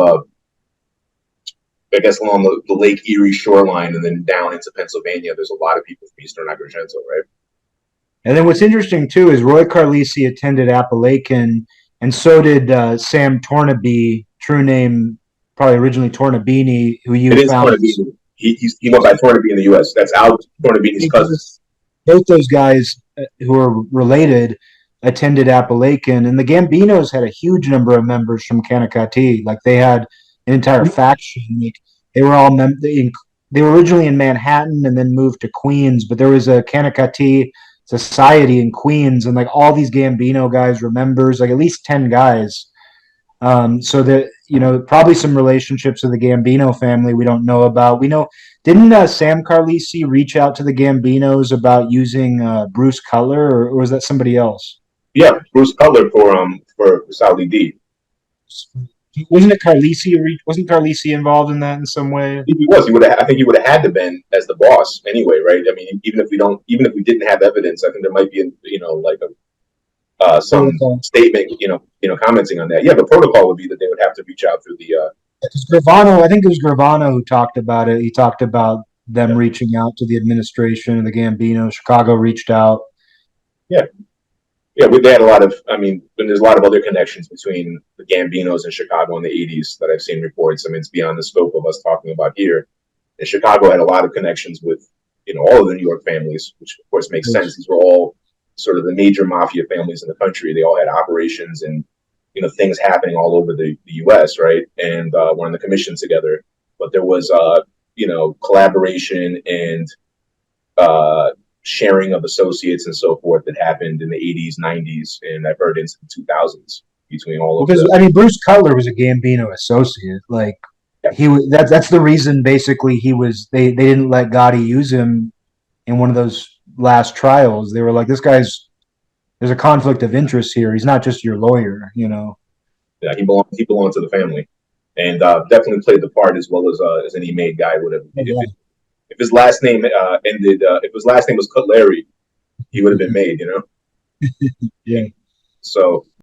I guess, along the Lake Erie shoreline and then down into Pennsylvania, there's a lot of people from Eastern Agrigento, right? And then what's interesting, too, is Roy Carlisi attended Appalachian, and so did Sam Tornaby, true name probably originally Tornabini, who you found. Tornabini. He went by Tornaby in the U.S. That's Al Tornabini's cousin. Both those guys who are related attended Appalachian, and the Gambinos had a huge number of members from Canicattì. Like they had an entire faction. Like they were all they were originally in Manhattan and then moved to Queens, but there was a Canicattì society in Queens, and like all these Gambino guys were members, like at least 10 guys. So that, probably some relationships with the Gambino family we don't know about. We know, didn't Sam Carlisi reach out to the Gambinos about using Bruce Cutler, or was that somebody else? Yeah, Bruce Cutler for Saudi D. Wasn't it Carlisi? Wasn't Carlisi involved in that in some way? He was. I think he would have had to been as the boss anyway, right? I mean, even if we didn't have evidence, I think there might be, some statement, commenting on that. Yeah, the protocol would be that they would have to reach out through the. Gravano, I think it was Gravano who talked about it. He talked about them reaching out to the administration and the Gambino. Chicago reached out. Yeah. Yeah, they had a lot of, and there's a lot of other connections between the Gambinos and Chicago in the 80s that I've seen reports. It's beyond the scope of us talking about here. And Chicago had a lot of connections with, all of the New York families, which of course makes sense. These were all sort of the major mafia families in the country. They all had operations and, things happening all over the U.S., right? And were on the commission together. But there was, collaboration and sharing of associates and so forth that happened in the 80s, 90s, and I've heard into the 2000s between all of them. Bruce Cutler was a Gambino associate. Like he was. That's the reason. Basically, he was. They didn't let Gotti use him in one of those last trials. They were like, this guy's. There's a conflict of interest here. He's not just your lawyer. Yeah, he belonged to the family, and definitely played the part as well as any made guy would have. If his last name if his last name was Cutleri, he would have been made, Yeah. So